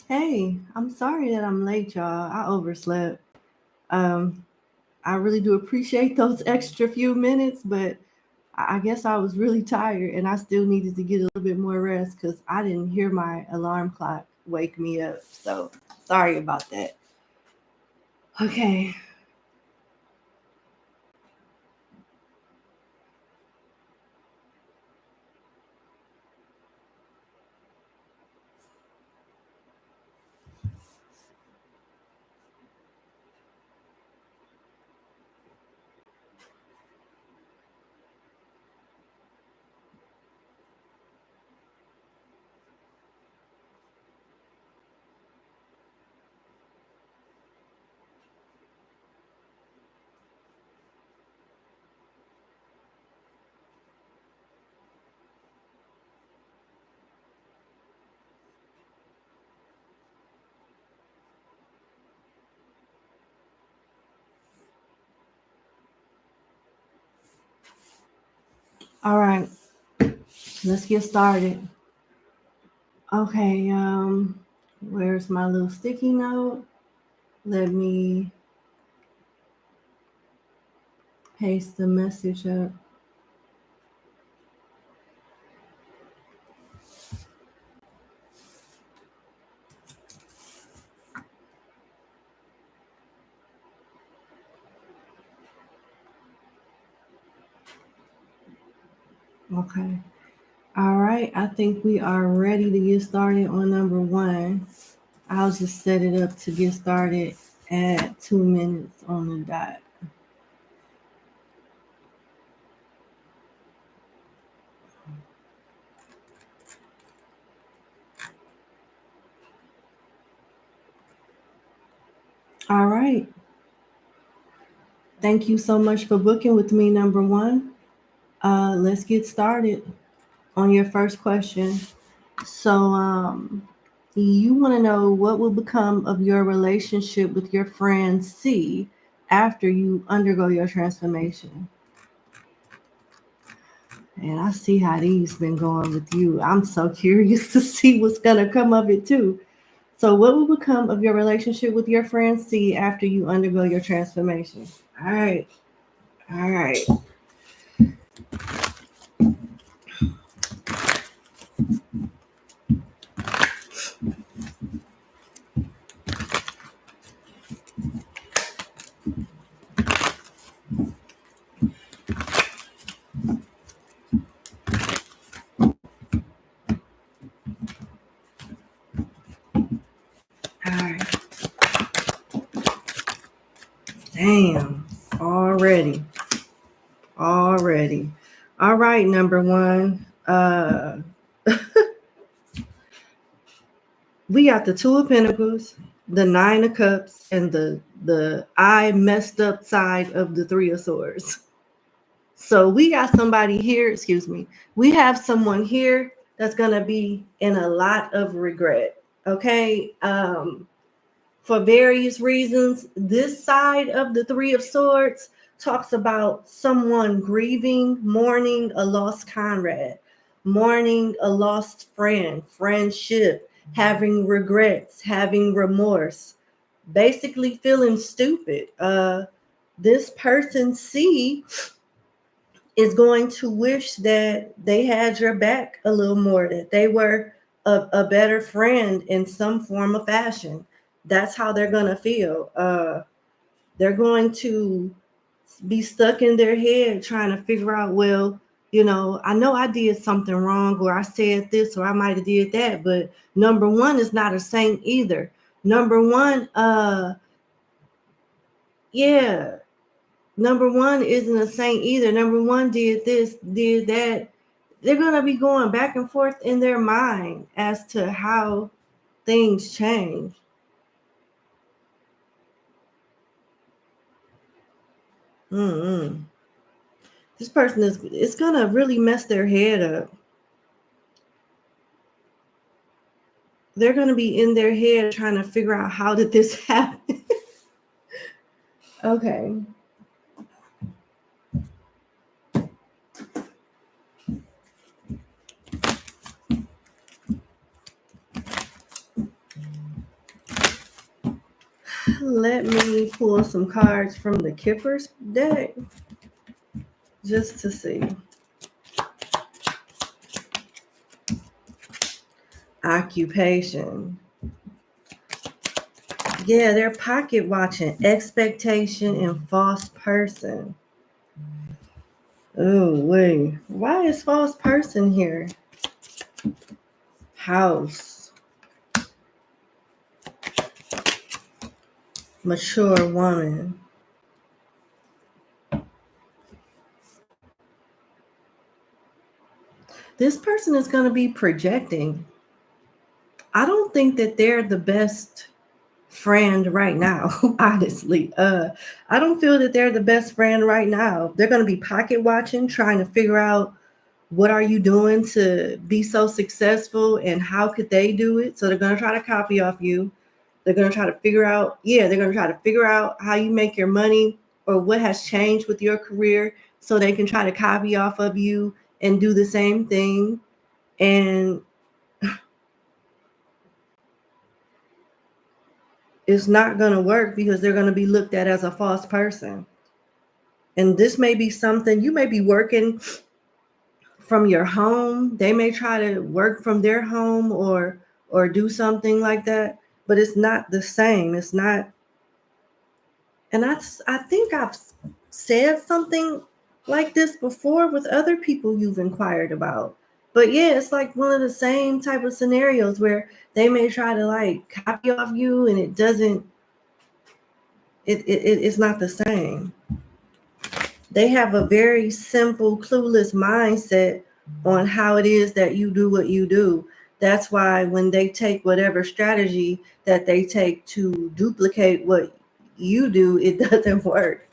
Hey, I'm sorry that I'm late, y'all. I overslept. Um, I really do appreciate those extra few minutes, but I guess I was really tired and I still needed to get a little bit more rest because I didn't hear my alarm clock wake me up. So sorry about that. Okay. All right. Let's get started. Okay. Where's my little sticky note? Let me paste the message up. Okay. All right. I think we are ready to get started on number one. I'll just set it up to get started at 2 minutes on the dot. All right. Thank you so much for booking with me, number one. Let's get started on your first question. So, you want to know what will become of your relationship with your friend C after you undergo your transformation? And I see how these been going with you. I'm so curious to see what's gonna come of it too. So, what will become of your relationship with your friend C after you undergo your transformation? All right, all right, all right. Damn, already, already. All right, number one. We got the Two of Pentacles, the Nine of Cups, and the I messed up side of the Three of Swords. So we got somebody here, excuse me. We have someone here that's gonna be in a lot of regret. Okay. For various reasons, this side of the Three of Swords talks about someone grieving, mourning a lost comrade, mourning a lost friend, friendship, having regrets, having remorse, basically feeling stupid. This person C is going to wish that they had your back a little more, that they were a better friend in some form of fashion. That's how they're going to feel. They're going to be stuck in their head trying to figure out, well, I know I did something wrong, or I said this, or I might have did that, but number one is not a saint either. Number one, yeah, number one isn't a saint either. Number one did this, did that. They're going to be going back and forth in their mind as to how things change. Mm-mm. This person it's going to really mess their head up. They're going to be in their head trying to figure out, how did this happen? Okay. Let me pull some cards from the Kipper's deck just to see. Occupation. Yeah, they're pocket watching. Expectation and false person. Oh, wait. Why is false person here? House. Mature woman. This person is going to be projecting. I don't think that they're the best friend right now, honestly. I don't feel that they're the best friend right now. They're going to be pocket watching, trying to figure out what are you doing to be so successful and how could they do it. So they're going to try to copy off you. They're going to try to figure out, how you make your money or what has changed with your career so they can try to copy off of you and do the same thing. And it's not going to work because they're going to be looked at as a false person. And this may be something you may be working from your home. They may try to work from their home or do something like that, but it's not the same. It's not. And I think I've said something like this before with other people you've inquired about. But yeah, it's like one of the same type of scenarios where they may try to like copy off you and it doesn't, it's not the same. They have a very simple, clueless mindset on how it is that you do what you do. That's why when they take whatever strategy that they take to duplicate what you do, it doesn't work.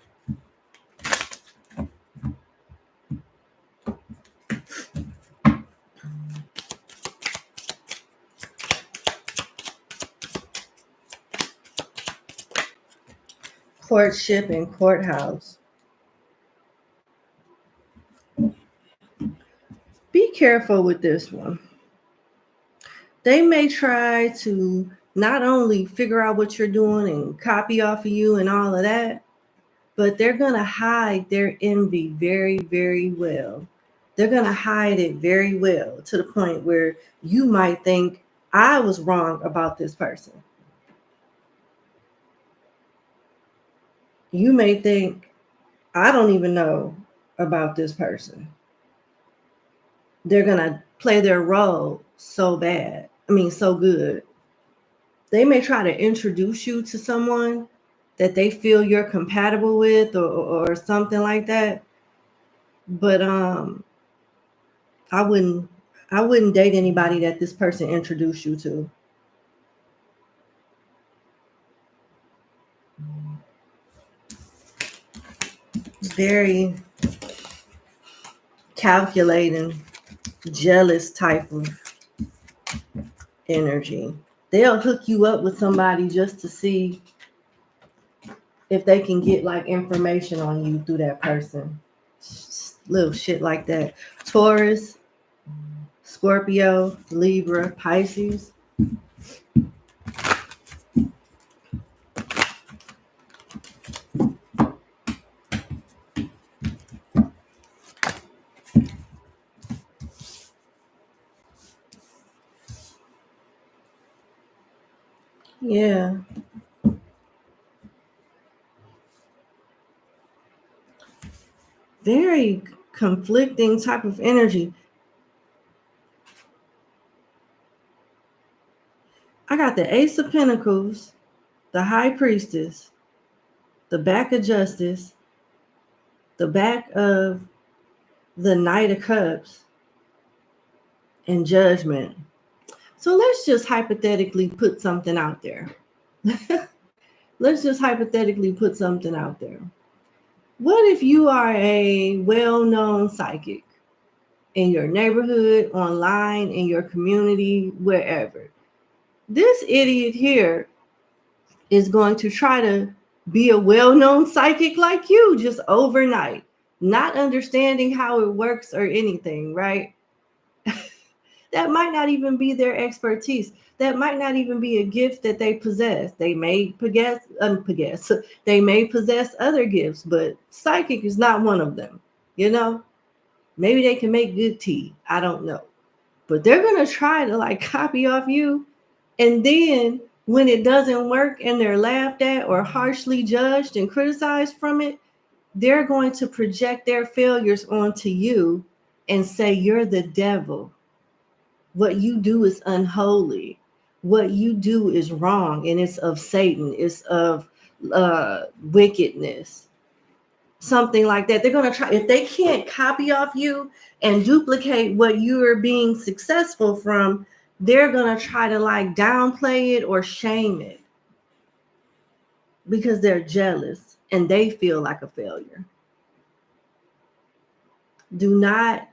Courtship and courthouse. Be careful with this one. They may try to not only figure out what you're doing and copy off of you and all of that, but they're going to hide their envy very, very well. They're going to hide it very well to the point where you might think, I was wrong about this person. You may think, I don't even know about this person. They're going to play their role so bad. So good. They may try to introduce you to someone that they feel you're compatible with or something like that. But I wouldn't date anybody that this person introduced you to. Very calculating, jealous type of energy. They'll hook you up with somebody just to see if they can get like information on you through that person. Little shit like that. Taurus, Scorpio, Libra, Pisces. Yeah. Very conflicting type of energy. I got the Ace of Pentacles, the High Priestess, the back of Justice, the back of the Knight of Cups, and Judgment. So let's just hypothetically put something out there. Let's just hypothetically put something out there. What if you are a well-known psychic in your neighborhood, online, in your community, wherever? This idiot here is going to try to be a well-known psychic like you just overnight, not understanding how it works or anything, right? That might not even be their expertise. That might not even be a gift that they possess. They may possess, they may possess other gifts, but psychic is not one of them. You know, maybe they can make good tea. I don't know. But they're going to try to like copy off you. And then when it doesn't work and they're laughed at or harshly judged and criticized from it, they're going to project their failures onto you and say, you're the devil. What you do is unholy. What you do is wrong, and it's of Satan. It's of wickedness. Something like that. They're going to try. If they can't copy off you and duplicate what you are being successful from, they're going to try to like downplay it or shame it because they're jealous and they feel like a failure. Do not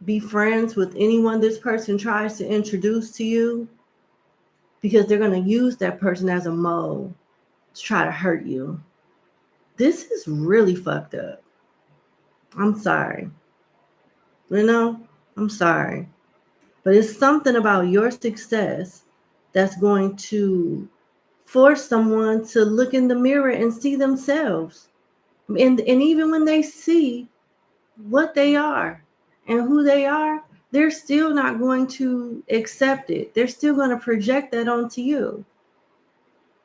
be friends with anyone this person tries to introduce to you, because they're going to use that person as a mole to try to hurt you. This is really fucked up. I'm sorry. You know, I'm sorry. But it's something about your success that's going to force someone to look in the mirror and see themselves. And even when they see what they are and who they are, they're still not going to accept it. They're still going to project that onto you.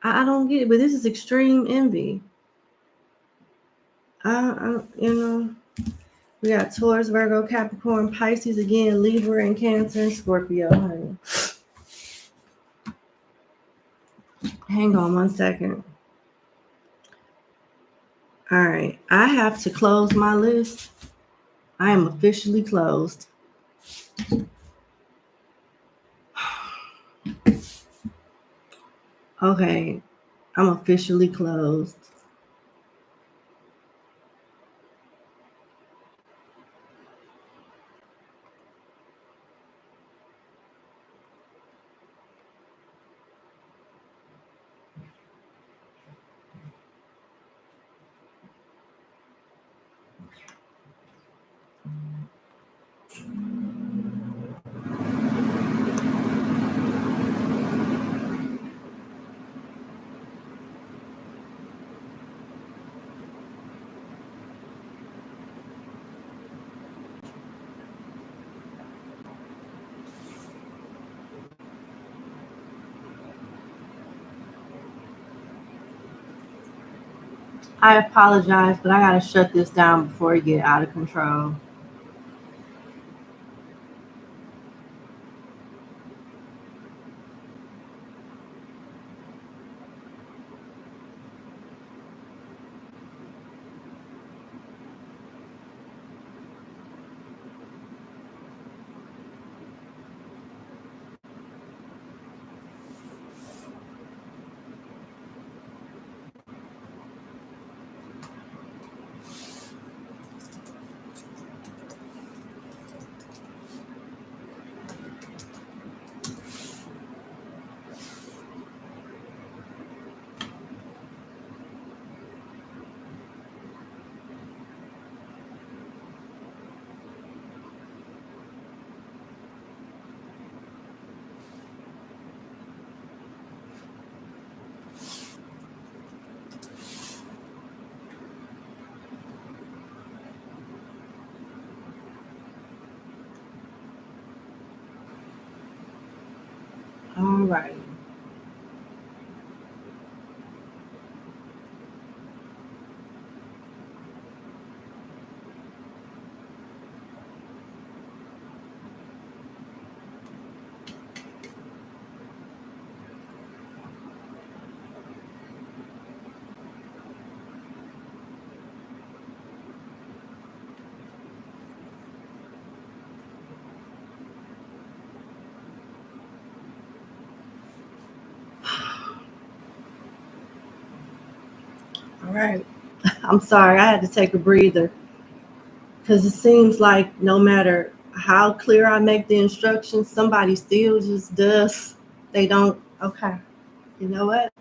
I don't get it, but this is extreme envy. We got Taurus, Virgo, Capricorn, Pisces again, Libra, and Cancer, and Scorpio, honey. Hang on one second. All right, I have to close my list. I am officially closed. Okay, I'm officially closed. I apologize, but I gotta shut this down before it get out of control. All right. All right. I'm sorry, I had to take a breather because it seems like no matter how clear I make the instructions, somebody still just does. They don't. Okay. You know what?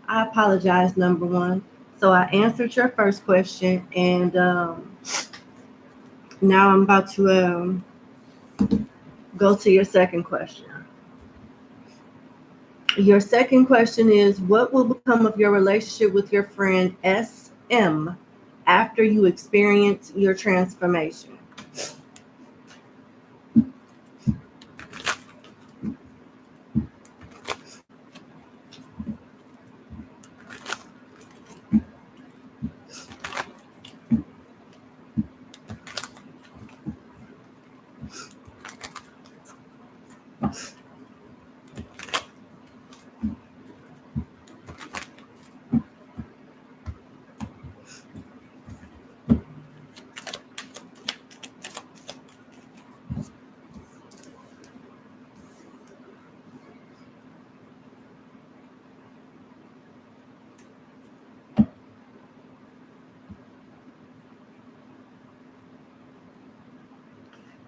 I apologize, number one. So I answered your first question, and now I'm about to go to your second question. Your second question is, what will become of your relationship with your friend SM after you experience your transformation?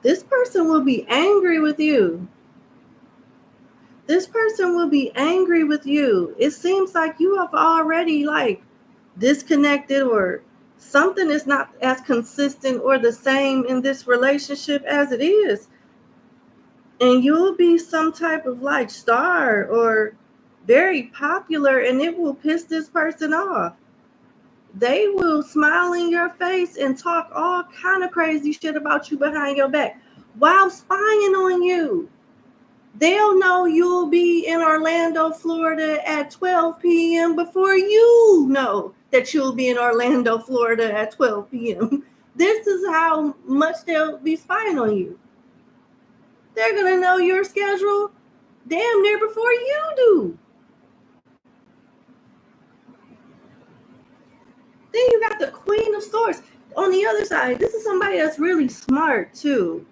This person will be angry with you. This person will be angry with you. It seems like you have already like disconnected, or something is not as consistent or the same in this relationship as it is. And you'll be some type of like star or very popular, and it will piss this person off. They will smile in your face and talk all kind of crazy shit about you behind your back while spying on you. They'll know you'll be in Orlando, Florida at 12 p.m. before you know that you'll be in Orlando, Florida at 12 p.m. This is how much they'll be spying on you. They're going to know your schedule damn near before you do. Then you got the Queen of Swords. On the other side, this is somebody that's really smart too.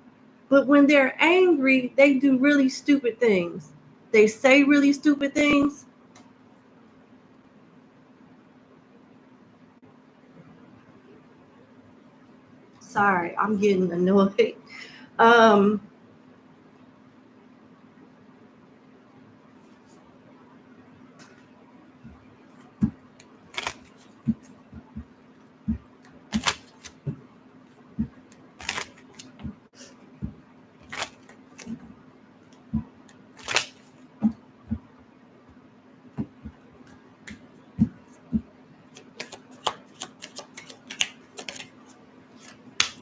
But when they're angry, they do really stupid things. They say really stupid things. Sorry, I'm getting annoyed.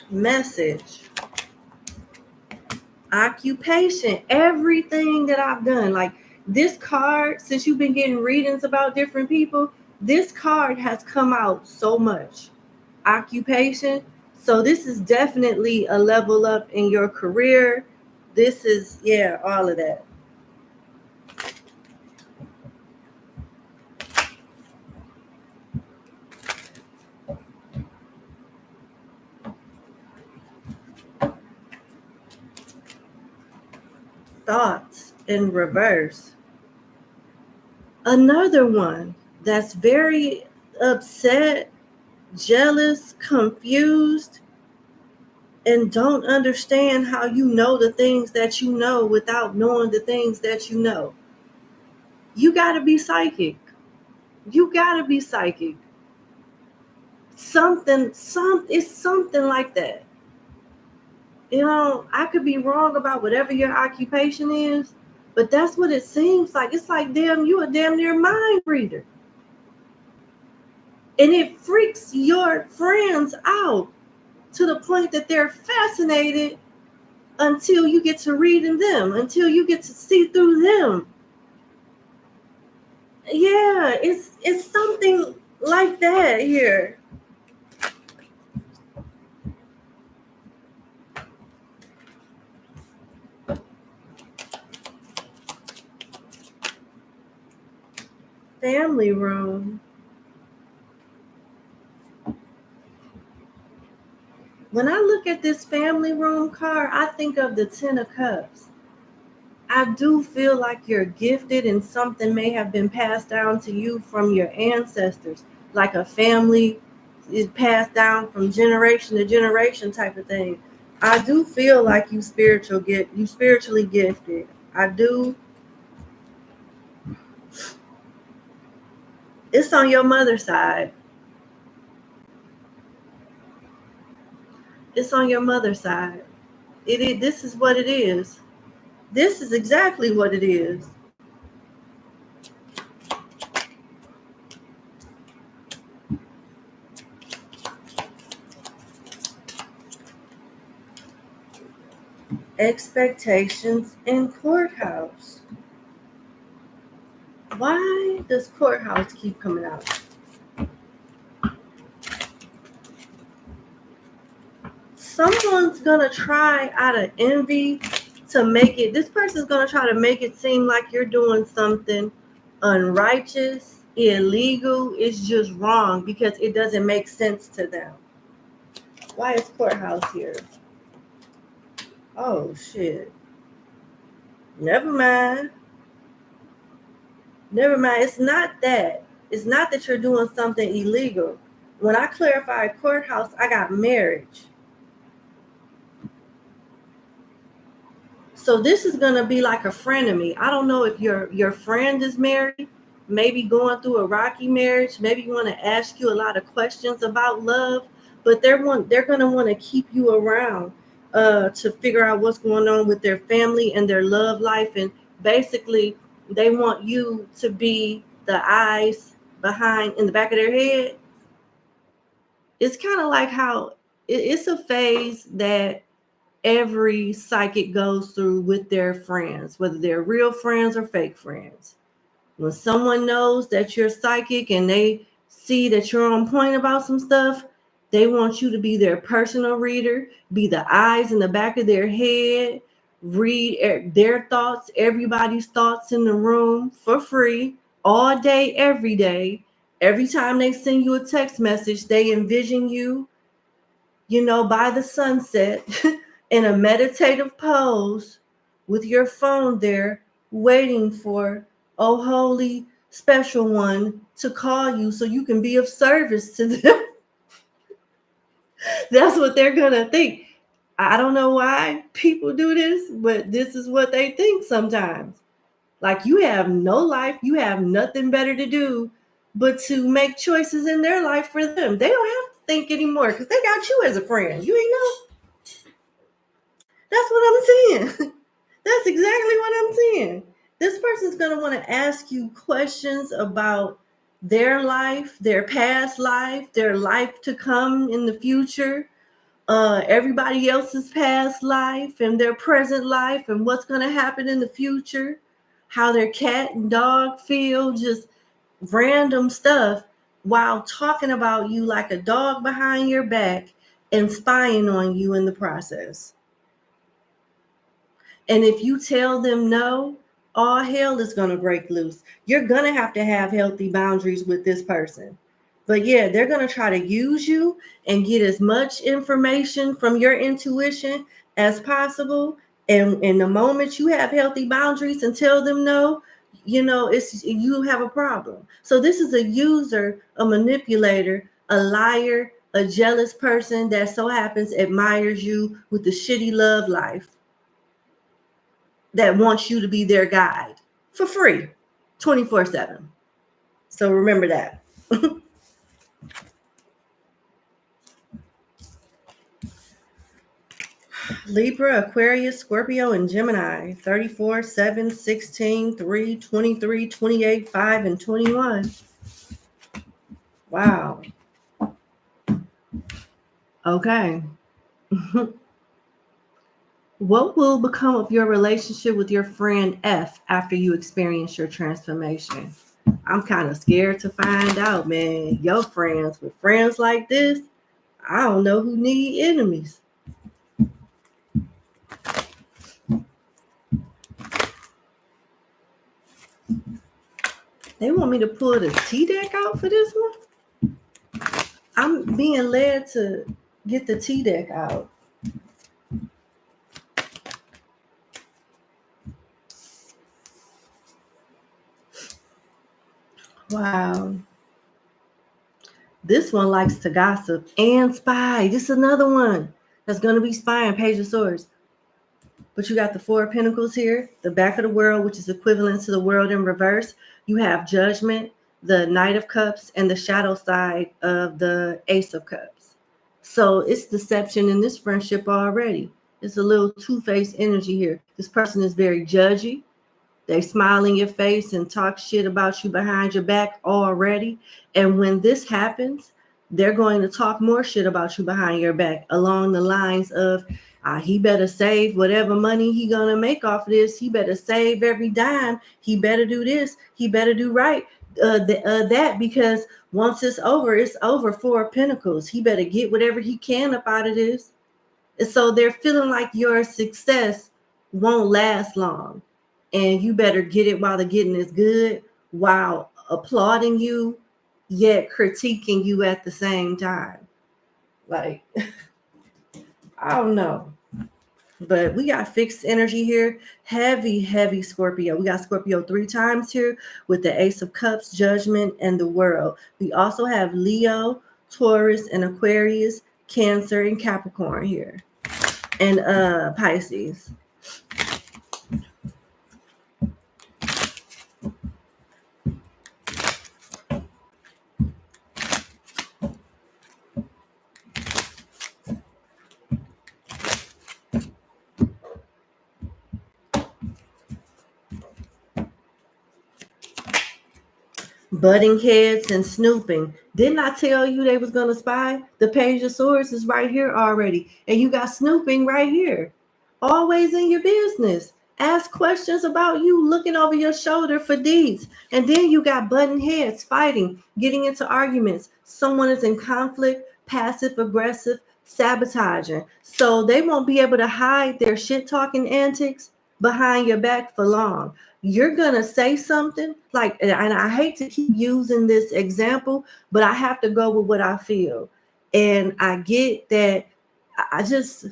Message. Occupation. Everything that I've done. Like this card, since you've been getting readings about different people, this card has come out so much. Occupation. So this is definitely a level up in your career. This is, yeah, all of that. Thoughts in reverse. Another one that's very upset, jealous, confused, and don't understand how you know the things that you know without knowing the things that you know. You got to be psychic. You got to be psychic. It's something like that. You know, I could be wrong about whatever your occupation is, but that's what it seems like. It's like, damn, you a damn near mind reader. And it freaks your friends out to the point that they're fascinated until you get to reading them, until you get to see through them. Yeah, it's something like that here. Family room. When I look at this family room card, I think of the 10 of Cups. I do feel like you're gifted and something may have been passed down to you from your ancestors, like a family is passed down from generation to generation type of thing. I do feel like you spiritually gifted. I do. It's on your mother's side. It's on your mother's side. This is what it is. This is exactly what it is. Expectations in courthouse. Why does courthouse keep coming out? Someone's gonna try out of envy to make it, this person's gonna try to make it seem like you're doing something unrighteous, illegal. It's just wrong because it doesn't make sense to them. Why is courthouse here? Oh shit. Never mind. Never mind. It's not that. It's not that you're doing something illegal. When I clarified courthouse, I got marriage. So this is gonna be like a friend of me. I don't know if your friend is married, maybe going through a rocky marriage, maybe you want to ask you a lot of questions about love, but they're gonna want to keep you around to figure out what's going on with their family and their love life, and basically they want you to be the eyes behind in the back of their head. It's kind of like how it's a phase that every psychic goes through with their friends, whether they're real friends or fake friends. When someone knows that you're psychic and they see that you're on point about some stuff, they want you to be their personal reader, be the eyes in the back of their head, read their thoughts, everybody's thoughts in the room for free, all day, every day. Every time they send you a text message, they envision you, by the sunset in a meditative pose with your phone there, waiting for, oh, holy special one to call you so you can be of service to them. That's what they're going to think. I don't know why people do this, but this is what they think sometimes. Like you have no life, you have nothing better to do but to make choices in their life for them. They don't have to think anymore because they got you as a friend. You ain't know. That's what I'm saying. That's exactly what I'm saying. This person's going to want to ask you questions about their life, their past life, their life to come in the future, everybody else's past life and their present life and what's going to happen in the future, how their cat and dog feel, just random stuff while talking about you like a dog behind your back and spying on you in the process. And if you tell them no, all hell is going to break loose. You're going to have healthy boundaries with this person. But yeah, they're going to try to use you and get as much information from your intuition as possible. And in the moment you have healthy boundaries and tell them no, it's you have a problem. So this is a user, a manipulator, a liar, a jealous person that so happens admires you with the shitty love life, that wants you to be their guide for free 24/7. So remember that. Libra, Aquarius, Scorpio, and Gemini. 34, 7, 16, 3, 23, 28, 5, and 21. Wow. Okay. What will become of your relationship with your friend F after you experience your transformation? I'm kind of scared to find out, man. Your friends with friends like this, I don't know who need enemies. They want me to pull the T deck out for this one? I'm being led to get the T deck out. Wow. This one likes to gossip and spy. This is another one that's going to be spying, Page of Swords. But you got the Four of Pentacles here, the back of the world, which is equivalent to the world in reverse. You have Judgment, the Knight of Cups, and the shadow side of the Ace of Cups. So it's deception in this friendship already. It's a little two-faced energy here. This person is very judgy. They smile in your face and talk shit about you behind your back already. And when this happens, they're going to talk more shit about you behind your back along the lines of, he better save whatever money he gonna make off of this. He better save every dime. He better do this. He better do right. That, because once it's over. Four of Pentacles. He better get whatever he can up out of this. And so they're feeling like your success won't last long. And you better get it while the getting is good, while applauding you, yet critiquing you at the same time. Like, I don't know. But we got fixed energy here. Heavy, heavy Scorpio. We got Scorpio 3 times here with the Ace of Cups, Judgment, and the World. We also have Leo, Taurus, and Aquarius, Cancer, and Capricorn here. And Pisces. Butting heads and snooping. Didn't I tell you they was going to spy? The Page of Swords is right here already. And you got snooping right here. Always in your business. Ask questions about you, looking over your shoulder for deeds. And then you got butting heads, fighting, getting into arguments. Someone is in conflict, passive aggressive, sabotaging. So they won't be able to hide their shit talking antics behind your back for long. You're gonna say something like, and I hate to keep using this example, but I have to go with what I feel. And I get that. I'm just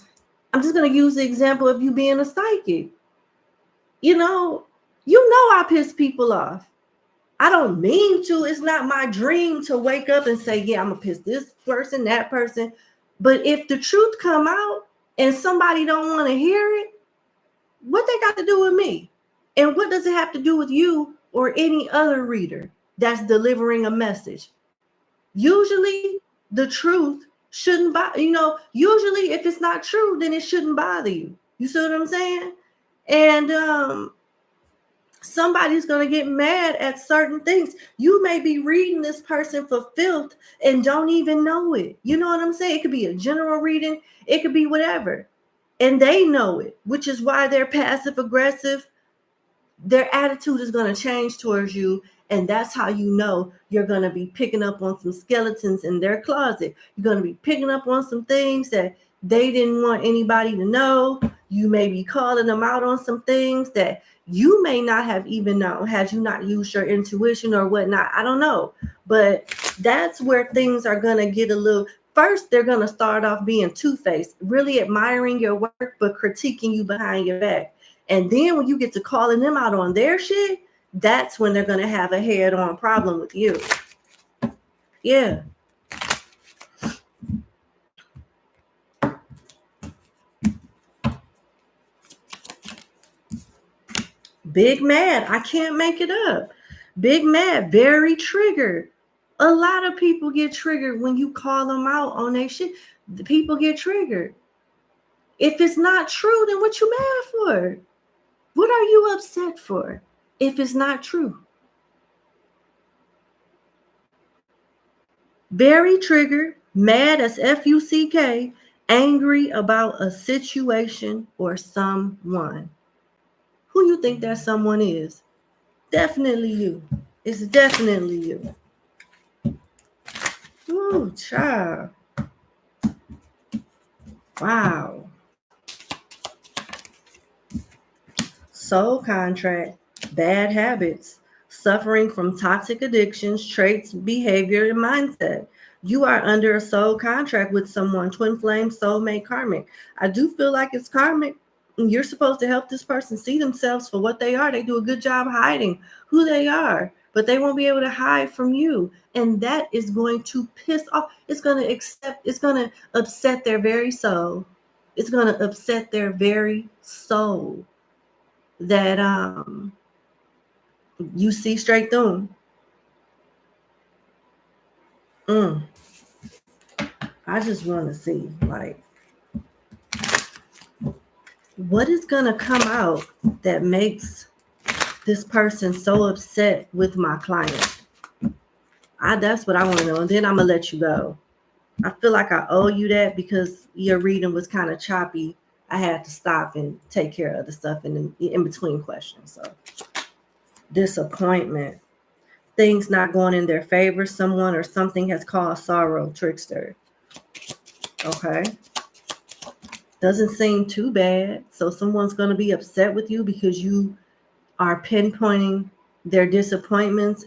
gonna use the example of you being a psychic. You know I piss people off. I don't mean to. It's not my dream to wake up and say, yeah, I'm gonna piss this person, that person. But if the truth come out and somebody don't want to hear it, what they got to do with me? And what does it have to do with you or any other reader that's delivering a message? Usually the truth shouldn't bother, usually if it's not true, then it shouldn't bother you. You see what I'm saying? And somebody's going to get mad at certain things. You may be reading this person for filth and don't even know it. You know what I'm saying? It could be a general reading. It could be whatever. And they know it, which is why they're passive aggressive. Their attitude is going to change towards you. And that's how you know you're going to be picking up on some skeletons in their closet. You're going to be picking up on some things that they didn't want anybody to know. You may be calling them out on some things that you may not have even known had you not used your intuition or whatnot. I don't know. But that's where things are going to get a little... First, they're going to start off being two-faced, really admiring your work, but critiquing you behind your back. And then when you get to calling them out on their shit, that's when they're going to have a head-on problem with you. Yeah. Big mad. I can't make it up. Big mad. Very triggered. A lot of people get triggered when you call them out on their shit. The people get triggered. If it's not true, then what you mad for? What are you upset for if it's not true? Very triggered, mad as F-U-C-K, angry about a situation or someone. Who you think that someone is? Definitely you. It's definitely you. Ooh, child. Wow. Soul contract, bad habits, suffering from toxic addictions, traits, behavior, and mindset. You are under a soul contract with someone, twin flame, soulmate, karmic. I do feel like it's karmic. You're supposed to help this person see themselves for what they are. They do a good job hiding who they are, but they won't be able to hide from you. And that is going to piss off. It's going to upset their very soul. It's going to upset their very soul that you see straight through them. I just want to see, like, What is going to come out that makes this person so upset with my client? That's what I want to know. And then I'm going to let you go. I feel like I owe you that because your reading was kind of choppy. I had to stop and take care of the stuff in between questions. So, disappointment. Things not going in their favor. Someone or something has caused sorrow, trickster. Okay. Doesn't seem too bad. So someone's going to be upset with you because you are pinpointing their disappointments.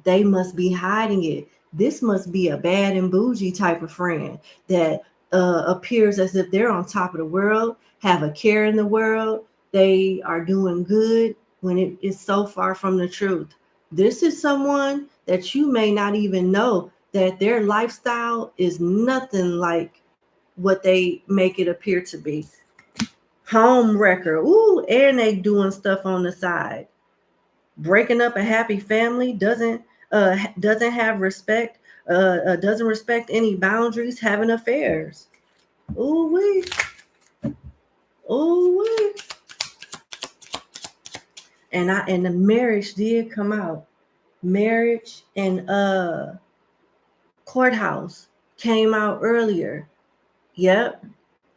They must be hiding it. This must be a bad and bougie type of friend that appears as if they're on top of the world, have a care in the world. They are doing good when it is so far from the truth. This is someone that you may not even know that their lifestyle is nothing like what they make it appear to be. Home wrecker. Ooh, and they doing stuff on the side. Breaking up a happy family, doesn't have respect, doesn't respect any boundaries, having affairs. Ooh wee. Ooh wee. And the marriage did come out. Marriage and courthouse came out earlier. Yep.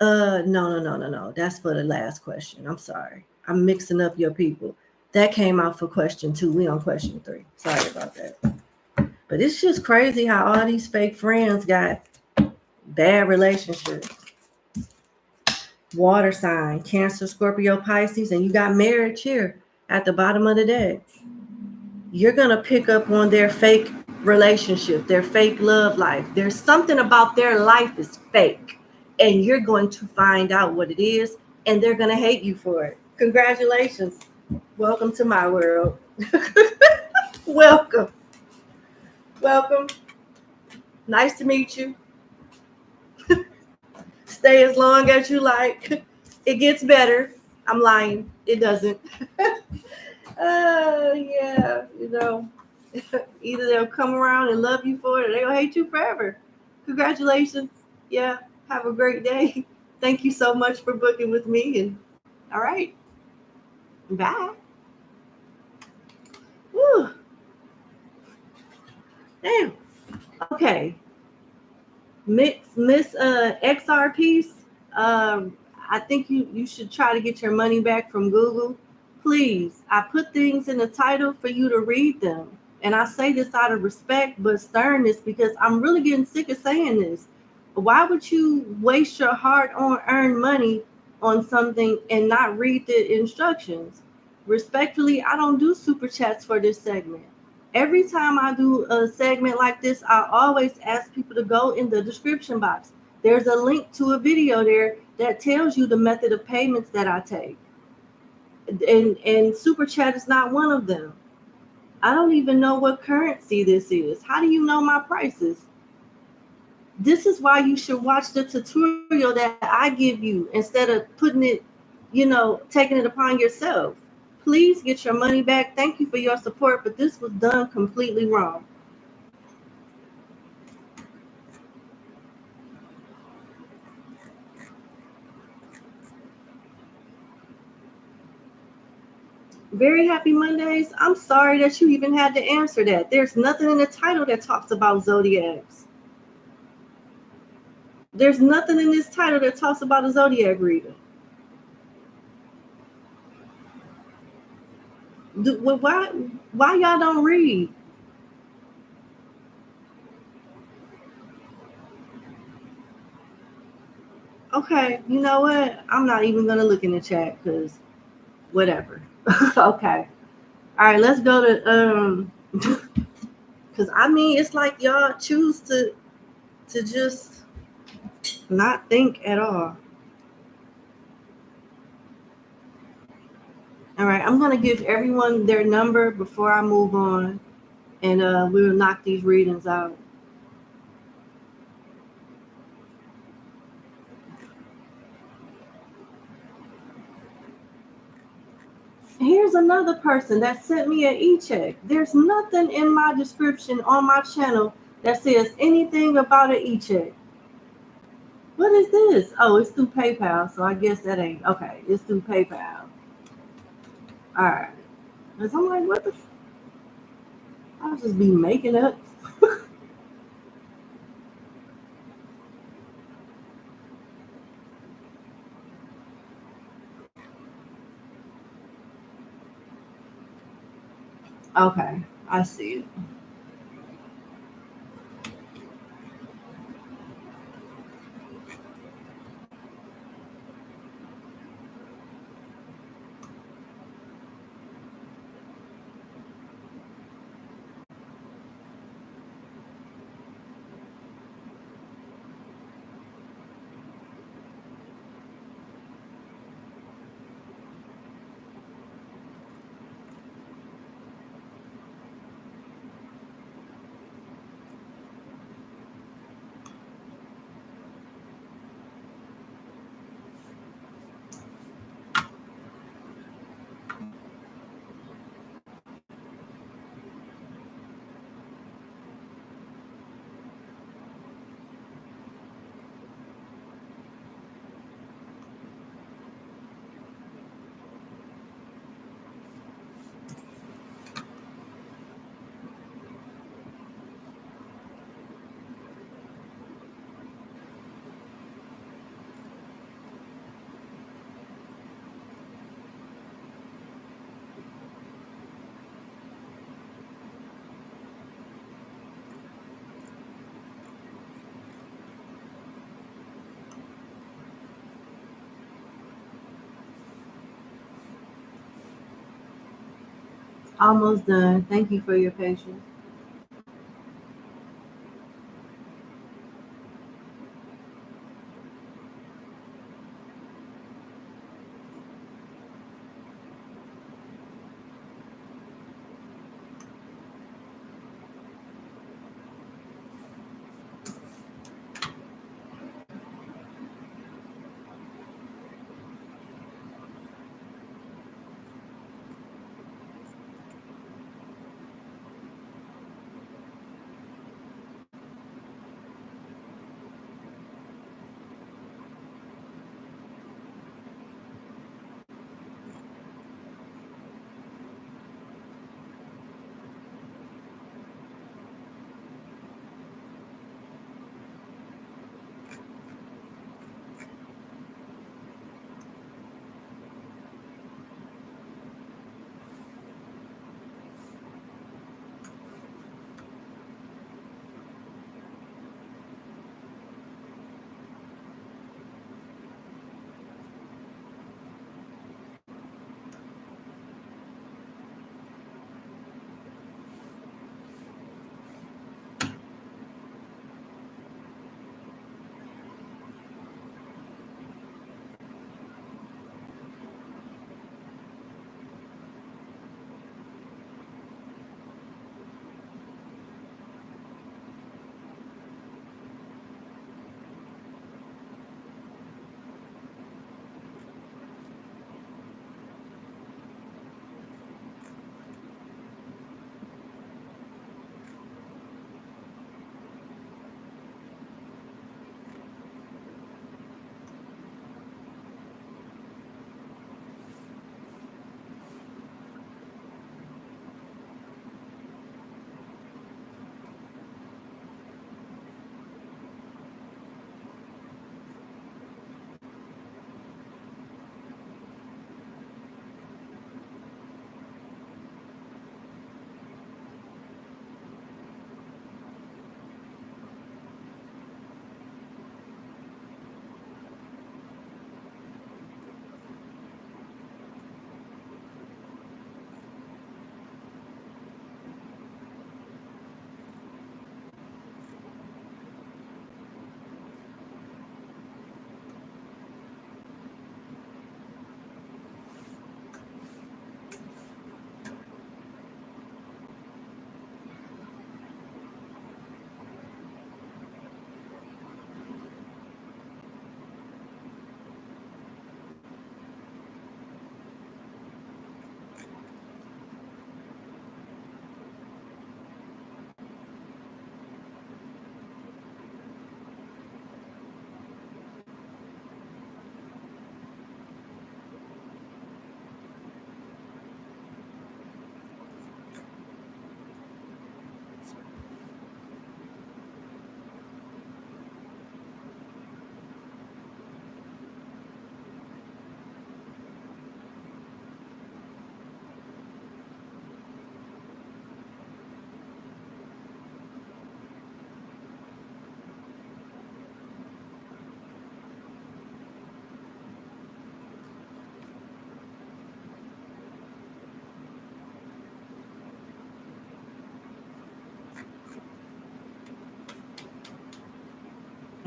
No. That's for the last question. I'm sorry. I'm mixing up your people. That came out for question 2. We on question 3. Sorry about that. But it's just crazy how all these fake friends got bad relationships. Water sign, Cancer, Scorpio, Pisces, and you got marriage here at the bottom of the deck. You're going to pick up on their fake relationship, their fake love life. There's something about their life is fake, and you're going to find out what it is, and they're going to hate you for it. Congratulations. Welcome to my world. Welcome. Nice to meet you. Stay as long as you like. It gets better. I'm lying. It doesn't. Yeah, either they'll come around and love you for it or they'll hate you forever. Congratulations. Yeah, have a great day. Thank you so much for booking with me. And all right. Bye. Woo. Damn. Okay. Miss XR piece. I think you should try to get your money back from Google. Please, I put things in the title for you to read them. And I say this out of respect, but sternness, because I'm really getting sick of saying this. Why would you waste your hard-earned money on something and not read the instructions? Respectfully, I don't do super chats for this segment. Every time I do a segment like this, I always ask people to go in the description box. There's a link to a video there that tells you the method of payments that I take. And super chat is not one of them. I don't even know what currency this is. How do you know my prices? This is why you should watch the tutorial that I give you instead of putting it, taking it upon yourself. Please get your money back. Thank you for your support, but this was done completely wrong. Very happy Mondays. I'm sorry that you even had to answer that. There's nothing in the title that talks about zodiacs. There's nothing in this title that talks about a zodiac reading. Why y'all don't read? Okay, you know what? I'm not even gonna look in the chat because whatever. Okay. All right, let's go to because it's like y'all choose to just not think at all. All right, I'm gonna give everyone their number before I move on, and we'll knock these readings out. Here's another person that sent me an e-check. There's nothing in my description on my channel that says anything about an e-check. What is this? Oh, it's through PayPal, so I guess that ain't okay. It's through PayPal. All right. And so I'm like, what the? I'll just be making up. Okay, I see it. Almost done. Thank you for your patience.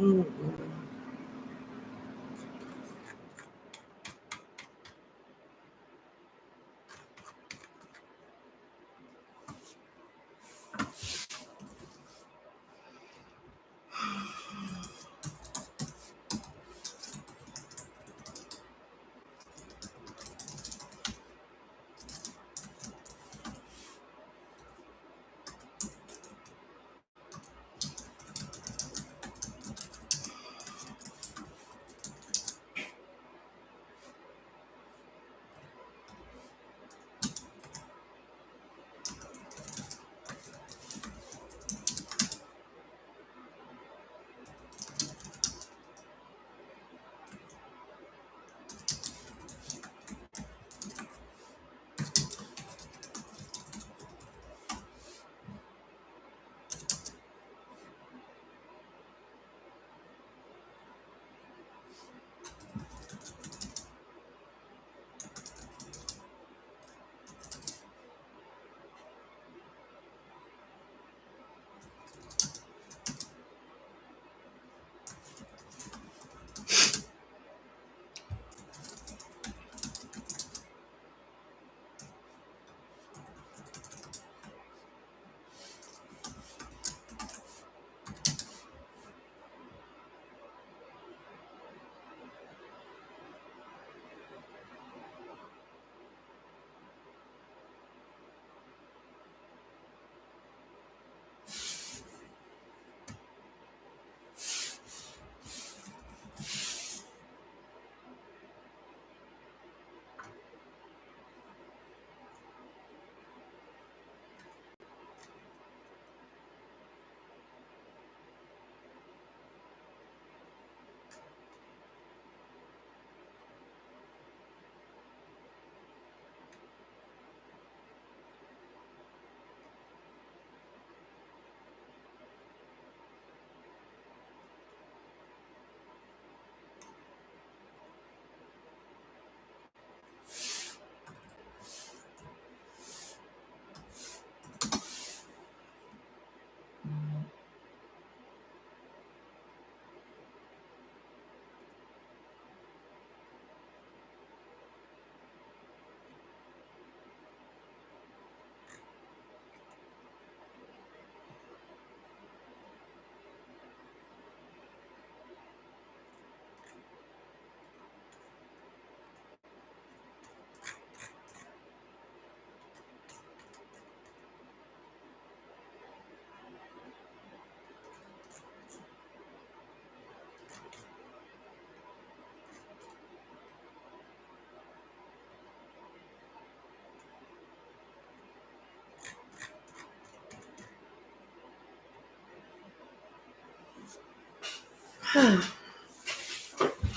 All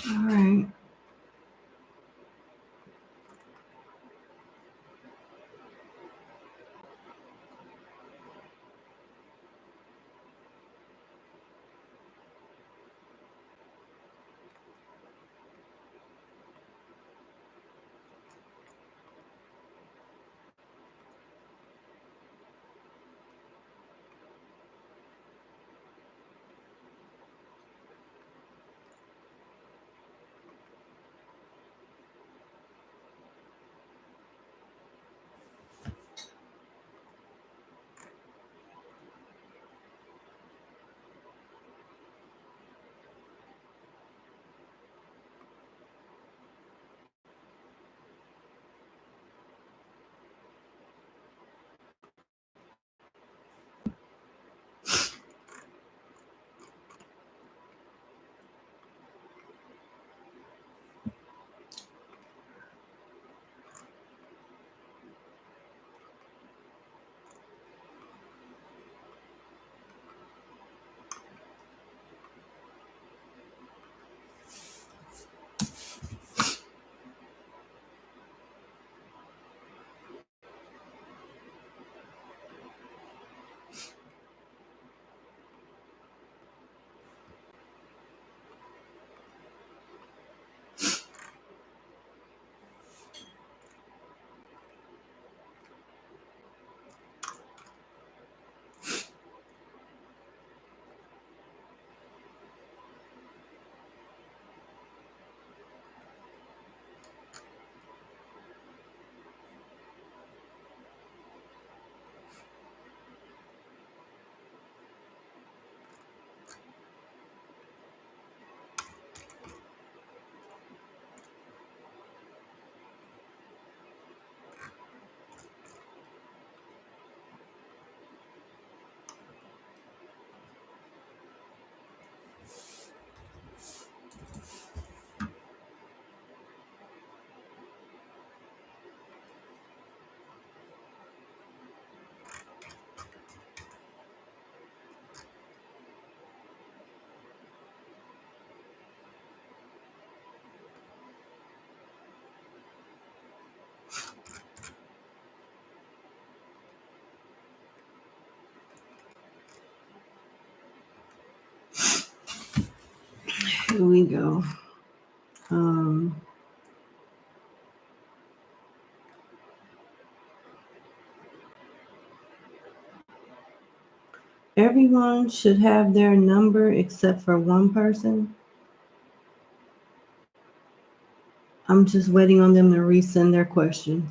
right. we go. Everyone should have their number except for one person. I'm just waiting on them to resend their questions.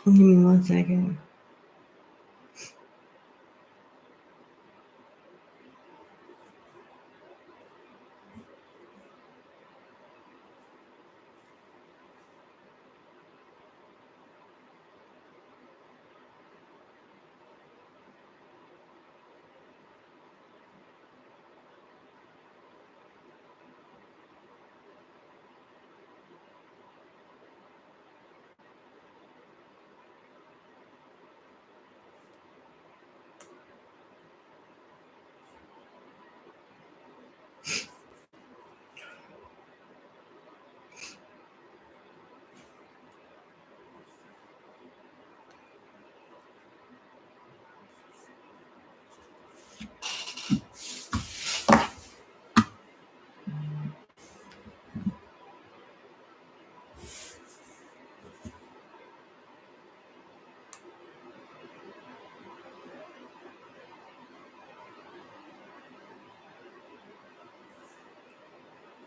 Give me 1 second.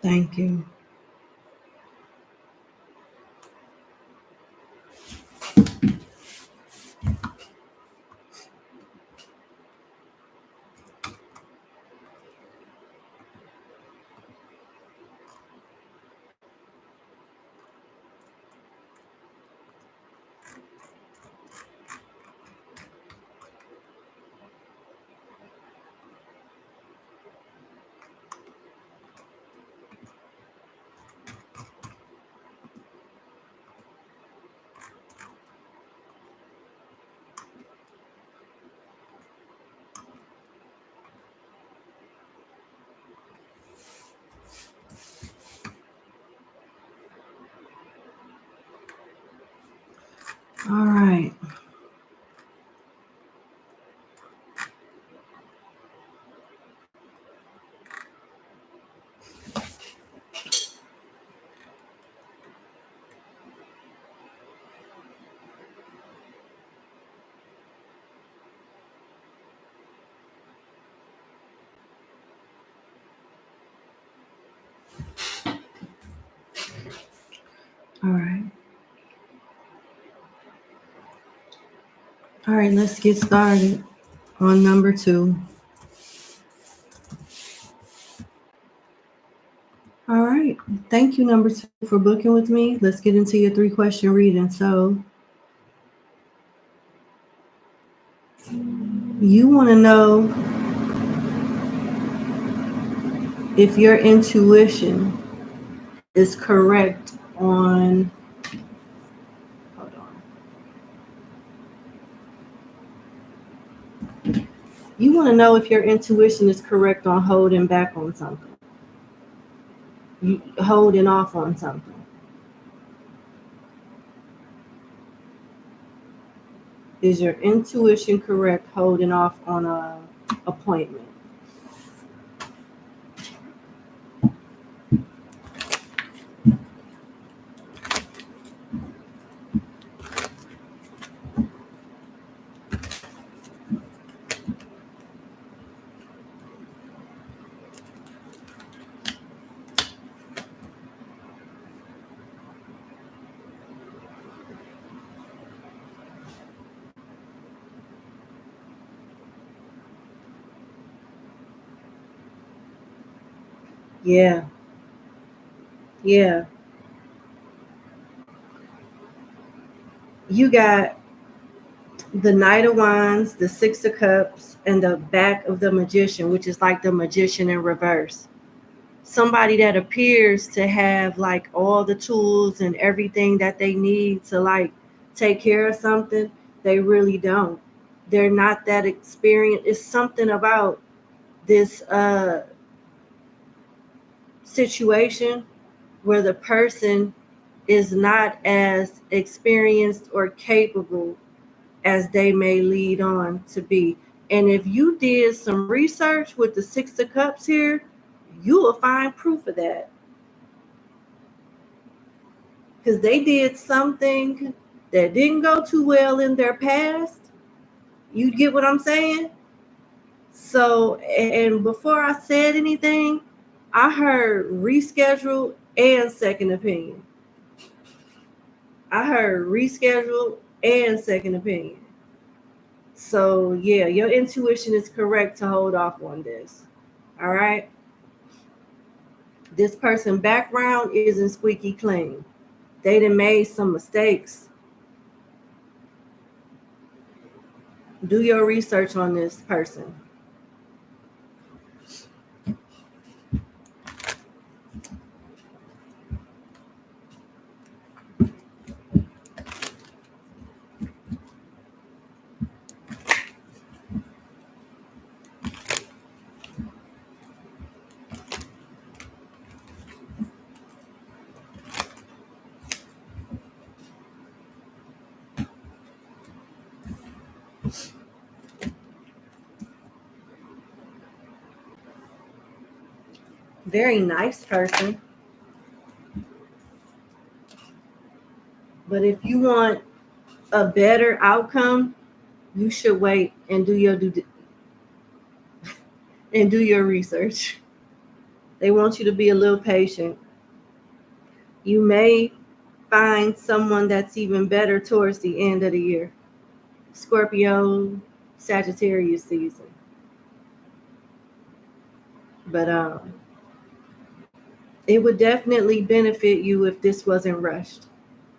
Thank you. All right. All right. All right, let's get started on number 2. All right. Thank you, number 2, for booking with me. Let's get into your 3-question reading. So you want to know if your intuition is correct on, hold on. You want to know if your intuition is correct on holding back on something, holding off on something. Is your intuition correct holding off on a appointment? Yeah. You got the Knight of Wands, the Six of Cups, and the back of the Magician, which is like the Magician in reverse. Somebody that appears to have like all the tools and everything that they need to like take care of something, they really don't. They're not that experienced. It's something about this situation where the person is not as experienced or capable as they may lead on to be. And if you did some research with the Six of Cups here, you will find proof of that. Because they did something that didn't go too well in their past. You get what I'm saying? So, and before I said anything, I heard reschedule and second opinion. I heard reschedule and second opinion. So, yeah, your intuition is correct to hold off on this. All right? This person's background isn't squeaky clean. They done made some mistakes. Do your research on this person. Very nice person. But if you want a better outcome, you should wait and do your research. They want you to be a little patient. You may find someone that's even better towards the end of the year. Scorpio, Sagittarius season. But it would definitely benefit you if this wasn't rushed.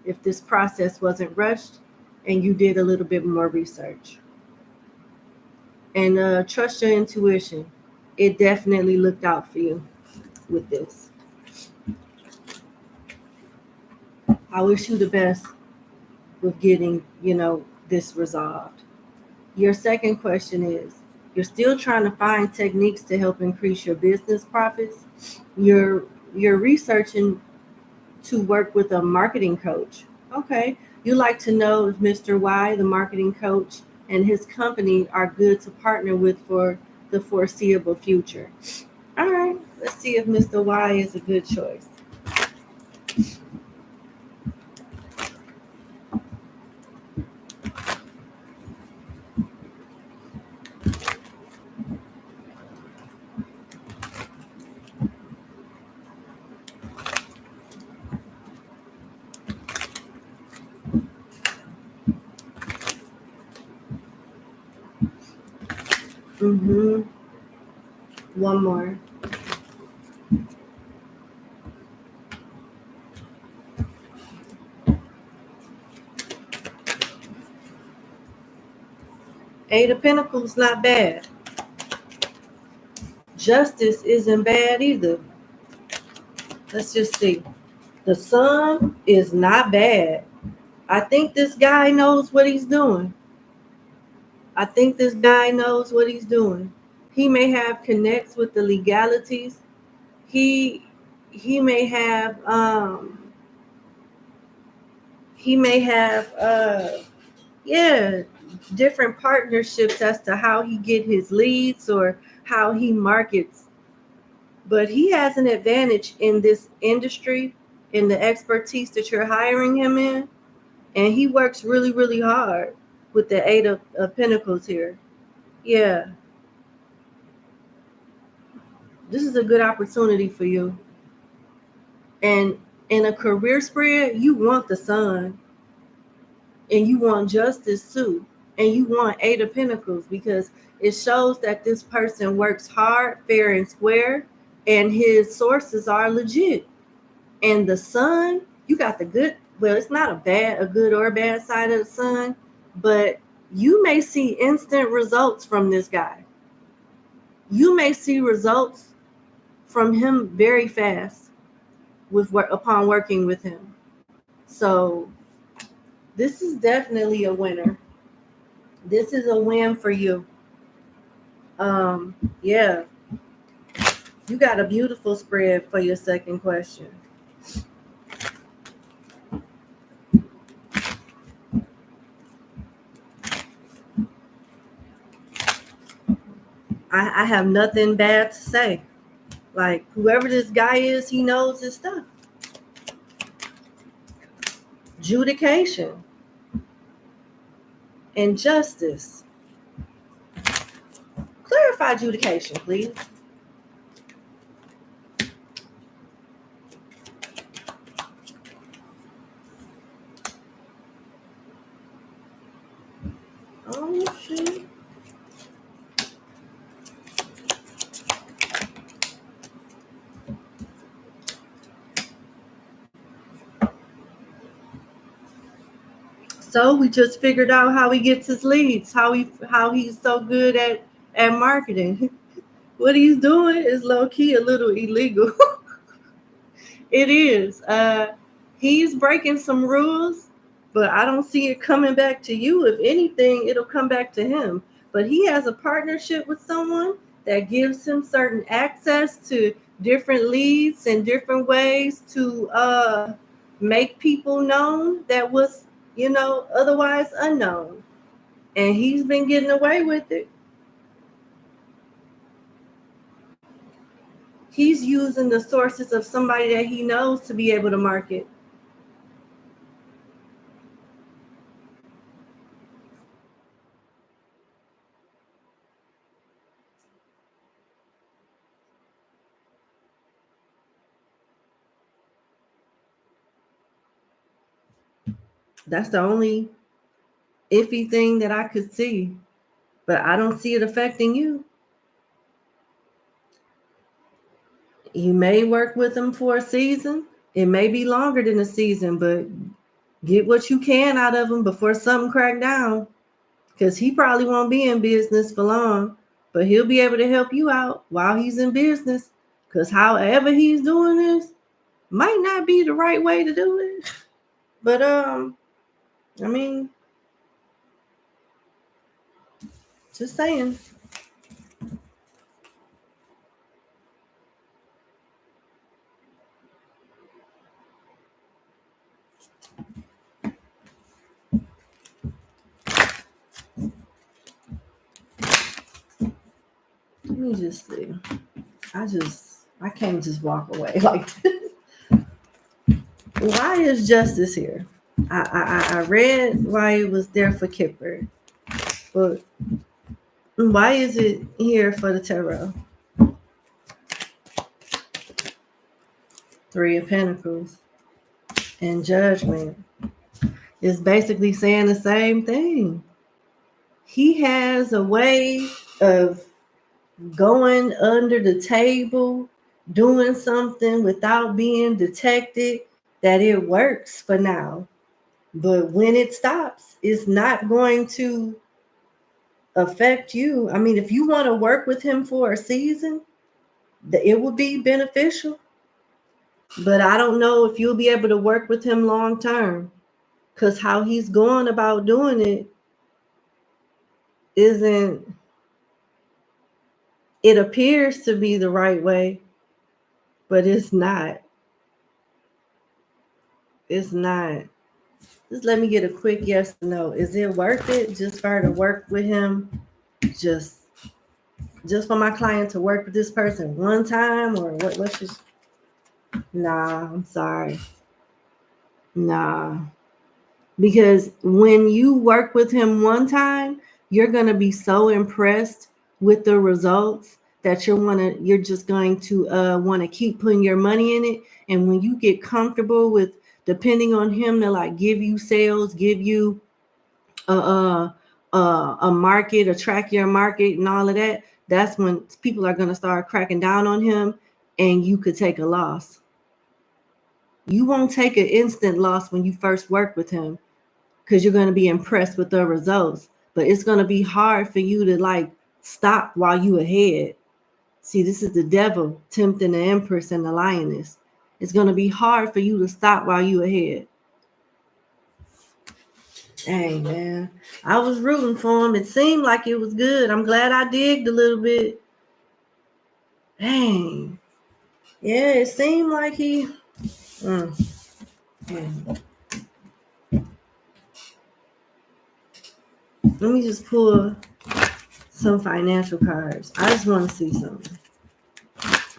If this process wasn't rushed and you did a little bit more research. And trust your intuition. It definitely looked out for you with this. I wish you the best with getting, this resolved. Your second question is, you're still trying to find techniques to help increase your business profits. You're researching to work with a marketing coach. Okay. You like to know if Mr. Y, the marketing coach, and his company are good to partner with for the foreseeable future. All right. Let's see if Mr. Y is a good choice. One more. Eight of Pentacles, not bad. Justice isn't bad either. Let's just see. The Sun is not bad. I think this guy knows what he's doing. He may have connects with the legalities. He may have different partnerships as to how he get his leads or how he markets. But he has an advantage in this industry, in the expertise that you're hiring him in. And he works really, really hard with the Eight of Pentacles here. Yeah. This is a good opportunity for you. And in a career spread, you want the Sun. And you want justice too. And you want Eight of Pentacles because it shows that this person works hard, fair and square, and his sources are legit. And the Sun, you got the good, well, it's not a good or bad side of the Sun, but You may see instant results from this guy. You may see results from him very fast upon working with him. So this is definitely a winner. This is a win for you. Yeah, you got a beautiful spread for your second question. I have nothing bad to say. Like, whoever this guy is, he knows his stuff. Judication and justice. Clarify judication, please. Oh, shit. So we just figured out how he gets his leads, how he's so good at marketing. What he's doing is low key a little illegal. It is. He's breaking some rules, but I don't see it coming back to you. If anything, it'll come back to him. But he has a partnership with someone that gives him certain access to different leads and different ways to make people known that was, otherwise unknown. And he's been getting away with it. He's using the sources of somebody that he knows to be able to market. That's the only iffy thing that I could see, but I don't see it affecting you. You may work with them for a season. It may be longer than a season, but get what you can out of him before something crack down, because he probably won't be in business for long, but he'll be able to help you out while he's in business, because however he's doing this might not be the right way to do it. But I mean, just saying. Let me just see. I can't just walk away like this. Why is justice here? I read why it was there for Kipper, but why is it here for the tarot? Three of Pentacles and Judgment is basically saying the same thing. He has a way of going under the table, doing something without being detected, that it works for now. But when it stops, it's not going to affect you. I mean, if you want to work with him for a season, it would be beneficial. But I don't know if you'll be able to work with him long term, because how he's going about doing it isn't, it appears to be the right way, but it's not. It's not. Just let me get a quick yes or no. Is it worth it just for her to work with him? Just for my client to work with this person one time, or what's just, nah, I'm sorry. Nah. Because when you work with him one time, you're going to be so impressed with the results that you're just going to want to keep putting your money in it. And when you get comfortable with depending on him to like give you sales, give you a market, attract your market and all of that, that's when people are going to start cracking down on him, and you could take a loss. You won't take an instant loss when you first work with him, because you're going to be impressed with the results. but it's going to be hard for you to like stop while you ahead. See, this is the devil tempting the empress and the lioness. It's going to be hard for you to stop while you ahead. Hey, man, I was rooting for him. It seemed like it was good. I'm glad I digged a little bit. Dang. Yeah, it seemed like he... Yeah. Let me just pull some financial cards. I just want to see something.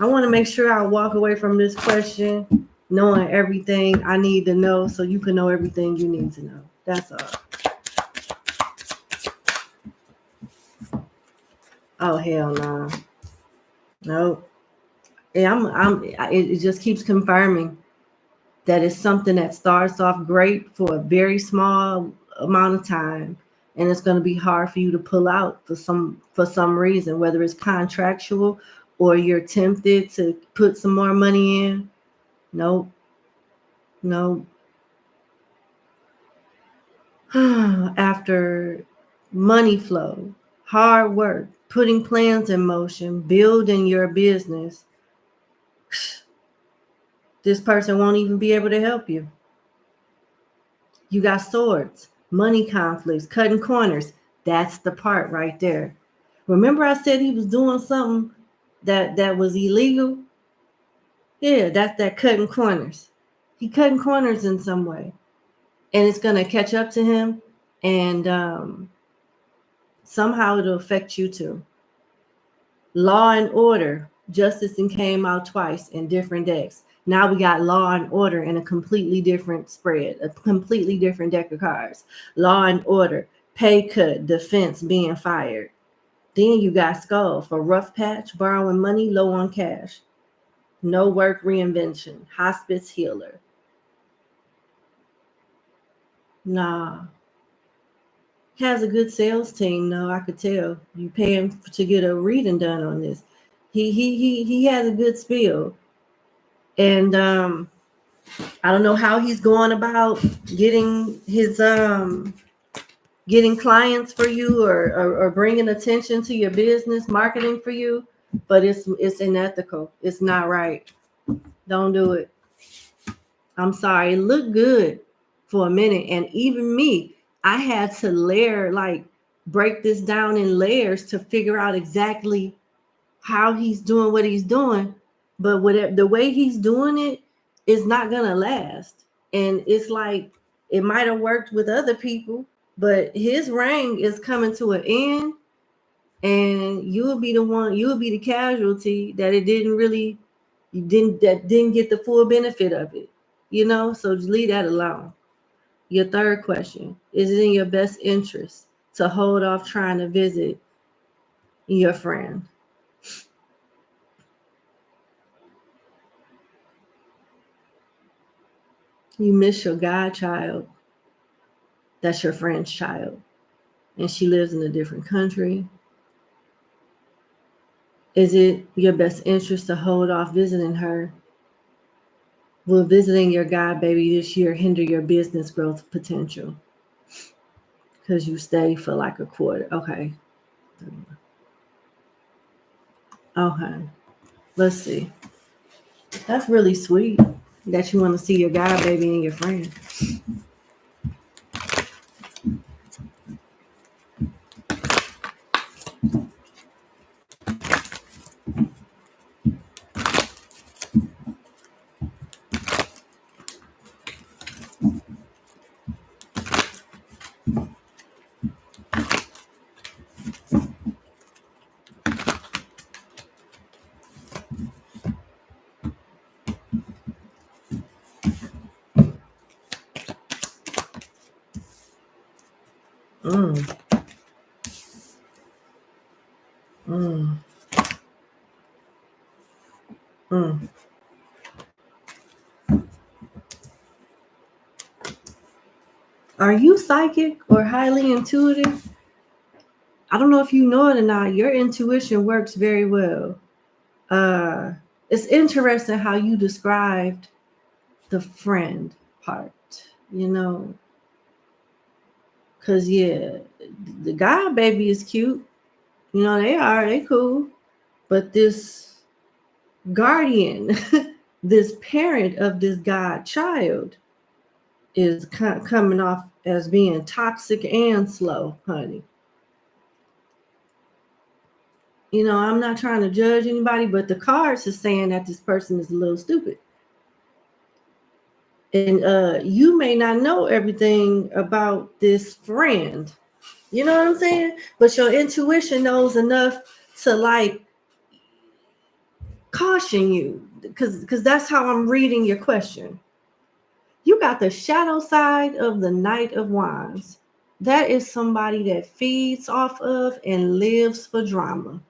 I want to make sure I walk away from this question knowing everything I need to know so you can know everything you need to know. That's all. Oh, hell no. Nope. Yeah, it just keeps confirming that it's something that starts off great for a very small amount of time, and it's going to be hard for you to pull out for some reason, whether it's contractual or you're tempted to put some more money in. Nope. After money flow, hard work, putting plans in motion, building your business, this person won't even be able to help you. You got swords, money conflicts, cutting corners. That's the part right there. Remember I said he was doing something that was illegal? Yeah, that's that cutting corners. He cutting corners in some way. And it's going to catch up to him, and somehow it'll affect you too. Law and Order, Justice and came out twice in different decks. Now we got Law and Order in a completely different spread, a completely different deck of cards. Law and Order, pay cut, defense being fired. Then you got Skull for rough patch, borrowing money, low on cash. No work, reinvention, hospice healer. Nah. Has a good sales team, though. I could tell. You pay him to get a reading done on this. He has a good spiel. And I don't know how he's going about getting his getting clients for you or bringing attention to your business, marketing for you, but it's unethical. It's not right. Don't do it. I'm sorry. It looked good for a minute, and even me, I had to break this down in layers to figure out exactly how he's doing what he's doing. But whatever the way he's doing it is not gonna last. And it's like it might have worked with other people, but his reign is coming to an end, and you'll be the casualty that didn't get the full benefit of it. So just leave that alone. Your third question, is it in your best interest to hold off trying to visit your friend? You miss your godchild. That's your friend's child. And she lives in a different country. Is it your best interest to hold off visiting her? Will visiting your god baby this year hinder your business growth potential? Because you stay for like a quarter. Okay. Let's see. That's really sweet that you want to see your god baby and your friend. Are you psychic or highly intuitive? I don't know if you know it or not. Your intuition works very well. It's interesting how you described the friend part, because Cause yeah, the God baby is cute. You know, they cool. But this guardian, this parent of this God child is coming off as being toxic and slow, honey. You know, I'm not trying to judge anybody, but the cards is saying that this person is a little stupid. And you may not know everything about this friend. You know what I'm saying? But your intuition knows enough to like caution you, because that's how I'm reading your question. You got the shadow side of the Knight of Wands. That is somebody that feeds off of and lives for drama.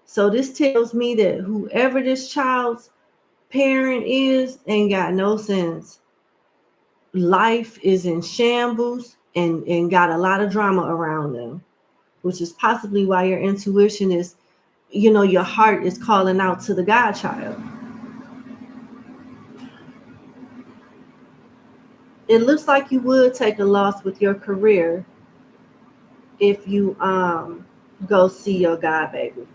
So this tells me that whoever this child's parent is ain't got no sense. Life is in shambles and got a lot of drama around them, which is possibly why your intuition is, you know, your heart is calling out to the godchild. It looks like you would take a loss with your career if you go see your god baby.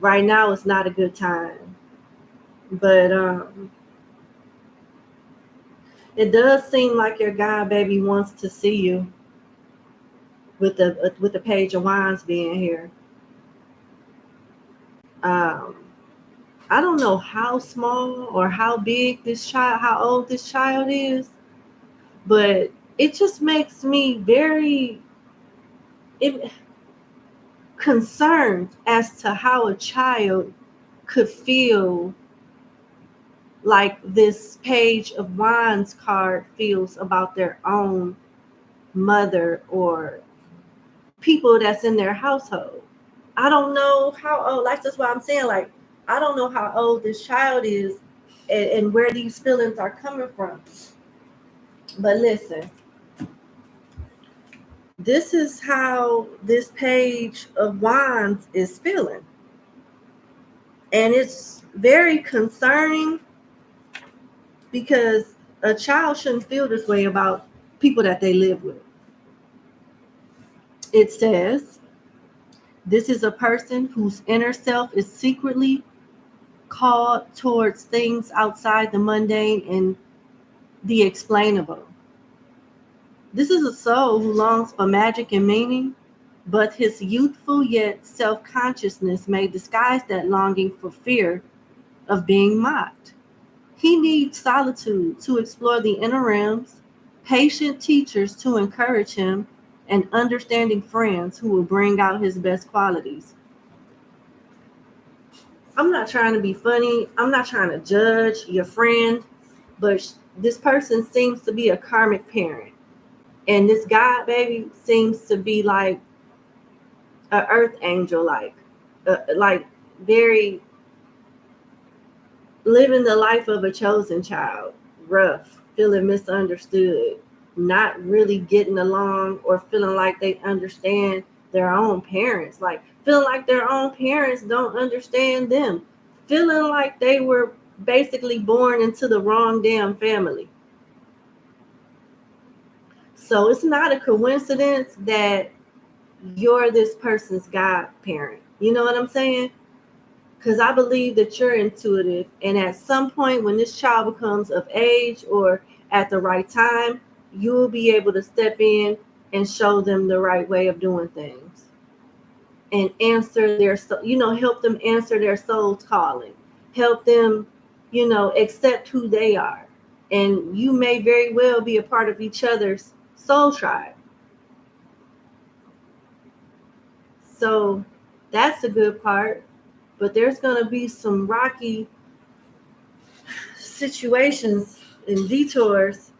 Right now it's not a good time, but it does seem like your god baby wants to see you with the page of wands being here. I don't know how small or how big this child, how old this child is, but it just makes me very concerned as to how a child could feel like this page of wands card feels about their own mother or people that's in their household. I don't know how old, like that's why I'm saying, like, I don't know how old this child is and where these feelings are coming from. But listen, this is how this page of wands is feeling. And it's very concerning because a child shouldn't feel this way about people that they live with. It says, this is a person whose inner self is secretly called towards things outside the mundane and the explainable. This is a soul who longs for magic and meaning, but his youthful yet self-consciousness may disguise that longing for fear of being mocked. He needs solitude to explore the inner realms, patient teachers to encourage him, and understanding friends who will bring out his best qualities. I'm not trying to be funny. I'm not trying to judge your friend, but this person seems to be a karmic parent. And this God baby seems to be like an earth angel, like very living the life of a chosen child, rough, feeling misunderstood, not really getting along or feeling like they understand their own parents, like feeling like their own parents don't understand them, feeling like they were basically born into the wrong damn family. So it's not a coincidence that you're this person's godparent. You know what I'm saying? Because I believe that you're intuitive. And at some point when this child becomes of age or at the right time, you'll be able to step in and show them the right way of doing things. And answer their, help them answer their soul's calling. Help them, accept who they are. And you may very well be a part of each other's soul tribe. So that's a good part. But there's going to be some rocky situations and detours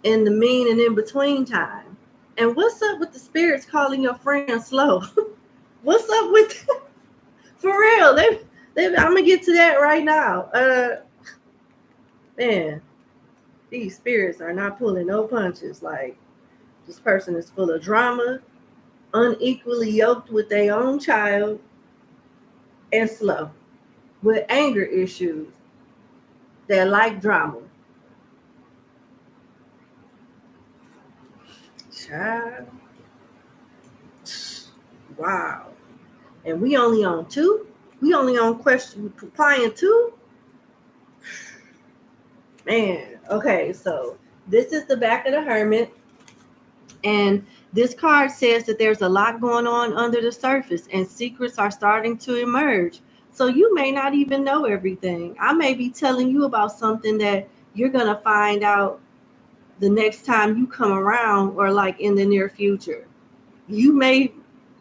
in the mean and in between time. And what's up with the spirits calling your friend slow? What's up with that? For real? I'm gonna get to that right now. Man, these spirits are not pulling no punches. Like, this person is full of drama, unequally yoked with their own child, and slow with anger issues. They like drama. Child. Wow. And we only on 2? We only on question client 2? Man, okay, so this is the back of the Hermit. And this card says that there's a lot going on under the surface and secrets are starting to emerge. So you may not even know everything. I may be telling you about something that you're going to find out the next time you come around or like in the near future. You may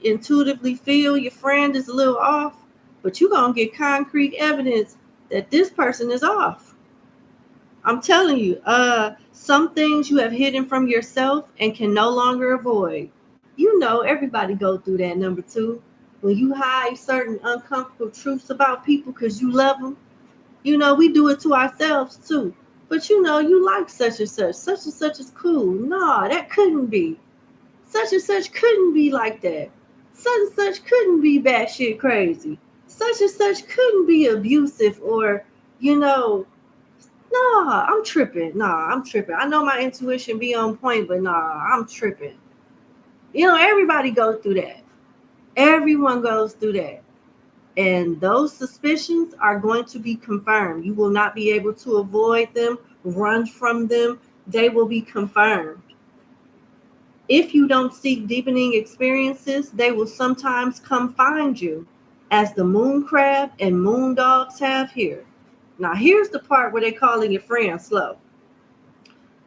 intuitively feel your friend is a little off, but you're going to get concrete evidence that this person is off. I'm telling you, some things you have hidden from yourself and can no longer avoid. You know, everybody go through that, number 2. When you hide certain uncomfortable truths about people because you love them, you know, we do it to ourselves too. But you know, you like such and such is cool. No, that couldn't be. Such and such couldn't be like that. Such and such couldn't be batshit crazy. Such and such couldn't be abusive or, you know, nah, I'm tripping. I know my intuition be on point, but nah, I'm tripping. You know, everybody goes through that. Everyone goes through that. And those suspicions are going to be confirmed. You will not be able to avoid them, run from them. They will be confirmed. If you don't seek deepening experiences, they will sometimes come find you, as the moon crab and moon dogs have here. Now, here's the part where they're calling your friend slow.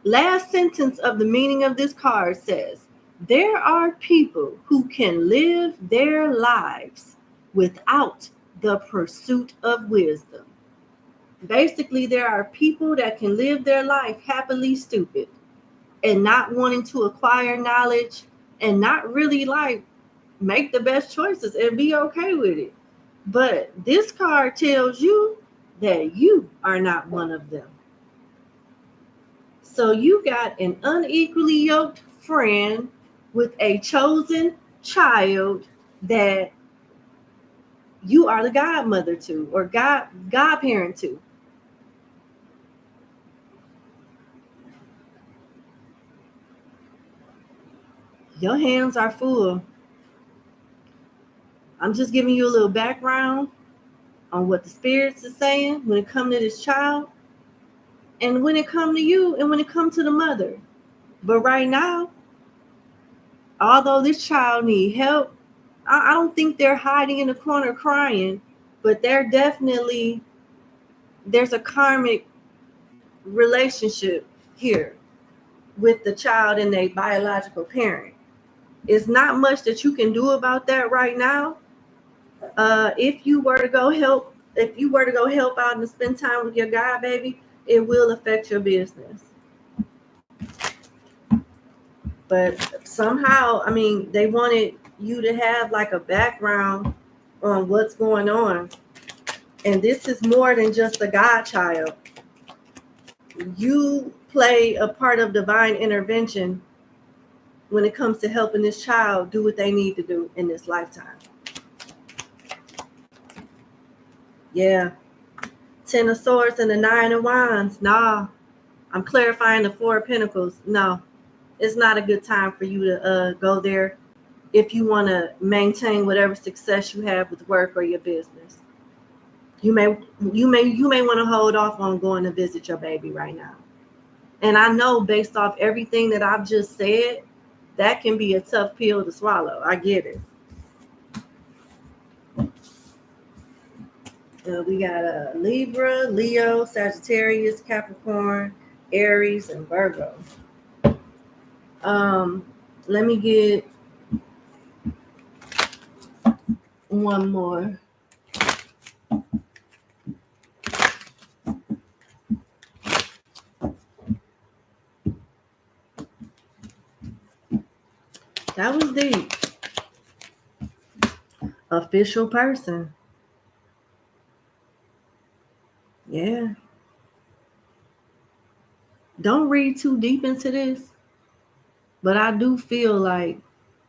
Last sentence of the meaning of this card says, there are people who can live their lives without the pursuit of wisdom. Basically, there are people that can live their life happily stupid and not wanting to acquire knowledge and not really like make the best choices and be okay with it. But this card tells you that you are not one of them. So you got an unequally yoked friend with a chosen child that you are the godmother to or godparent to. Your hands are full. I'm just giving you a little background on what the spirits is saying when it comes to this child and when it comes to you and when it comes to the mother. But right now, although this child needs help, I don't think they're hiding in the corner crying, but there's a karmic relationship here with the child and their biological parent. It's not much that you can do about that right now. If you were to go help out and spend time with your god baby, it will affect your business. But somehow, I mean, they wanted you to have like a background on what's going on. And this is more than just a godchild. You play a part of divine intervention when it comes to helping this child do what they need to do in this lifetime. Yeah. 10 of Swords and the 9 of Wands. Nah. I'm clarifying the 4 of Pentacles. No. It's not a good time for you to go there if you want to maintain whatever success you have with work or your business. You may want to hold off on going to visit your baby right now. And I know based off everything that I've just said, that can be a tough pill to swallow. I get it. We got Libra, Leo, Sagittarius, Capricorn, Aries, and Virgo. Let me get one more. That was deep. Official person. Yeah. Don't read too deep into this, but I do feel like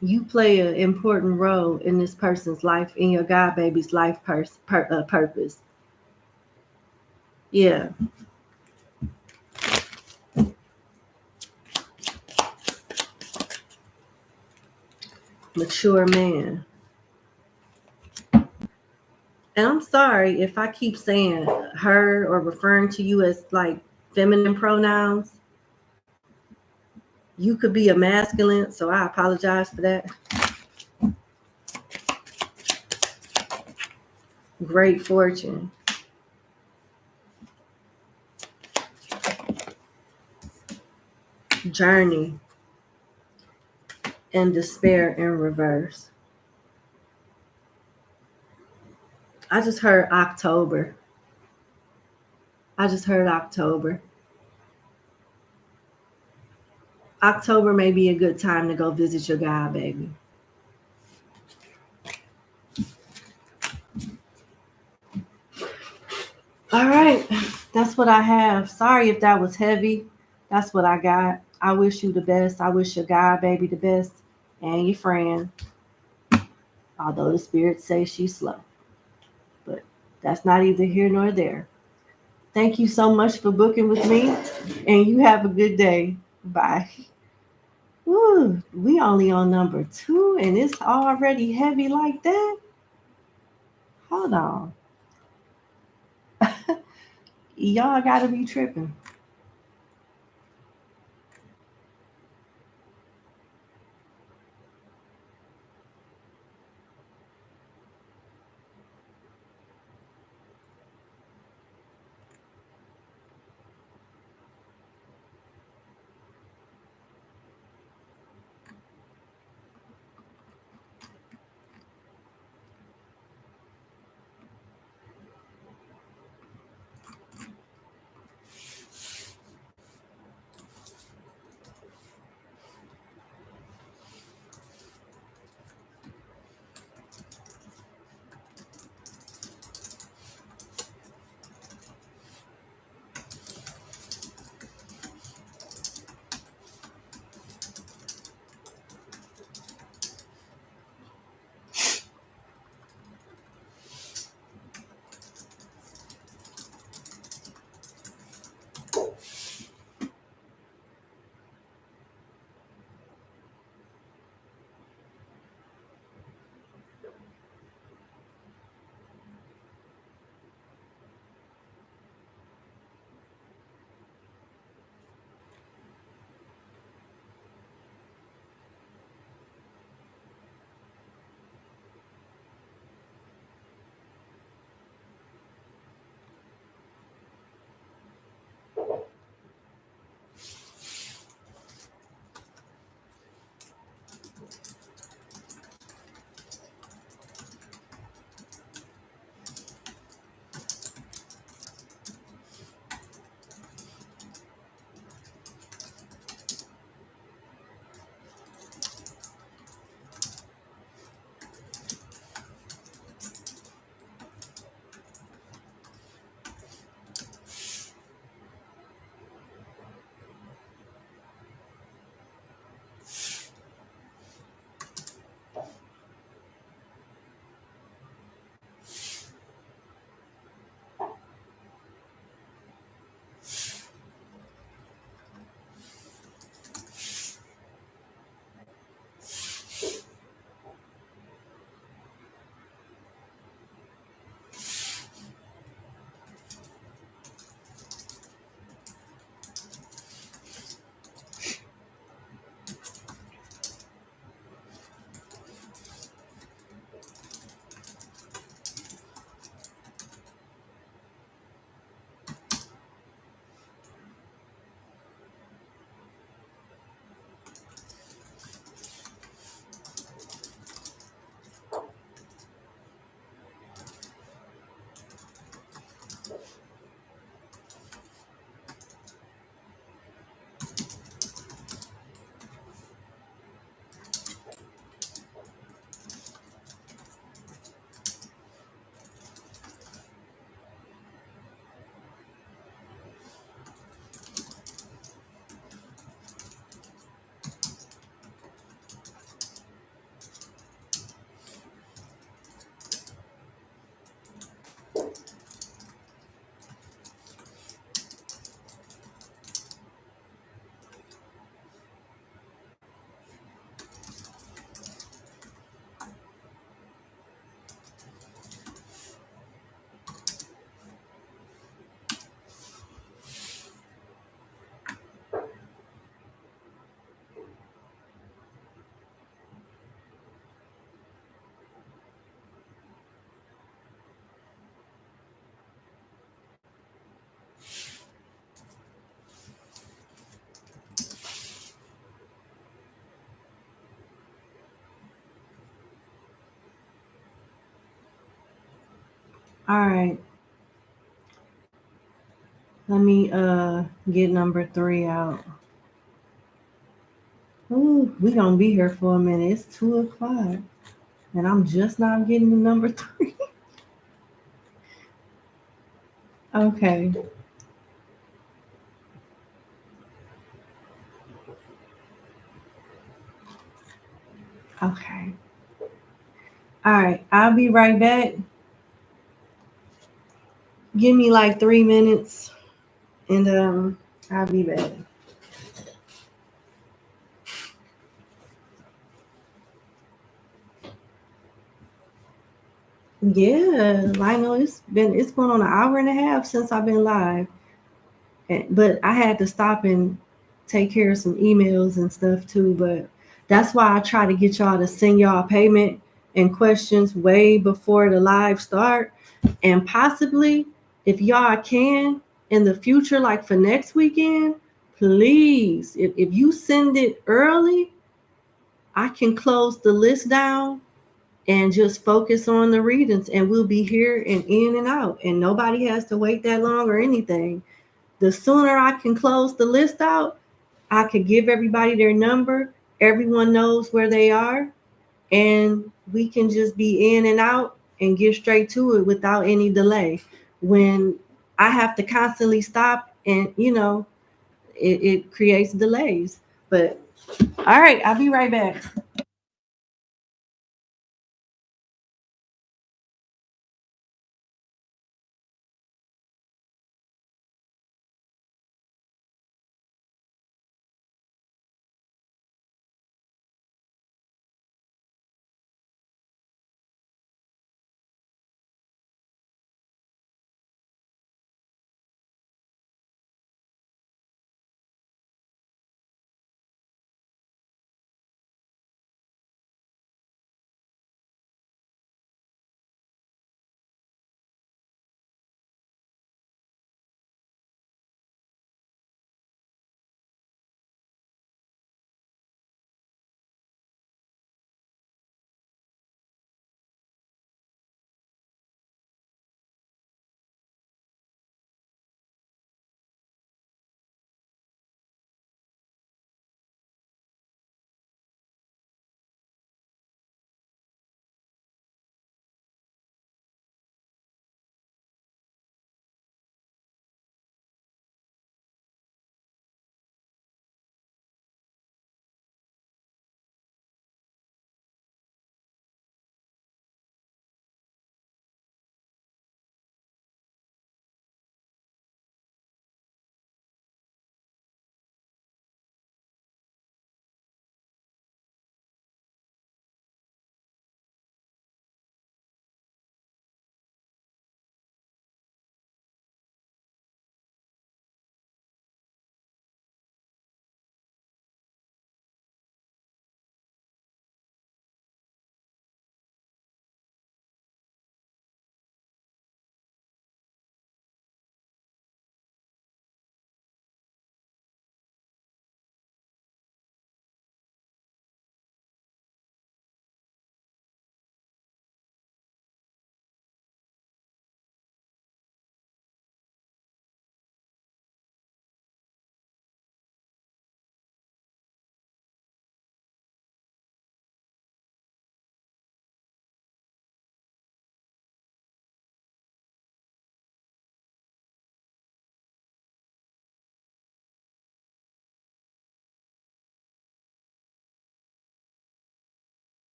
you play an important role in this person's life, in your god baby's life purpose. Yeah. mature man. And I'm sorry if I keep saying her or referring to you as like feminine pronouns. You could be a masculine, so I apologize for that. Great fortune. Journey. And despair in reverse. I just heard October. October may be a good time to go visit your guy, baby. All right, that's what I have. Sorry if that was heavy. That's what I got. I wish you the best. I wish your guy, baby, the best, and your friend. Although the spirits say she's slow, but that's not either here nor there. Thank you so much for booking with me, and you have a good day. Bye. Woo, we only on number 2, and it's already heavy like that. Hold on. Y'all gotta be tripping. All right. Let me get number 3 out. Ooh, we gonna be here for a minute. It's 2 o'clock. And I'm just not getting the number 3. Okay. Okay. All right. I'll be right back. Give me like 3 minutes and I'll be back. Yeah, Lionel, it's going on an hour and a half since I've been live. But I had to stop and take care of some emails and stuff too. But that's why I try to get y'all to send y'all payment and questions way before the live start. And possibly, if y'all can in the future, like for next weekend, please, if you send it early, I can close the list down and just focus on the readings, and we'll be here and in and out. And nobody has to wait that long or anything. The sooner I can close the list out, I could give everybody their number. Everyone knows where they are, and we can just be in and out and get straight to it without any delay. When I have to constantly stop, and it creates delays. But all right, I'll be right back.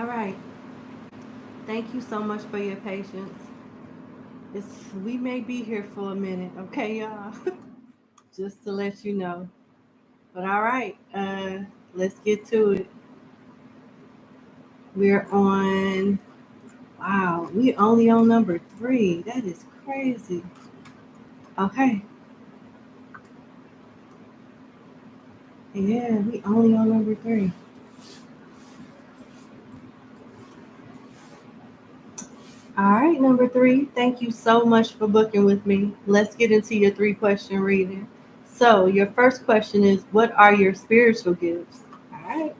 All right. Thank you so much for your patience. We may be here for a minute, okay, y'all? Just to let you know. But all right, let's get to it. We're on. Wow, we only on number 3. That is crazy. Okay. Yeah, we only on number 3. All right, number 3. Thank you so much for booking with me. Let's get into your 3-question reading. So, your first question is, what are your spiritual gifts? All right.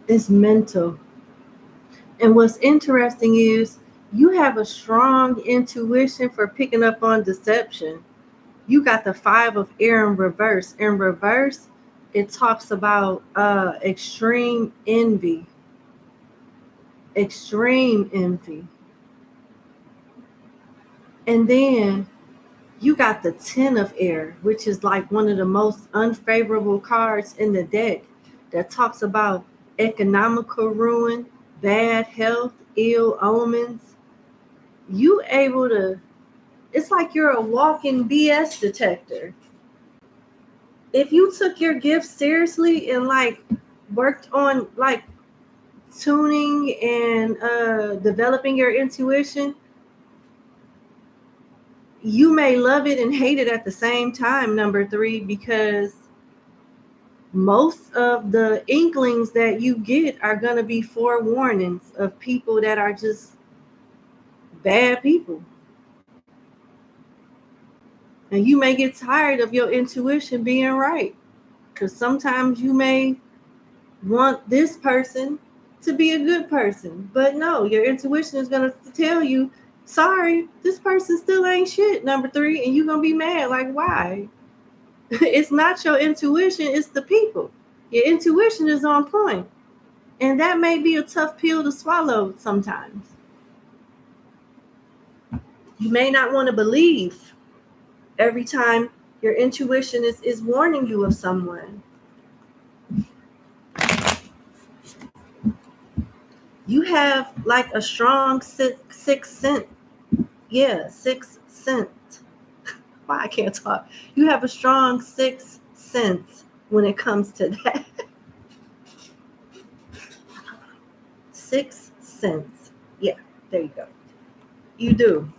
It's mental. And what's interesting is you have a strong intuition for picking up on deception. You got the 5 of air in reverse. In reverse, it talks about extreme envy. Extreme envy. And then you got the 10 of air, which is like one of the most unfavorable cards in the deck, that talks about economical ruin, bad health, ill omens. You able to, it's like you're a walking BS detector. If you took your gift seriously and like worked on like tuning and developing your intuition, you may love it and hate it at the same time, number 3, because most of the inklings that you get are going to be forewarnings of people that are just bad people. And you may get tired of your intuition being right, because sometimes you may want this person to be a good person, but no, your intuition is going to tell you, sorry, this person still ain't shit, number 3, and you're going to be mad. Like, why? It's not your intuition, it's the people. Your intuition is on point, and that may be a tough pill to swallow sometimes. You may not want to believe every time your intuition is warning you of someone. You have like a strong sixth sense. Yeah, sixth sense. Why I can't talk. You have a strong sixth sense when it comes to that. Sixth sense. Yeah, there you go. You do.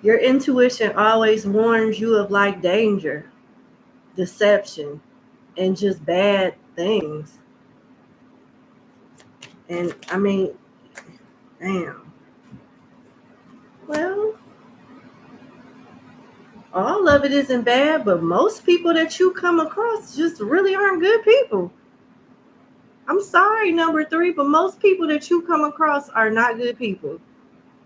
Your intuition always warns you of like danger, deception, and just bad things. And I mean, damn. Well, all of it isn't bad, but most people that you come across just really aren't good people. I'm sorry, number 3, but most people that you come across are not good people.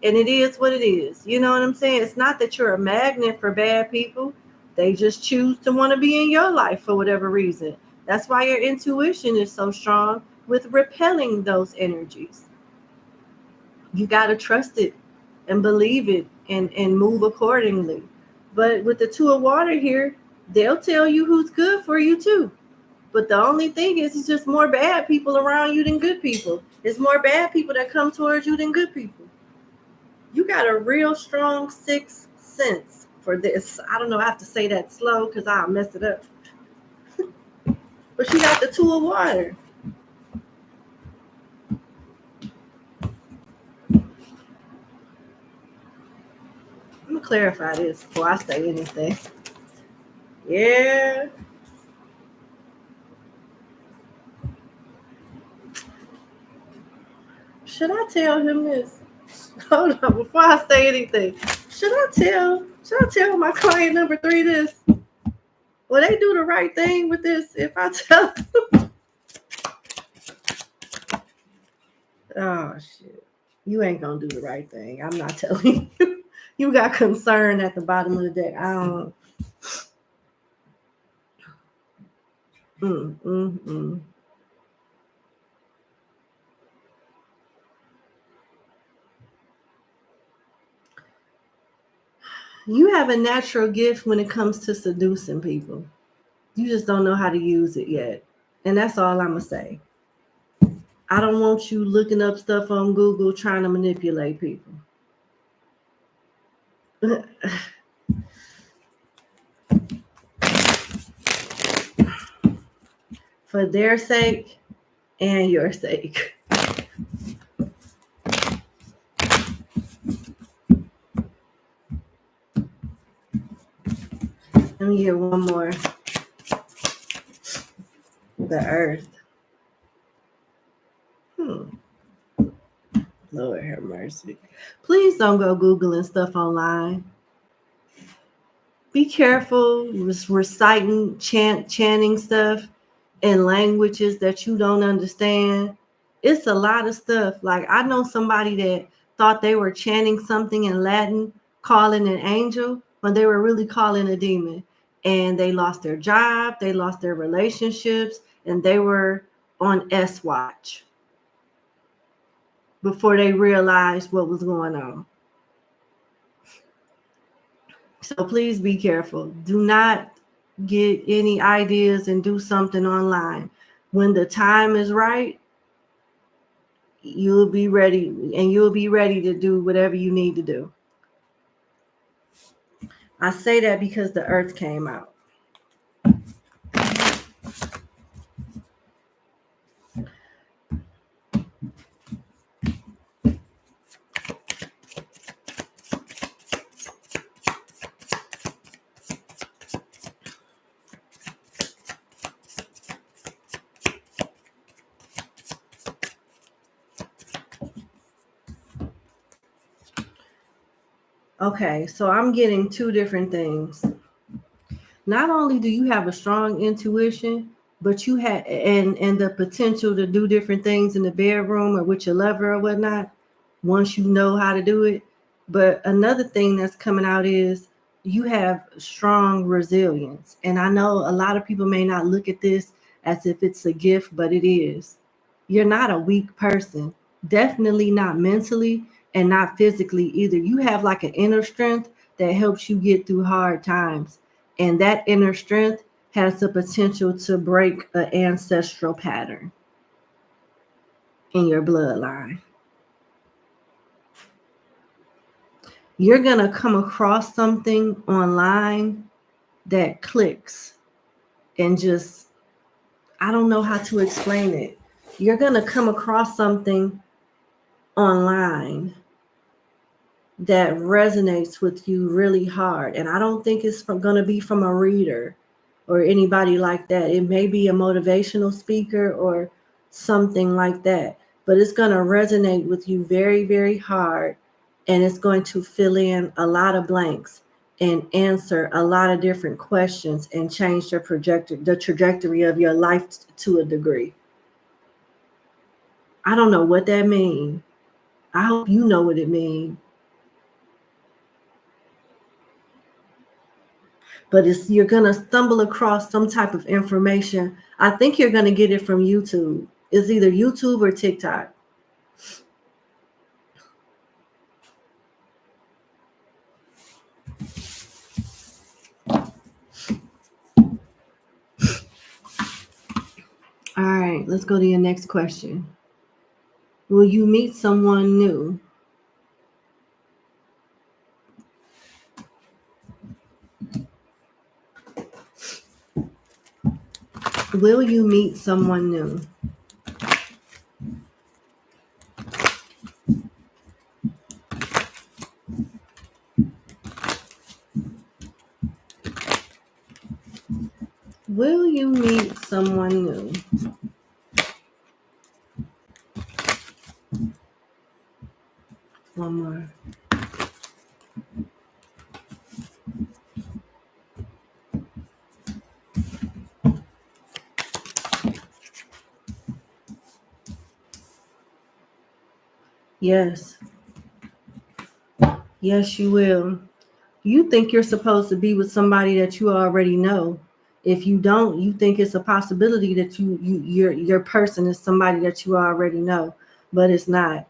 And it is what it is. You know what I'm saying? It's not that you're a magnet for bad people. They just choose to want to be in your life for whatever reason. That's why your intuition is so strong with repelling those energies. You got to trust it and believe it and move accordingly. But with the 2 of water here, they'll tell you who's good for you too. But the only thing is, it's just more bad people around you than good people. It's more bad people that come towards you than good people. You got a real strong sixth sense for this. I don't know, I have to say that slow because I'll mess it up. But you got the 2 of water. I'm going to clarify this before I say anything. Yeah. Should I tell him this? Hold on, before I say anything. Should I tell my client number 3 this? Will they do the right thing with this if I tell them? Oh shit. You ain't gonna do the right thing. I'm not telling you. You got concern at the bottom of the deck. I don't. You have a natural gift when it comes to seducing people. You just don't know how to use it yet. And that's all I'm going to say. I don't want you looking up stuff on Google trying to manipulate people. For their sake and your sake. Let me get one more. The earth. Lord have mercy. Please don't go Googling stuff online. Be careful reciting, chanting stuff in languages that you don't understand. It's a lot of stuff. Like I know somebody that thought they were chanting something in Latin, calling an angel, when they were really calling a demon. And they lost their job, they lost their relationships, and they were on S watch before they realized what was going on. So please be careful. Do not get any ideas and do something online. When the time is right, you'll be ready, and you'll be ready to do whatever you need to do. I say that because the earth came out. Okay, so I'm getting two different things. Not only do you have a strong intuition, but you have and the potential to do different things in the bedroom or with your lover or whatnot, once you know how to do it. But another thing that's coming out is you have strong resilience. And I know a lot of people may not look at this as if it's a gift, but it is. You're not a weak person, definitely not mentally and not physically either. You have like an inner strength that helps you get through hard times. And that inner strength has the potential to break an ancestral pattern in your bloodline. You're going to come across something online that clicks and just, I don't know how to explain it. You're going to come across something online that resonates with you really hard. And I don't think it's going to be from a reader or anybody like that. It may be a motivational speaker or something like that, but it's going to resonate with you very, very hard. And it's going to fill in a lot of blanks and answer a lot of different questions and change the trajectory of your life to a degree. I don't know what that means. I hope you know what it means. But you're going to stumble across some type of information. I think you're going to get it from YouTube. It's either YouTube or TikTok. All right, let's go to your next question. Will you meet someone new? Will you meet someone new? Will you meet someone new? One more. Yes. Yes, you will. You think you're supposed to be with somebody that you already know. If you don't, you think it's a possibility that your person is somebody that you already know, but it's not.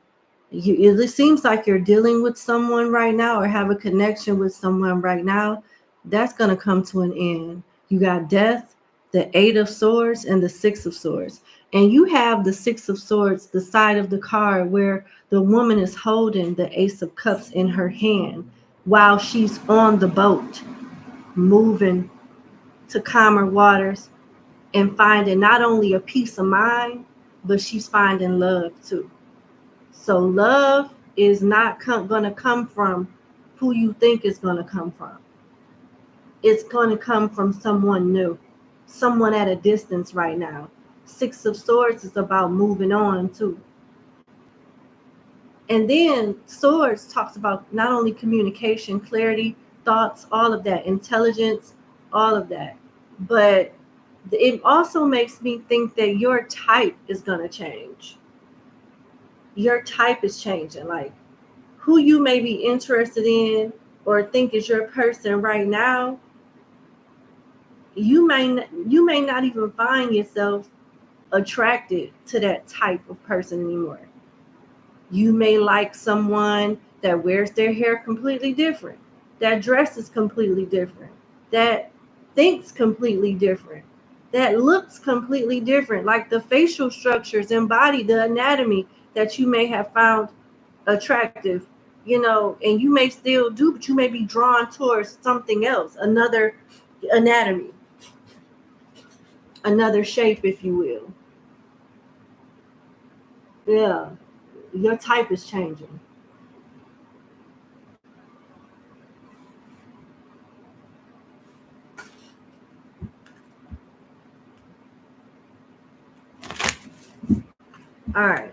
It seems like you're dealing with someone right now or have a connection with someone right now. That's going to come to an end. You got death, the 8 of swords, and the 6 of swords. And you have the 6 of swords, the side of the card where the woman is holding the ace of cups in her hand while she's on the boat moving to calmer waters and finding not only a peace of mind, but she's finding love too. So love is not going to come from who you think it's going to come from. It's going to come from someone new, someone at a distance right now. 6 of swords is about moving on too. And then swords talks about not only communication, clarity, thoughts, all of that, intelligence, all of that. But it also makes me think that your type is going to change. Your type is changing. Like who you may be interested in or think is your person right now, you may not even find yourself attracted to that type of person anymore. You may like someone that wears their hair completely different, that dresses completely different, that thinks completely different, that looks completely different, like the facial structures and body, the anatomy that you may have found attractive, and you may still do, but you may be drawn towards something else, another anatomy, another shape, if you will. Yeah, your type is changing. All right.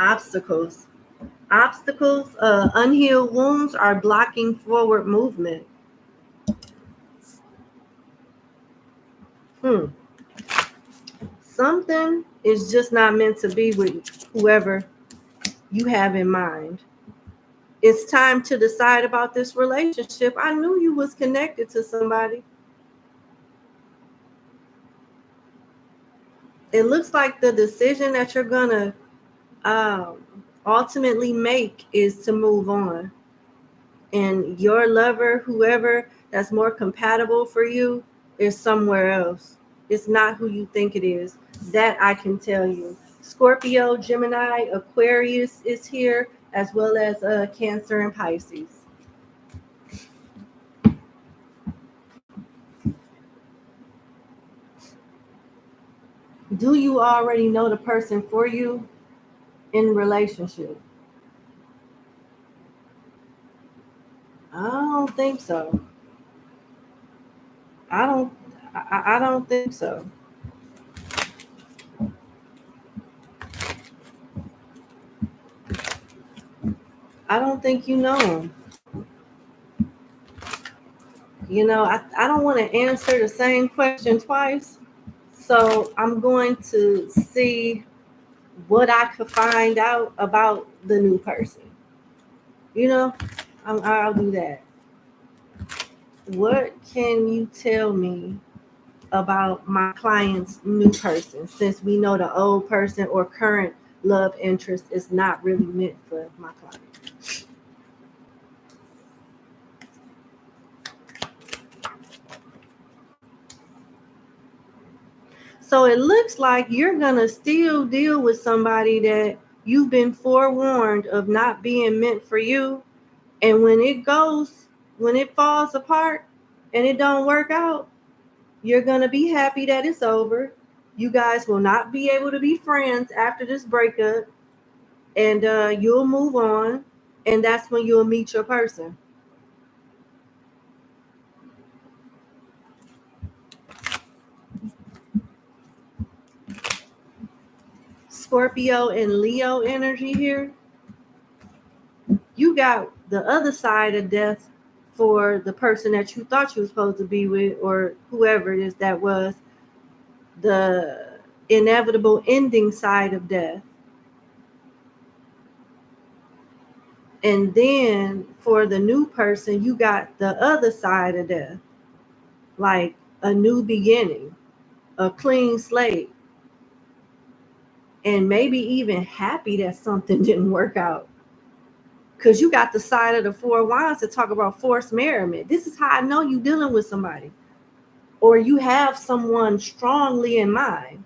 Obstacles. Unhealed wounds are blocking forward movement. Something is just not meant to be with whoever you have in mind. It's time to decide about this relationship. I knew you was connected to somebody. It looks like the decision that you're gonna ultimately make is to move on. And your lover, whoever that's more compatible for you, is somewhere else. It's not who you think it is. That I can tell you. Scorpio, Gemini, Aquarius is here, as well as Cancer and Pisces. Do you already know the person for you in relationship? I don't think so. I don't. I don't think so. I don't think you know him. I don't want to answer the same question twice. So I'm going to see what I could find out about the new person. I'll do that. What can you tell me about my client's new person, since we know the old person or current love interest is not really meant for my client? So it looks like you're going to still deal with somebody that you've been forewarned of not being meant for you. And when it falls apart and it don't work out, you're going to be happy that it's over. You guys will not be able to be friends after this breakup. And you'll move on, and that's when you'll meet your person. Scorpio and Leo energy here. You got the other side of death for the person that you thought you were supposed to be with, or whoever it is that was the inevitable ending side of death. And then for the new person, you got the other side of death, like a new beginning, a clean slate, and maybe even happy that something didn't work out. Because you got the side of the Four Wands to talk about forced merriment. This is how I know you're dealing with somebody, or you have someone strongly in mind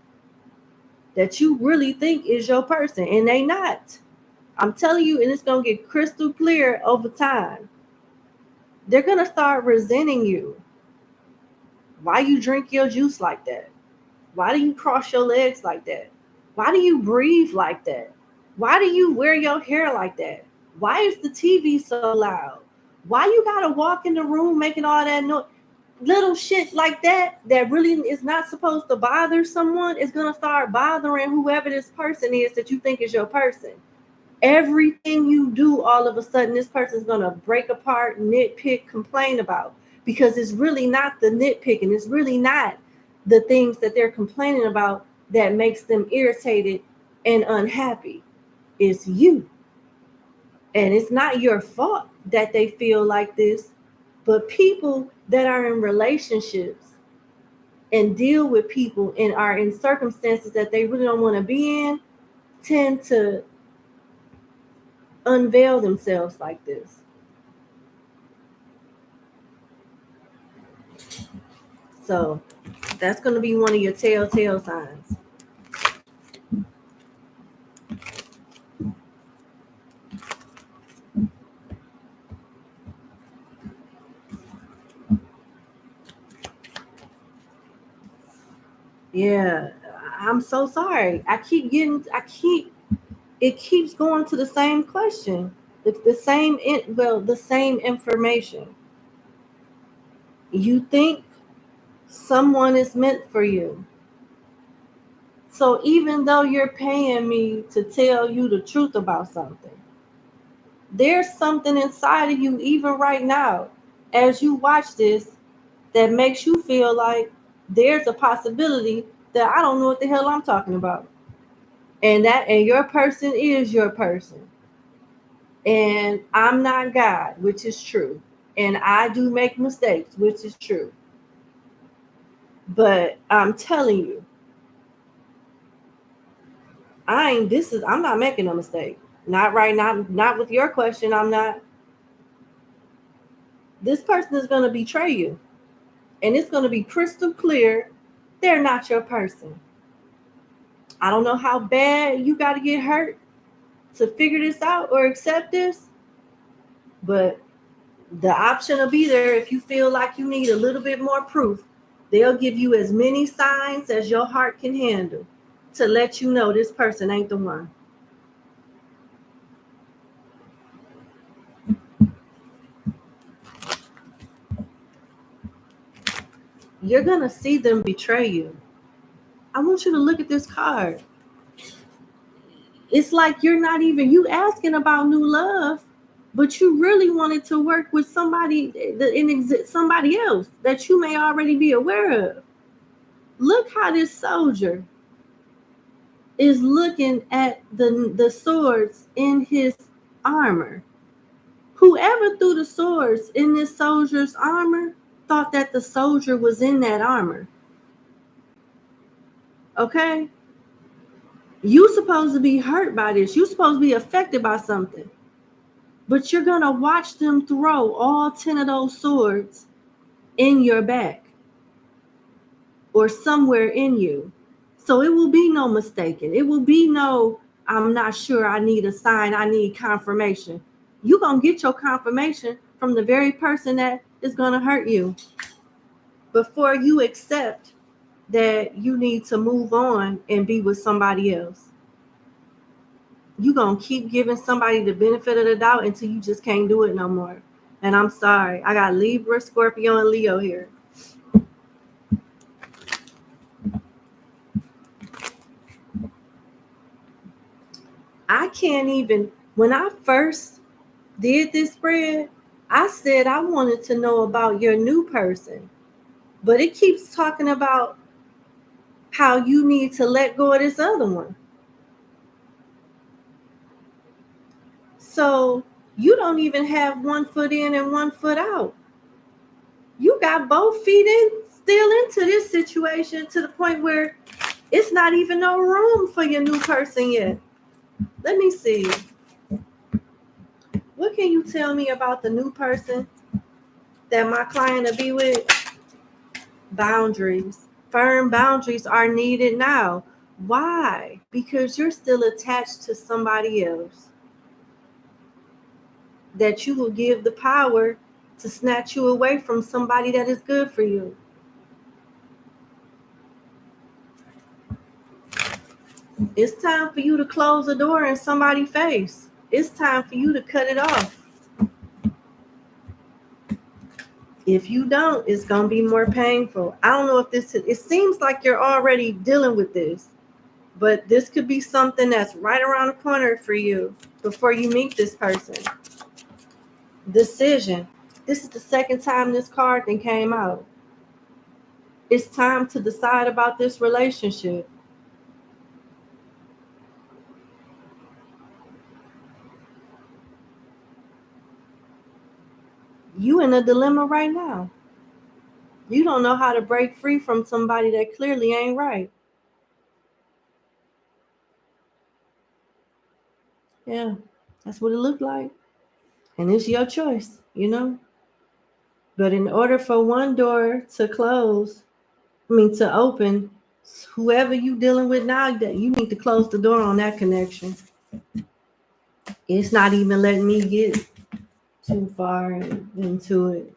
that you really think is your person, and they not. I'm telling you, and it's going to get crystal clear over time. They're going to start resenting you. Why you drink your juice like that? Why do you cross your legs like that? Why do you breathe like that? Why do you wear your hair like that? Why is the TV so loud? Why you gotta walk in the room making all that noise? Little shit like that really is not supposed to bother someone is gonna start bothering whoever this person is that you think is your person. Everything you do, all of a sudden, this person's gonna break apart, nitpick, complain about, because it's really not the nitpicking. It's really not the things that they're complaining about that makes them irritated and unhappy. It's you. And it's not your fault that they feel like this, but people that are in relationships and deal with people and are in circumstances that they really don't want to be in tend to unveil themselves like this. So that's going to be one of your telltale signs. Yeah, I'm so sorry. It keeps going to the same question, the same information. You think someone is meant for you. So even though you're paying me to tell you the truth about something, there's something inside of you, even right now, as you watch this, that makes you feel like there's a possibility that I don't know what the hell I'm talking about. And your person is your person. And I'm not God, which is true. And I do make mistakes, which is true. But I'm telling you, I'm not making a mistake. Not right now, not with your question, I'm not. This person is going to betray you. And it's going to be crystal clear they're not your person. I don't know how bad you got to get hurt to figure this out or accept this, but the option will be there if you feel like you need a little bit more proof. They'll give you as many signs as your heart can handle to let you know this person ain't the one. You're going to see them betray you. I want you to look at this card. It's like you asking about new love, but you really wanted to work with somebody else that you may already be aware of. Look how this soldier is looking at the swords in his armor. Whoever threw the swords in this soldier's armor thought that the soldier was in that armor. Okay? You supposed to be hurt by this. You supposed to be affected by something. But you're going to watch them throw all 10 of those swords in your back or somewhere in you. So it will be no mistaken. It will be no, I'm not sure, I need a sign, I need confirmation. You're going to get your confirmation from the very person that is going to hurt you before you accept that you need to move on and be with somebody else. you're going to keep giving somebody the benefit of the doubt until you just can't do it no more. And I'm sorry. I got Libra, Scorpio, and Leo here. I can't even, when I first did this spread, I said I wanted to know about your new person. But it keeps talking about how you need to let go of this other one. So you don't even have 1 foot in and 1 foot out. You got both feet in, still into this situation, to the point where it's not even no room for your new person yet. Let me see. What can you tell me about the new person that my client will be with? Boundaries. Firm boundaries are needed now. Why? Because you're still attached to somebody else that you will give the power to snatch you away from somebody that is good for you. It's time for you to close the door in somebody's face. It's time for you to cut it off. If you don't, it's going to be more painful. I don't know if this, it seems like you're already dealing with this, but this could be something that's right around the corner for you before you meet this person. Decision. This is the second time this card then came out. It's time to decide about this relationship. You in a dilemma right now. You don't know how to break free from somebody that clearly ain't right. Yeah, that's what it looked like. And it's your choice, you know? But in order for one door to close, to open, whoever you dealing with now, that you need to close the door on that connection. It's not even letting me get too far into it.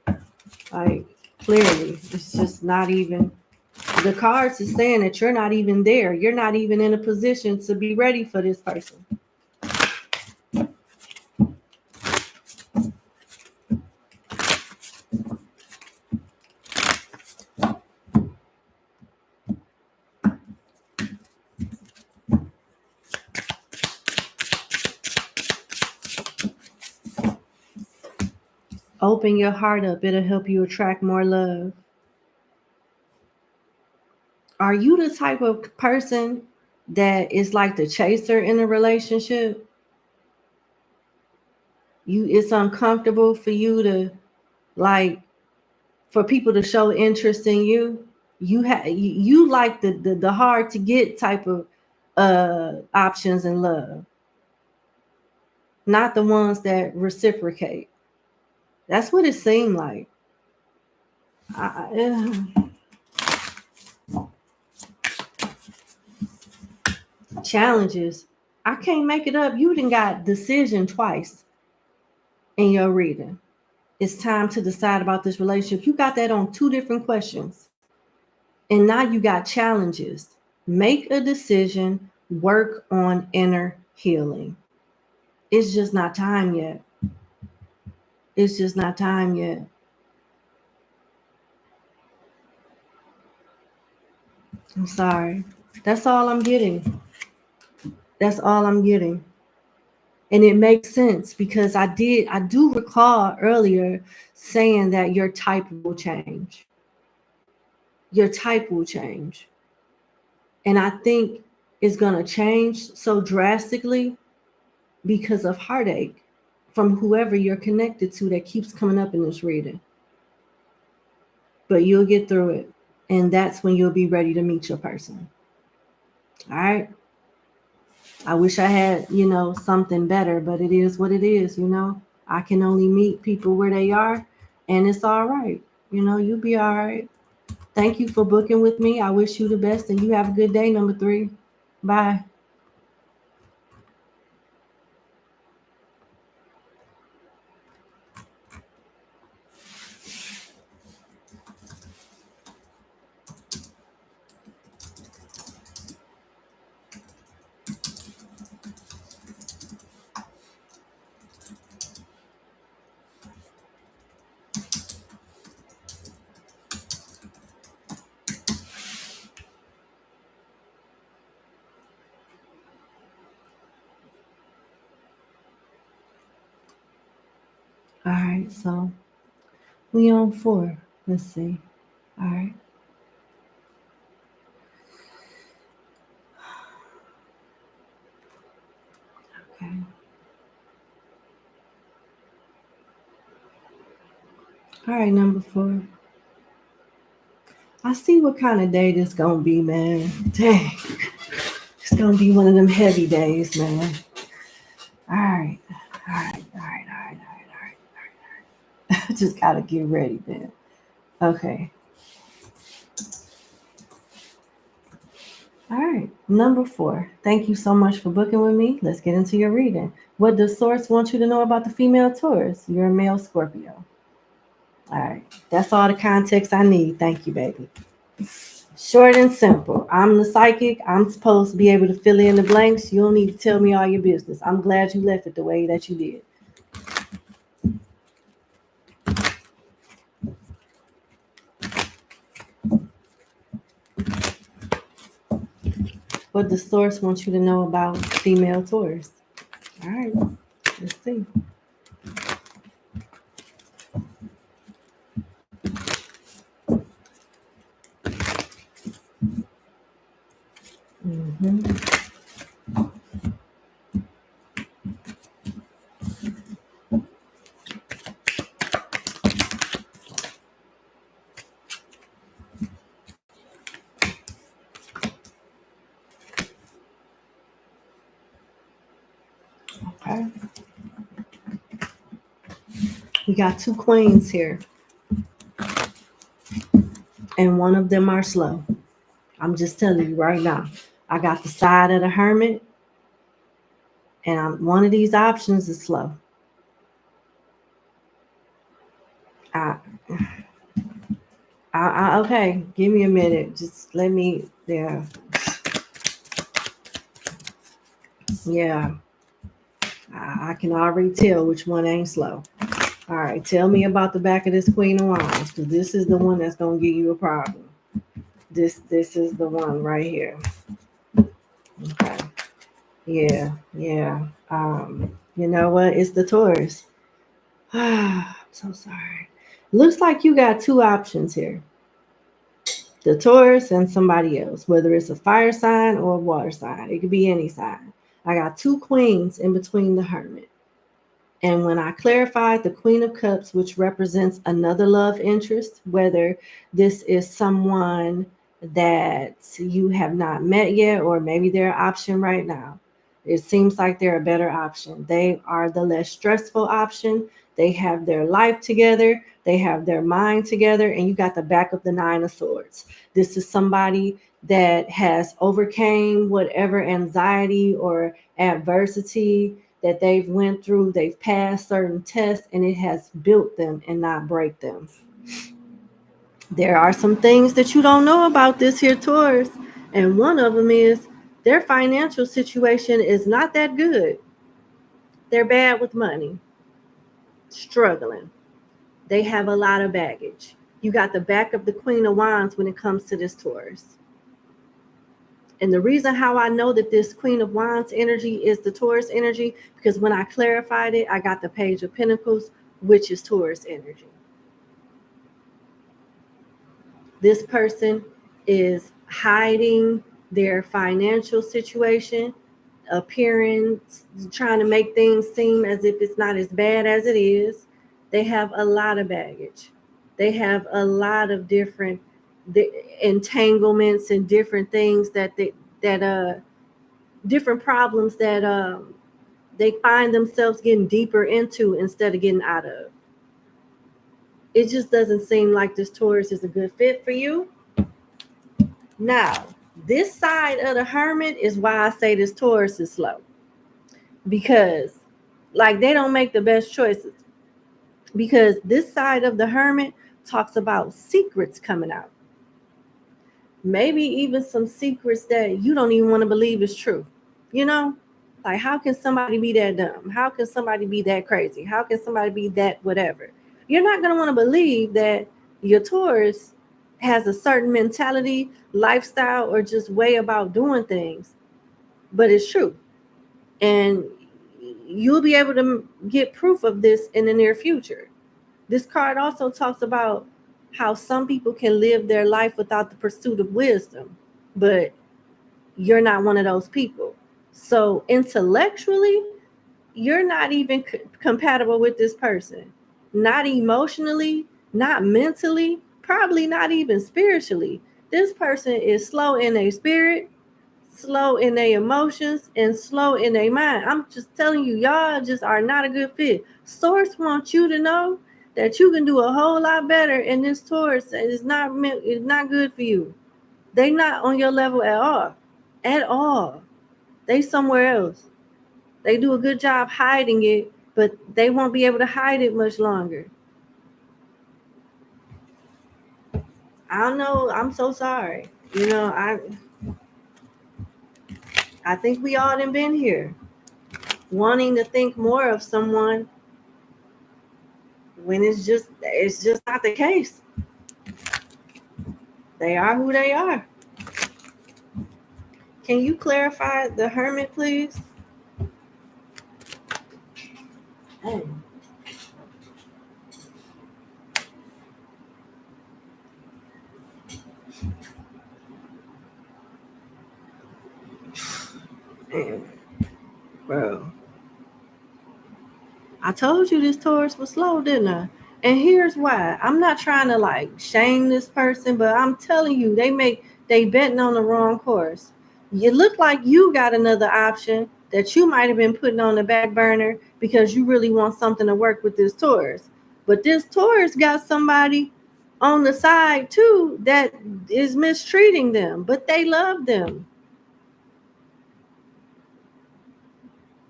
Like, clearly, it's just not even. The cards is saying that you're not even there. You're not even in a position to be ready for this person. Open your heart up. It'll help you attract more love. Are you the type of person that is like the chaser in a relationship? It's uncomfortable for you to, like, for people to show interest in you. You like the hard to get type of options in love, not the ones that reciprocate. That's what it seemed like. Challenges. I can't make it up. You done got decision twice in your reading. It's time to decide about this relationship. You got that on 2 different questions. And now you got challenges. Make a decision, work on inner healing. It's just not time yet. It's just not time yet. I'm sorry. That's all I'm getting. That's all I'm getting. And it makes sense because I do recall earlier saying that your type will change. Your type will change. And I think it's going to change so drastically because of heartache from whoever you're connected to that keeps coming up in this reading. But you'll get through it. And that's when you'll be ready to meet your person. All right. I wish I had, something better, but it is what it is, I can only meet people where they are, and it's all right. You'll be all right. Thank you for booking with me. I wish you the best, and you have a good day, number 3. Bye. right, so we on 4. Let's see. All right. Okay. All right, number 4. I see what kind of day this gonna be, man. Dang. It's gonna be one of them heavy days, man. All right. All right. All right. All right. All right. All right. Just gotta get ready, man. Okay. All right. Number 4. Thank you so much for booking with me. Let's get into your reading. What does Source want you to know about the female Taurus? You're a male Scorpio. All right. That's all the context I need. Thank you, baby. Short and simple. I'm the psychic. I'm supposed to be able to fill in the blanks. You don't need to tell me all your business. I'm glad you left it the way that you did. What the source wants you to know about female Taurus. All right, let's see. Mm-hmm. Okay. We got 2 queens here, and one of them are slow. I'm just telling you right now. I got the side of the hermit, and one of these options is slow. Okay, give me a minute. Just let me, yeah. I can already tell which one ain't slow. All right, tell me about the back of this Queen of Wands, because this is the one that's going to give you a problem. This is the one right here. Okay. Yeah. You know what? It's the Taurus. I'm so sorry. Looks like you got 2 options here. The Taurus and somebody else, whether it's a fire sign or a water sign. It could be any sign. I got 2 queens in between the hermit. And when I clarified the Queen of Cups, which represents another love interest, whether this is someone that you have not met yet, or maybe they're an option right now, it seems like they're a better option. They are the less stressful option. They have their life together. They have their mind together. And you got the back of the 9 of Swords. This is somebody that has overcame whatever anxiety or adversity that they've went through. They've passed certain tests, and it has built them and not break them. There are some things that you don't know about this here Taurus, and one of them is their financial situation is not that good. They're bad with money, struggling. They have a lot of baggage. You got the back of the Queen of Wands when it comes to this Taurus. And the reason how I know that this Queen of Wands energy is the Taurus energy, because when I clarified it, I got the Page of Pentacles, which is Taurus energy. This person is hiding their financial situation, appearing, trying to make things seem as if it's not as bad as it is. They have a lot of baggage. They have a lot of different entanglements and different things different problems that they find themselves getting deeper into instead of getting out of. It just doesn't seem like this Taurus is a good fit for you. Now, this side of the hermit is why I say this Taurus is slow. Because, like, they don't make the best choices. Because this side of the hermit talks about secrets coming out. Maybe even some secrets that you don't even want to believe is true. You know? Like, how can somebody be that dumb? How can somebody be that crazy? How can somebody be that whatever? You're not going to want to believe that your Taurus has a certain mentality, lifestyle, or just way about doing things. But it's true. And you'll be able to get proof of this in the near future. This card also talks about how some people can live their life without the pursuit of wisdom, but you're not one of those people. So intellectually, you're not even compatible with this person. Not emotionally, not mentally, probably not even spiritually. This person is slow in their spirit, slow in their emotions, and slow in their mind. I'm just telling you, y'all just are not a good fit. Source wants you to know that you can do a whole lot better, and this Taurus is not good for you. They not on your level at all. At all. They somewhere else. They do a good job hiding it, but they won't be able to hide it much longer. I don't know. I'm so sorry. You know, I think we all done been here, wanting to think more of someone when it's just not the case. They are who they are. Can you clarify the Hermit, please? Oh. Damn. Bro. I told you this Taurus was slow, didn't I? And here's why. I'm not trying to like shame this person, but I'm telling you, they betting on the wrong course. You look like you got another option that you might have been putting on the back burner because you really want something to work with this Taurus. But this Taurus got somebody on the side too that is mistreating them, but they love them.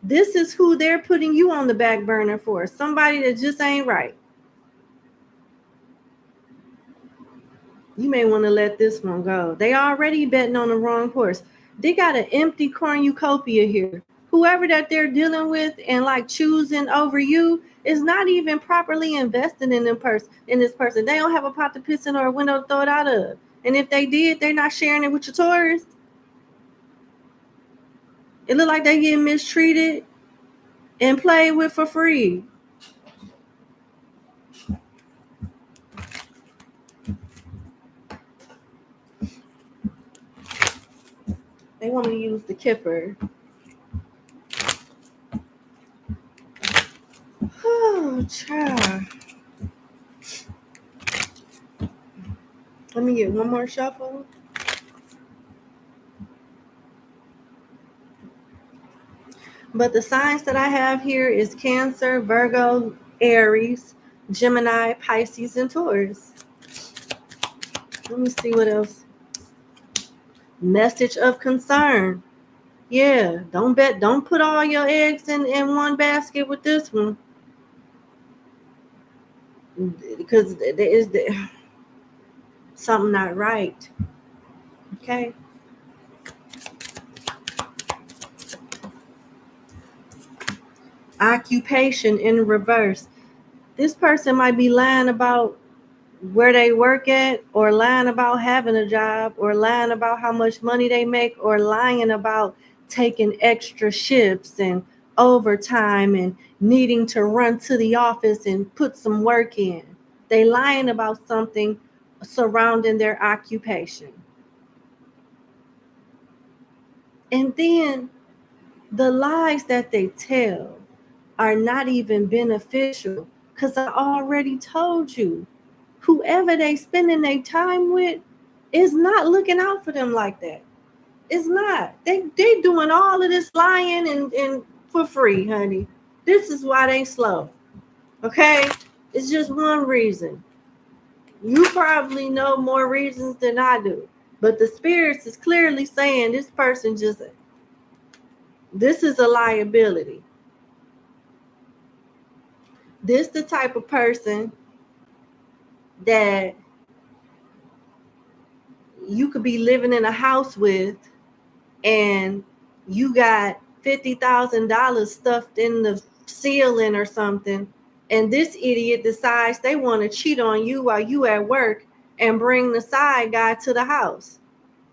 This is who they're putting you on the back burner for. Somebody that just ain't right. You may want to let this one go. They already betting on the wrong horse. They got an empty cornucopia here. Whoever that they're dealing with and like choosing over you is not even properly investing in this person. They don't have a pot to piss in or a window to throw it out of. And if they did, they're not sharing it with your tourists. It look like they getting mistreated and played with for free. They want me to use the Kipper. Oh, child. Let me get one more shuffle. But the signs that I have here is Cancer, Virgo, Aries, Gemini, Pisces, and Taurus. Let me see what else. Message of concern. Yeah, don't put all your eggs in one basket with this one. Because there is something not right. Okay. Occupation in reverse. This person might be lying about where they work at, or lying about having a job, or lying about how much money they make, or lying about taking extra shifts and overtime and needing to run to the office and put some work in. They lying about something surrounding their occupation. And then the lies that they tell are not even beneficial, because I already told you, whoever they spending their time with is not looking out for them like that. It's not. They doing all of this lying and for free, honey. This is why they slow. Okay? It's just one reason. You probably know more reasons than I do. But the spirits is clearly saying this person this is a liability. This the type of person that you could be living in a house with, and you got $50,000 stuffed in the ceiling or something, and this idiot decides they want to cheat on you while you at work and bring the side guy to the house.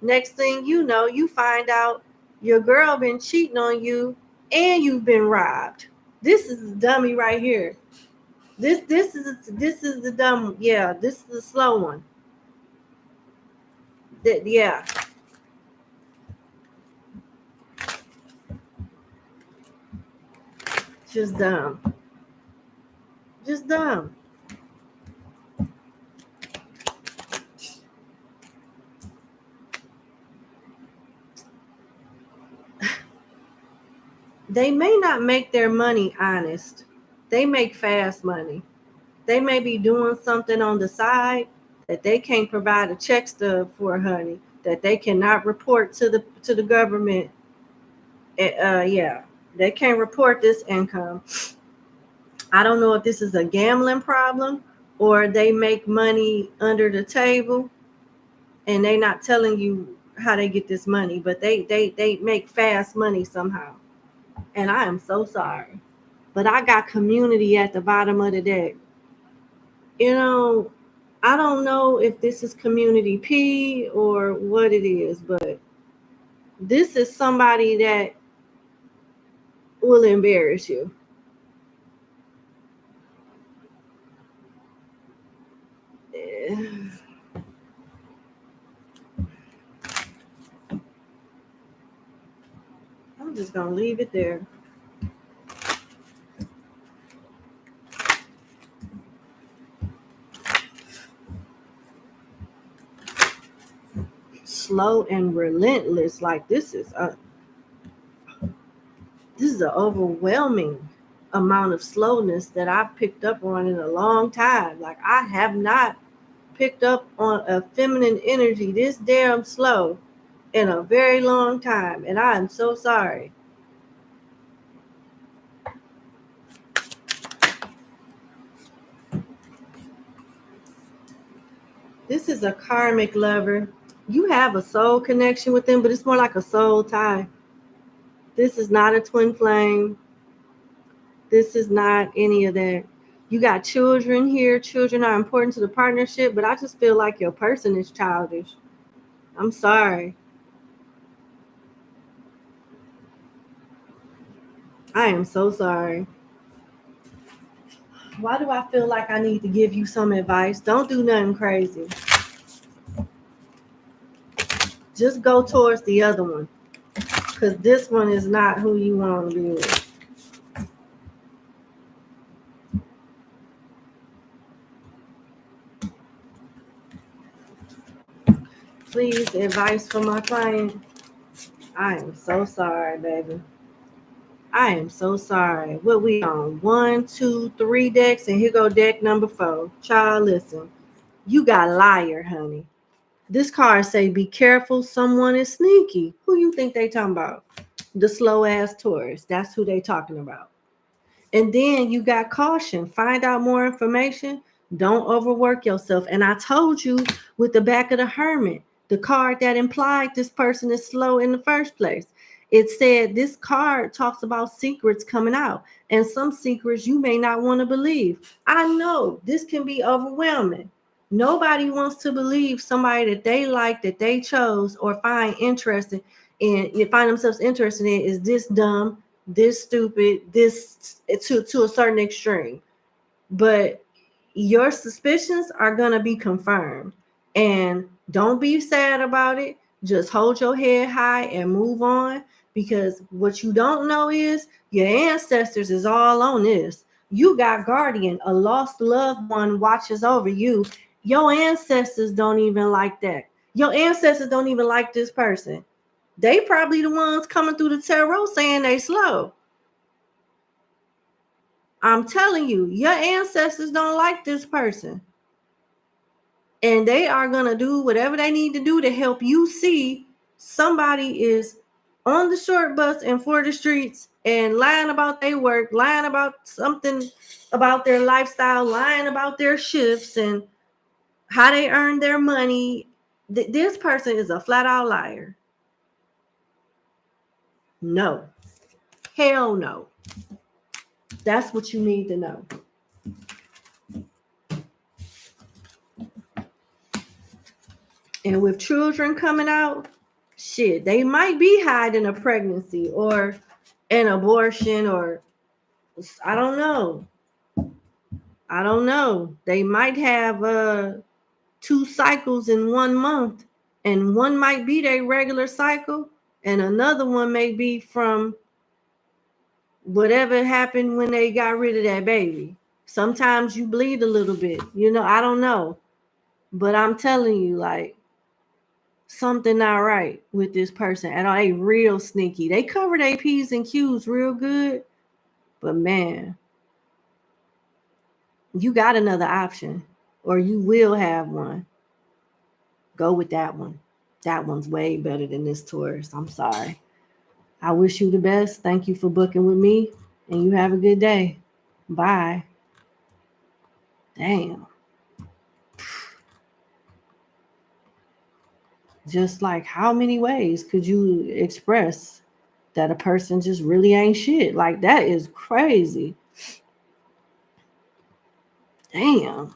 Next thing you know, you find out your girl been cheating on you and you've been robbed. This is a dummy right here. This is the dumb. Yeah, this is the slow one. Yeah. Just dumb. Just dumb. They may not make their money honest. They make fast money. They may be doing something on the side that they can't provide a check stub for, honey, that they cannot report to the government. Yeah, they can't report this income. I don't know if this is a gambling problem or they make money under the table and they not telling you how they get this money, but they make fast money somehow. And I am so sorry. But I got community at the bottom of the deck. You know, I don't know if this is community P or what it is, but this is somebody that will embarrass you. I'm just going to leave it there. Slow and relentless. Like this is an overwhelming amount of slowness that I've picked up on in a long time. Like I have not picked up on a feminine energy this damn slow in a very long time, and I am so sorry. This is a karmic lover. You have a soul connection with them, but it's more like a soul tie. This is not a twin flame. This is not any of that. You got children here. Children are important to the partnership, but I just feel like your person is childish. I'm sorry. I am so sorry. Why do I feel like I need to give you some advice? Don't do nothing crazy. Just go towards the other one, because this one is not who you want to be with. Please, advice for my client. I am so sorry, baby. I am so sorry. What we on? 1, 2, 3 decks, and here go deck number 4. Child, listen. You got liar, honey. This card say, be careful, someone is sneaky. Who you think they talking about? The slow ass Taurus. That's who they talking about. And then you got caution. Find out more information. Don't overwork yourself. And I told you with the back of the Hermit, the card that implied this person is slow in the first place. It said this card talks about secrets coming out, and some secrets you may not want to believe. I know this can be overwhelming. Nobody wants to believe somebody that they like, that they chose, or find interested in, you find themselves interested in, is this dumb, this stupid, this to a certain extreme. But your suspicions are going to be confirmed, and don't be sad about it. Just hold your head high and move on, because what you don't know is your ancestors is all on this. You got guardian, a lost loved one watches over you. Your ancestors don't even like that. Your ancestors don't even like this person. They probably the ones coming through the tarot saying they slow. I'm telling you, your ancestors don't like this person. And they are going to do whatever they need to do to help you see somebody is on the short bus and for the streets and lying about their work, lying about something about their lifestyle, lying about their shifts and how they earn their money. This person is a flat out liar. No. Hell no. That's what you need to know. And with children coming out, shit, they might be hiding a pregnancy or an abortion, or I don't know. I don't know. They might have 2 cycles in 1 month, and one might be their regular cycle, and another one may be from whatever happened when they got rid of that baby. Sometimes you bleed a little bit, I don't know. But I'm telling you, like, something not right with this person at all. They real sneaky. They cover their P's and Q's real good. But man, you got another option, or you will have one. Go with that one. That one's way better than this Taurus. I'm sorry. I wish you the best. Thank you for booking with me, and you have a good day. Bye. Damn. Just like, how many ways could you express that a person just really ain't shit? Like, that is crazy. Damn.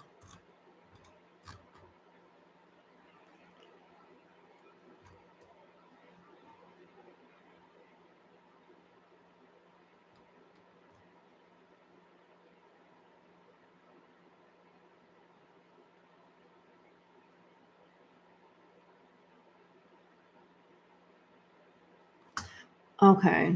Okay.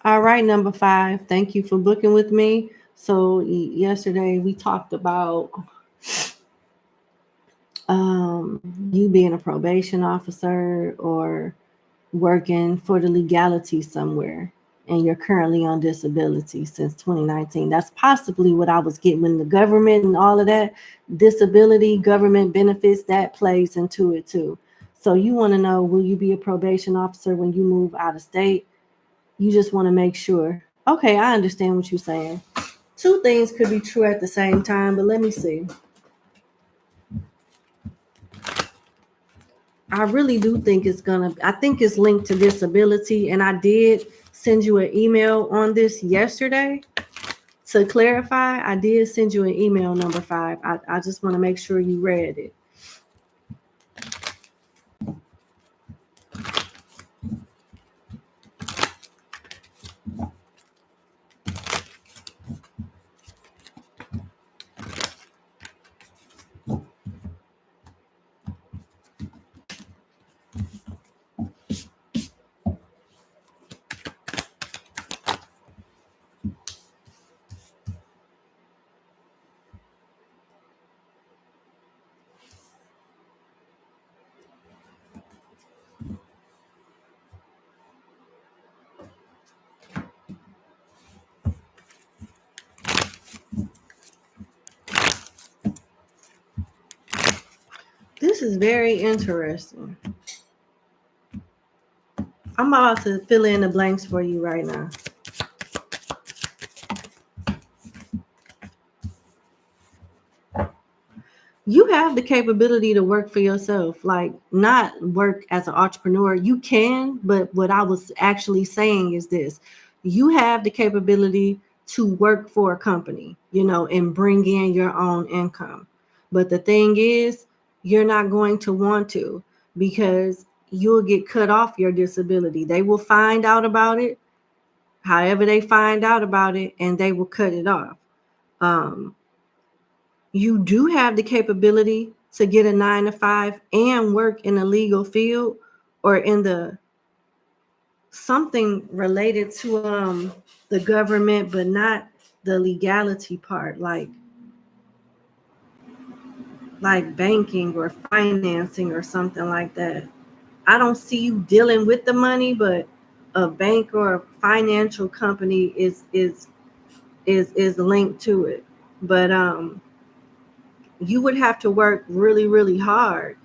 All right, number 5. Thank you for booking with me. So yesterday we talked about you being a probation officer or working for the legality somewhere, and you're currently on disability since 2019. That's possibly what I was getting. When the government and all of that, disability, government benefits, that plays into it too. So you want to know, will you be a probation officer when you move out of state? You just want to make sure. Okay, I understand what you're saying. 2 things could be true at the same time, but let me see. I really do think I think it's linked to disability. And I did send you an email on this yesterday to clarify. I did send you an email, number 5. I just want to make sure you read it. This is very interesting. I'm about to fill in the blanks for you right now. You have the capability to work for yourself, like not work as an entrepreneur. You can, but what I was actually saying is this: you have the capability to work for a company, and bring in your own income. But the thing is, you're not going to want to, because you'll get cut off your disability. They will find out about it, however they find out about it, and they will cut it off. You do have the capability to get a 9-to-5 and work in a legal field, or in the something related to the government, but not the legality part, like banking or financing or something like that. I don't see you dealing with the money, but a bank or a financial company is linked to it. But you would have to work really, really hard,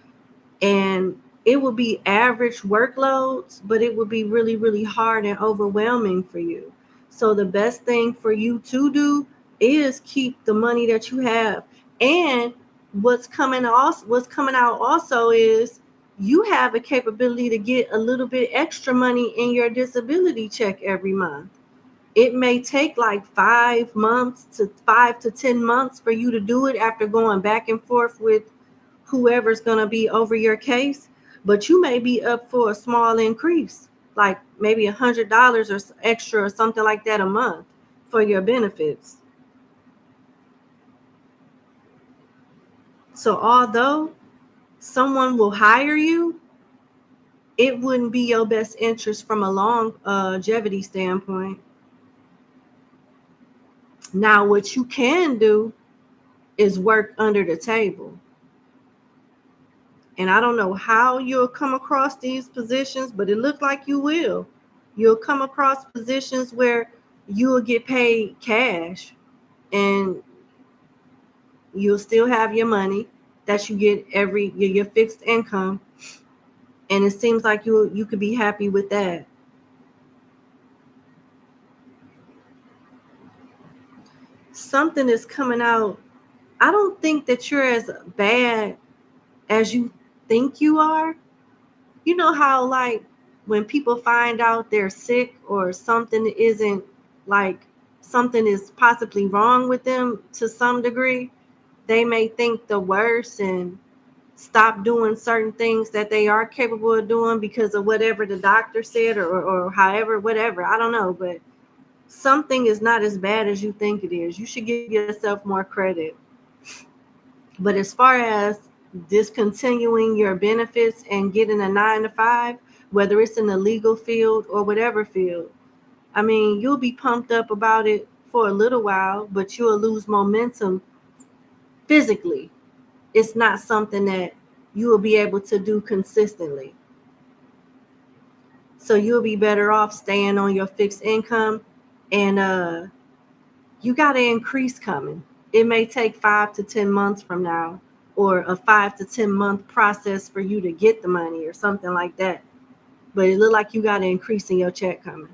and it would be average workloads, but it would be really, really hard and overwhelming for you. So the best thing for you to do is keep the money that you have. And what's coming out also is you have a capability to get a little bit extra money in your disability check every month. It may take like 5 months to 5 to 10 months for you to do it after going back and forth with whoever's going to be over your case, but you may be up for a small increase, like maybe $100 or extra or something like that a month for your benefits. So although someone will hire you, it wouldn't be your best interest from a longevity standpoint. Now, what you can do is work under the table. And I don't know how you'll come across these positions, but it looks like you will. You'll come across positions where you will get paid cash and you'll still have your money that you get your fixed income. And it seems like you could be happy with that. Something is coming out. I don't think that you're as bad as you think you are. You know how, like, when people find out they're sick or something isn't, like, something is possibly wrong with them to some degree, they may think the worst and stop doing certain things that they are capable of doing because of whatever the doctor said or however, whatever. I don't know, but something is not as bad as you think it is. You should give yourself more credit. But as far as discontinuing your benefits and getting a 9 to 5, whether it's in the legal field or whatever field, I mean, you'll be pumped up about it for a little while, but you'll lose momentum physically. It's not something that you will be able to do consistently. So you'll be better off staying on your fixed income, and you got an increase coming. It may take 5 to 10 months from now, or a 5 to 10 month process for you to get the money or something like that. But it looked like you got an increase in your check coming.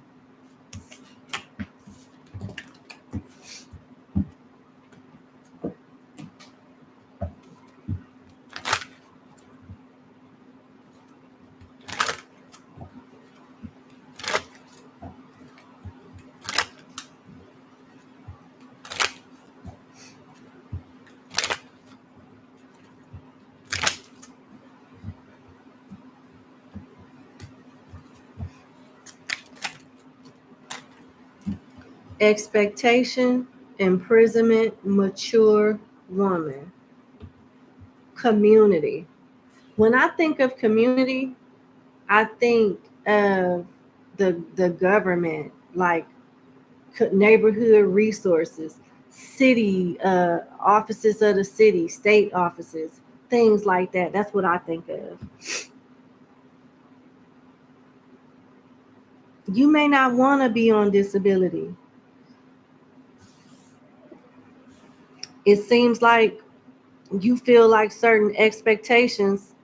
Expectation, imprisonment, mature woman. Community. When I think of community, I think of the government, like neighborhood resources, city offices of the city, state offices, things like that. That's what I think of. You may not want to be on disability. It seems like you feel like certain expectations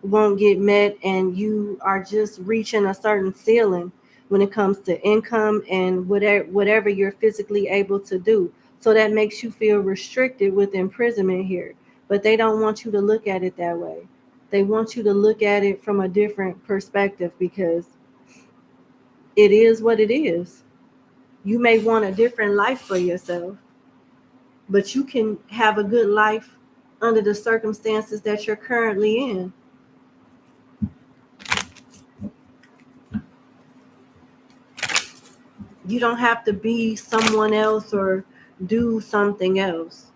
won't get met and you are just reaching a certain ceiling when it comes to income and whatever you're physically able to do. So that makes you feel restricted with imprisonment here. But they don't want you to look at it that way. They want you to look at it from a different perspective because it is what it is. You may want a different life for yourself, but you can have a good life under the circumstances that you're currently in. You don't have to be someone else or do something else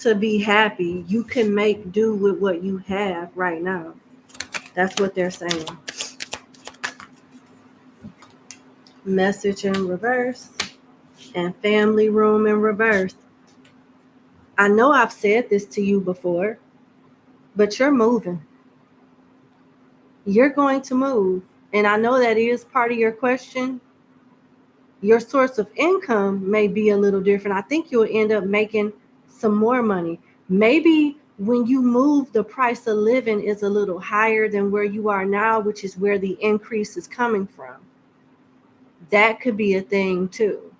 to be happy. You can make do with what you have right now. That's what they're saying. Message in reverse and family room in reverse. I know I've said this to you before, but you're moving. You're going to move. And I know that is part of your question. Your source of income may be a little different. I think you'll end up making some more money. Maybe when you move, the price of living is a little higher than where you are now, which is where the increase is coming from. That could be a thing too.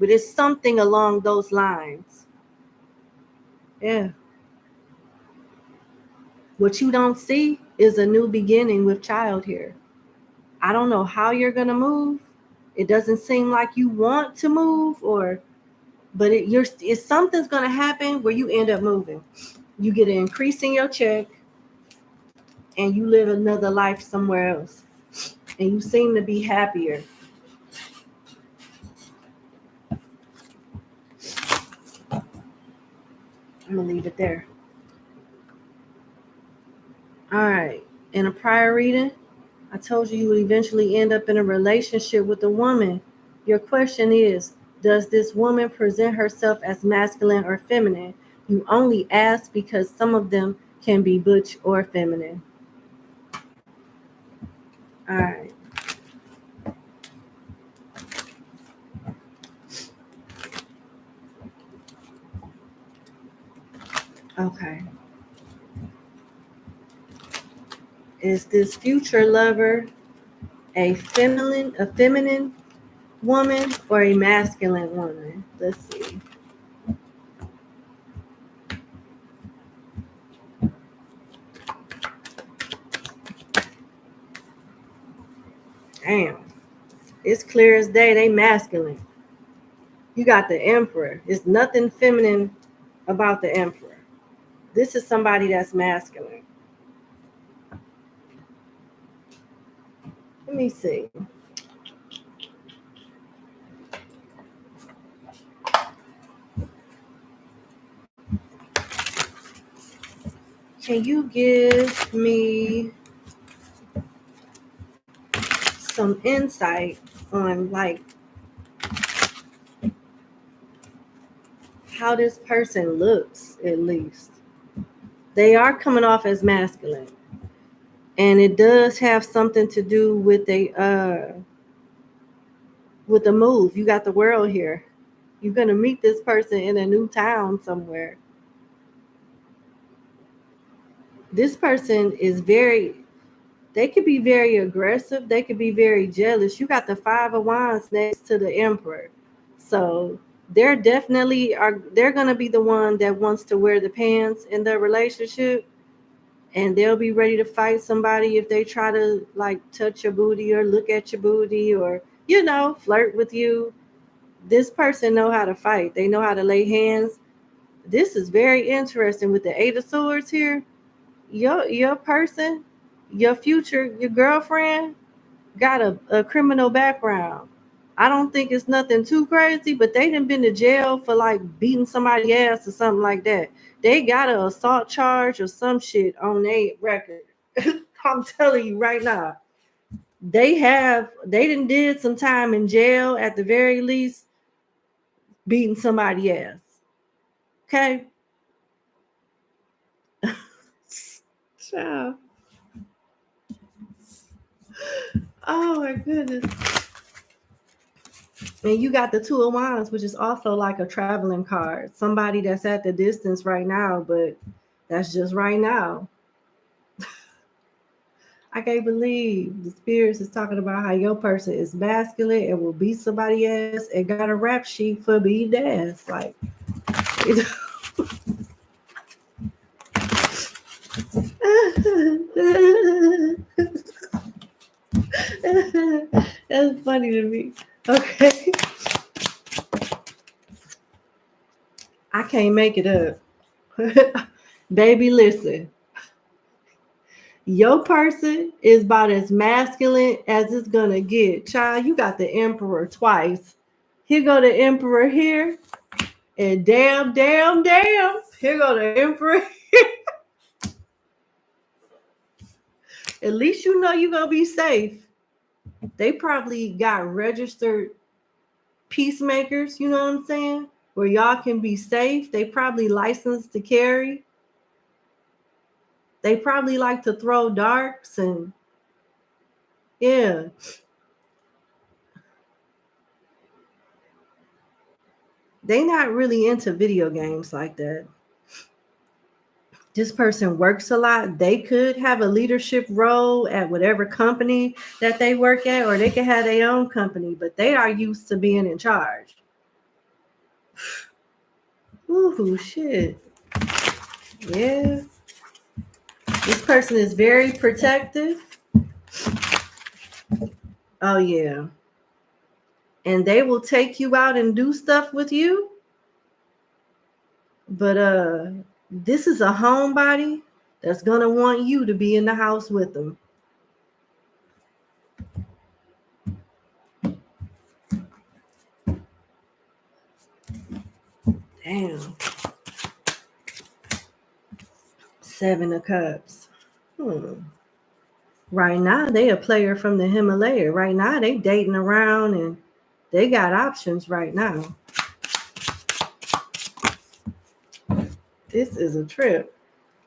But it's something along those lines. Yeah. What you don't see is a new beginning with child here. I don't know how you're going to move, It doesn't seem like you want to move, but it's something's gonna happen where you end up moving. You get an increase in your check, and you live another life somewhere else, and you seem to be happier. I'm gonna leave it there. All right. In a prior reading, I told you would eventually end up in a relationship with a woman. Your question is, does this woman present herself as masculine or feminine? You only ask because some of them can be butch or feminine. All right. Okay. Is this future lover a feminine woman or a masculine woman? Let's see. Damn. It's clear as day they masculine. You got the Emperor. There's nothing feminine about the Emperor. This is somebody that's masculine. Let me see. Can you give me some insight on like how this person looks, at least? They are coming off as masculine. And it does have something to do with the move. You got the world here. You're gonna meet this person in a new town somewhere. This person is they could be very aggressive. They could be very jealous. You got the Five of Wands next to the Emperor. So they're gonna be the one that wants to wear the pants in the relationship. And they'll be ready to fight somebody if they try to like touch your booty or look at your booty or, flirt with you. This person know how to fight. They know how to lay hands. This is very interesting with the Eight of Swords here. Your person, your future, your girlfriend got a criminal background. I don't think it's nothing too crazy, but they done been to jail for like beating somebody's ass or something like that. They got an assault charge or some shit on their record. I'm telling you right now. They done did some time in jail at the very least, beating somebody's ass. Okay? Ciao. Oh my goodness. And you got the Two of Wands, which is also like a traveling card. Somebody that's at the distance right now, but that's just right now. I can't believe the spirits is talking about how your person is masculine and will beat somebody ass and got a rap sheet for beating ass. Like, that's funny to me. Okay. I can't make it up. Baby, listen. Your person is about as masculine as it's gonna get. Child, you got the Emperor twice. Here go the Emperor here. And damn. Here go the Emperor. At least you know you're gonna be safe. They probably got registered peacemakers, you know what I'm saying? Where y'all can be safe. They probably licensed to carry. They probably like to throw darts and yeah. They not really into video games like that. This person works a lot. They could have a leadership role at whatever company that they work at, or they could have their own company, but they are used to being in charge. Ooh, shit. Yeah. This person is very protective. Oh, yeah. and they will take you out and do stuff with you. But this is a homebody that's gonna want you to be in the house with them. Damn. 7 of Cups. Right now, they a player from the Himalaya. Right now, they dating around and they got options right now. This is a trip.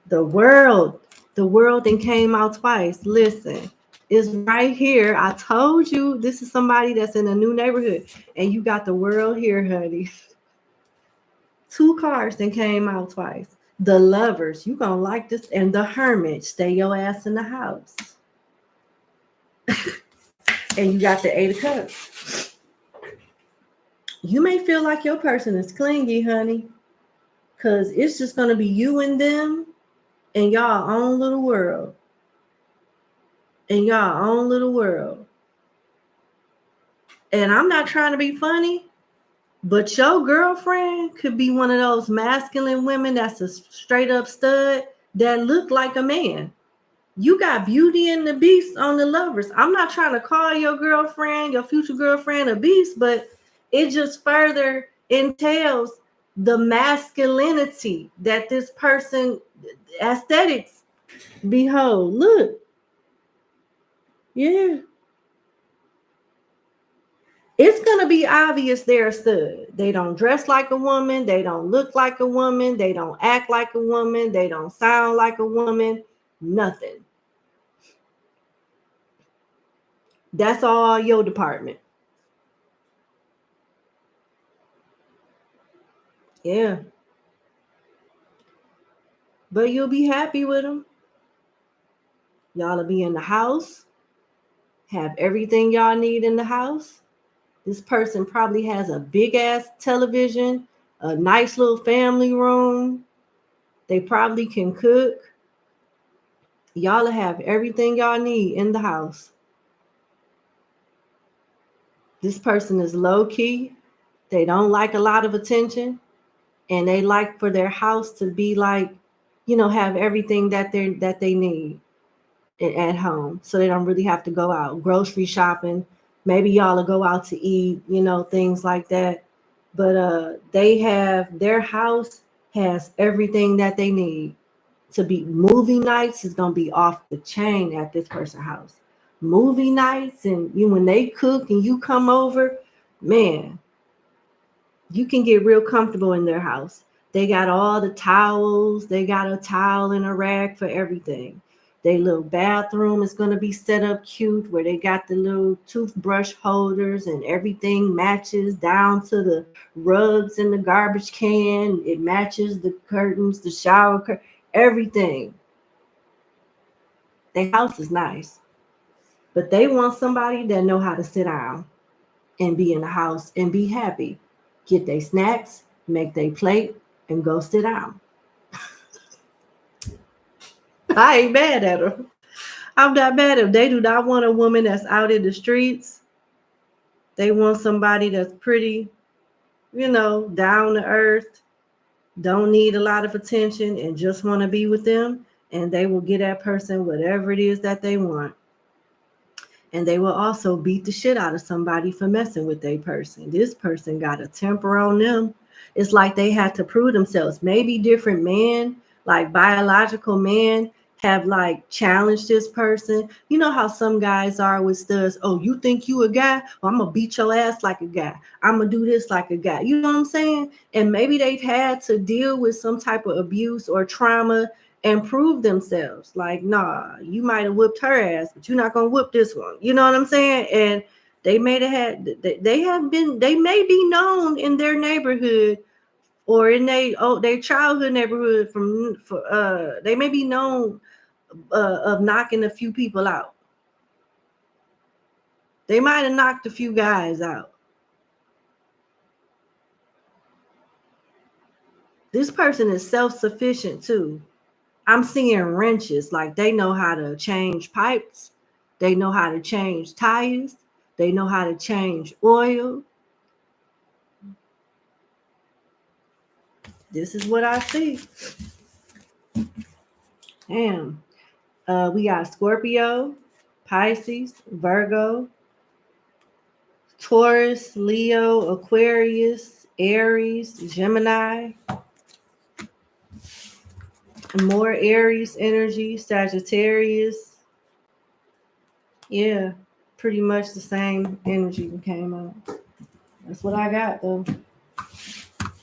The world then came out twice. Listen, it's right here. I told you this is somebody that's in a new neighborhood, and you got the world here, honey. 2 cards then came out twice. The Lovers, you gonna like this, and the Hermit, stay your ass in the house. And you got the 8 of Cups. You may feel like your person is clingy, honey, because it's just gonna be you and them in y'all own little world. In y'all own little world. And I'm not trying to be funny, but your girlfriend could be one of those masculine women that's a straight up stud that look like a man. You got Beauty and the Beast on the Lovers. I'm not trying to call your girlfriend, your future girlfriend, a beast, but it just further entails the masculinity that this person, aesthetics, behold, look. Yeah. It's going to be obvious they're a stud. They don't dress like a woman. They don't look like a woman. They don't act like a woman. They don't sound like a woman. Nothing. That's all your department. Yeah. But you'll be happy with them. Y'all will be in the house. Have everything y'all need in the house. This person probably has a big ass television, a nice little family room. They probably can cook. Y'all have everything y'all need in the house. This person is low key. They don't like a lot of attention. And they like for their house to be like, have everything that they need at home. So they don't really have to go out grocery shopping. Maybe y'all will go out to eat, things like that. But their house has everything that they need. To be movie nights is gonna be off the chain at this person's house. Movie nights and when they cook and you come over, man, you can get real comfortable in their house. They got all the towels. They got a towel and a rag for everything. Their little bathroom is going to be set up cute where they got the little toothbrush holders and everything matches down to the rugs in the garbage can. It matches the curtains, the shower curtain, everything. Their house is nice. But they want somebody that know how to sit down and be in the house and be happy. Get their snacks, make their plate, and go sit down. I ain't mad at them. I'm not mad at them. They do not want a woman that's out in the streets. They want somebody that's pretty, down to earth, don't need a lot of attention, and just want to be with them. And they will get that person whatever it is that they want. And they will also beat the shit out of somebody for messing with their person. This person got a temper on them. It's like they had to prove themselves. Maybe different men, like biological men, have like challenged this person. You know how some guys are with studs. Oh, you think you a guy? Well, I'm going to beat your ass like a guy. I'm going to do this like a guy. You know what I'm saying? And maybe they've had to deal with some type of abuse or trauma and prove themselves. Like, nah, you might have whooped her ass, but you're not gonna whoop this one. You know what I'm saying? And they may be known in their neighborhood or in their childhood neighborhood they may be known of knocking a few people out. They might have knocked a few guys out. This person is self-sufficient too. I'm seeing wrenches, like they know how to change pipes. They know how to change tires. They know how to change oil. This is what I see. Damn. We got Scorpio, Pisces, Virgo, Taurus, Leo, Aquarius, Aries, Gemini, more Aries energy, Sagittarius. Yeah, pretty much the same energy that came out. That's what I got, though.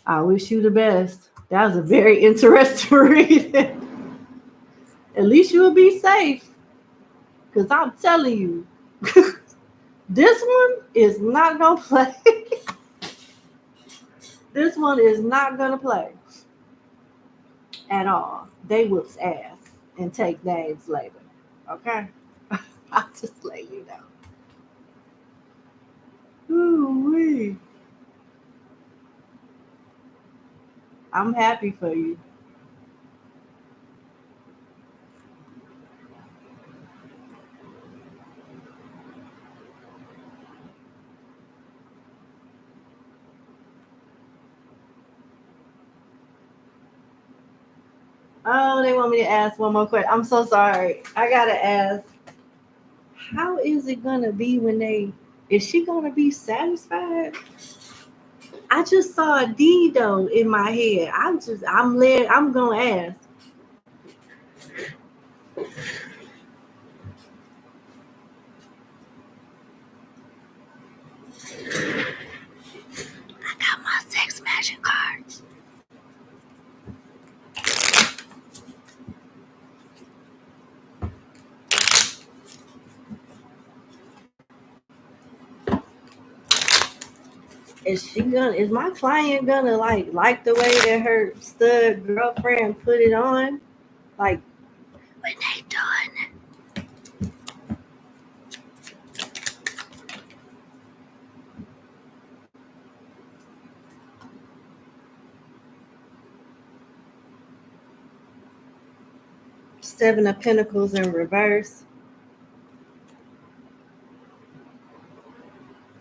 I wish you the best. That was a very interesting reading. At least you'll be safe. Because I'm telling you, this one is not going to play. This one is not going to play at all. They whoops ass and take names later. Okay? I'll just let you know. Ooh-wee. I'm happy for you. Oh, they want me to ask one more question. I'm so sorry. I gotta ask. How is it gonna be when is she gonna be satisfied? I just saw a Dido in my head. I'm gonna ask. I got my sex magic cards. Is my client gonna like the way that her stud girlfriend put it on? Like when they done. Seven of Pentacles in reverse.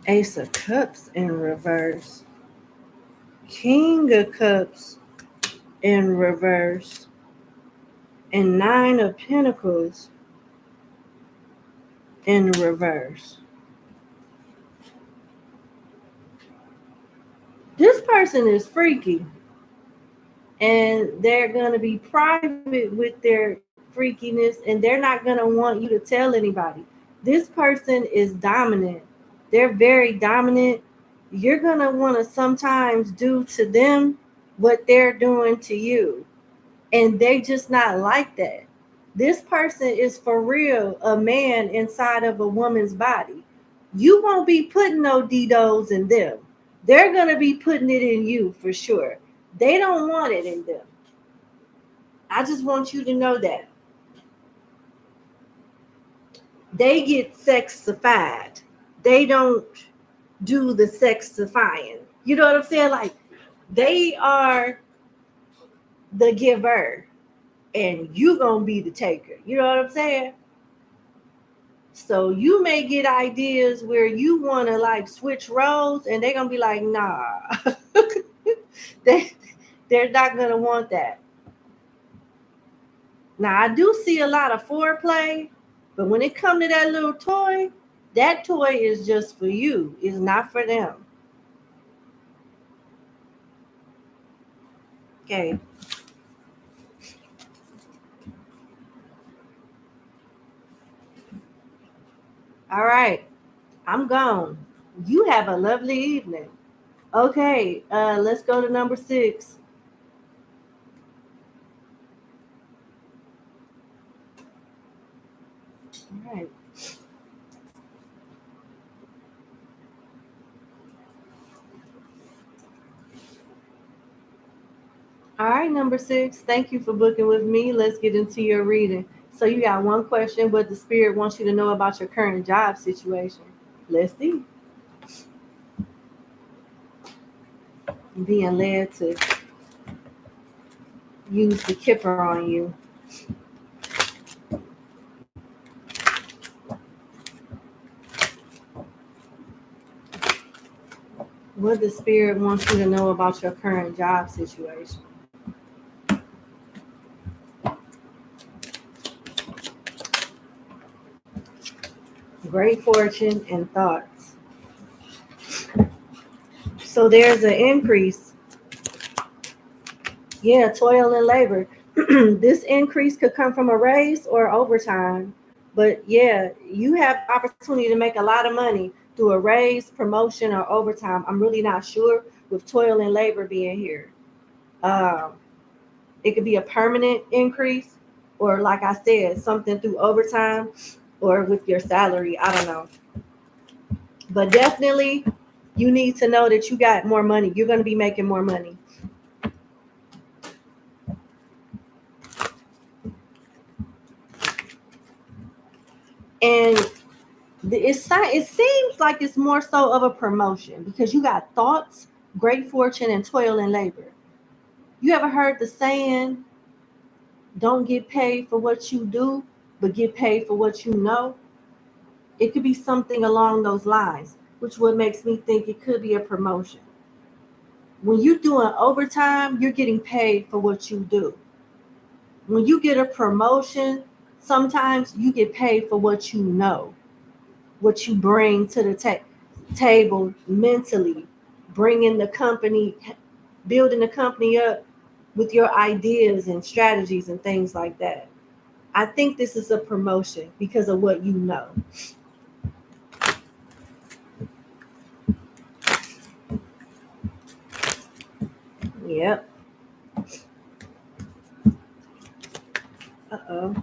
Ace of Cups in reverse. King of Cups in reverse. And Nine of Pentacles in reverse. This person is freaky. And they're going to be private with their freakiness, and they're not going to want you to tell anybody. This person is dominant. They're very dominant. You're going to want to sometimes do to them what they're doing to you. And they just not like that. This person is for real a man inside of a woman's body. You won't be putting no Didos in them. They're going to be putting it in you for sure. They don't want it in them. I just want you to know that. They get sexified. They don't do the sexifying. You know what I'm saying? Like, they are the giver and you gonna be the taker. You know what I'm saying? So you may get ideas where you want to like switch roles and they're gonna be like, nah. They're not gonna want that. Now I do see a lot of foreplay, but when it comes to that little toy, that toy is just for you. It's not for them. Okay. All right. I'm gone. You have a lovely evening. Okay, let's go to number 6. All right. All right, number 6. Thank you for booking with me. Let's get into your reading. So you got one question, what the spirit wants you to know about your current job situation. Let's see. I'm being led to use the kipper on you. What the spirit wants you to know about your current job situation? Great fortune and thoughts. So there's an increase. Yeah, toil and labor. This increase could come from a raise or overtime. But yeah, you have the opportunity to make a lot of money through a raise, promotion, or overtime. I'm really not sure with toil and labor being here. Um, it could be a permanent increase, or like I said, something through overtime or with your salary. I don't know. But definitely, you need to know that you got more money. You're going to be making more money. And it seems like it's more so of a promotion because you got thoughts, great fortune, and toil and labor. You ever heard the saying, don't get paid for what you do, but get paid for what you know? It could be something along those lines, which what makes me think it could be a promotion. When you're doing overtime, you're getting paid for what you do. When you get a promotion, sometimes you get paid for what you know, what you bring to the table mentally, bringing the company, building the company up with your ideas and strategies and things like that. I think this is a promotion because of what you know. Yep. Uh-oh.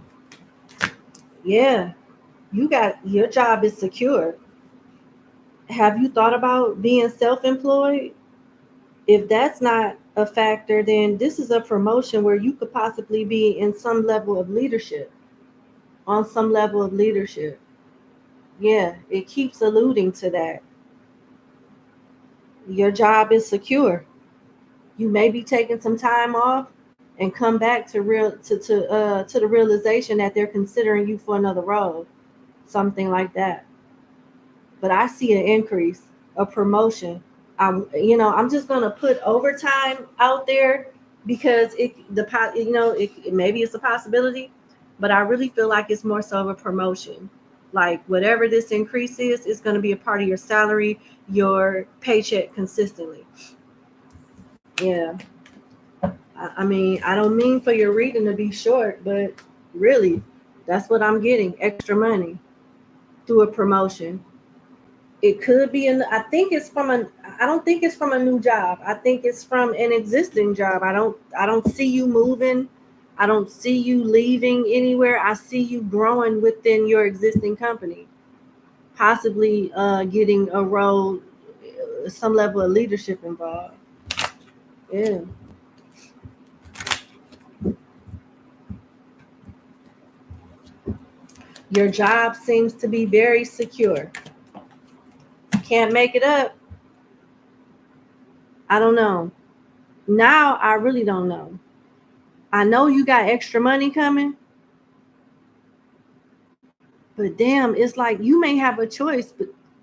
Yeah. You got your job is secure. Have you thought about being self-employed? If that's not a factor, then this is a promotion where you could possibly be in some level of leadership, on some level of leadership. Yeah, it keeps alluding to that. Your job is secure. You may be taking some time off and come back to the realization that they're considering you for another role, something like that. But I see an increase, a promotion. I'm just gonna put overtime out there because maybe it's a possibility, but I really feel like it's more so of a promotion. Like whatever this increase is, it's gonna be a part of your salary, your paycheck consistently. Yeah. I mean, I don't mean for your reading to be short, but really, that's what I'm getting, extra money through a promotion. It could be I think it's from I don't think it's from a new job. I think it's from an existing job. I don't see you moving. I don't see you leaving anywhere. I see you growing within your existing company, possibly getting a role, some level of leadership involved. Yeah. Your job seems to be very secure. Can't make it up. I don't know. Now I really don't know. I know you got extra money coming, but damn, it's like you may have a choice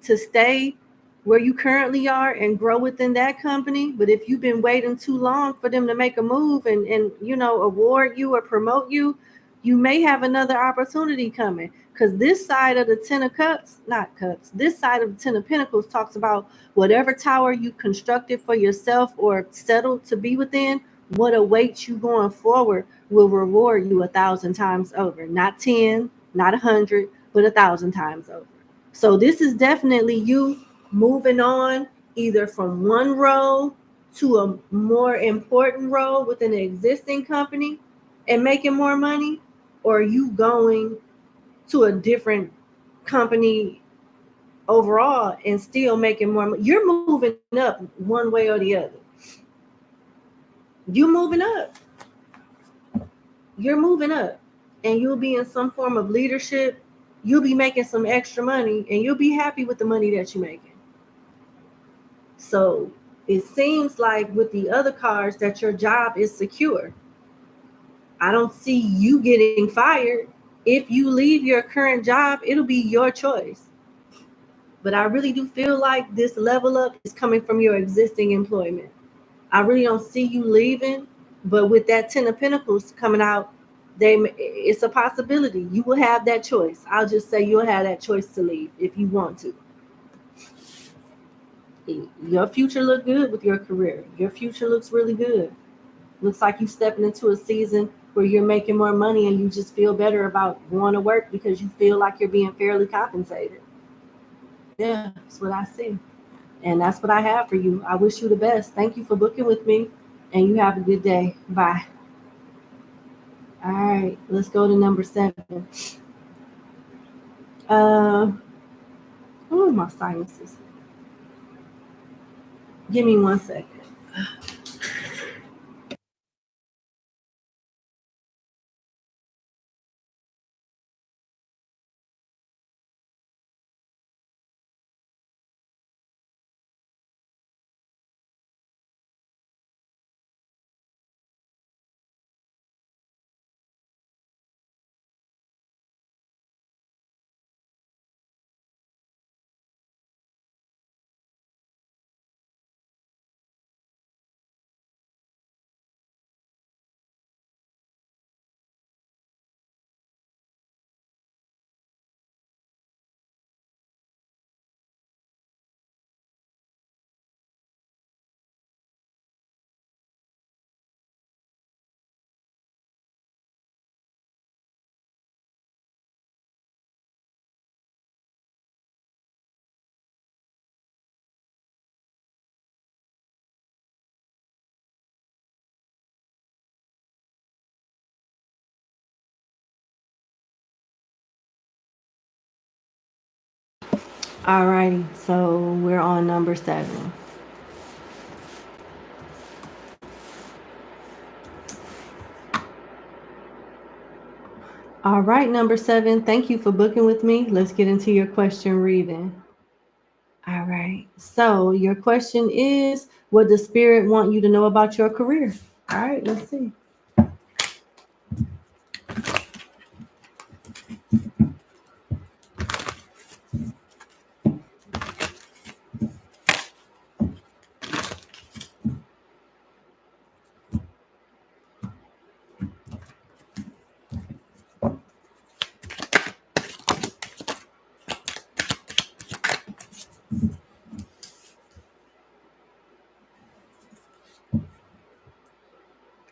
to stay where you currently are and grow within that company. But if you've been waiting too long for them to make a move and award you or promote you, you may have another opportunity coming. Because this side of the Ten of Cups, not cups, this side of the Ten of Pentacles talks about whatever tower you constructed for yourself or settled to be within, what awaits you going forward will reward you 1,000 times over. Not 10, not 100, but 1,000 times over. So this is definitely you moving on either from one role to a more important role within an existing company and making more money, or you going to a different company overall and still making more money. You're moving up one way or the other. You moving up. You're moving up. And you'll be in some form of leadership. You'll be making some extra money and you'll be happy with the money that you're making. So it seems like with the other cards that your job is secure. I don't see you getting fired. If you leave your current job, it'll be your choice. but I really do feel like this level up is coming from your existing employment. I really don't see you leaving, but with that 10 of Pentacles coming out, it's a possibility. You will have that choice. I'll just say you'll have that choice to leave if you want to. Your future look good with your career. Your future looks really good. Looks like you stepping into a season where you're making more money and you just feel better about going to work because you feel like you're being fairly compensated. Yeah, that's what I see. And that's what I have for you. I wish you the best. Thank you for booking with me, and you have a good day. Bye. All right, let's go to number 7. Oh, my sinuses. Give me 1 second. All righty, so we're on number 7. All right, number 7, thank you for booking with me. Let's get into your question reading. All right, so your question is, what does Spirit want you to know about your career? All right, let's see.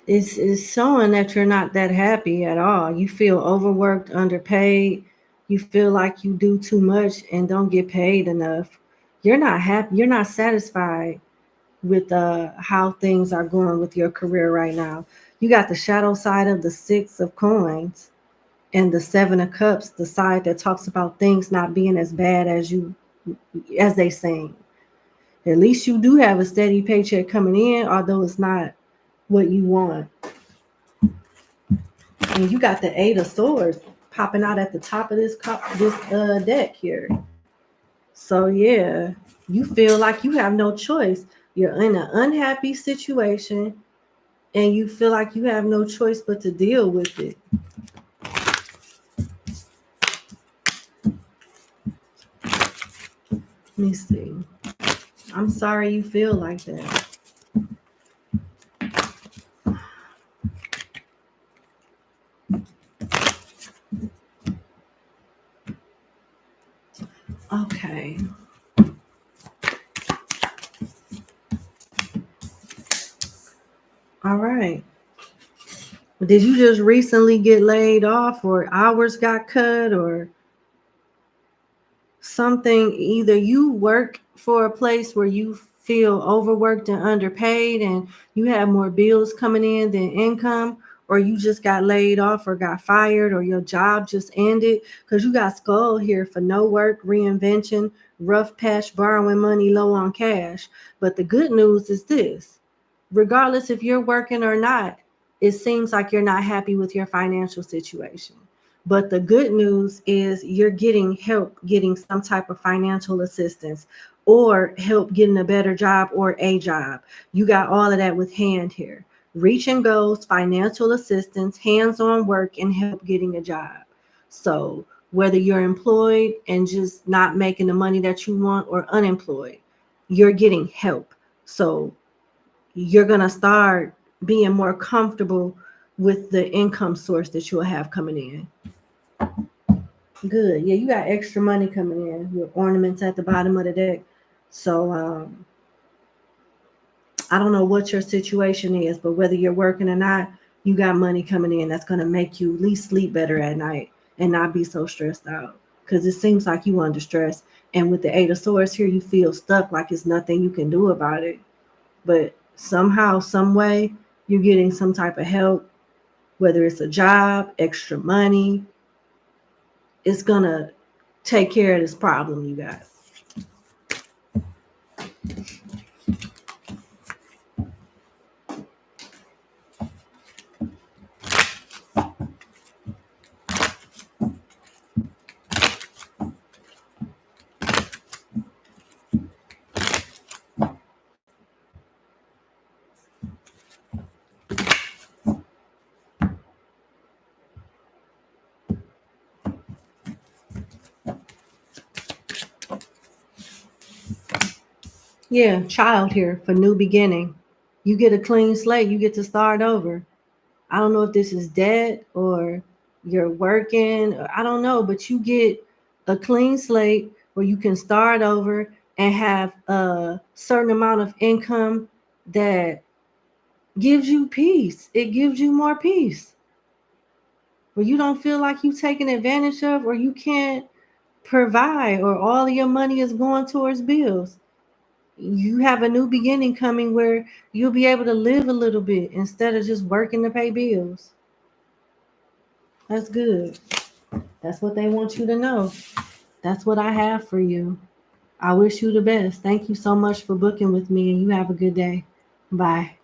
It's showing that you're not that happy at all. You feel overworked, underpaid. You feel like you do too much and don't get paid enough. You're not happy. You're not satisfied with how things are going with your career right now. You got the shadow side of the 6 of coins and the 7 of cups, the side that talks about things not being as bad as they seem. At least you do have a steady paycheck coming in, although it's not what you want. And you got the 8 of swords popping out at the top of this deck here. So yeah, you feel like you have no choice. You're in an unhappy situation and you feel like you have no choice but to deal with it. Let me see. I'm sorry you feel like that. Okay. All right. Did you just recently get laid off, or hours got cut, or something? Either you work for a place where you feel overworked and underpaid and you have more bills coming in than income, or you just got laid off or got fired, or your job just ended, because you got skull here for no work, reinvention, rough patch, borrowing money, low on cash. But the good news is this: regardless if you're working or not, it seems like you're not happy with your financial situation. But the good news is you're getting help getting some type of financial assistance, or help getting a better job or a job. You got all of that with hand here. Reaching goals, financial assistance, hands-on work, and help getting a job. So whether you're employed and just not making the money that you want or unemployed, you're getting help. So you're going to start being more comfortable with the income source that you'll have coming in. Good. Yeah, you got extra money coming in with ornaments at the bottom of the deck. So I don't know what your situation is, but whether you're working or not, you got money coming in that's going to make you at least sleep better at night and not be so stressed out. Because it seems like you under stress. And with the Eight of Swords here, you feel stuck, like it's nothing you can do about it. But somehow, some way, you're getting some type of help, whether it's a job, extra money. It's going to take care of this problem you got. Yeah, child here for new beginning. You get a clean slate. You get to start over. I don't know if this is debt or you're working. I don't know, but you get a clean slate where you can start over and have a certain amount of income that gives you peace. It gives you more peace. Where you don't feel like you're taken advantage of or you can't provide or all of your money is going towards bills. You have a new beginning coming where you'll be able to live a little bit instead of just working to pay bills. That's good. That's what they want you to know. That's what I have for you. I wish you the best. Thank you so much for booking with me, and you have a good day. Bye.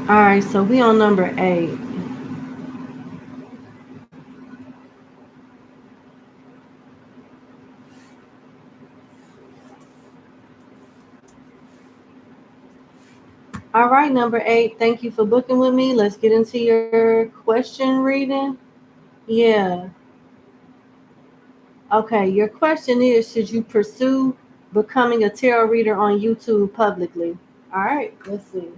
All right, so we on number 8. All right, number 8. Thank you for booking with me. Let's get into your question reading. Yeah. Okay, your question is, should you pursue becoming a tarot reader on YouTube publicly? All right, let's see.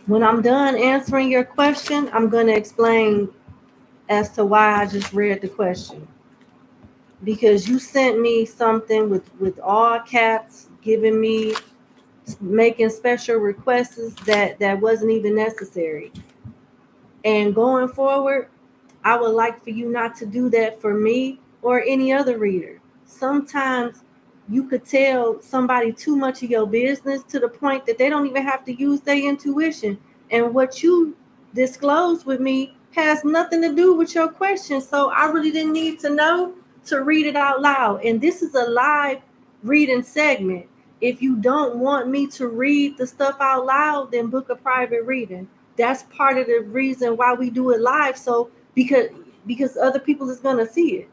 When I'm done answering your question, I'm going to explain as to why I just read the question. Because you sent me something with all caps, giving me, making special requests that wasn't even necessary. And going forward, I would like for you not to do that for me or any other reader. Sometimes you could tell somebody too much of your business to the point that they don't even have to use their intuition. And what you disclosed with me has nothing to do with your question. So I really didn't need to know to read it out loud. And this is a live reading segment. If you don't want me to read the stuff out loud, then book a private reading. That's part of the reason why we do it live. So because other people is going to see it.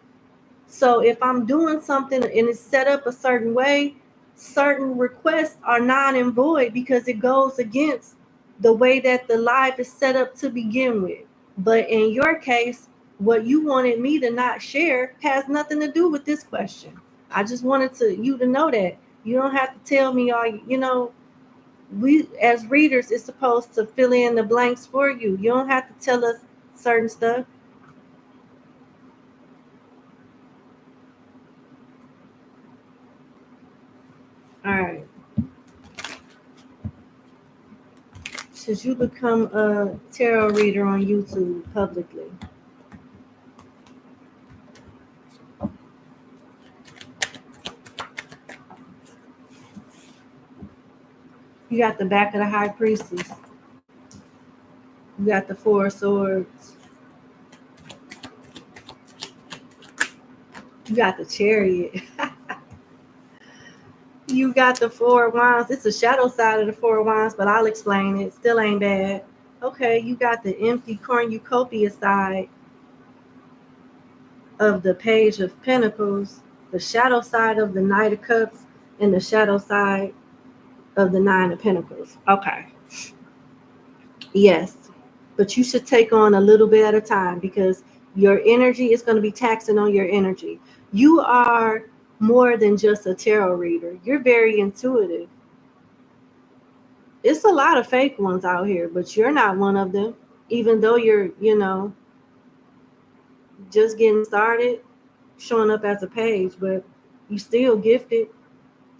So if I'm doing something and it's set up a certain way, certain requests are non and void because it goes against the way that the live is set up to begin with. But in your case, what you wanted me to not share has nothing to do with this question. I just wanted you to know that. You don't have to tell me all. We as readers is supposed to fill in the blanks for you. You don't have to tell us certain stuff. All right. Should you become a tarot reader on YouTube publicly? You got the back of the High Priestess. You got the Four of Swords. You got the Chariot. You got the Four of Wands. It's the shadow side of the Four of Wands, but I'll explain it. Still ain't bad. Okay, you got the empty cornucopia side of the Page of Pentacles, the shadow side of the Knight of Cups, and the shadow side of the Nine of Pentacles. Okay. Yes. But you should take on a little bit at a time, because your energy is going to be taxing on your energy. You are more than just a tarot reader. You're very intuitive. It's a lot of fake ones out here, but you're not one of them. Even though you're, just getting started, showing up as a page, but you still gifted,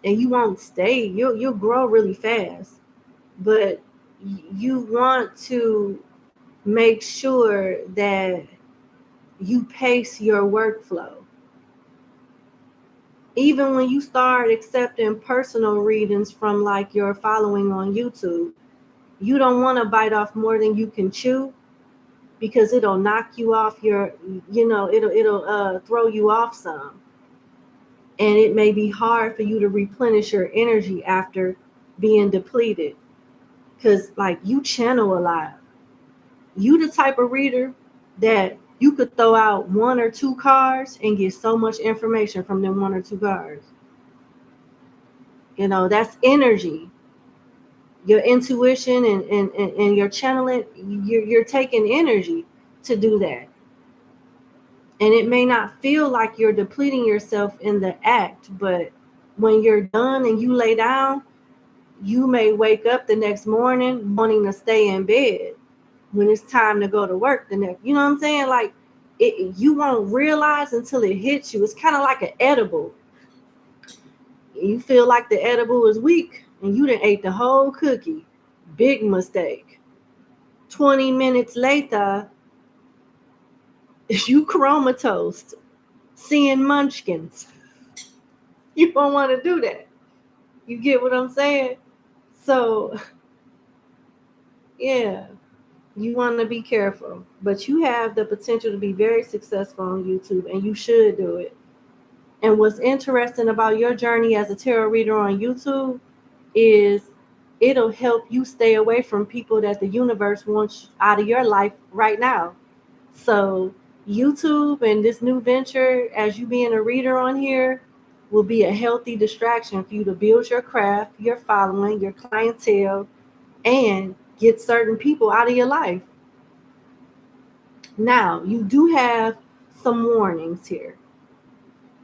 and you won't stay. You'll grow really fast, but you want to make sure that you pace your workflow. Even when you start accepting personal readings from like your following on YouTube, you don't want to bite off more than you can chew, because it'll knock you off your, it'll throw you off some. And it may be hard for you to replenish your energy after being depleted, because like you channel a lot. You the type of reader that you could throw out one or two cards and get so much information from them one or two cards. That's energy. Your intuition and your channeling, you're taking energy to do that. And it may not feel like you're depleting yourself in the act, but when you're done and you lay down, you may wake up the next morning wanting to stay in bed when it's time to go to work the next. You know what I'm saying? Like, you won't realize until it hits you. It's kind of like an edible. You feel like the edible is weak and you done ate the whole cookie. Big mistake. 20 minutes later, you comatose, seeing munchkins. You don't want to do that. You get what I'm saying? So, yeah, you want to be careful. But you have the potential to be very successful on YouTube, and you should do it. And what's interesting about your journey as a tarot reader on YouTube is it'll help you stay away from people that the universe wants out of your life right now. So YouTube and this new venture, as you being a reader on here, will be a healthy distraction for you to build your craft, your following, your clientele, and get certain people out of your life. Now, you do have some warnings here.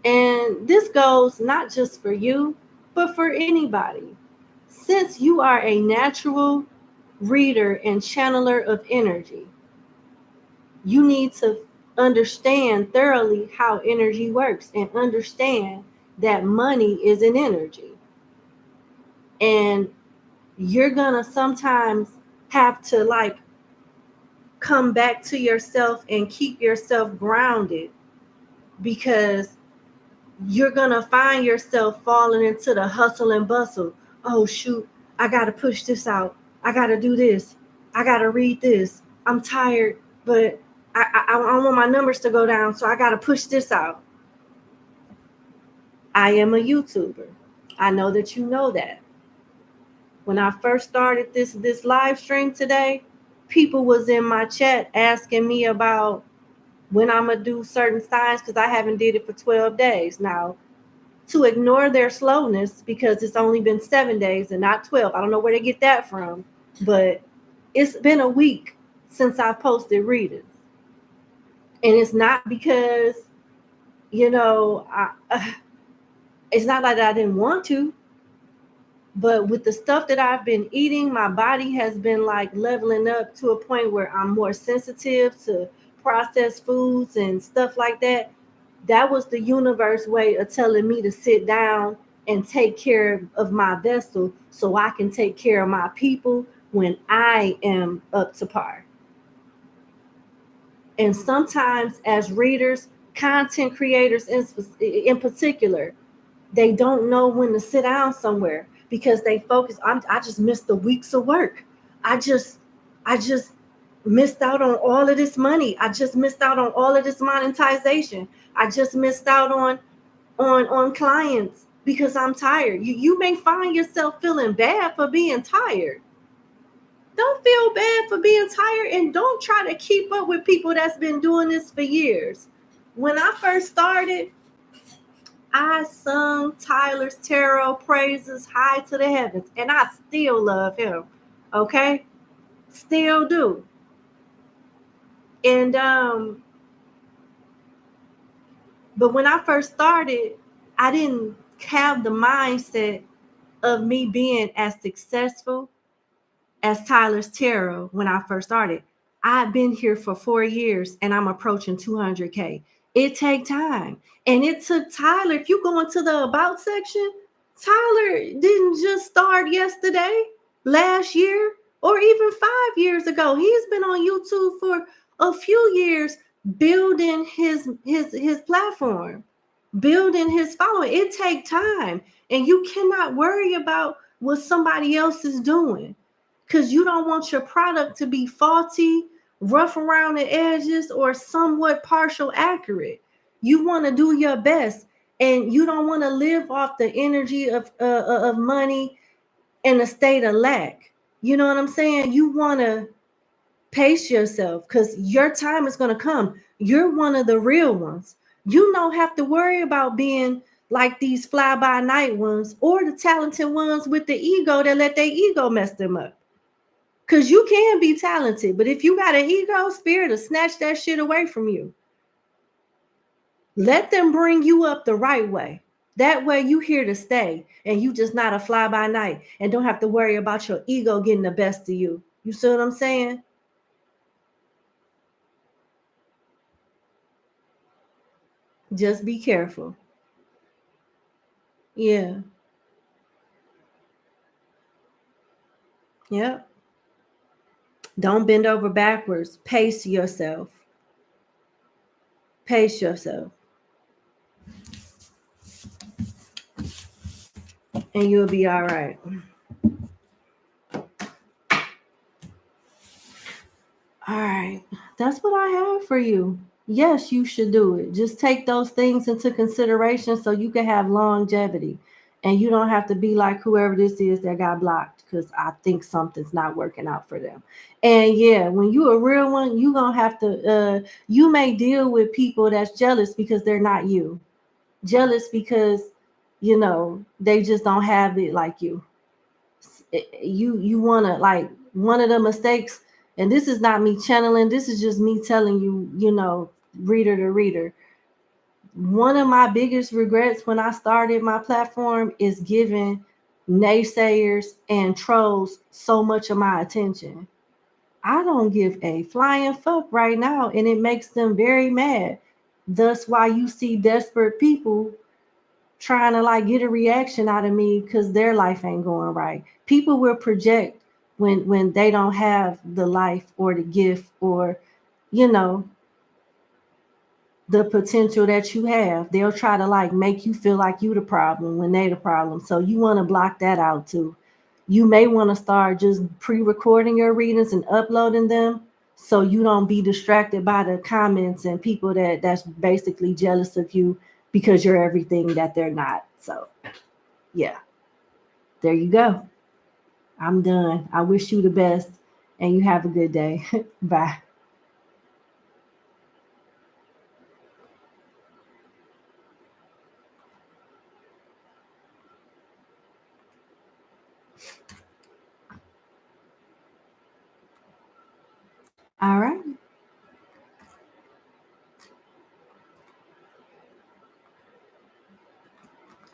And this goes not just for you, but for anybody. Since you are a natural reader and channeler of energy, you need to understand thoroughly how energy works and understand that money is an energy. And you're gonna sometimes have to like come back to yourself and keep yourself grounded, because you're gonna find yourself falling into the hustle and bustle. Oh shoot, I gotta push this out. I gotta do this. I gotta read this. I'm tired, but I want my numbers to go down, so I gotta push this out. I am a YouTuber. I know that you know that. When I first started this live stream today, people was in my chat asking me about when I'm gonna do certain signs, because I haven't did it for 12 days now. To ignore their slowness, because it's only been 7 days and not 12. I don't know where they get that from, but it's been a week since I posted readings. And it's not because, it's not like I didn't want to, but with the stuff that I've been eating, my body has been like leveling up to a point where I'm more sensitive to processed foods and stuff like that. That was the universe way of telling me to sit down and take care of my vessel, so I can take care of my people when I am up to par. And sometimes as readers, content creators in particular, they don't know when to sit down somewhere, because they focus on, I just missed the weeks of work. I just missed out on all of this money. I just missed out on all of this monetization. I just missed out on clients. because I'm tired. You may find yourself feeling bad for being tired. Don't feel bad for being tired, and don't try to keep up with people that's been doing this for years. When I first started, I sung Tyler's tarot praises high to the heavens, and I still love him. Okay? Still do. And but when I first started, I didn't have the mindset of me being as successful as Tyler's tarot when I first started. I've been here for 4 years and I'm approaching 200K. It take time. And it took Tyler, if you go into the about section, Tyler didn't just start yesterday, last year, or even 5 years ago. He's been on YouTube for a few years building his platform, building his following. It take time. And you cannot worry about what somebody else is doing, because you don't want your product to be faulty, rough around the edges, or somewhat partial accurate. You want to do your best, and you don't want to live off the energy of money in a state of lack. You know what I'm saying? You want to pace yourself, because your time is going to come. You're one of the real ones. You don't have to worry about being like these fly-by-night ones, or the talented ones with the ego that let their ego mess them up. Because you can be talented, but if you got an ego, spirit will snatch that shit away from you. Let them bring you up the right way. That way you here to stay, and you just not a fly-by-night, and don't have to worry about your ego getting the best of you. You see what I'm saying? Just be careful. Yeah. Yep. Don't bend over backwards. Pace yourself. Pace yourself. And you'll be all right. All right. That's what I have for you. Yes, you should do it. Just take those things into consideration so you can have longevity. And you don't have to be like whoever this is that got blocked, because I think something's not working out for them. And yeah, when you a real one, you gonna have to you may deal with people that's jealous because they're not you. Jealous because they just don't have it like you. You want to, like, one of the mistakes, and this is not me channeling, this is just me telling you, reader to reader. One of my biggest regrets when I started my platform is giving naysayers and trolls so much of my attention. I don't give a flying fuck right now, and it makes them very mad. Thus why you see desperate people trying to like get a reaction out of me because their life ain't going right. People will project when they don't have the life or the gift or you know the potential that you have. They'll try to like make you feel like you the problem when they the problem. So you want to block that out too. You may want to start just pre-recording your readings and uploading them so you don't be distracted by the comments and people that's basically jealous of you because you're everything that they're not. So yeah, there you go. I'm done. I wish you the best and you have a good day. Bye. All right.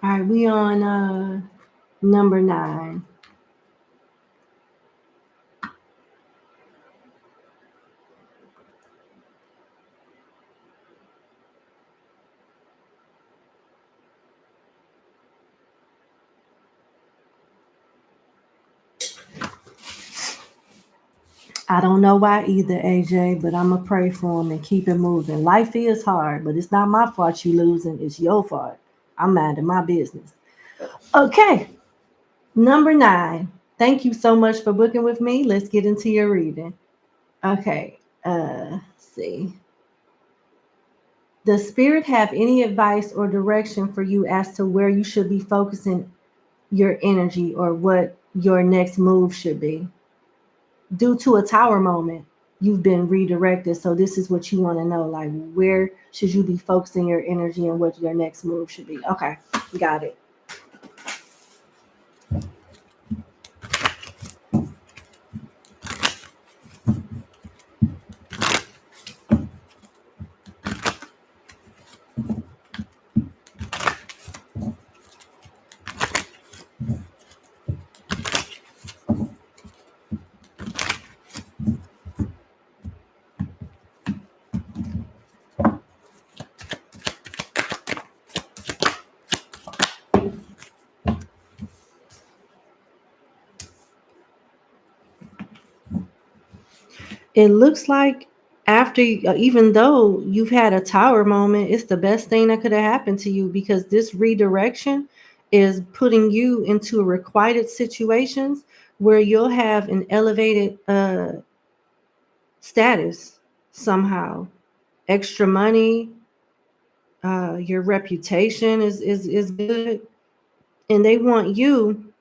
All right, we on number 9. I don't know why either, AJ, but I'm going to pray for him and keep it moving. Life is hard, but it's not my fault you losing. It's your fault. I'm minding my business. Okay, number 9. Thank you so much for booking with me. Let's get into your reading. Okay, let's see. Does spirit have any advice or direction for you as to where you should be focusing your energy or what your next move should be? Due to a tower moment, you've been redirected. So this is what you want to know. Like, where should you be focusing your energy and what your next move should be? Okay, got it. It looks like after, even though you've had a tower moment, it's the best thing that could have happened to you, because this redirection is putting you into requited situations where you'll have an elevated status somehow, extra money, your reputation is good, and they want you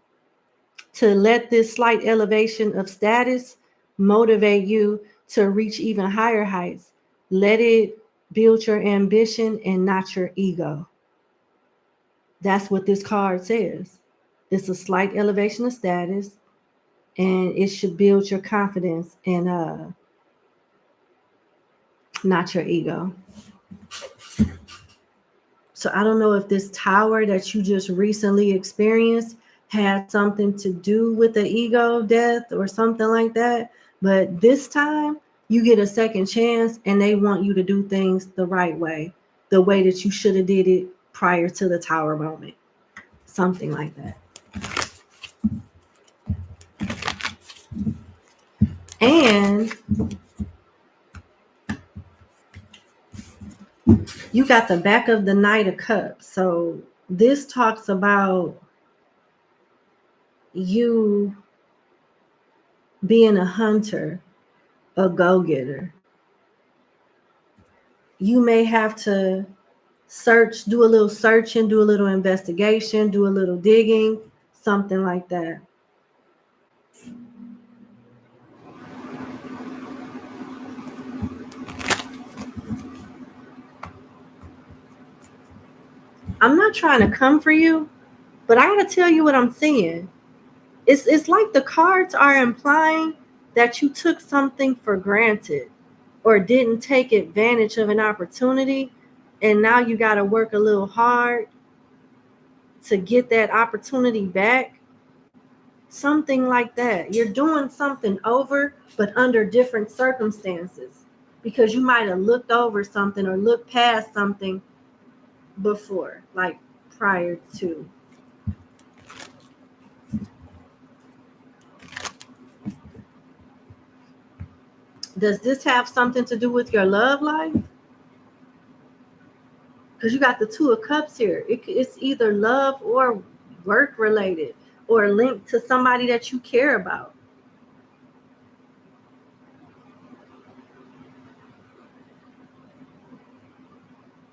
to let this slight elevation of status motivate you to reach even higher heights. Let it build your ambition and not your ego. That's what this card says. It's a slight elevation of status, and it should build your confidence and not your ego. So I don't know if this tower that you just recently experienced had something to do with the ego death or something like that. But this time you get a second chance, and they want you to do things the right way, the way that you should have did it prior to the tower moment. Something like that. And you got the back of the Knight of Cups. So this talks about you being a hunter, a go-getter. You may have to do a little searching, do a little investigation, do a little digging, something like that. I'm not trying to come for you, but I gotta tell you what I'm seeing. It's like the cards are implying that you took something for granted or didn't take advantage of an opportunity, and now you got to work a little hard to get that opportunity back. Something like that. You're doing something over, but under different circumstances, because you might have looked over something or looked past something before, like prior to. Does this have something to do with your love life? Because you got the Two of Cups here. It's either love or work related or linked to somebody that you care about.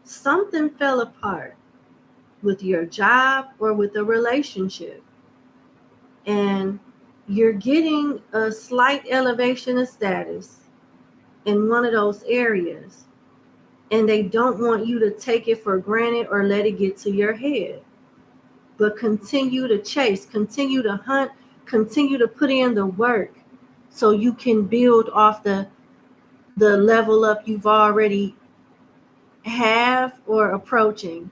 Something fell apart with your job or with a relationship, and you're getting a slight elevation of status in one of those areas, and they don't want you to take it for granted or let it get to your head, but continue to chase, continue to hunt, continue to put in the work so you can build off the level up you've already have or approaching.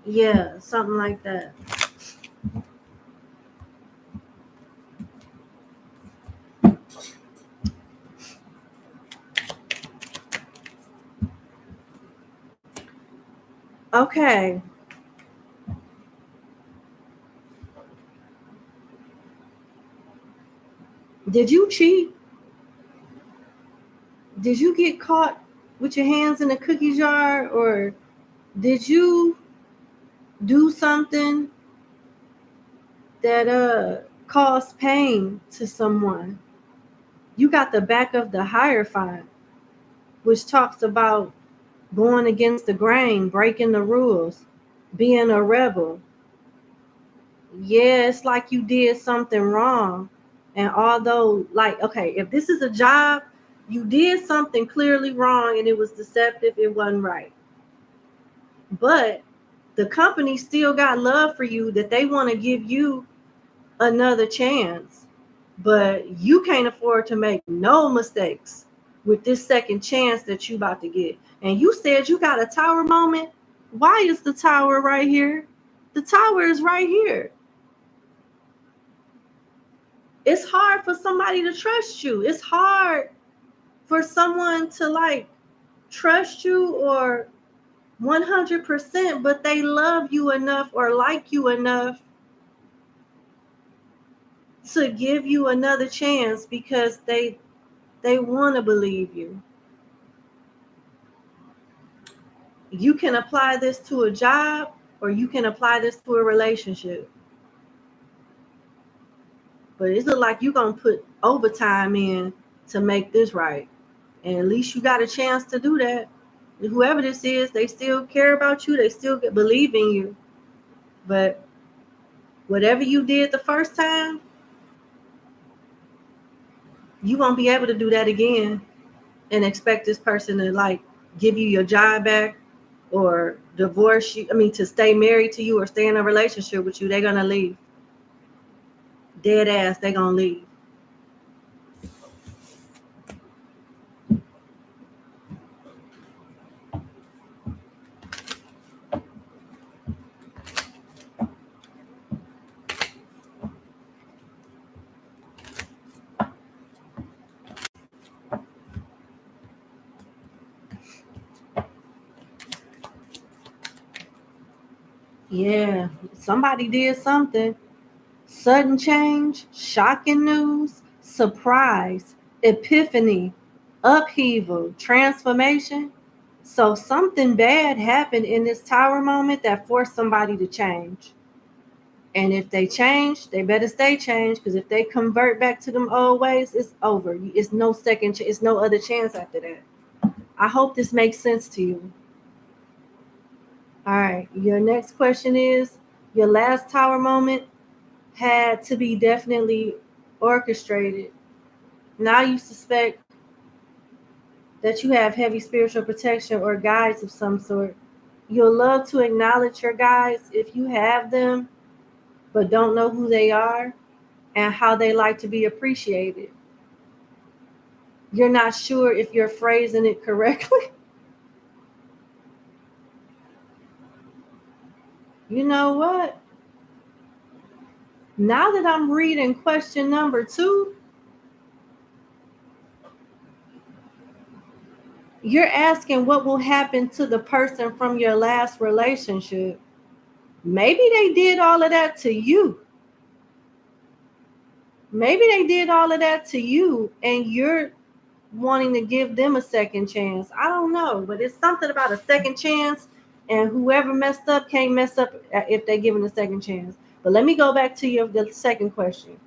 Yeah, something like that. Okay. Did you cheat? Did you get caught with your hands in a cookie jar, or did you do something that caused pain to someone? You got the back of the Hierophant, which talks about going against the grain, breaking the rules, being a rebel. Yeah, it's like you did something wrong. And although, like, okay, if this is a job, you did something clearly wrong and it was deceptive, it wasn't right. But the company still got love for you, that they want to give you another chance. But you can't afford to make no mistakes with this second chance that you about to get. And you said you got a tower moment. Why is the tower right here? The tower is right here. It's hard for somebody to trust you. It's hard for someone to like trust you or 100%, but they love you enough or like you enough to give you another chance because they want to believe you. You can apply this to a job or you can apply this to a relationship. But it looks like you're going to put overtime in to make this right. And at least you got a chance to do that. Whoever this is, they still care about you. They still believe in you. But whatever you did the first time, you won't be able to do that again and expect this person to like give you your job back or divorce you. I mean, to stay married to you or stay in a relationship with you. They're going to leave. Dead ass, they're going to leave. Yeah, somebody did something. Sudden change, shocking news, surprise, epiphany, upheaval, transformation. So something bad happened in this tower moment that forced somebody to change. And if they change, they better stay changed, because if they convert back to them old ways, it's over. It's no second, it's no other chance after that. I hope this makes sense to you. All right, your next question is, your last tower moment had to be definitely orchestrated. Now you suspect that you have heavy spiritual protection or guides of some sort. You'll love to acknowledge your guides if you have them, but don't know who they are and how they like to be appreciated. You're not sure if you're phrasing it correctly. You know what? Now that I'm reading question number 2, you're asking what will happen to the person from your last relationship. Maybe they did all of that to you. Maybe they did all of that to you and you're wanting to give them a second chance. I don't know, but it's something about a second chance, and whoever messed up can't mess up if they're given a second chance. But let me go back to the second question.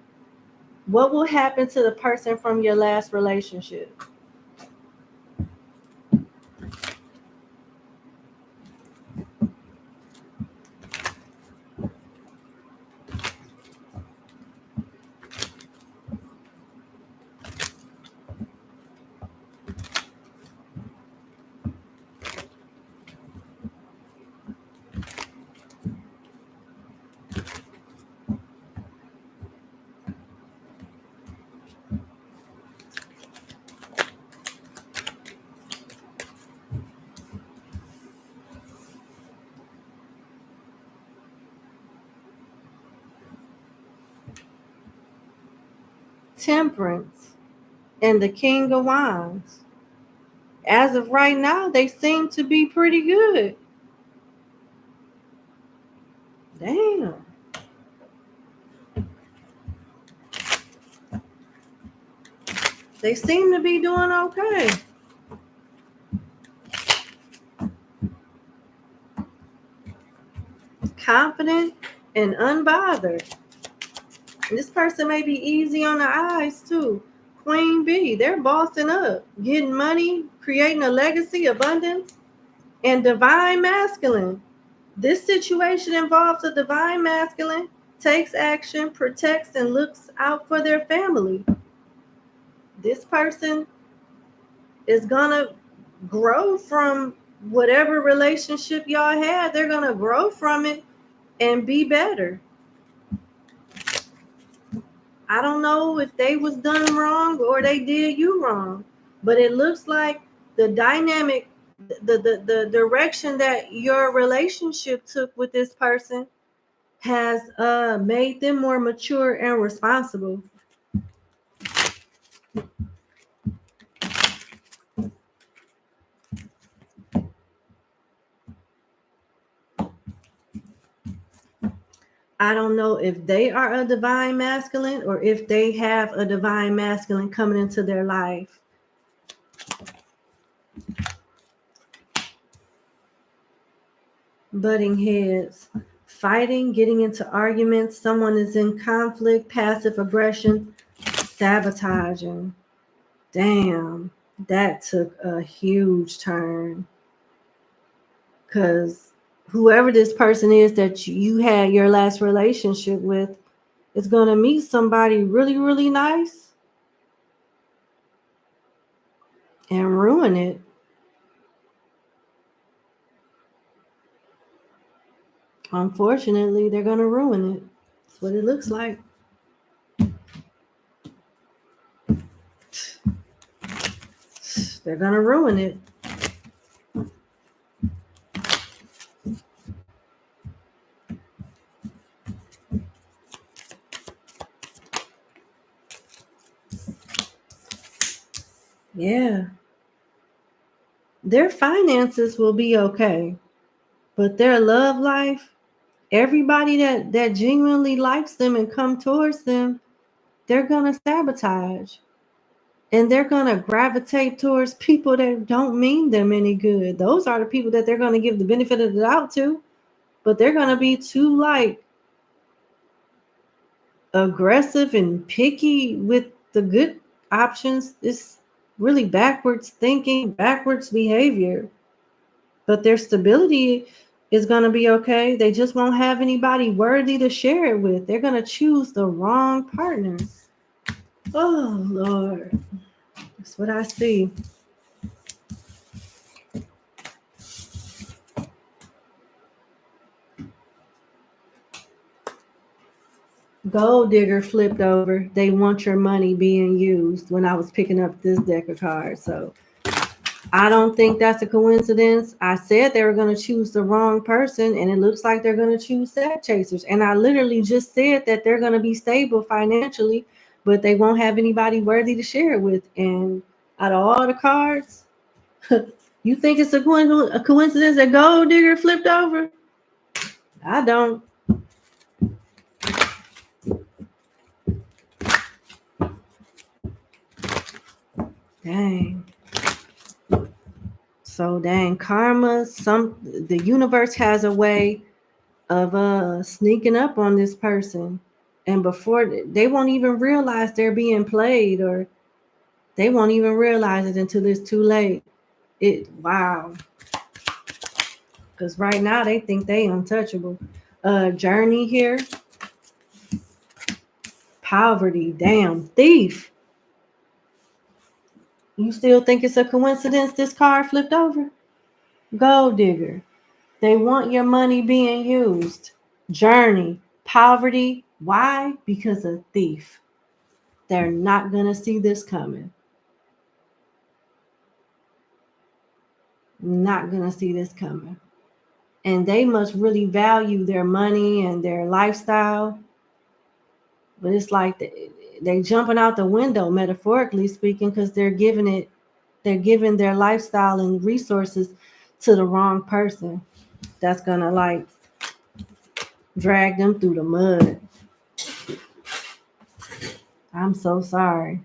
What will happen to the person from your last relationship? Temperance and the King of Wands. As of right now, they seem to be pretty good. Damn. They seem to be doing okay. Confident and unbothered. And this person may be easy on the eyes too. Queen Bee, they're bossing up, getting money, creating a legacy, abundance. And divine masculine. This situation involves a divine masculine, takes action, protects, and looks out for their family. This person is going to grow from whatever relationship y'all had. They're going to grow from it and be better. I don't know if they was done wrong or they did you wrong, but it looks like the dynamic, the direction that your relationship took with this person has made them more mature and responsible. I don't know if they are a divine masculine or if they have a divine masculine coming into their life. Butting heads, fighting, getting into arguments, someone is in conflict, passive aggression, sabotaging. Damn, that took a huge turn. Because whoever this person is that you had your last relationship with is going to meet somebody really, really nice and ruin it. Unfortunately, they're going to ruin it. That's what it looks like. They're going to ruin it. Yeah. Their finances will be okay, but their love life, everybody that genuinely likes them and come towards them, they're going to sabotage. And they're going to gravitate towards people that don't mean them any good. Those are the people that they're going to give the benefit of the doubt to, but they're going to be too like aggressive and picky with the good options. It's really backwards thinking, backwards behavior. But their stability is going to be okay. They just won't have anybody worthy to share it with. They're going to choose the wrong partner. Oh, Lord. That's what I see. Gold digger flipped over. They want your money being used when I was picking up this deck of cards. So I don't think that's a coincidence. I said they were going to choose the wrong person, and it looks like they're going to choose Sag Chasers. And I literally just said that they're going to be stable financially, but they won't have anybody worthy to share it with. And out of all the cards, you think it's a coincidence that Gold Digger flipped over? I don't. Dang. So dang, karma, the universe has a way of sneaking up on this person. And before they won't even realize they're being played, or they won't even realize it until it's too late. Wow. Because right now they think they untouchable. Journey here. Poverty. Damn. Thief. You still think it's a coincidence this card flipped over? Gold digger. They want your money being used. Journey. Poverty. Why? Because of thief. They're not going to see this coming. Not going to see this coming. And they must really value their money and their lifestyle. But it's like they jumping out the window, metaphorically speaking, because they're giving their lifestyle and resources to the wrong person. That's going to like drag them through the mud. I'm so sorry.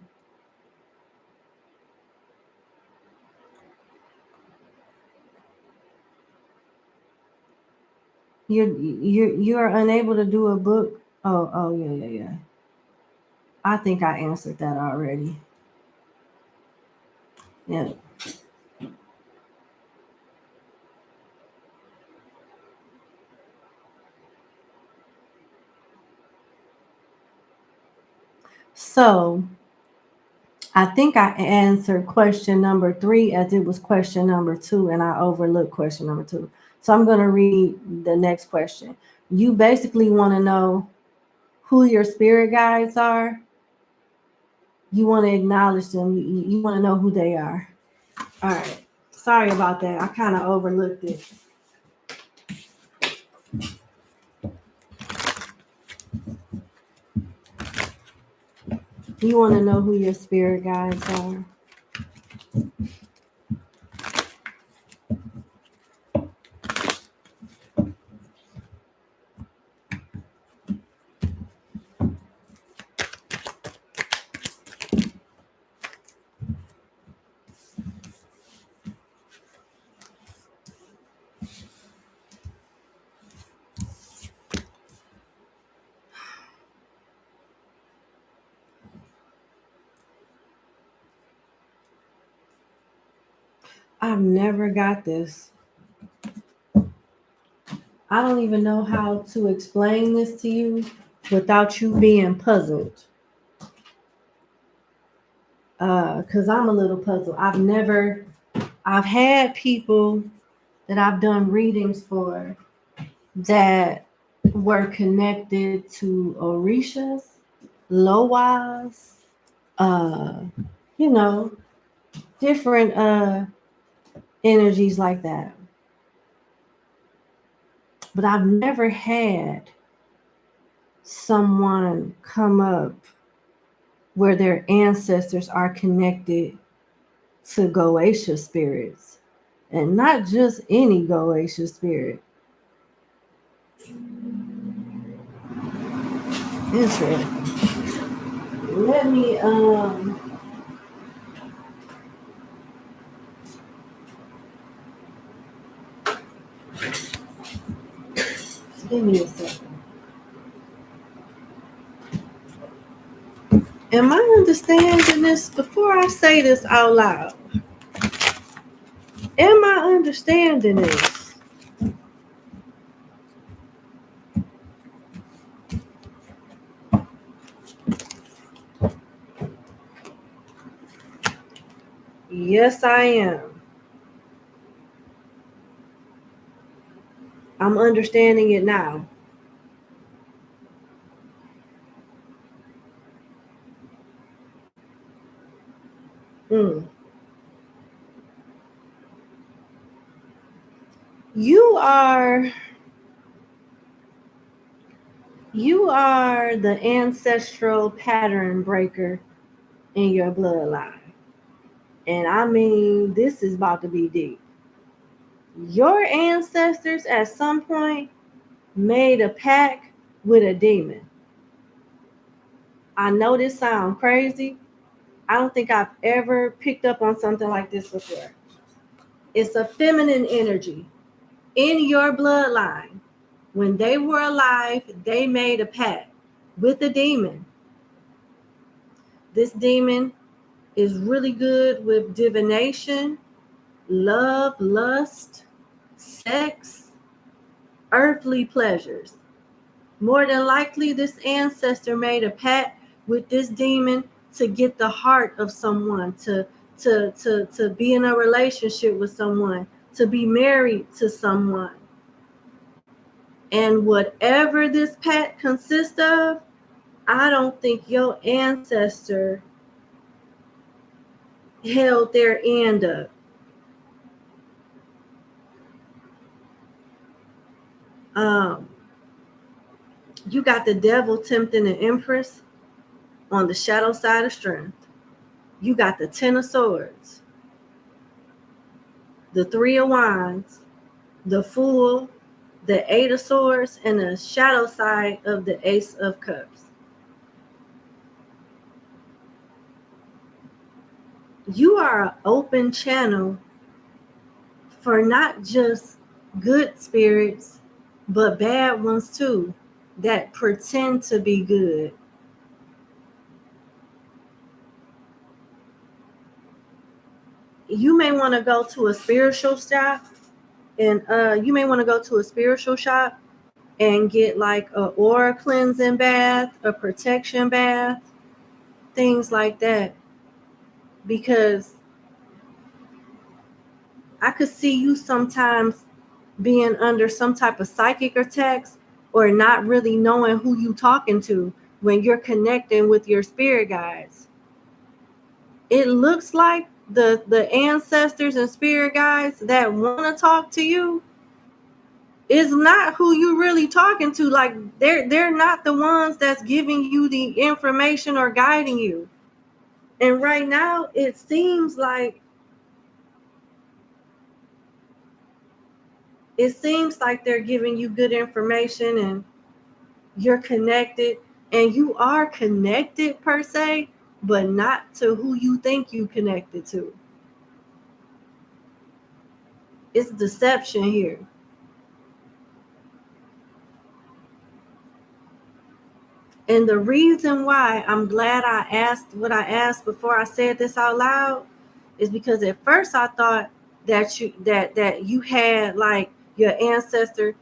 You're unable to do a book. Oh yeah. I think I answered that already. Yeah. So I think I answered question number 3 as it was question number 2, and I overlooked question number 2. So I'm going to read the next question. You basically want to know who your spirit guides are. You want to acknowledge them. You want to know who they are. All right. Sorry about that. I kind of overlooked it. You want to know who your spirit guides are. I've never got this. I don't even know how to explain this to you without you being puzzled. Because I'm a little puzzled. I've had people that I've done readings for that were connected to orishas, loas, you know, different energies like that. But I've never had someone come up where their ancestors are connected to Goetia spirits, and not just any Goetia spirit. Interesting. Let me give me a second. Am I understanding this before I say this out loud? Am I understanding this? Yes, I am. I'm understanding it now. Mm. You are the ancestral pattern breaker in your bloodline. And I mean, this is about to be deep. Your ancestors at some point made a pact with a demon. I know this sounds crazy. I don't think I've ever picked up on something like this before. It's a feminine energy in your bloodline. When they were alive, they made a pact with a demon. This demon is really good with divination, love, lust, sex, earthly pleasures. More than likely, this ancestor made a pact with this demon to get the heart of someone, to be in a relationship with someone, to be married to someone. And whatever this pact consists of, I don't think your ancestor held their end up. You got the devil tempting the empress on the shadow side of strength. You got the 10 of swords, the 3 of wands, the fool, the 8 of swords, and the shadow side of the ace of cups. You are an open channel for not just good spirits, but bad ones too, that pretend to be good. You may want to go to a spiritual shop, and and get like a aura cleansing bath, a protection bath, things like that, because I could see you sometimes being under some type of psychic attacks, or not really knowing who you talking to when you're connecting with your spirit guides. It looks like the ancestors and spirit guides that want to talk to you is not who you really talking to. Like, they're not the ones that's giving you the information or guiding you. And right now it seems like they're giving you good information, and you're connected, and you are connected per se, but not to who you think you connected to. It's deception here. And the reason why I'm glad I asked what I asked before I said this out loud is because at first I thought that you had like your ancestor.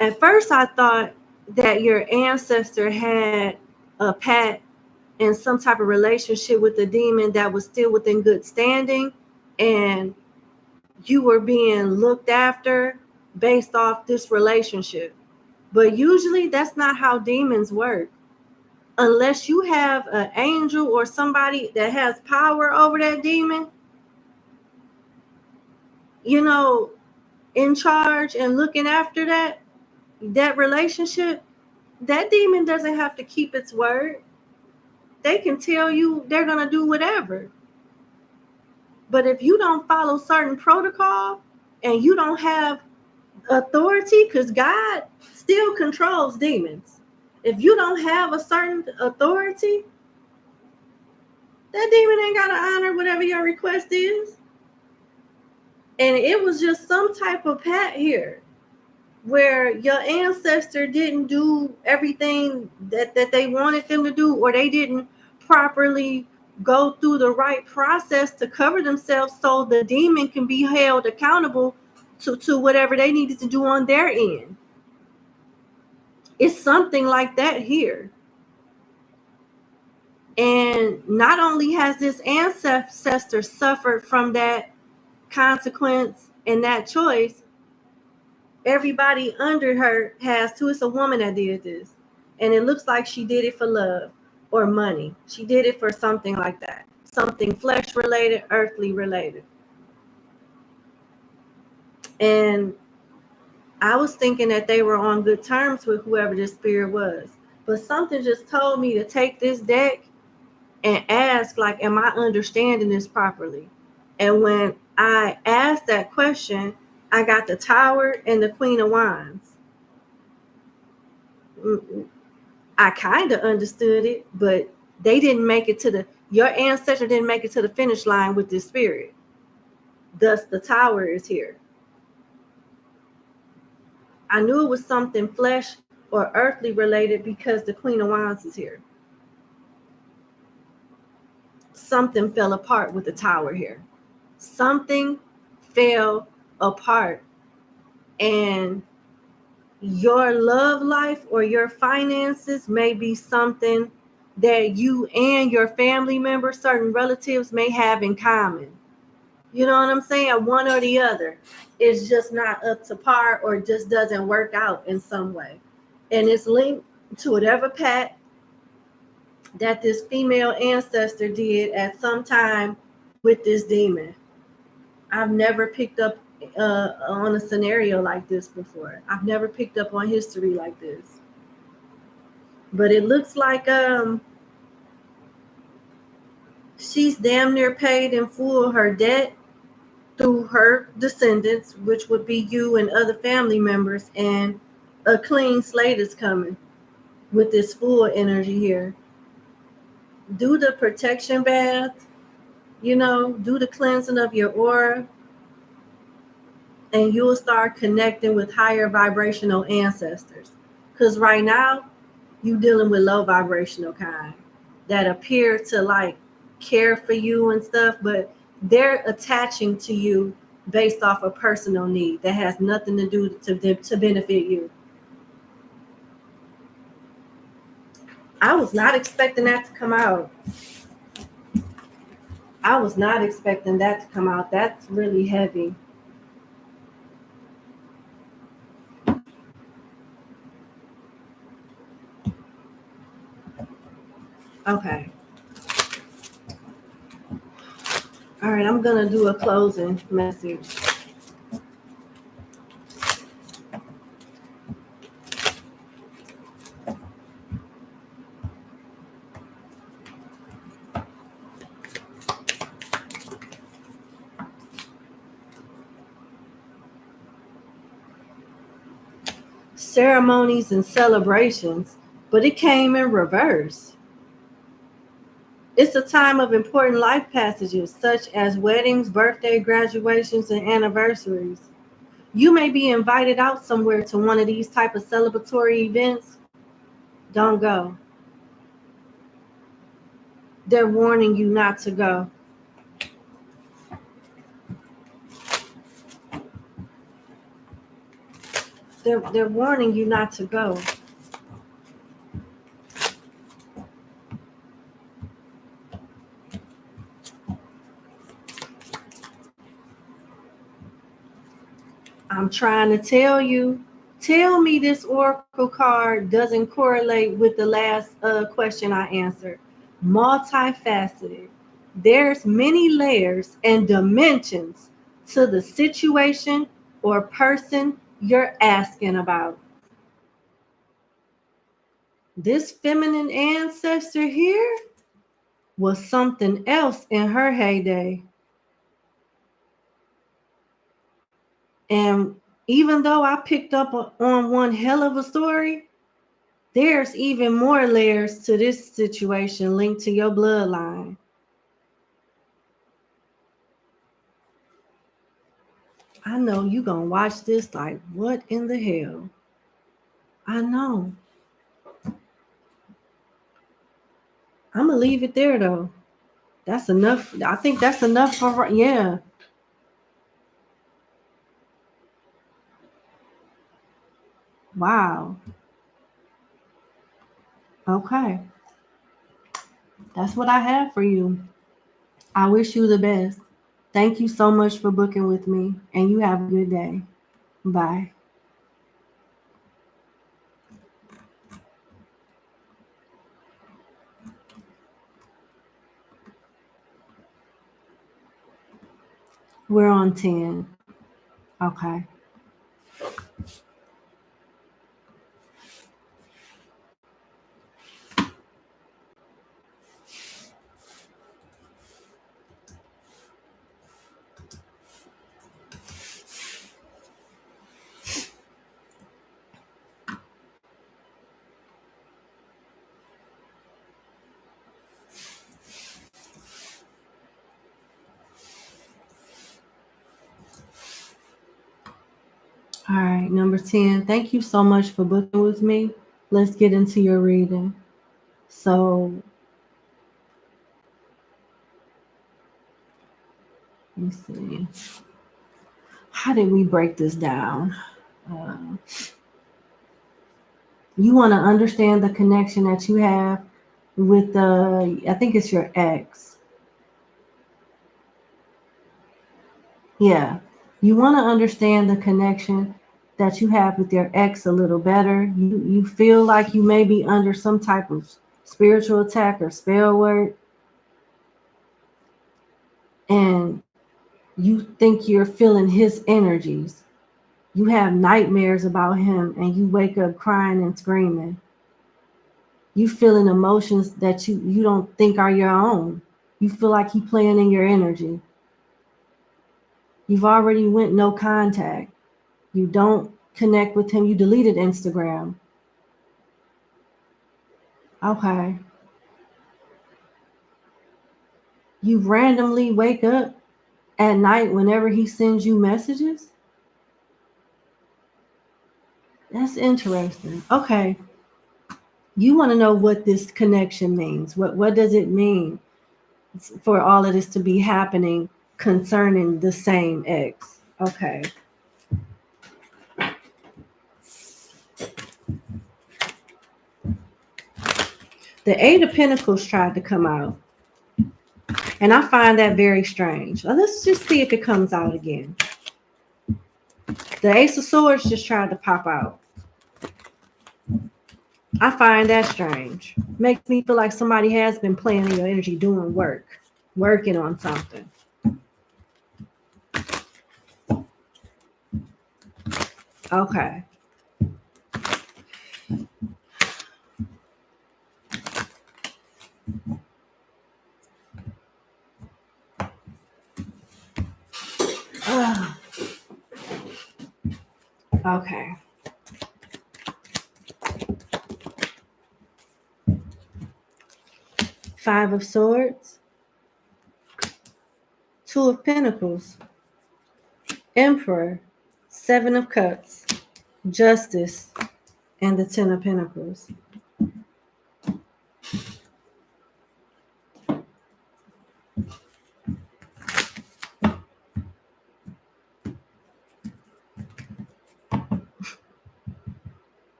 At first I thought that your ancestor had a pact and some type of relationship with the demon that was still within good standing, and you were being looked after based off this relationship. But usually that's not how demons work. Unless you have an angel or somebody that has power over that demon, you know, in charge and looking after that relationship, that demon doesn't have to keep its word. They can tell you they're going to do whatever. But if you don't follow certain protocol and you don't have authority, because God still controls demons. If you don't have a certain authority, that demon ain't got to honor whatever your request is. And it was just some type of pact here where your ancestor didn't do everything that they wanted them to do, or they didn't properly go through the right process to cover themselves so the demon can be held accountable to whatever they needed to do on their end. It's something like that here. And not only has this ancestor suffered from that consequence and that choice, everybody under her has too. It's a woman that did this. And it looks like she did it for love or money. She did it for something like that. Something flesh related, earthly related. And I was thinking that they were on good terms with whoever this spirit was. But something just told me to take this deck and ask, like, am I understanding this properly? And when I asked that question, I got the Tower and the Queen of Wands. I kind of understood it, but they didn't make it to your ancestor didn't make it to the finish line with this spirit. Thus, the Tower is here. I knew it was something flesh or earthly related because the Queen of Wands is here. Something fell apart with the Tower here. Something fell apart. And your love life or your finances may be something that you and your family members, certain relatives, may have in common. You know what I'm saying? One or the other. It's just not up to par, or just doesn't work out in some way. And it's linked to whatever pact that this female ancestor did at some time with this demon. I've never picked up on a scenario like this before. I've never picked up on history like this. But it looks like she's damn near paid in full her debt through her descendants, which would be you and other family members, and a clean slate is coming with this full energy here. Do the protection bath, do the cleansing of your aura, and you'll start connecting with higher vibrational ancestors. Because right now, you're dealing with low vibrational kind that appear to like care for you and stuff, but they're attaching to you based off a personal need that has nothing to do to benefit you. I was not expecting that to come out. I was not expecting that to come out. That's really heavy. Okay. All right, I'm going to do a closing message. Ceremonies and celebrations, but it came in reverse. It's a time of important life passages such as weddings, birthday, graduations, and anniversaries. You may be invited out somewhere to one of these type of celebratory events. Don't go. They're warning you not to go. They're warning you not to go. I'm trying to tell you. Tell me this oracle card doesn't correlate with the last question I answered. Multifaceted. There's many layers and dimensions to the situation or person you're asking about. This feminine ancestor here was something else in her heyday. And even though I picked up on one hell of a story, there's even more layers to this situation linked to your bloodline. I know you gonna watch this like, what in the hell? I know. I'm gonna leave it there though. That's enough. I think that's enough for, yeah. Wow. Okay. That's what I have for you. I wish you the best. Thank you so much for booking with me, and you have a good day. Bye. We're on 10. Okay. All right, number 10. Thank you so much for booking with me. Let's get into your reading. So, let me see. How did we break this down? You want to understand the connection that you have with I think it's your ex. Yeah. You want to understand the connection that you have with your ex a little better. You feel like you may be under some type of spiritual attack or spell work. And you think you're feeling his energies. You have nightmares about him and you wake up crying and screaming. You feeling emotions that you don't think are your own. You feel like he's playing in your energy. You've already went no contact. You don't connect with him. You deleted Instagram. Okay. You randomly wake up at night whenever he sends you messages? That's interesting. Okay. You want to know what this connection means. What does it mean for all of this to be happening concerning the same ex? Okay. The Eight of Pentacles tried to come out. And I find that very strange. Well, let's just see if it comes out again. The Ace of Swords just tried to pop out. I find that strange. Makes me feel like somebody has been playing your energy, doing work, working on something. Okay. Okay. Five of Swords, Two of Pentacles, Emperor, Seven of Cups, Justice, and the Ten of Pentacles.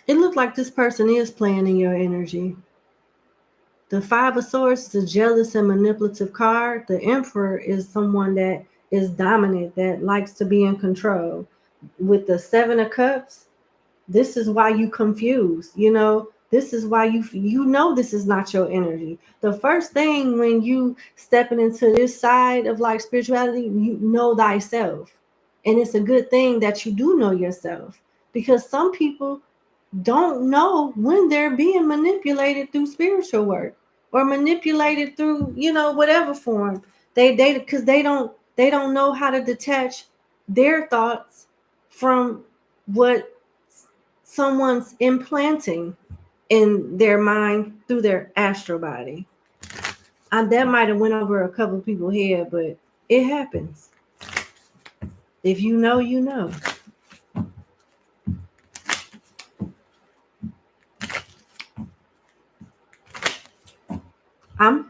It looks like this person is playing in your energy. The Five of Swords is a jealous and manipulative card. The Emperor is someone that is dominant, that likes to be in control. With the Seven of Cups, this is why you confused. You know, this is why you know this is not your energy. The first thing when you stepping into this side of like spirituality, you know thyself. And it's a good thing that you do know yourself, because some people don't know when they're being manipulated through spiritual work or manipulated through, you know, whatever form. They because they don't know how to detach their thoughts from what someone's implanting in their mind through their astral body. And that might have went over a couple of people's head, but it happens. If you know, you know.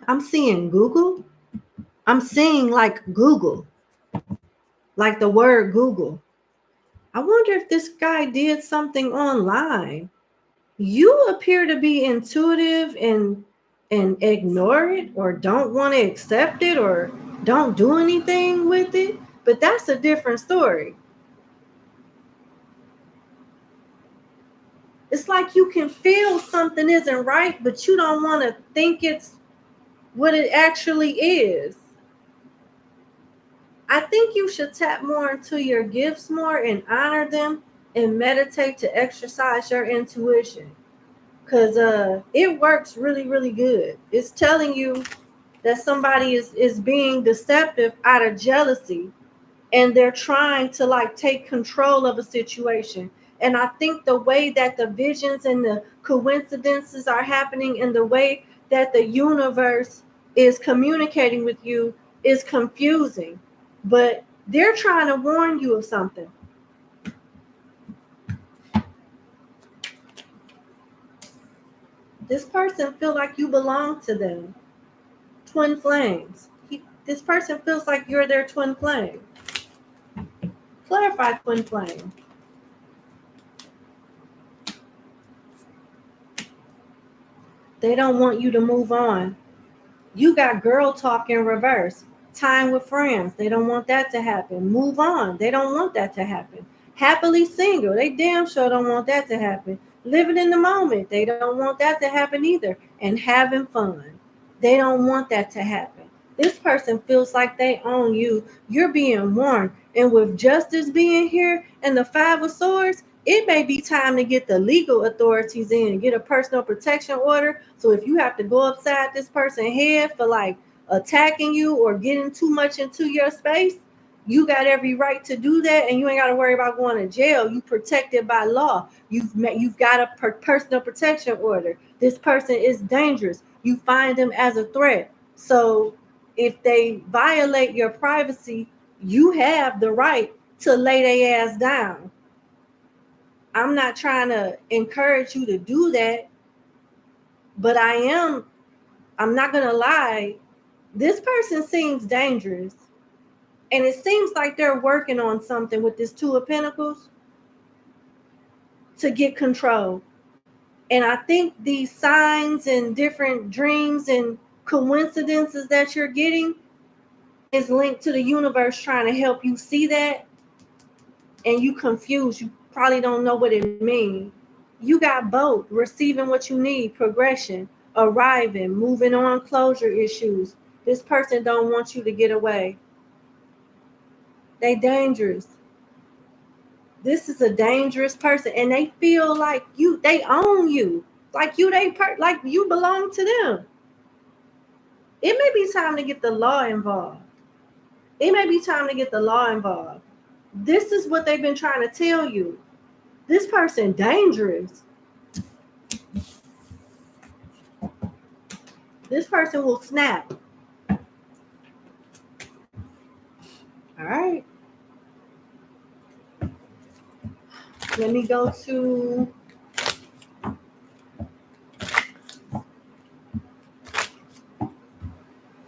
I'm seeing Google. I'm seeing like Google, like the word Google. I wonder if this guy did something online. You appear to be intuitive and ignore it, or don't want to accept it, or don't do anything with it, but that's a different story. It's like you can feel something isn't right, but you don't want to think it's what it actually is. I think you should tap more into your gifts more and honor them and meditate to exercise your intuition. Because it works really, really good. It's telling you that somebody is being deceptive out of jealousy, and they're trying to like take control of a situation. And I think the way that the visions and the coincidences are happening and the way that the universe is communicating with you is confusing. But they're trying to warn you of something. This person feels like you belong to them. Twin flames. This person feels like you're their twin flame. Clarify twin flame. They don't want you to move on. You got girl talk in reverse. Time with friends. They don't want that to happen. Move on. They don't want that to happen. Happily single. They damn sure don't want that to happen. Living in the moment. They don't want that to happen either. And having fun. They don't want that to happen. This person feels like they own you. You're being warned. And with justice being here and the Five of Swords, it may be time to get the legal authorities in, get a personal protection order. So if you have to go upside this person's head for like attacking you or getting too much into your space, you got every right to do that, and you ain't got to worry about going to jail. You protected by law. You've got a personal protection order. This person is dangerous. You find them as a threat. So if they violate your privacy, you have the right to lay their ass down. I'm not trying to encourage you to do that, but I'm not going to lie. This person seems dangerous. And it seems like they're working on something with this Two of Pentacles to get control. And I think these signs and different dreams and coincidences that you're getting is linked to the universe trying to help you see that, and you confused. You probably don't know what it means. You got both: receiving what you need, progression, arriving, moving on, closure issues. This person don't want you to get away. They dangerous. This is a dangerous person, and they feel like they own you, like like you belong to them. It may be time to get the law involved. It may be time to get the law involved. This is what they've been trying to tell you. This person dangerous. This person will snap. All right. Let me go to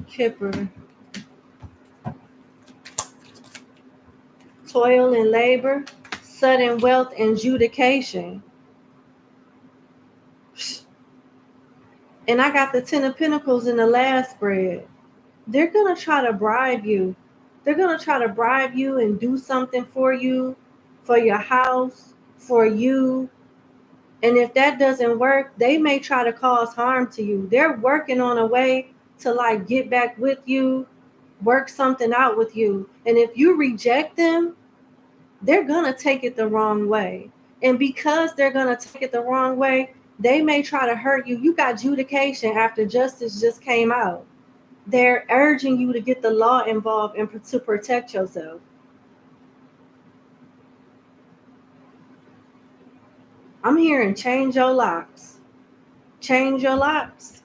Kipper. Toil and labor, sudden wealth and adjudication. And I got the 10 of Pentacles in the last spread. They're going to try to bribe you. They're going to try to bribe you and do something for you, for your house, for you. And if that doesn't work, they may try to cause harm to you. They're working on a way to like get back with you, work something out with you. And if you reject them, they're going to take it the wrong way. And because they're going to take it the wrong way, they may try to hurt you. You got adjudication after justice just came out. They're urging you to get the law involved and to protect yourself. I'm hearing change your locks. Change your locks.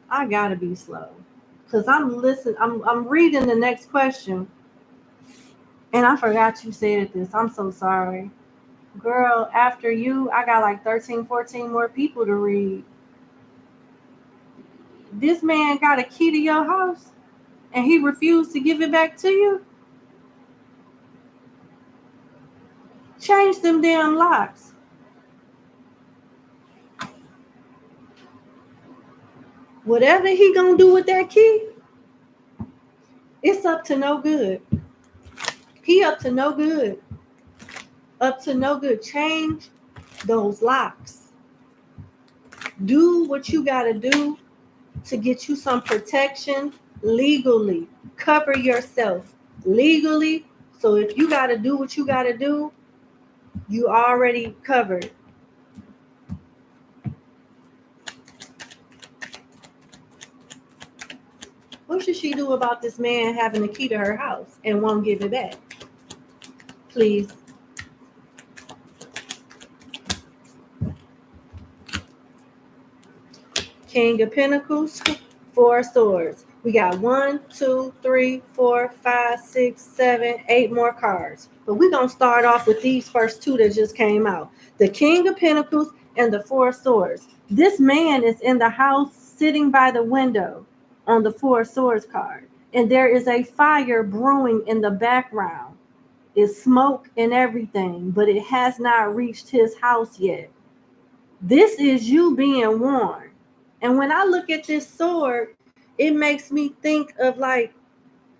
I gotta be slow because I'm listening. I'm reading the next question, and I forgot you said this. I'm so sorry, girl. After you, I got like 13, 14 more people to read. This man got a key to your house, and he refused to give it back to you. Change them damn locks. Whatever he gonna do with that key, it's up to no good. He up to no good. Up to no good. Change those locks. Do what you gotta do to get you some protection legally. Cover yourself legally. So if you gotta do what you gotta do, you already covered. What should she do about this man having the key to her house and won't give it back? Please. King of Pentacles, 4 swords. We got 1, 2, 3, 4, 5, 6, 7, 8 more cards. But we're going to start off with these first 2 that just came out. The King of Pentacles and the 4 swords. This man is in the house sitting by the window on the 4 swords card. And there is a fire brewing in the background. It's smoke and everything, but it has not reached his house yet. This is you being warned. And when I look at this sword, it makes me think of like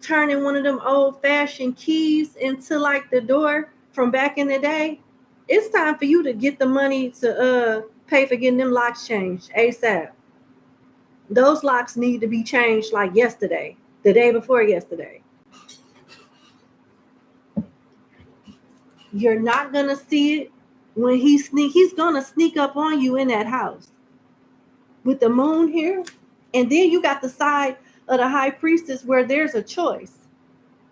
turning one of them old-fashioned keys into like the door from back in the day. It's time for you to get the money to pay for getting them locks changed ASAP. Those locks need to be changed like yesterday, the day before yesterday. You're not going to see it when he's going to sneak up on you in that house. With the moon here, and then you got the side of the high priestess where there's a choice.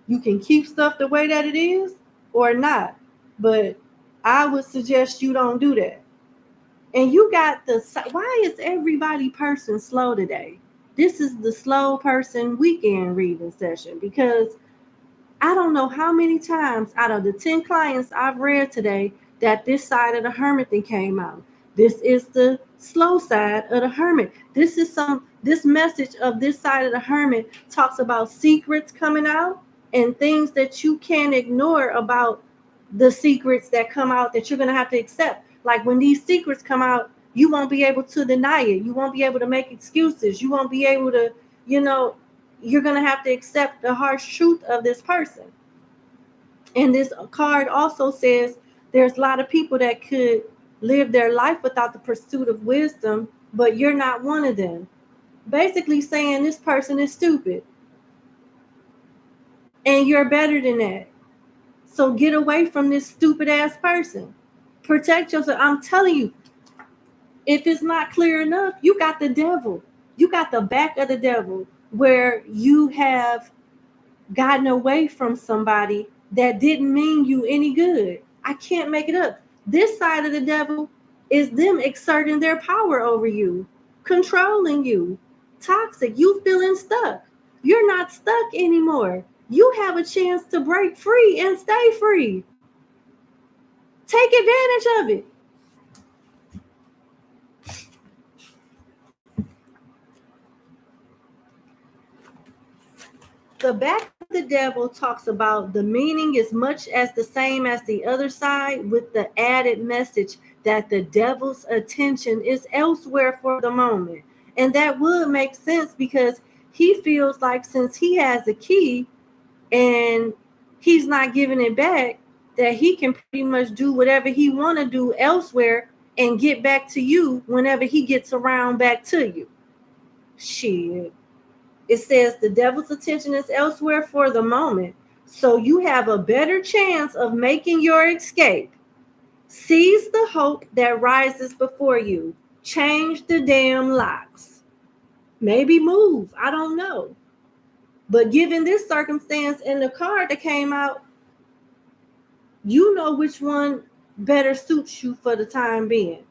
You can keep stuff the way that it is or not, but I would suggest you don't do that. And you got why is everybody person slow today? This is the slow person weekend reading session, because I don't know how many times out of the 10 clients I've read today that this side of the Hermit thing came out. This is the slow side of the hermit. This message of this side of the hermit talks about secrets coming out and things that you can't ignore about the secrets that come out that you're going to have to accept. Like when these secrets come out, you won't be able to deny it. You won't be able to make excuses. You won't be able to, you're going to have to accept the harsh truth of this person. And this card also says there's a lot of people that could live their life without the pursuit of wisdom, but you're not one of them. Basically saying this person is stupid and you're better than that. So get away from this stupid ass person. Protect yourself. I'm telling you, if it's not clear enough, you got the devil. You got the back of the devil where you have gotten away from somebody that didn't mean you any good. I can't make it up. This side of the devil is them exerting their power over you, controlling you, toxic. You feeling stuck. You're not stuck anymore. You have a chance to break free and stay free. Take advantage of it. The back of the devil talks about the meaning is much as the same as the other side, with the added message that the devil's attention is elsewhere for the moment. And that would make sense because he feels like since he has the key and he's not giving it back, that he can pretty much do whatever he want to do elsewhere and get back to you whenever he gets around back to you. Shit. It says the devil's attention is elsewhere for the moment, so you have a better chance of making your escape. Seize the hope that rises before you. Change the damn locks. Maybe move. I don't know. But given this circumstance and the card that came out, you know which one better suits you for the time being.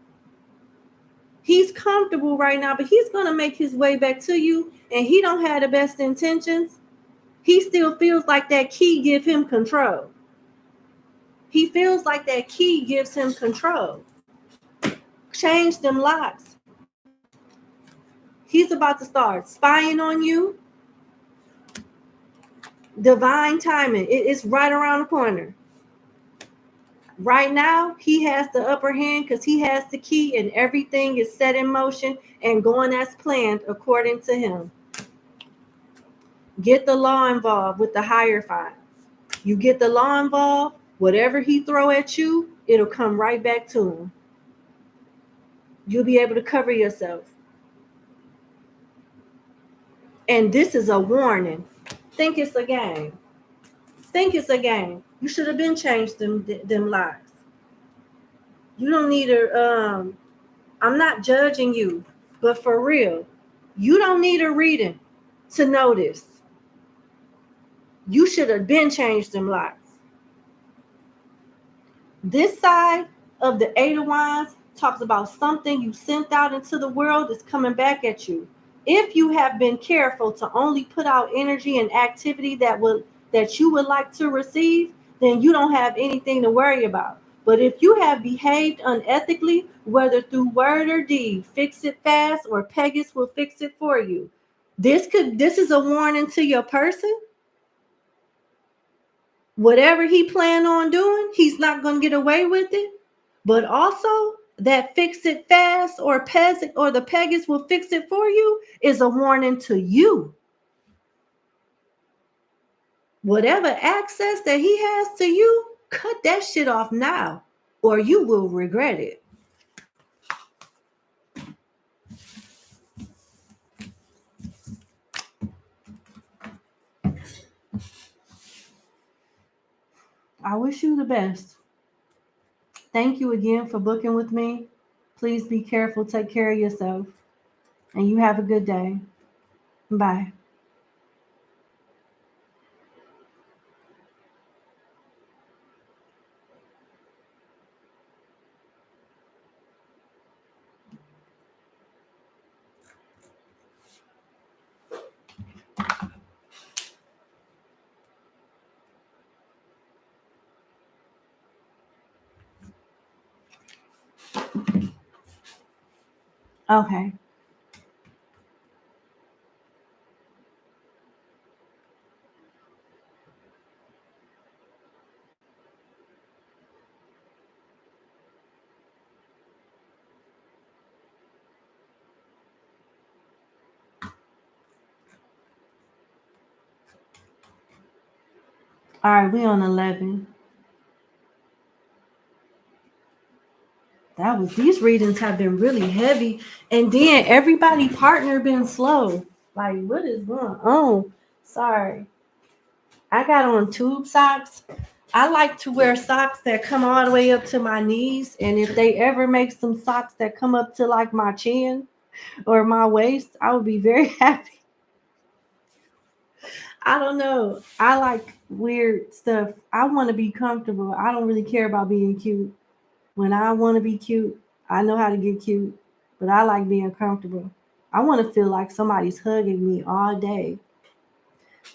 He's comfortable right now, but he's going to make his way back to you, and he don't have the best intentions. He still feels like that key gives him control. He feels like that key gives him control. Change them locks. He's about to start spying on you. Divine timing. It's right around the corner. Right now, he has the upper hand because he has the key and everything is set in motion and going as planned according to him. Get the law involved with the Hierophant. You get the law involved, whatever he throw at you, it'll come right back to him. You'll be able to cover yourself. And this is a warning. Think it's a game. Think it's a game. You should have been changed them lies. You don't need a, I'm not judging you, but for real, you don't need a reading to know this. You should have been changed them lies. This side of the Eight of Wands talks about something you sent out into the world is coming back at you. If you have been careful to only put out energy and activity that you would like to receive, then you don't have anything to worry about. But if you have behaved unethically, whether through word or deed, fix it fast or Pegasus will fix it for you. This is a warning to your person. Whatever he planned on doing, he's not going to get away with it. But also, that fix it fast or the Pegasus will fix it for you is a warning to you. Whatever access that he has to you, cut that shit off now, or you will regret it. I wish you the best. Thank you again for booking with me. Please be careful. Take care of yourself. And you have a good day. Bye. Okay. All right, we on 11. These readings have been really heavy, and then everybody partner been slow. Like, what is going on? Sorry, I got on tube socks. I like to wear socks that come all the way up to my knees, and if they ever make some socks that come up to like my chin or my waist, I would be very happy. I don't know. I like weird stuff. I want to be comfortable. I don't really care about being cute. When I want to be cute, I know how to get cute, but I like being comfortable. I want to feel like somebody's hugging me all day.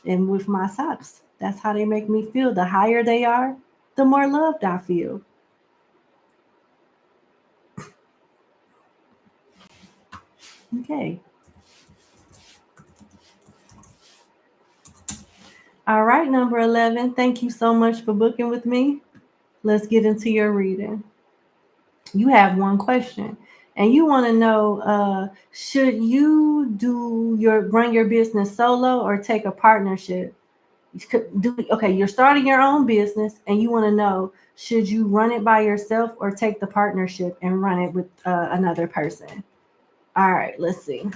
And with my socks, that's how they make me feel. The higher they are, the more loved I feel. Okay. All right, number 11. Thank you so much for booking with me. Let's get into your reading. You have one question, and you want to know, should you run your business solo or take a partnership? Okay, you're starting your own business, and you want to know, should you run it by yourself or take the partnership and run it with another person? All right, let's see.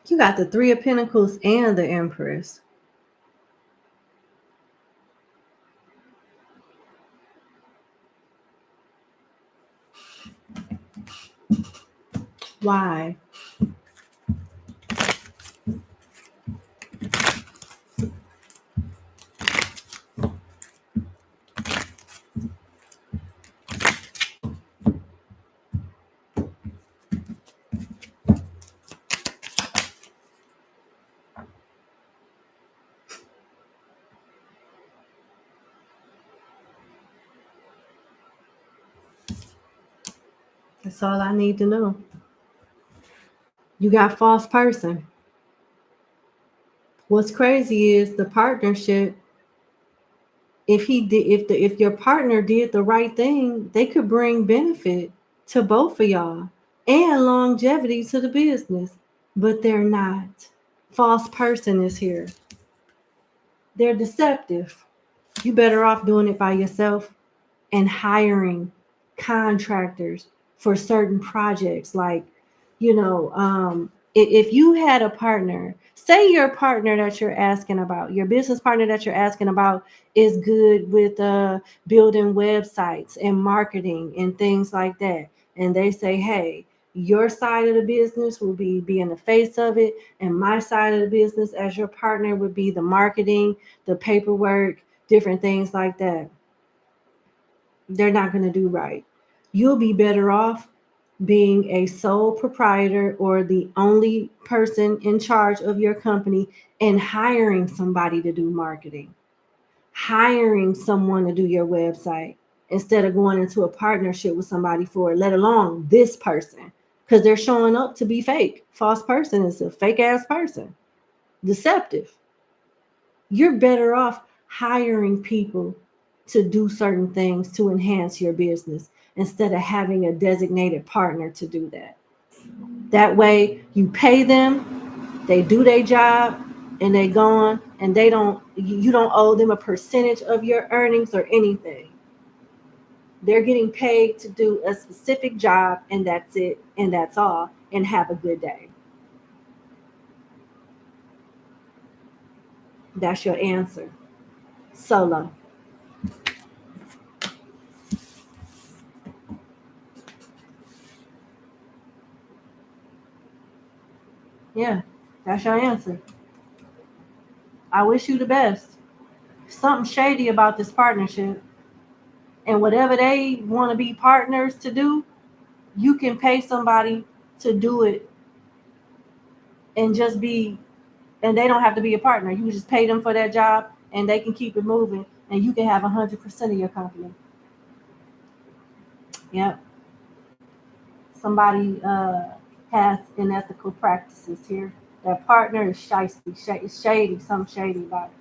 You got the Three of Pentacles and the Empress. Why? That's all I need to know. You got false person. What's crazy is the partnership. If your partner did the right thing, they could bring benefit to both of y'all and longevity to the business, but they're not. False person is here. They're deceptive. You better off doing it by yourself and hiring contractors for certain projects. Like, if you had a partner, say your partner that you're asking about, your business partner that you're asking about is good with building websites and marketing and things like that. And they say, hey, your side of the business will be being the face of it, and my side of the business as your partner would be the marketing, the paperwork, different things like that. They're not going to do right. You'll be better off being a sole proprietor or the only person in charge of your company and hiring somebody to do marketing, hiring someone to do your website instead of going into a partnership with somebody for it, let alone this person, because they're showing up to be fake. False person is a fake ass person, deceptive. You're better off hiring people to do certain things to enhance your business instead of having a designated partner to do that. That way you pay them, they do their job, and they gone, and they don't, you don't owe them a percentage of your earnings or anything. They're getting paid to do a specific job, and that's it, and that's all, and have a good day. That's your answer. Solo. Yeah, that's your answer. I wish you the best. Something shady about this partnership. And whatever they want to be partners to do, you can pay somebody to do it and just be, and they don't have to be a partner. You just pay them for that job and they can keep it moving, and you can have 100% of your company. Yep. Somebody has unethical practices here. That partner is shady, something shady about it.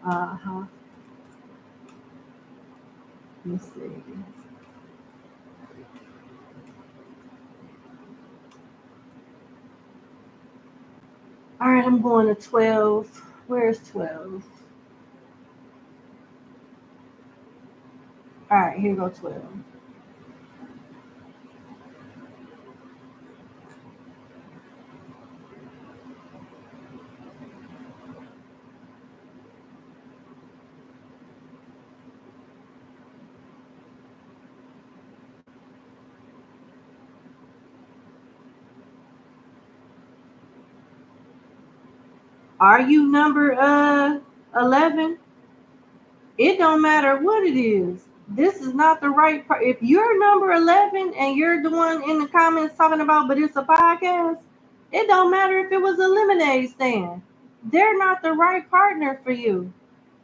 Uh-huh. Let's see. All right, I'm going to 12. Where's 12? All right, here go 12. Are you number 11? It don't matter what it is. This is not the right part. If you're number 11 and you're the one in the comments talking about, but it's a podcast, it don't matter if it was a lemonade stand. They're not the right partner for you.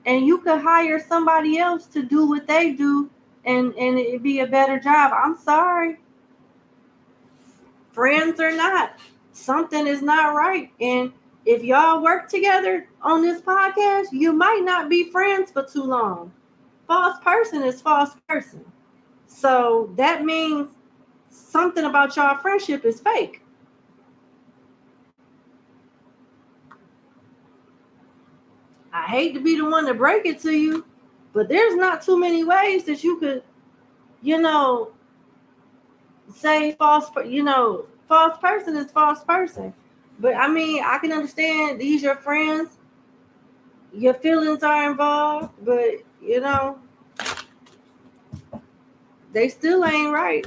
And you could hire somebody else to do what they do, and it'd be a better job. I'm sorry. Friends or not, something is not right. And if y'all work together on this podcast, you might not be friends for too long. False person is false person. So that means something about y'all friendship is fake. I hate to be the one to break it to you, but there's not too many ways that you could, say false, false person is false person. But I mean, I can understand these your friends, your feelings are involved, but they still ain't right.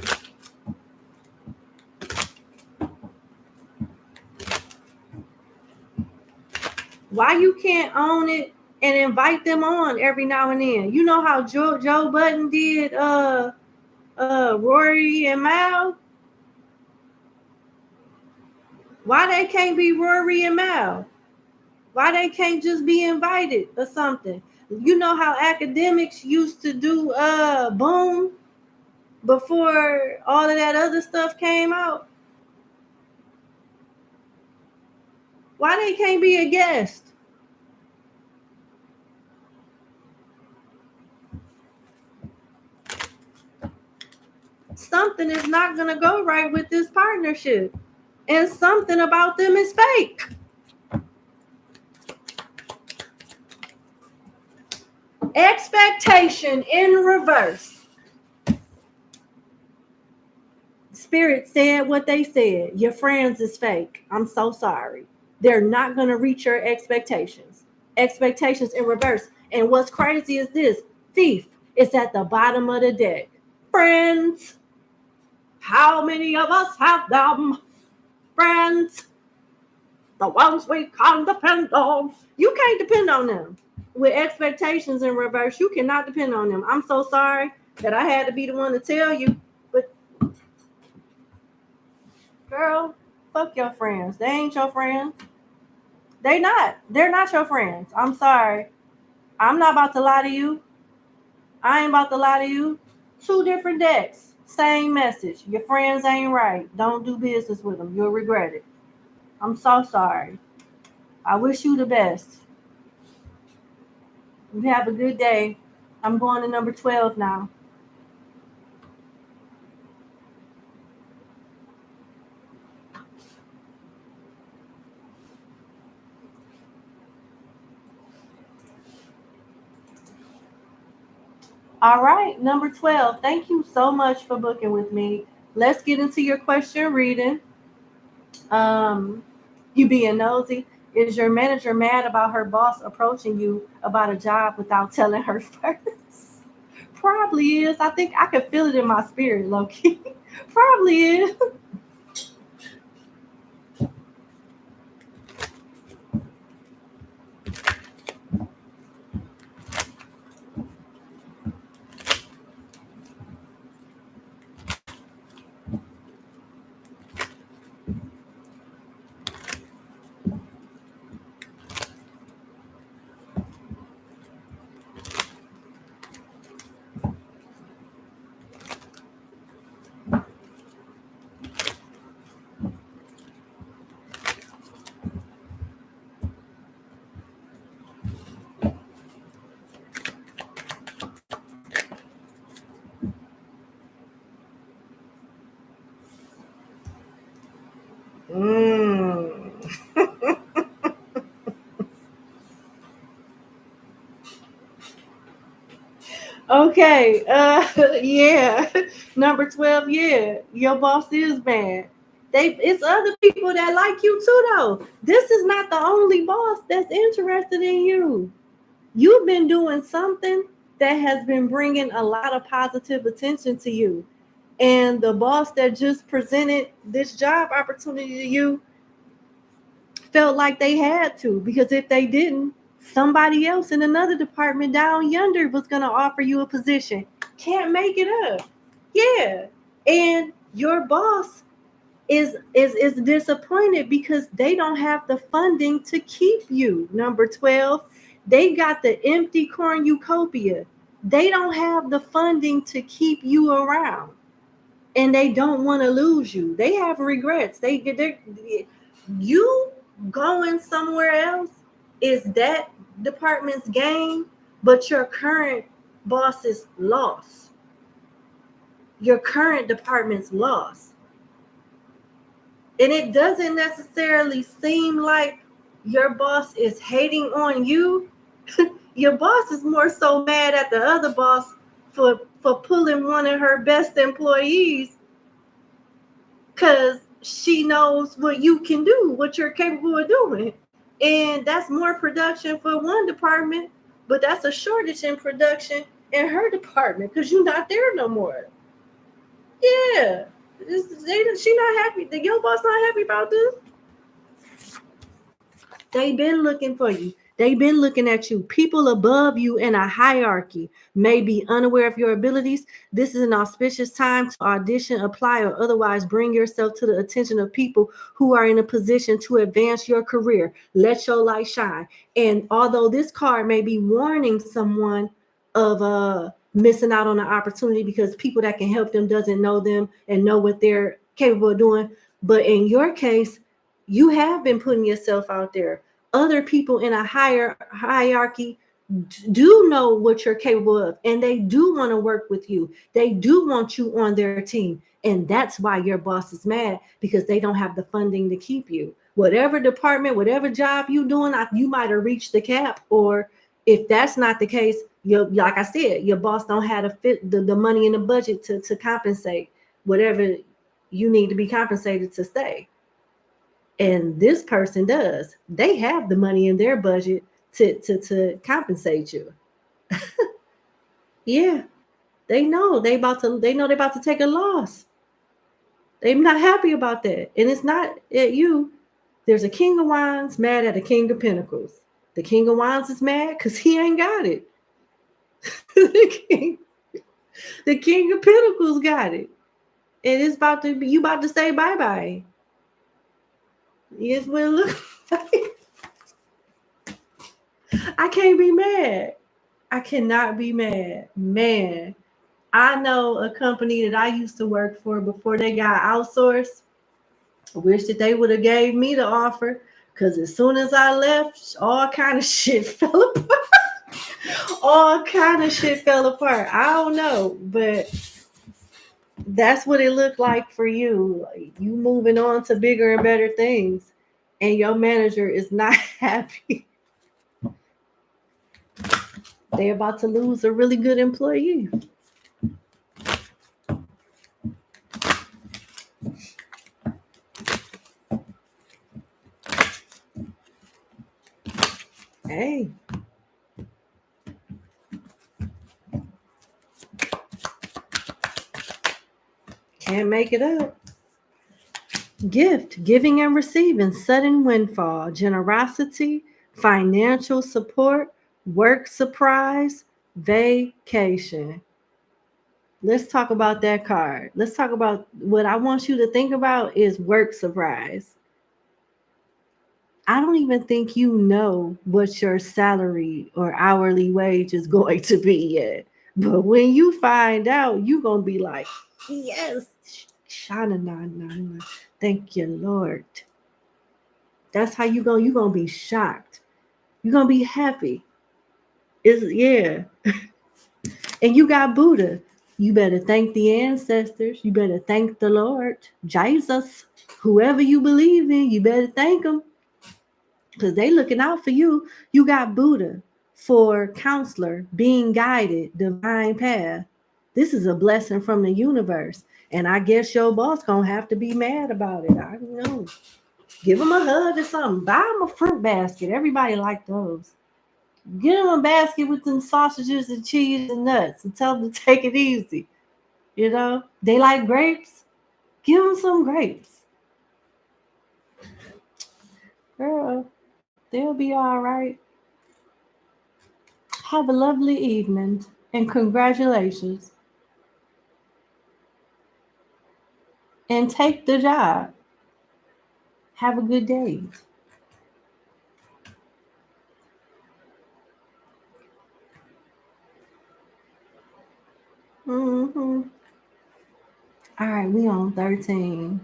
Why you can't own it and invite them on every now and then? You know how Joe Budden did Rory and Mal? Why they can't be Rory and Mal? Why they can't just be invited or something? You know how academics used to do Boom before all of that other stuff came out? Why they can't be a guest? Something is not going to go right with this partnership. And something about them is fake. Expectation in reverse. Spirit said what they said. Your friends is fake. I'm so sorry. They're not going to reach your expectations. Expectations in reverse. And what's crazy is this. Thief is at the bottom of the deck. Friends. How many of us have them? Friends. The ones we can't depend on. You can't depend on them. With expectations in reverse, you cannot depend on them. I'm so sorry that I had to be the one to tell you. But girl, fuck your friends. They ain't your friends. They're not your friends. I'm sorry. I'm not about to lie to you. I ain't about to lie to you. Two different decks. Same message. Your friends ain't right. Don't do business with them. You'll regret it. I'm so sorry. I wish you the best. You have a good day. I'm going to number 12 now. All right, number 12. Thank you so much for booking with me. Let's get into your question reading. Um, you being nosy. Is your manager mad about her boss approaching you about a job without telling her first? Probably is. I think I can feel it in my spirit, low key. Probably is. Mm. Okay. Yeah. Number 12, yeah. Your boss is mad. It's other people that like you too though. This is not the only boss that's interested in you. You've been doing something that has been bringing a lot of positive attention to you. And the boss that just presented this job opportunity to you felt like they had to, because if they didn't, somebody else in another department down yonder was going to offer you a position. Can't make it up. Yeah. And your boss is disappointed because they don't have the funding to keep you. Number 12, they got the empty cornucopia. They don't have the funding to keep you around, and they don't want to lose you. They have regrets. You going somewhere else is that department's gain, but your current boss's loss. Your current department's loss. And it doesn't necessarily seem like your boss is hating on you. Your boss is more so mad at the other boss for pulling one of her best employees, because she knows what you can do, what you're capable of doing. And that's more production for one department, but that's a shortage in production in her department because you're not there no more. Yeah. She not happy. Your boss not happy about this. They've been looking for you. They've been looking at you. People above you in a hierarchy may be unaware of your abilities. This is an auspicious time to audition, apply, or otherwise bring yourself to the attention of people who are in a position to advance your career. Let your light shine. And although this card may be warning someone of missing out on an opportunity because people that can help them doesn't know them and know what they're capable of doing, but in your case, you have been putting yourself out there. Other people in a higher hierarchy do know what you're capable of, and they do want to work with you. They do want you on their team. And that's why your boss is mad, because they don't have the funding to keep you. Whatever department, whatever job you're doing, you might have reached the cap, or if that's not the case, like I said, your boss don't have the money in the budget to compensate whatever you need to be compensated to stay. And this person does. They have the money in their budget to compensate you. Yeah, they know they're about to take a loss. They're not happy about that. And it's not at you. There's a king of wands mad at a king of pentacles. The king of wands is mad because he ain't got it. the king of pentacles got it. And it's about to be, you about to say bye-bye. Yes, what it looks like. I can't be mad. I cannot be mad. Man, I know a company that I used to work for before they got outsourced. I wish that they would have gave me the offer, because as soon as I left, all kind of shit fell apart. All kind of shit fell apart. I don't know, but that's what it looked like for you. Like, you moving on to bigger and better things, and your manager is not happy. They're about to lose a really good employee. Hey. Can't make it up. Gift, giving and receiving, sudden windfall, generosity, financial support, work surprise, vacation. Let's talk about that card. Let's talk about what I want you to think about is work surprise. I don't even think you know what your salary or hourly wage is going to be yet. But when you find out, you're going to be like, yes, Shana, thank you, Lord. That's how you're going to be shocked. You're going to be happy. Yeah. And you got Buddha. You better thank the ancestors. You better thank the Lord, Jesus, whoever you believe in, you better thank them. Because they looking out for you. You got Buddha for counselor, being guided, divine path. This is a blessing from the universe. And I guess your boss gonna have to be mad about it. I don't know. Give him a hug or something. Buy him a fruit basket. Everybody like those. Get him a basket with some sausages and cheese and nuts and tell them to take it easy. You know, they like grapes. Give them some grapes. Girl, they'll be all right. Have a lovely evening and congratulations. And take the job. Have a good day. Mm-hmm. All right, we on 13.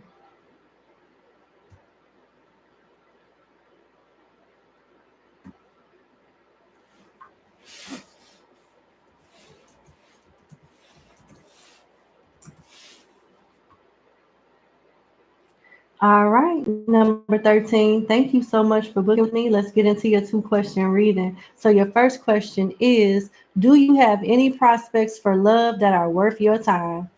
All right, number 13. Thank you so much for booking with me. Let's get into your 2-question reading. So your first question is, do you have any prospects for love that are worth your time?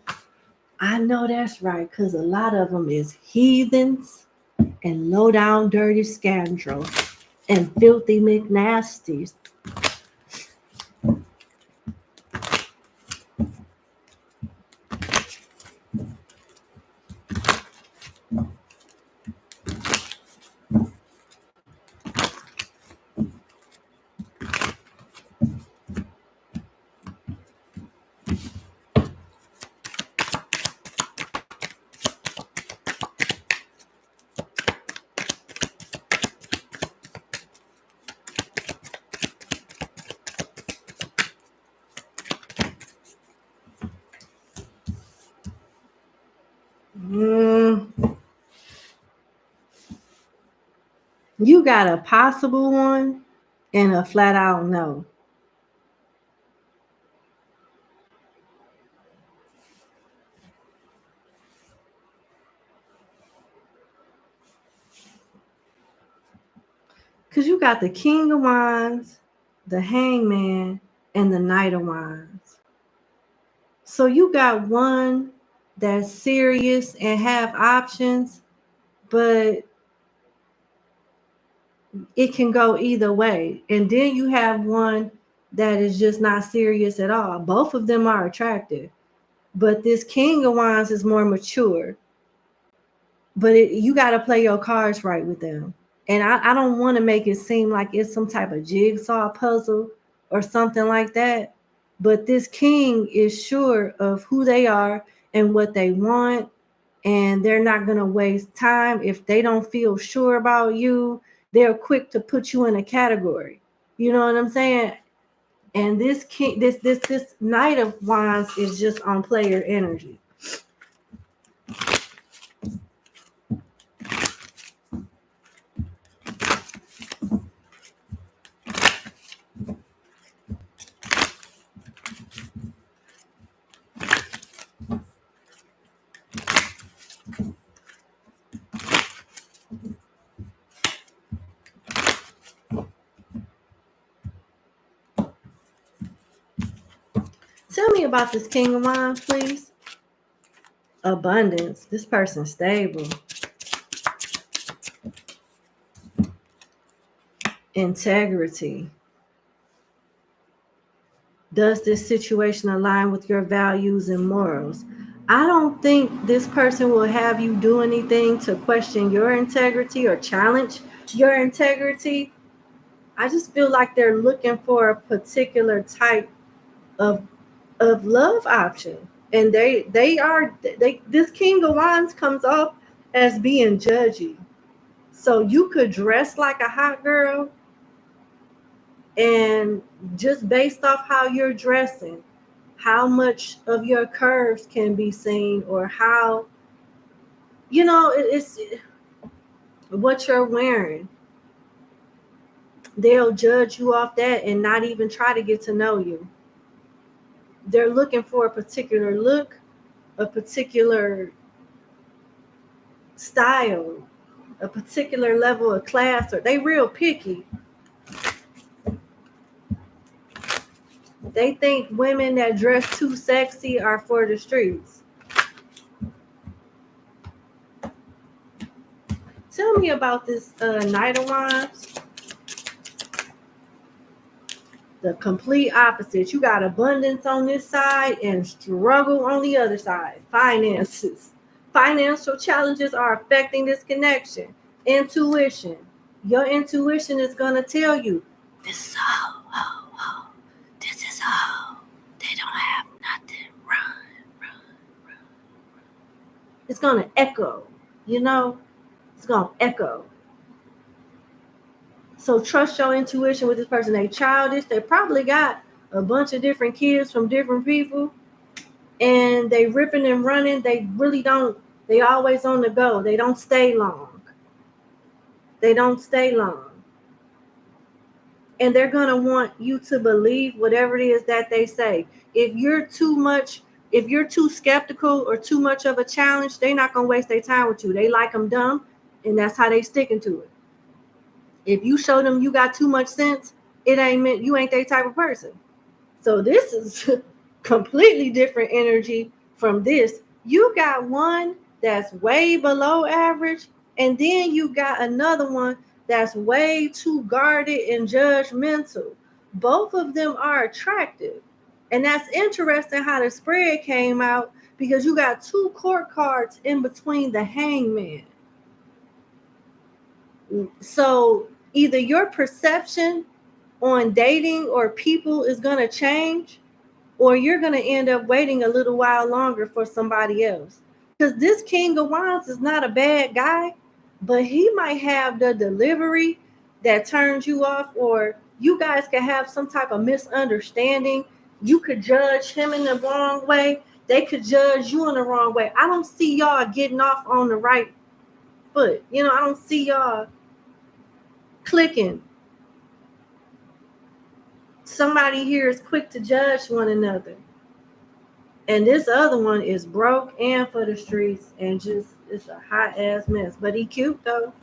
I know that's right, because a lot of them is heathens and low down dirty scoundrels and filthy McNasties. You got a possible one and a flat out no. Because you got the King of Wands, the Hangman, and the Knight of Wands. So you got one that's serious and have options, but it can go either way. And then you have one that is just not serious at all. Both of them are attractive, but this King of Wands is more mature. But you got to play your cards right with them. And I don't want to make it seem like it's some type of jigsaw puzzle or something like that. But this king is sure of who they are and what they want. And they're not going to waste time. If they don't feel sure about you, they're quick to put you in a category. You know what I'm saying? And this king, this Knight of Wands is just on player energy. Tell me about this King of Wands, please. Abundance. This person's stable. Integrity. Does this situation align with your values and morals? I don't think this person will have you do anything to question your integrity or challenge your integrity. I just feel like they're looking for a particular type of love option. And this King of Wands comes off as being judgy. So you could dress like a hot girl, and just based off how you're dressing, how much of your curves can be seen, or how, it's what you're wearing. They'll judge you off that and not even try to get to know you. They're looking for a particular look, a particular style, a particular level of class, or they real picky. They think women that dress too sexy are for the streets. Tell me about this Knight of Wands. The complete opposite. You got abundance on this side and struggle on the other side. Finances. Financial challenges are affecting this connection. Intuition. Your intuition is going to tell you, this is all. This is all. They don't have nothing. Run. It's going to echo. It's going to echo. So trust your intuition with this person. They childish. They probably got a bunch of different kids from different people, and they ripping and running. They really don't. They always on the go. They don't stay long. And they're going to want you to believe whatever it is that they say. If you're too skeptical or too much of a challenge, they're not going to waste their time with you. They like them dumb, and that's how they sticking to it. If you show them you got too much sense, you ain't that type of person. So this is completely different energy from this. You got one that's way below average, and then you got another one that's way too guarded and judgmental. Both of them are attractive. And that's interesting how the spread came out, because you got two court cards in between the Hangman. So either your perception on dating or people is going to change, or you're going to end up waiting a little while longer for somebody else. Because this King of Wands is not a bad guy, but he might have the delivery that turns you off, or you guys could have some type of misunderstanding. You could judge him in the wrong way. They could judge you in the wrong way. I don't see y'all getting off on the right foot. I don't see y'all clicking. Somebody here is quick to judge one another. And this other one is broke and for the streets, and just, it's a hot ass mess. But he cute though.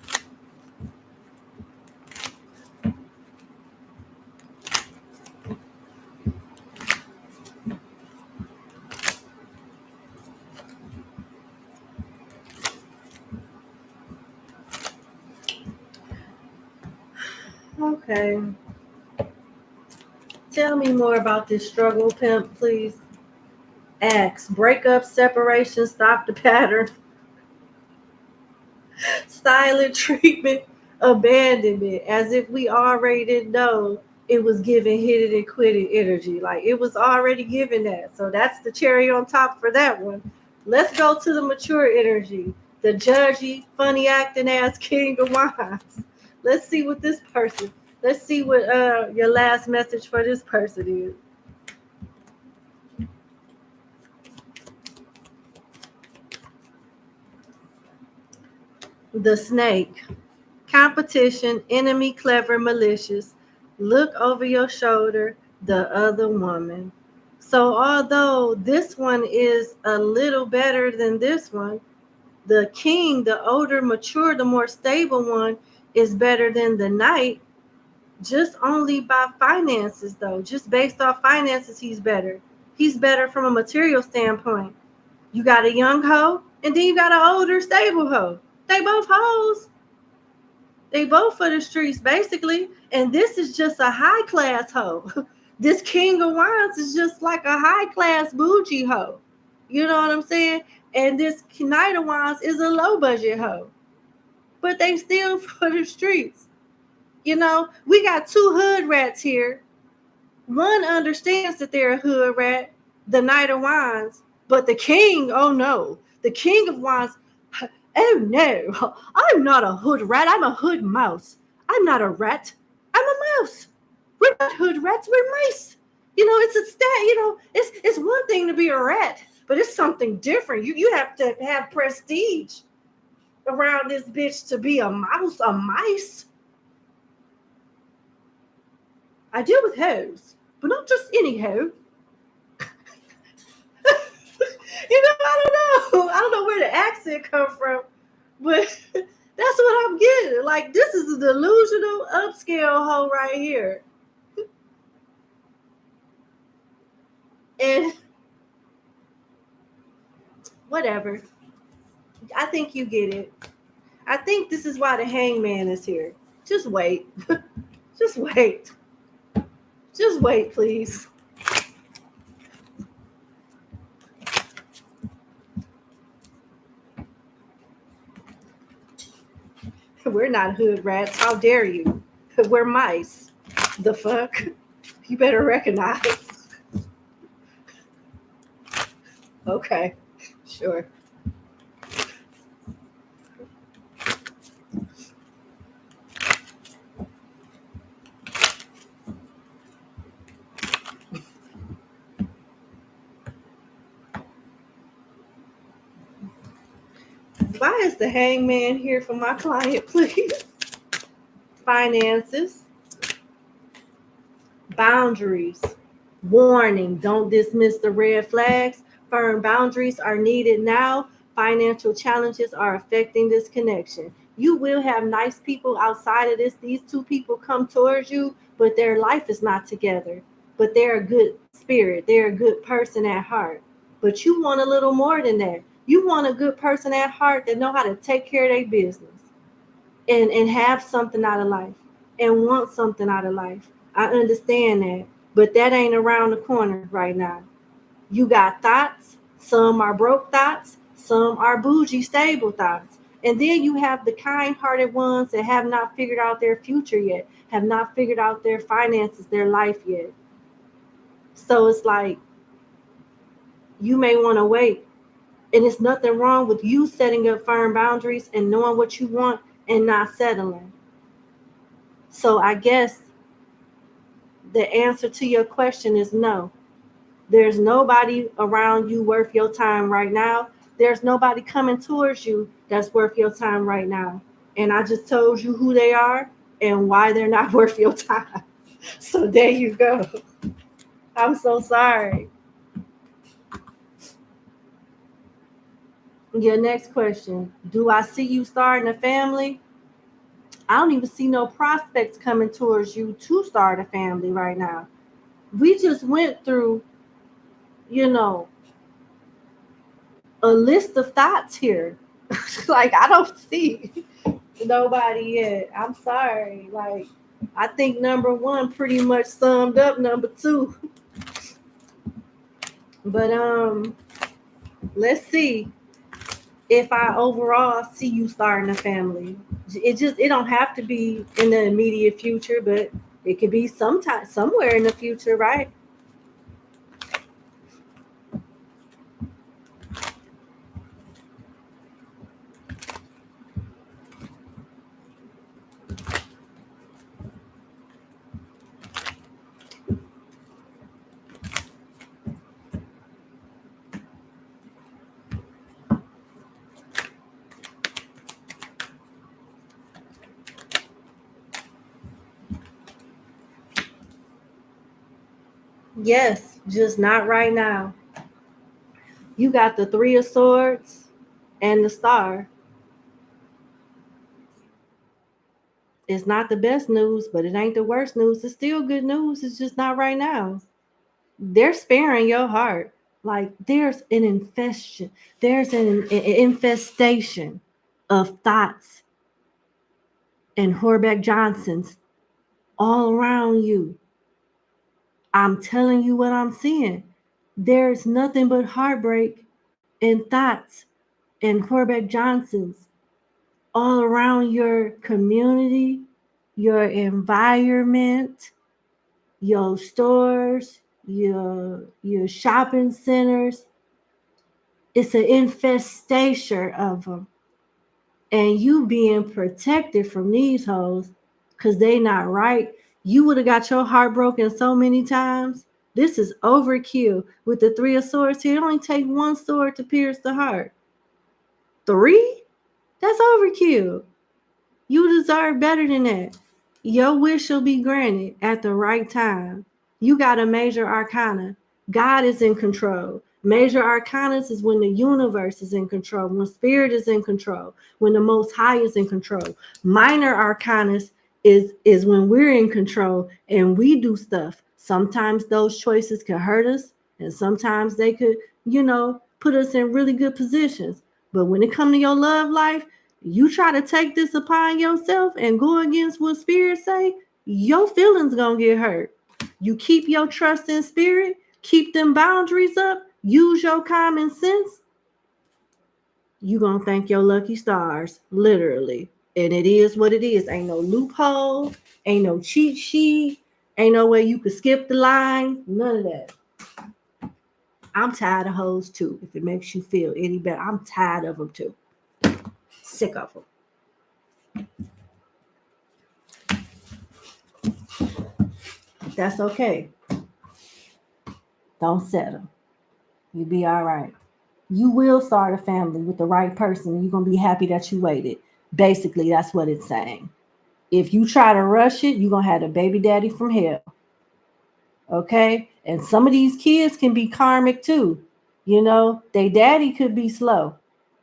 Okay. Tell me more about this struggle pimp, please. X, breakup, separation, stop the pattern, silent treatment, abandonment, as if we already didn't know it was giving hit it and quit it energy. Like it was already given that. So that's the cherry on top for that one. Let's go to the mature energy, the judgy, funny acting ass King of Wands. Let's see what your last message for this person is. The Snake. Competition, enemy, clever, malicious. Look over your shoulder, the other woman. So although this one is a little better than this one, the King, the older, mature, the more stable one, is better than the Knight. Just only by finances, though. Just based off finances, he's better. He's better from a material standpoint. You got a young hoe, and then you got an older, stable hoe. They both hoes. They both for the streets, basically. And this is just a high class hoe. This King of Wands is just like a high class bougie hoe. You know what I'm saying? And this Knight of Wands is a low budget hoe. But they still for the streets. You know, we got two hood rats here. One understands that they're a hood rat, the Knight of Wands, but the King, oh no, the King of Wands, oh no, I'm not a hood rat, I'm a hood mouse. I'm not a rat, I'm a mouse. We're not hood rats, we're mice. You know, it's a stat, you know, it's one thing to be a rat, but it's something different. You have to have prestige around this bitch to be a mouse, a mice. I deal with hoes, but not just any hoe. You know, I don't know where the accent come from, but that's what I'm getting. Like, this is a delusional upscale hoe right here. And whatever. I think you get it. I think this is why the hangman is here. Just wait. Just wait. Just wait, please. We're not hood rats. How dare you? We're mice. The fuck? You better recognize. Okay, sure. Why is the hangman here for my client, please? Finances, boundaries, warning, don't dismiss the red flags. Firm boundaries are needed now. Financial challenges are affecting this connection. You will have nice people outside of this. These two people come towards you, but their life is not together. But they're a good spirit. They're a good person at heart. But you want a little more than that. You want a good person at heart that know how to take care of their business and have something out of life and want something out of life. I understand that, but that ain't around the corner right now. You got thoughts, some are broke thoughts, some are bougie stable thoughts. And then you have the kind-hearted ones that have not figured out their future yet, have not figured out their finances, their life yet. So it's like, you may want to wait. And it's nothing wrong with you setting up firm boundaries and knowing what you want and not settling. So I guess the answer to your question is no. There's nobody around you worth your time right now. There's nobody coming towards you that's worth your time right now. And I just told you who they are and why they're not worth your time. So there you go. I'm so sorry. Your next question. Do I see you starting a family? I don't even see no prospects coming towards you to start a family right now. We just went through, you know, a list of thoughts here. Like, I don't see nobody yet. I'm sorry. Like, I think number one pretty much summed up number two. But let's see if I overall see you starting a family. It don't have to be in the immediate future, but it could be sometime somewhere in the future, right? Yes, just not right now. You got the Three of Swords and the Star. It's not the best news, but it ain't the worst news. It's still good news. It's just not right now. they're sparing your heart. Like there's an infestation of thoughts and Horbeck Johnsons all around you. I'm telling you what I'm seeing. There's nothing but heartbreak and thoughts and Horbeck Johnsons all around your community, your environment, your stores, your shopping centers. It's an infestation of them. And you being protected from these hoes because they not right. You would have got your heart broken so many times. This is overkill. With the 3 of Swords here, it only take 1 sword to pierce the heart. 3? That's overkill. You deserve better than that. Your wish shall be granted at the right time. You got a major arcana. God is in control. Major arcanas is when the universe is in control, when spirit is in control, when the most high is in control. Minor arcanas is when we're in control and we do stuff. Sometimes those choices can hurt us, and sometimes they could, put us in really good positions. But when it comes to your love life, you try to take this upon yourself and go against what spirit say, your feelings gonna get hurt. You keep your trust in spirit, keep them boundaries up, use your common sense, you gonna thank your lucky stars, literally. And it is what it is. Ain't no loophole, ain't no cheat sheet, ain't no way you could skip the line, none of that. I'm tired of hoes too, if it makes you feel any better. I'm tired of them too. Sick of them. That's okay. Don't settle. You'll be all right. You will start a family with the right person. You're going to be happy that you waited. Basically, that's what it's saying. If you try to rush it, you're going to have a baby daddy from hell. Okay? And some of these kids can be karmic too. Their daddy could be slow.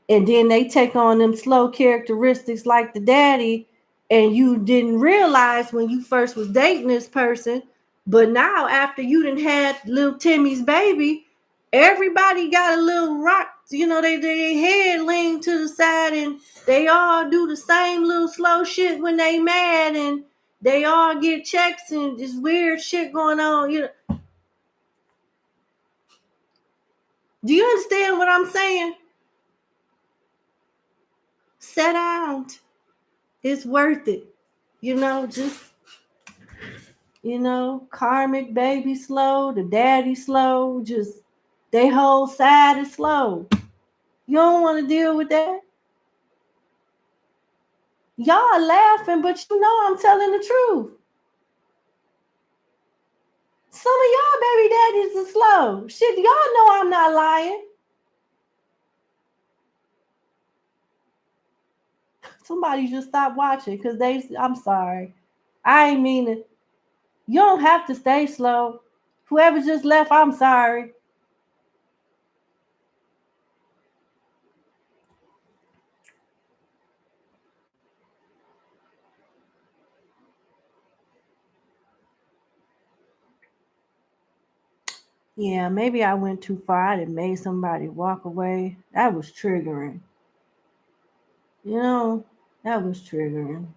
And then they take on them slow characteristics like the daddy, and you didn't realize when you first was dating this person. But now after you done had little Timmy's baby, everybody got a little rock, they head lean to the side, and they all do the same little slow shit when they mad, and they all get checks and this weird shit going on. Do you understand what I'm saying? Set out. It's worth it. Just karmic baby slow, the daddy slow, just they whole side is slow. You don't want to deal with that. Y'all laughing, but I'm telling the truth. Some of y'all baby daddies are slow. Shit, y'all know I'm not lying. Somebody just stop watching because I'm sorry. I ain't mean it. You don't have to stay slow. Whoever just left, I'm sorry. Yeah, maybe I went too far. I done made somebody walk away. That was triggering. That was triggering.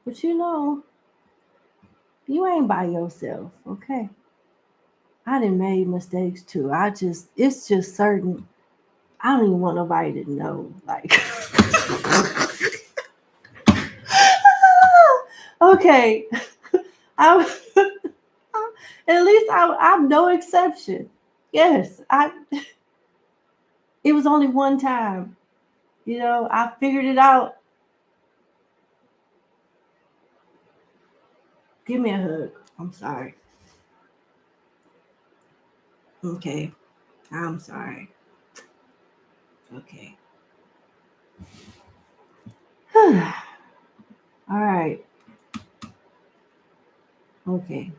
But you ain't by yourself, okay? I done made mistakes too. It's just certain. I don't even want nobody to know. Like, okay, I at least I'm no exception. Yes, it was only one time. I figured it out. Give me a hug. I'm sorry. Okay. I'm sorry. Okay. All right. Okay.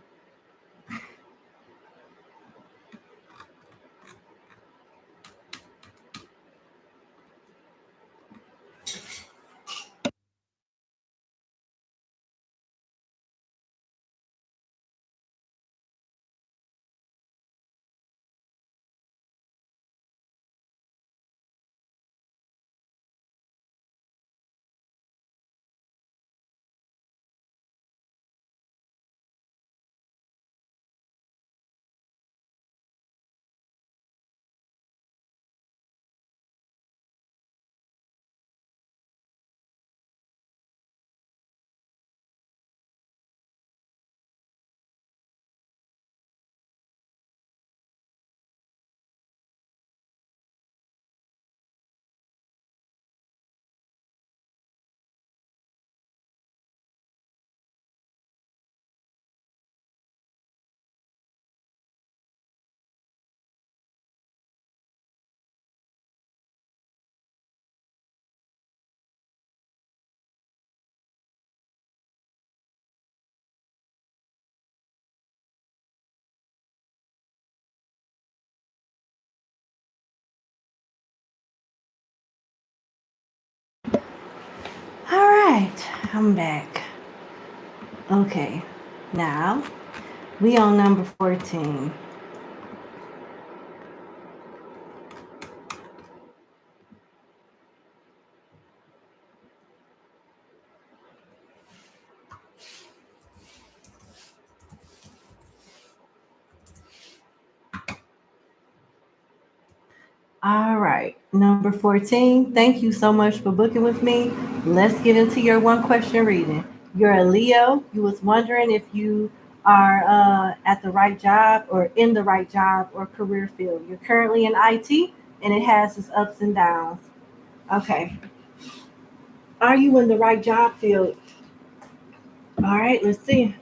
right, I'm back. Okay, now we on number 14. All right, number 14. Thank you so much for booking with me. Let's get into your one question reading. You're a Leo. You was wondering if you are at the right job or in the right job or career field. You're currently in IT and it has its ups and downs. Okay. Are you in the right job field? All right, let's see.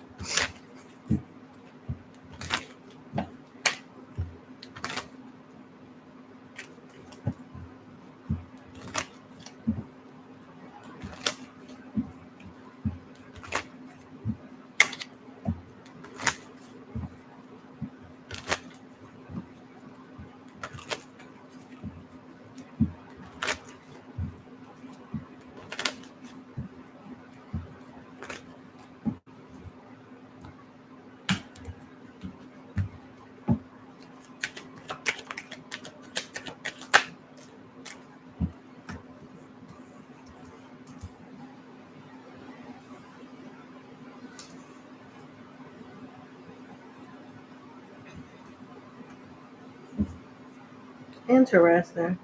Interesting.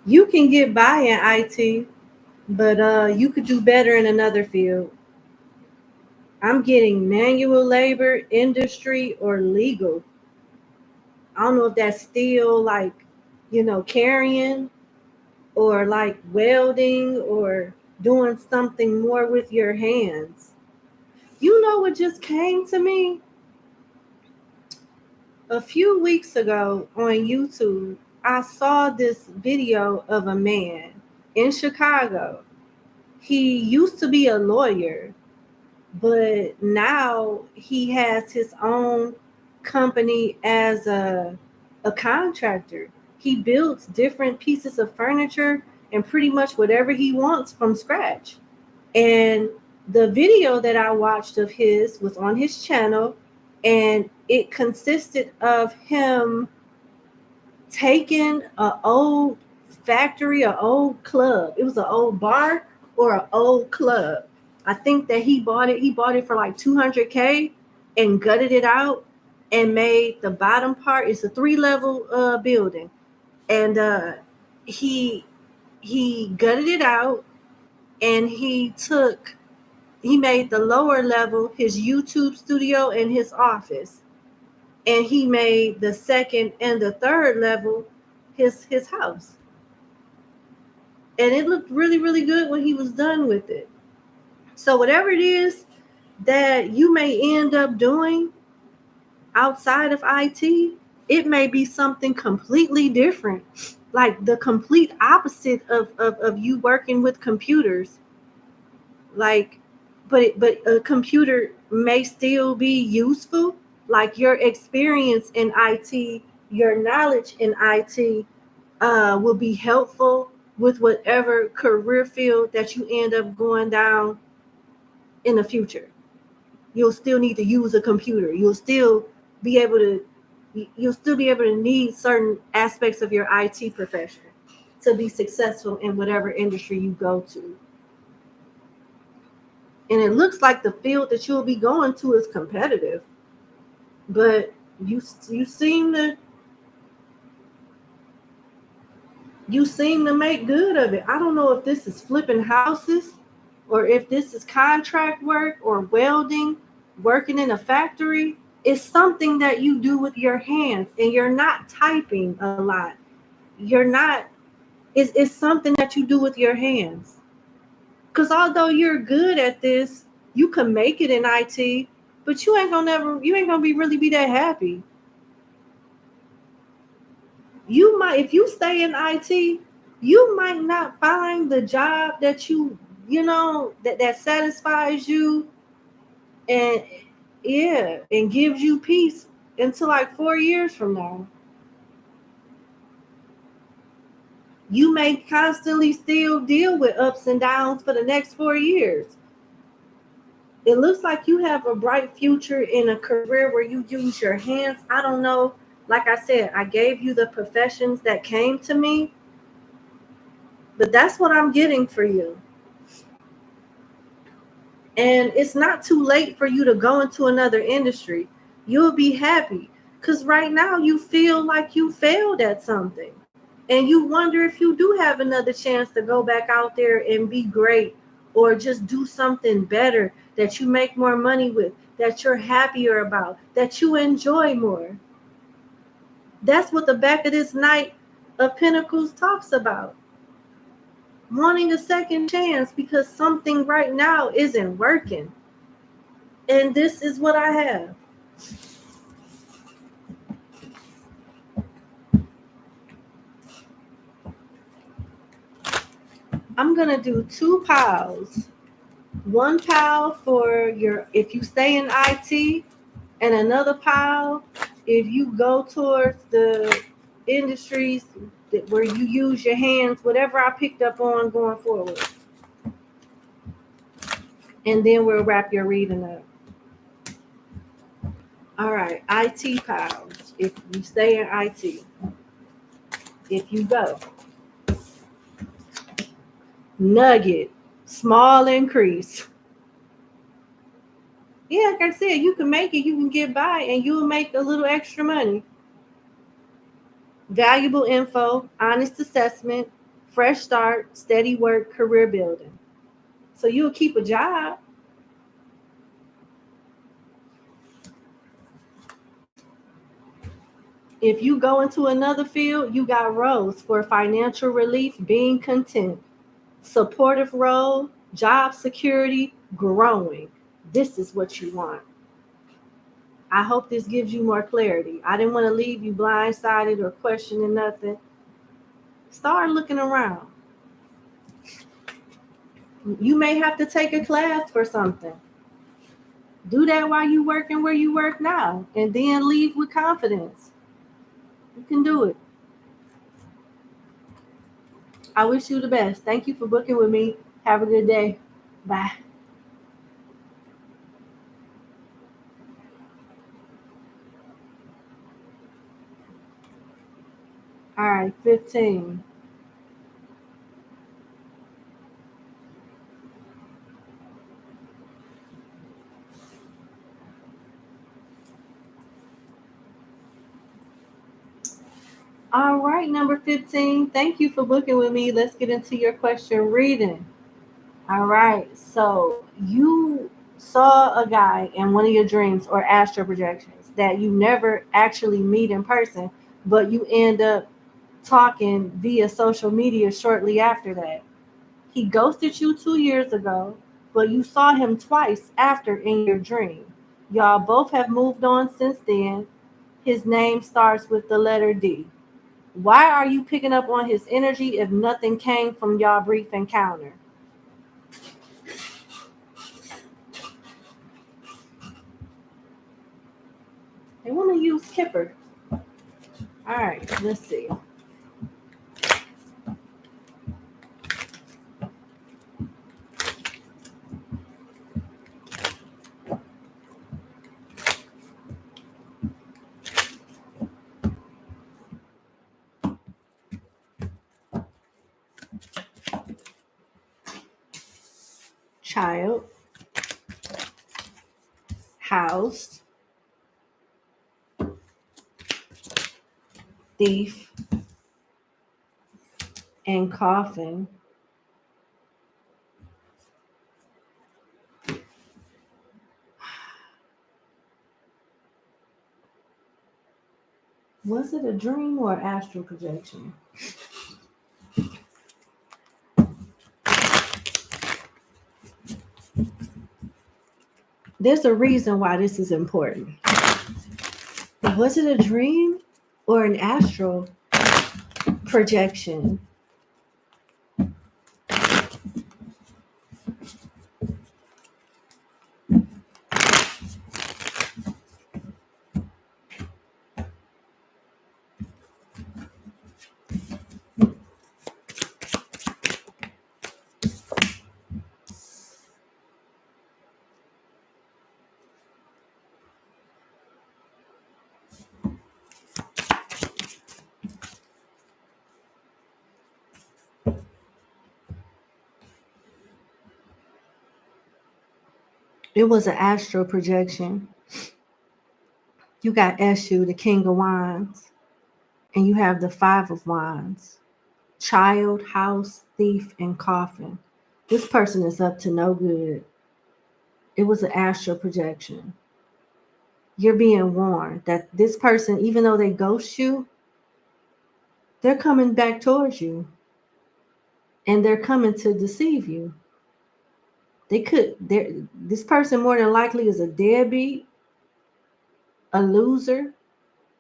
You can get by in IT, but you could do better in another field. I'm getting manual labor, industry, or legal. I don't know if that's still like, carrying or like welding or doing something more with your hands. You know what just came to me? A few weeks ago on YouTube, I saw this video of a man in Chicago. He used to be a lawyer, but now he has his own company as a contractor. He builds different pieces of furniture and pretty much whatever he wants from scratch. And the video that I watched of his was on his channel, and it consisted of him taking an old factory, an old club. It was an old bar or an old club. I think that he bought it. He bought it for like 200K and gutted it out and made the bottom part. It's a 3-level building, and he he gutted it out and he made the lower level his YouTube studio and his office, and he made the second and the third level his house. And it looked really, really good when he was done with it. So whatever it is that you may end up doing outside of IT, it may be something completely different, like the complete opposite of you working with computers. Like, but a computer may still be useful. Like your experience in IT, your knowledge in IT will be helpful with whatever career field that you end up going down in the future. You'll still need to use a computer. Be able to you'll still be able to need certain aspects of your IT profession to be successful in whatever industry you go to. And it looks like the field that you'll be going to is competitive, but you seem to make good of it. I don't know if this is flipping houses or if this is contract work or welding, working in a factory. It's something that you do with your hands, and you're not typing a lot. You're not, it's something that you do with your hands. Because although you're good at this, you can make it in IT, but you ain't gonna be that happy. You might, if you stay in IT, you might not find the job that that satisfies you, and yeah, and gives you peace until like 4 years from now. You may constantly still deal with ups and downs for the next 4 years. It looks like you have a bright future in a career where you use your hands. I don't know. Like I said, I gave you the professions that came to me, but that's what I'm getting for you. And it's not too late for you to go into another industry. You'll be happy because right now you feel like you failed at something. And you wonder if you do have another chance to go back out there and be great, or just do something better that you make more money with, that you're happier about, that you enjoy more. That's what the back of this Knight of Pentacles talks about. Wanting a second chance because something right now isn't working. And this is what I have. I'm going to do 2 piles. 1 pile for your, if you stay in IT, and another pile if you go towards the industries where you use your hands, whatever I picked up on going forward. And then we'll wrap your reading up. All right, IT piles. If you stay in IT, if you go. Nugget, small increase. Yeah, like I said, you can make it, you can get by, and you'll make a little extra money. Valuable info, honest assessment, fresh start, steady work, career building. So you'll keep a job. If you go into another field, you got roles for financial relief, being content, supportive role, job security, growing. This is what you want. I hope this gives you more clarity. I didn't want to leave you blindsided or questioning nothing. Start looking around. You may have to take a class for something. Do that while you working where you work now, and then leave with confidence. You can do it. I wish you the best. Thank you for booking with me. Have a good day. Bye. All right, 15. All right, number 15. Thank you for booking with me. Let's get into your question reading. All right, so you saw a guy in one of your dreams or astral projections that you never actually meet in person, but you end up talking via social media shortly after that. He ghosted you 2 years ago, but you saw him twice after in your dream. Y'all both have moved on since then. His name starts with the letter D. Why are you picking up on his energy if nothing came from y'all brief encounter? They want to use Kipper. All right, let's see. Child, house, thief, and coffin. Was it a dream or astral projection? There's a reason why this is important. Was it a dream or an astral projection? It was an astral projection. You got Eshu, the King of Wands, and you have the Five of Wands. Child, house, thief, and coffin. This person is up to no good. It was an astral projection. You're being warned that this person, even though they ghost you, they're coming back towards you. And they're coming to deceive you. This person more than likely is a deadbeat, a loser,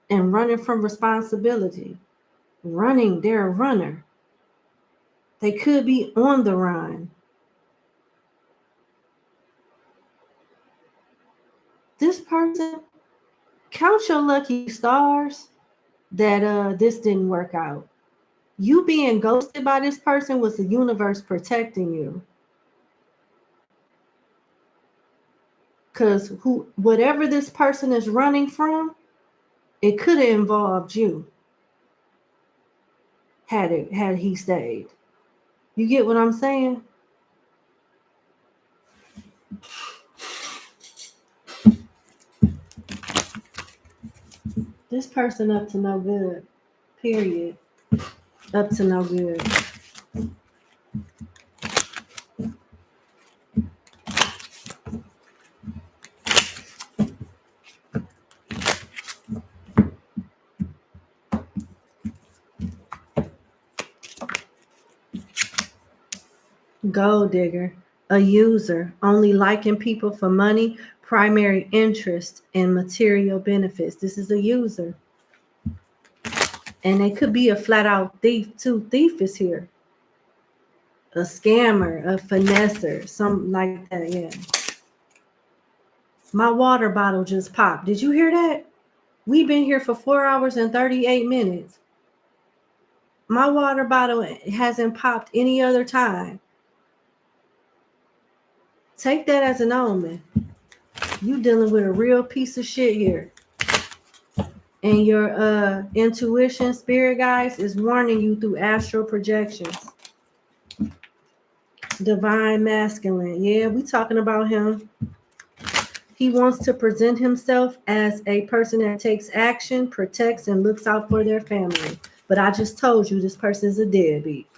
and running from responsibility. They're a runner. They could be on the run. This person, count your lucky stars that this didn't work out. You being ghosted by this person was the universe protecting you. Because whatever this person is running from, it could have involved you had he stayed. You get what I'm saying? This person up to no good. Period. Up to no good. Gold digger, a user, only liking people for money, primary interest, and material benefits. This is a user. And they could be a flat out thief too. Thief is here. A scammer, a finesser, something like that, yeah. My water bottle just popped. Did you hear that? We've been here for 4 hours and 38 minutes. My water bottle hasn't popped any other time. Take that as an omen. You dealing with a real piece of shit here. And your intuition, spirit guides, is warning you through astral projections. Divine masculine. Yeah, we talking about him. He wants to present himself as a person that takes action, protects, and looks out for their family. But I just told you this person is a deadbeat.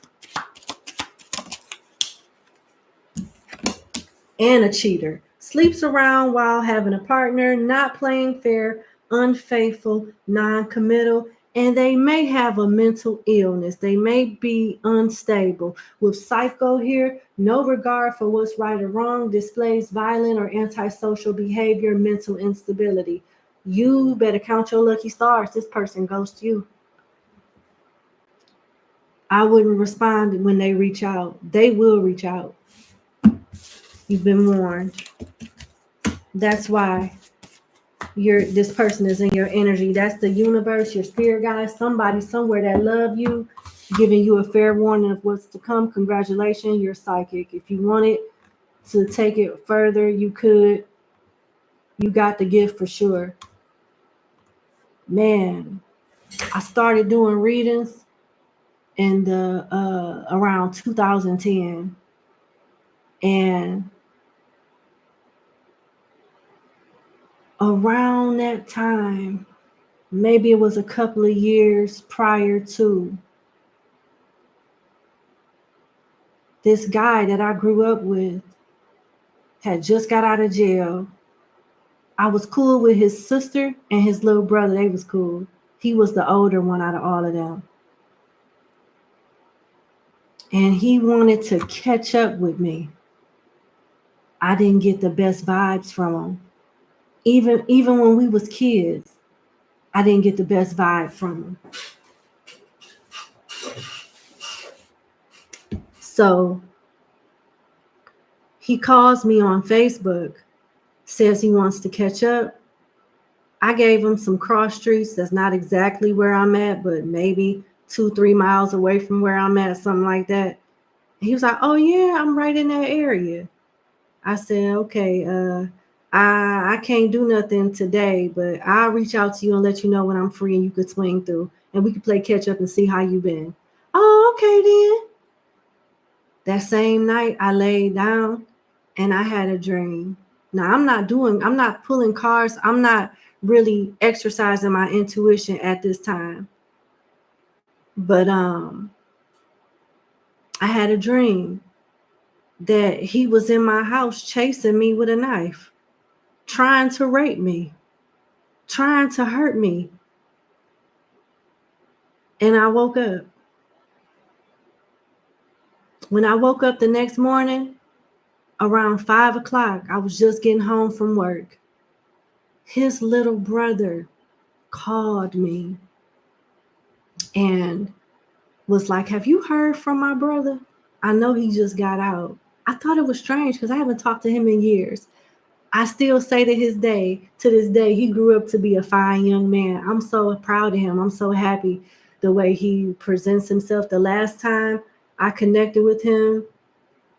And a cheater. Sleeps around while having a partner, not playing fair, unfaithful, non-committal, and they may have a mental illness. They may be unstable. With psycho here, no regard for what's right or wrong, displays violent or antisocial behavior, mental instability. You better count your lucky stars. This person ghosts you. I wouldn't respond when they reach out. They will reach out. You've been warned. That's why this person is in your energy. That's the universe, your spirit guide, somebody somewhere that love you, giving you a fair warning of what's to come. Congratulations, you're psychic. If you wanted to take it further, you could. You got the gift for sure. Man, I started doing readings in the around 2010, and around that time, maybe it was a couple of years prior to, this guy that I grew up with had just got out of jail. I was cool with his sister and his little brother. They was cool. He was the older one out of all of them. And he wanted to catch up with me. I didn't get the best vibes from him. Even when we was kids, I didn't get the best vibe from him. So he calls me on Facebook, says he wants to catch up. I gave him some cross streets. That's not exactly where I'm at, but maybe 2-3 miles away from where I'm at, something like that. He was like, oh yeah, I'm right in that area. I said, okay, I can't do nothing today, but I'll reach out to you and let you know when I'm free and you could swing through and we could play catch up and see how you been. Oh, okay then. That same night I laid down and I had a dream. Now, I'm not pulling cards. I'm not really exercising my intuition at this time. But I had a dream that he was in my house chasing me with a knife, trying to rape me, trying to hurt me. And I woke up. When I woke up the next morning, around 5 o'clock, I was just getting home from work. His little brother called me and was like, "Have you heard from my brother? I know he just got out." I thought it was strange because I haven't talked to him in years. I still say to this day, he grew up to be a fine young man. I'm so proud of him. I'm so happy the way he presents himself. The last time I connected with him,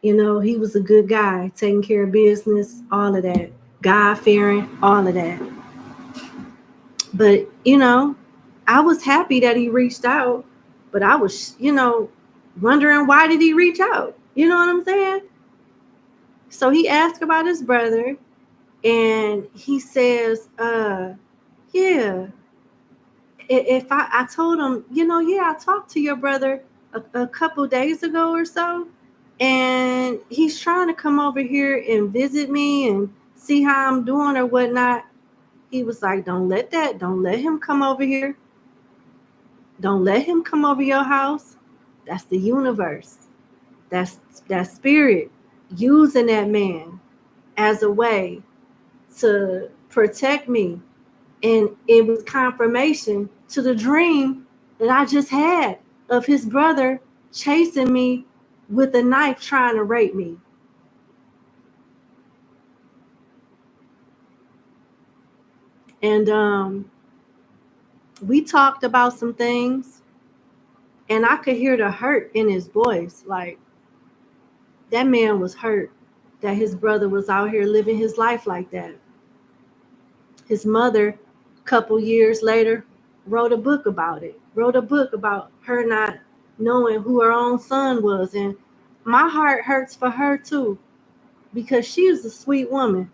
you know, he was a good guy, taking care of business, all of that, God-fearing, all of that. But, you know, I was happy that he reached out, but I was, you know, wondering why did he reach out? You know what I'm saying? So he asked about his brother, and he says, yeah, if I told him, you know, yeah, I talked to your brother a couple days ago or so, and he's trying to come over here and visit me and see how I'm doing or whatnot. He was like, don't let him come over here. Don't let him come over your house. That's the universe. That's that spirit using that man as a way to protect me. And it was confirmation to the dream that I just had of his brother chasing me with a knife trying to rape me. And we talked about some things, and I could hear the hurt in his voice. Like, that man was hurt that his brother was out here living his life like that. His mother, a couple years later, wrote a book about it, wrote a book about her not knowing who her own son was. And my heart hurts for her too, because she is a sweet woman,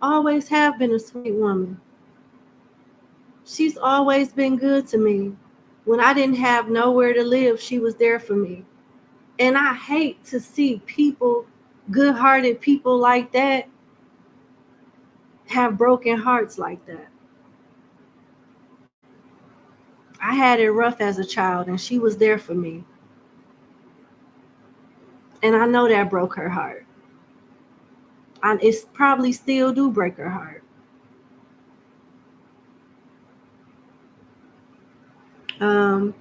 always have been a sweet woman. She's always been good to me. When I didn't have nowhere to live, she was there for me. And I hate to see people, good-hearted people like that, have broken hearts like that. I had it rough as a child, and she was there for me. And I know that broke her heart. It's probably still do break her heart. Um,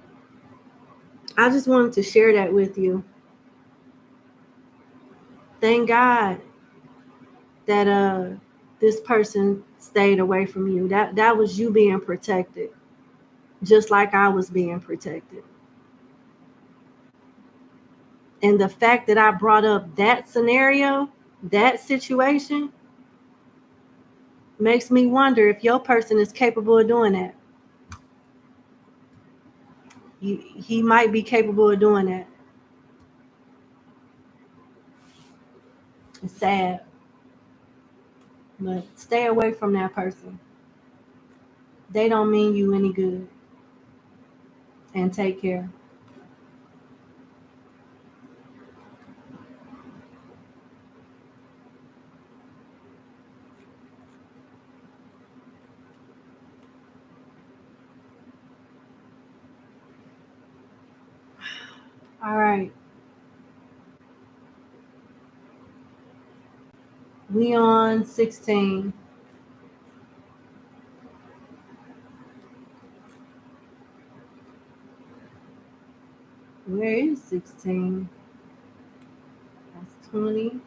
I just wanted to share that with you. Thank God that this person stayed away from you. That was you being protected, just like I was being protected. And the fact that I brought up that scenario, that situation, makes me wonder if your person is capable of doing that. He might be capable of doing that. It's sad. But stay away from that person. They don't mean you any good. And take care. All right. We on 16. Where is 16? That's 20.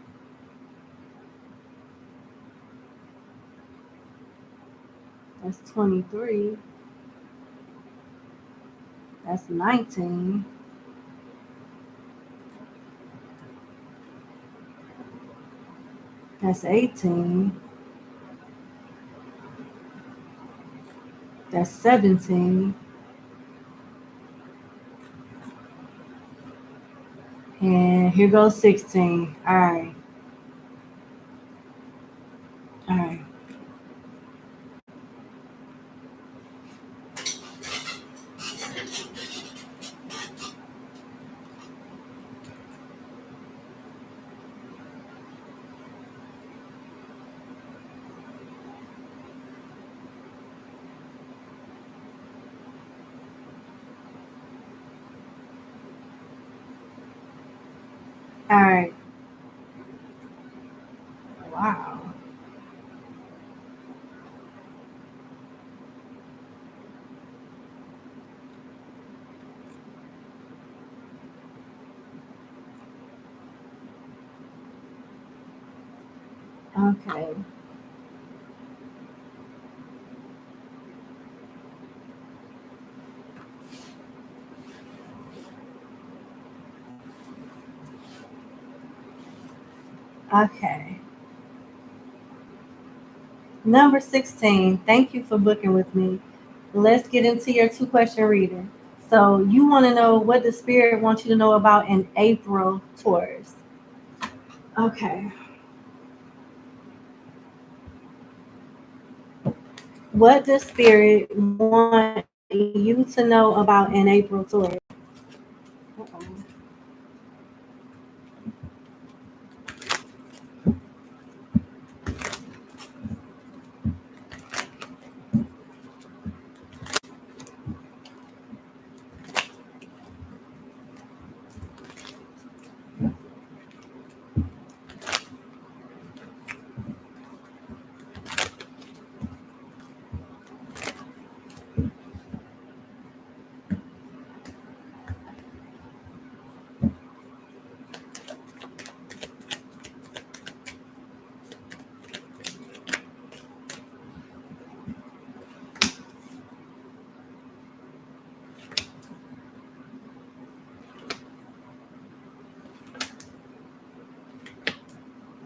That's 23. That's 19. That's 18. That's 17. And here goes 16. All right. All right. Wow. Okay. Okay. Number 16. Thank you for booking with me. Let's get into your 2-question reading. So you want to know what the spirit wants you to know about in April, Taurus. Okay. What does spirit want you to know about in April, Taurus? Uh-oh.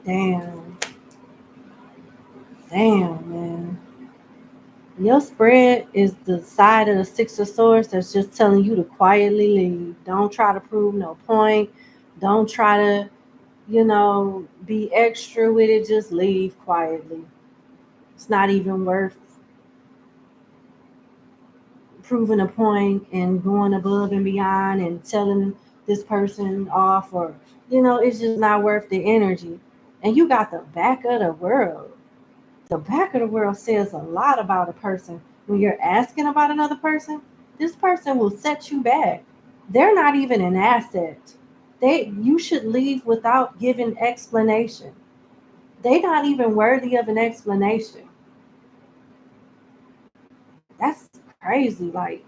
Damn. Damn, man. Your spread is the side of the 6 of Swords that's just telling you to quietly leave. Don't try to prove no point. Don't try to, be extra with it. Just leave quietly. It's not even worth proving a point and going above and beyond and telling this person off, or, it's just not worth the energy. And you got the back of the world. The back of the world says a lot about a person. When you're asking about another person, this person will set you back. They're not even an asset. You should leave without giving explanation. They're not even worthy of an explanation. That's crazy. Like,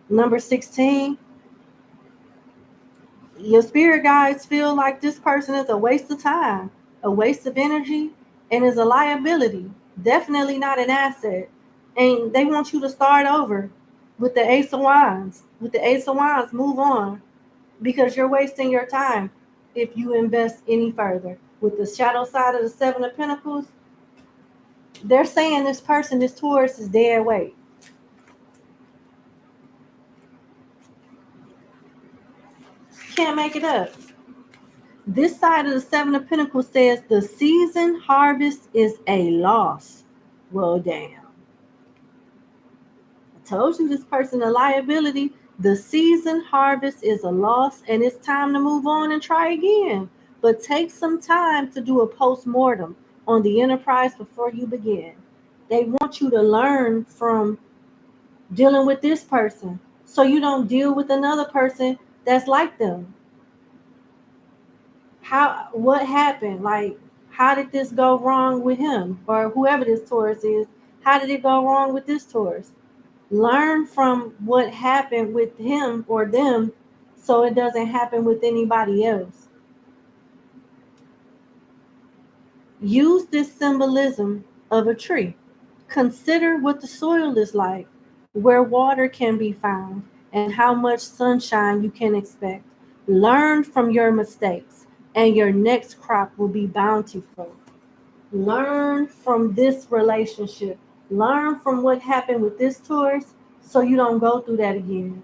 number 16, your spirit guides feel like this person is a waste of time, a waste of energy, and is a liability. Definitely not an asset. And they want you to start over with the Ace of Wands. With the Ace of Wands, move on because you're wasting your time if you invest any further. With the shadow side of the 7 of Pentacles, they're saying this person, this Taurus, is dead weight. Can't make it up. This side of the 7 of Pentacles says the season harvest is a loss. Well, damn. I told you this person a liability. The season harvest is a loss, and it's time to move on and try again. But take some time to do a post-mortem on the enterprise before you begin. They want you to learn from dealing with this person so you don't deal with another person that's like them. What happened? Like, how did this go wrong with him or whoever this Taurus is? How did it go wrong with this Taurus? Learn from what happened with him or them so it doesn't happen with anybody else. Use this symbolism of a tree. Consider what the soil is like, where water can be found, and how much sunshine you can expect. Learn from your mistakes, and your next crop will be bountiful. Learn from this relationship. Learn from what happened with this Taurus so you don't go through that again.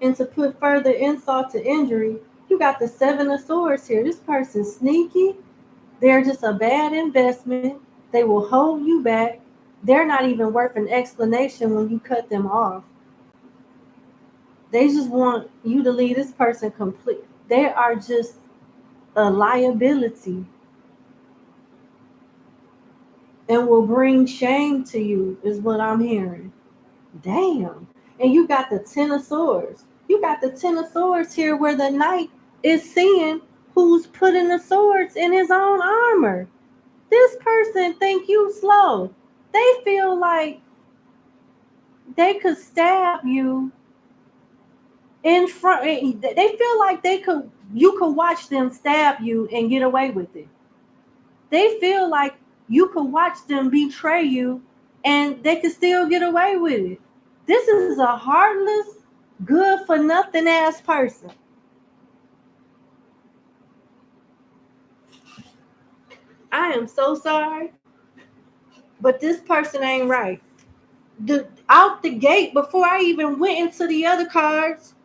And to put further insult to injury, you got the 7 of Swords here. This person's sneaky. They're just a bad investment. They will hold you back. They're not even worth an explanation when you cut them off. They just want you to leave this person complete. They are just a liability and will bring shame to you, is what I'm hearing. Damn. And you got the 10 of Swords. You got the Ten of Swords here where the knight is seeing who's putting the swords in his own armor. This person think you slow. They feel like they could stab you in front. They feel like you could watch them stab you and get away with it. They feel like you could watch them betray you and they could still get away with it. This is a heartless, good for nothing ass person. I am so sorry, but this person ain't right. Out the gate, before I even went into the other cards,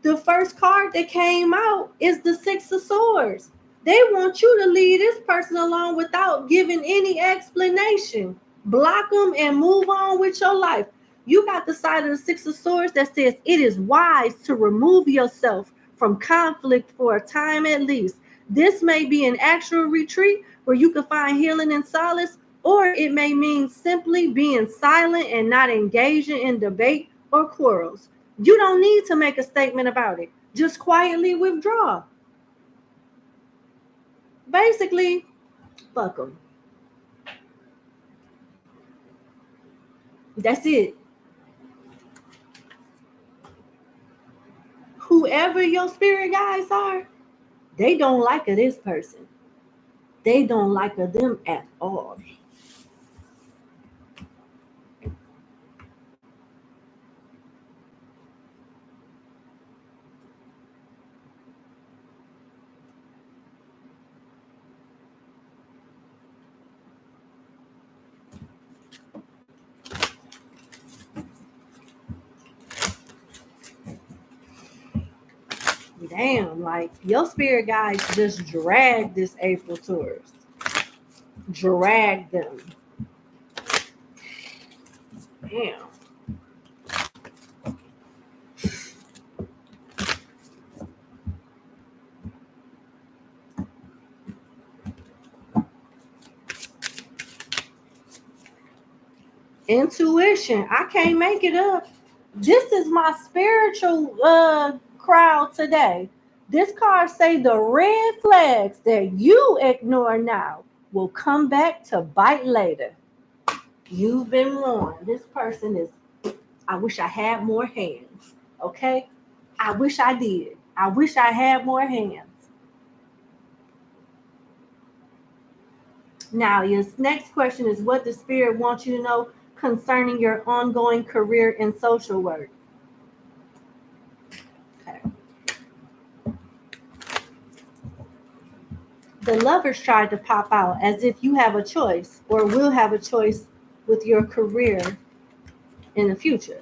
the first card that came out is the Six of Swords. They want you to leave this person alone without giving any explanation. Block them and move on with your life. You got the side of the Six of Swords that says it is wise to remove yourself from conflict for a time at least. This may be an actual retreat where you can find healing and solace, or it may mean simply being silent and not engaging in debate or quarrels. You don't need to make a statement about it. Just quietly withdraw. Basically, fuck them. That's it. Whoever your spirit guides are, they don't like this person. They don't like them at all. Damn, like your spirit guides just drag this April Taurus. Drag them. Damn. Intuition. I can't make it up. This is my spiritual crowd today. This card say the red flags that you ignore now will come back to bite later. You've been warned. This person is, I wish I had more hands. Okay? I wish I did. I wish I had more hands. Now, your next question is what the spirit wants you to know concerning your ongoing career in social work. Okay. The Lovers tried to pop out as if you have a choice or will have a choice with your career in the future.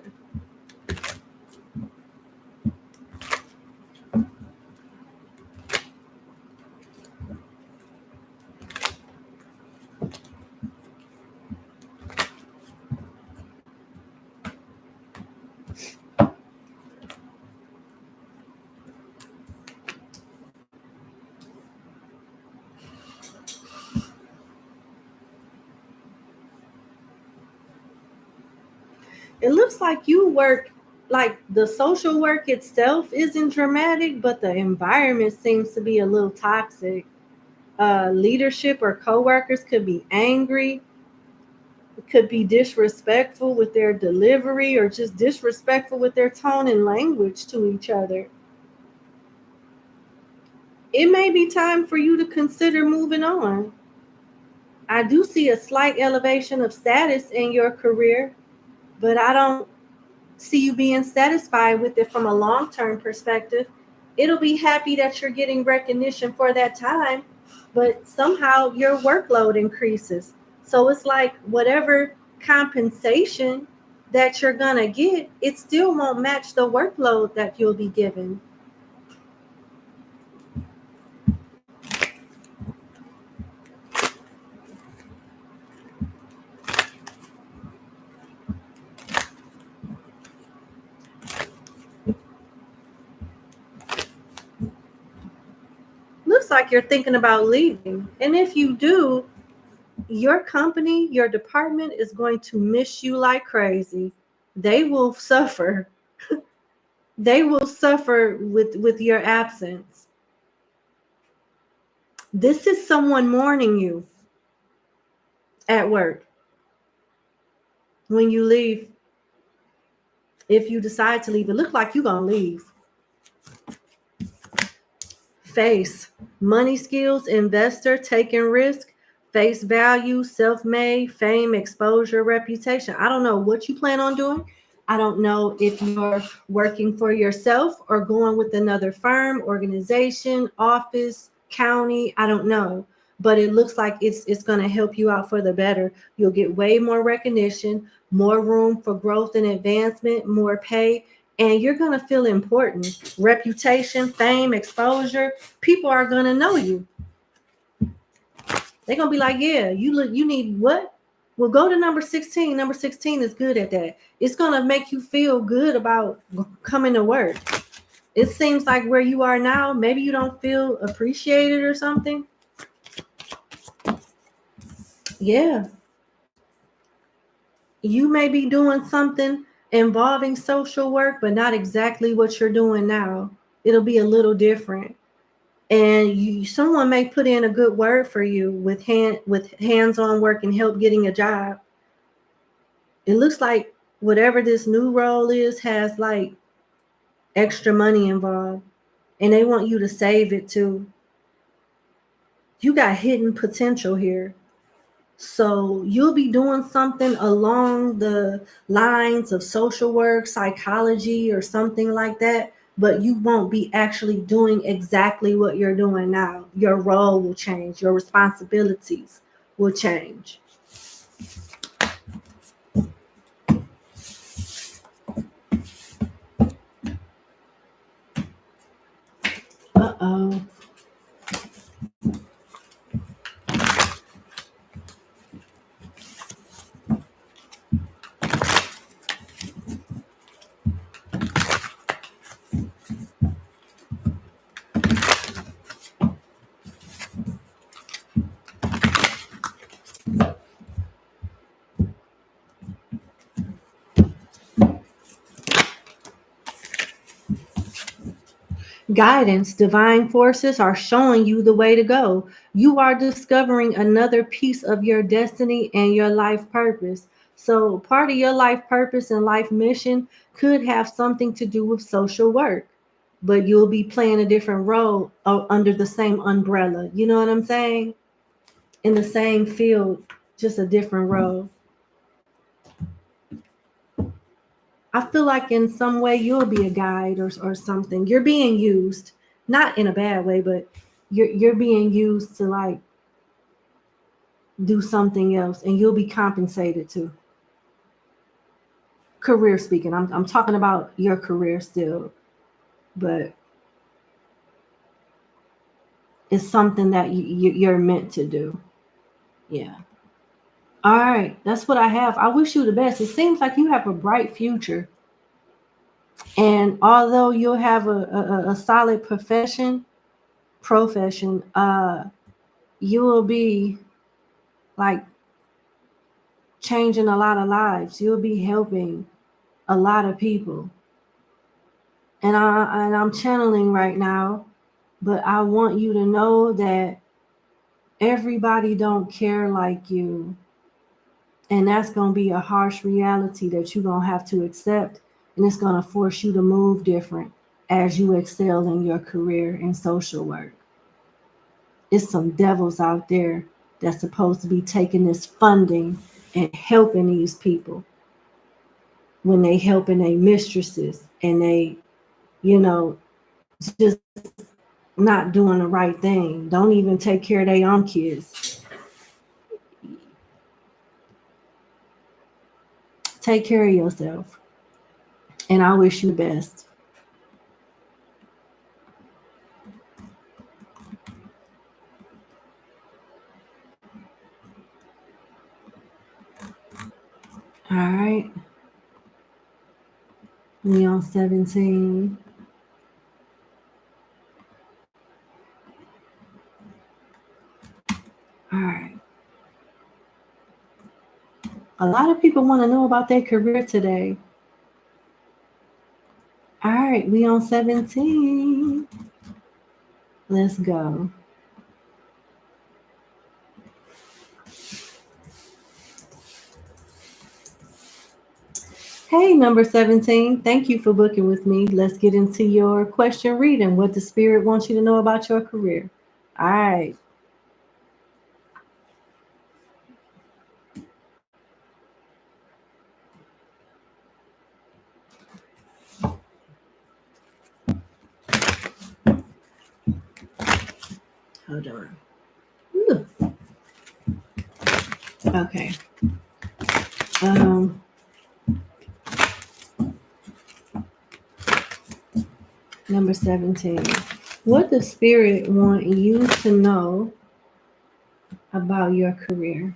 It looks like you work, like the social work itself isn't dramatic, but the environment seems to be a little toxic. Leadership or coworkers could be angry, could be disrespectful with their delivery or just disrespectful with their tone and language to each other. It may be time for you to consider moving on. I do see a slight elevation of status in your career, but I don't see you being satisfied with it from a long-term perspective. It'll be happy that you're getting recognition for that time, but somehow your workload increases. So it's like whatever compensation that you're gonna get, it still won't match the workload that you'll be given. Looks like you're thinking about leaving. And if you do, your company, your department is going to miss you like crazy. They will suffer. They will suffer with your absence. This is someone mourning you at work when you leave. If you decide to leave, it looks like you're going to leave. Face, money skills, investor, taking risk, face value, self-made, fame, exposure, reputation. I don't know what you plan on doing. I don't know if you're working for yourself or going with another firm, organization, office, county. I don't know. But it looks like it's going to help you out for the better. You'll get way more recognition, more room for growth and advancement, more pay, and you're going to feel important. Reputation, fame, exposure. People are going to know you. They're going to be like, yeah, you need what? Well, go to number 16. Number 16 is good at that. It's going to make you feel good about coming to work. It seems like where you are now, maybe you don't feel appreciated or something. Yeah. You may be doing something involving social work, but not exactly what you're doing now. It'll be a little different. And someone may put in a good word for you with hands-on work and help getting a job. It looks like whatever this new role is has like extra money involved, and they want you to save it too. You got hidden potential here. So you'll be doing something along the lines of social work, psychology, or something like that, but you won't be actually doing exactly what you're doing now. Your role will change. Your responsibilities will change. Uh-oh. Guidance, divine forces are showing you the way to go. You are discovering another piece of your destiny and your life purpose. So, part of your life purpose and life mission could have something to do with social work, but you'll be playing a different role under the same umbrella. You know what I'm saying? In the same field, just a different role. I feel like in some way you'll be a guide or something. You're being used, not in a bad way, but you're being used to like do something else, and you'll be compensated too. Career speaking, I'm talking about your career still, but it's something that you're meant to do. Yeah. All right, that's what I have. I wish you the best. It seems like you have a bright future. And although you'll have a solid profession, you will be like changing a lot of lives. You'll be helping a lot of people. And I'm channeling right now, but I want you to know that everybody don't care like you. And that's going to be a harsh reality that you're going to have to accept. And it's going to force you to move different as you excel in your career in social work. It's some devils out there that's supposed to be taking this funding and helping these people when they helping their mistresses and they, just not doing the right thing. Don't even take care of their own kids. Take care of yourself. And I wish you the best. All right. We on 17. All right. A lot of people want to know about their career today. All right. right, we on 17. Let's go. Hey, number 17. Thank you for booking with me. Let's get into your question reading. What the spirit wants you to know about your career. All right. Hold on. Ooh. Okay. Number 17. What does spirit want you to know about your career?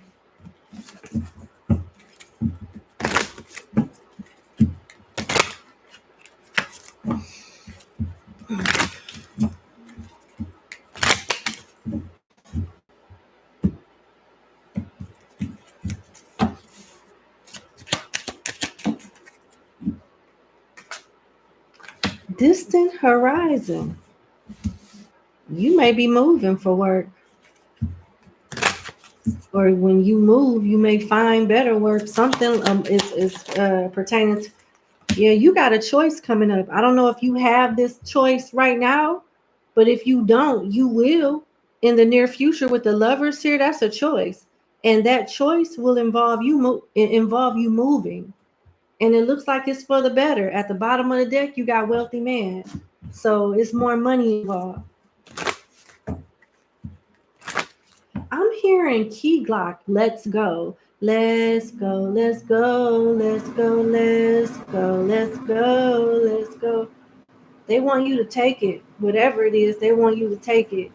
Distant horizon. You may be moving for work. Or when you move, you may find better work. Something is pertaining to, yeah, you got a choice coming up. I don't know if you have this choice right now, but if you don't, you will in the near future with the lovers here. That's a choice. And that choice will involve you moving. And it looks like it's for the better. At the bottom of the deck, you got wealthy man. So it's more money involved. I'm hearing key Glock. Let's go. Let's go. Let's go. Let's go. Let's go. Let's go. Let's go. They want you to take it. Whatever it is, they want you to take it.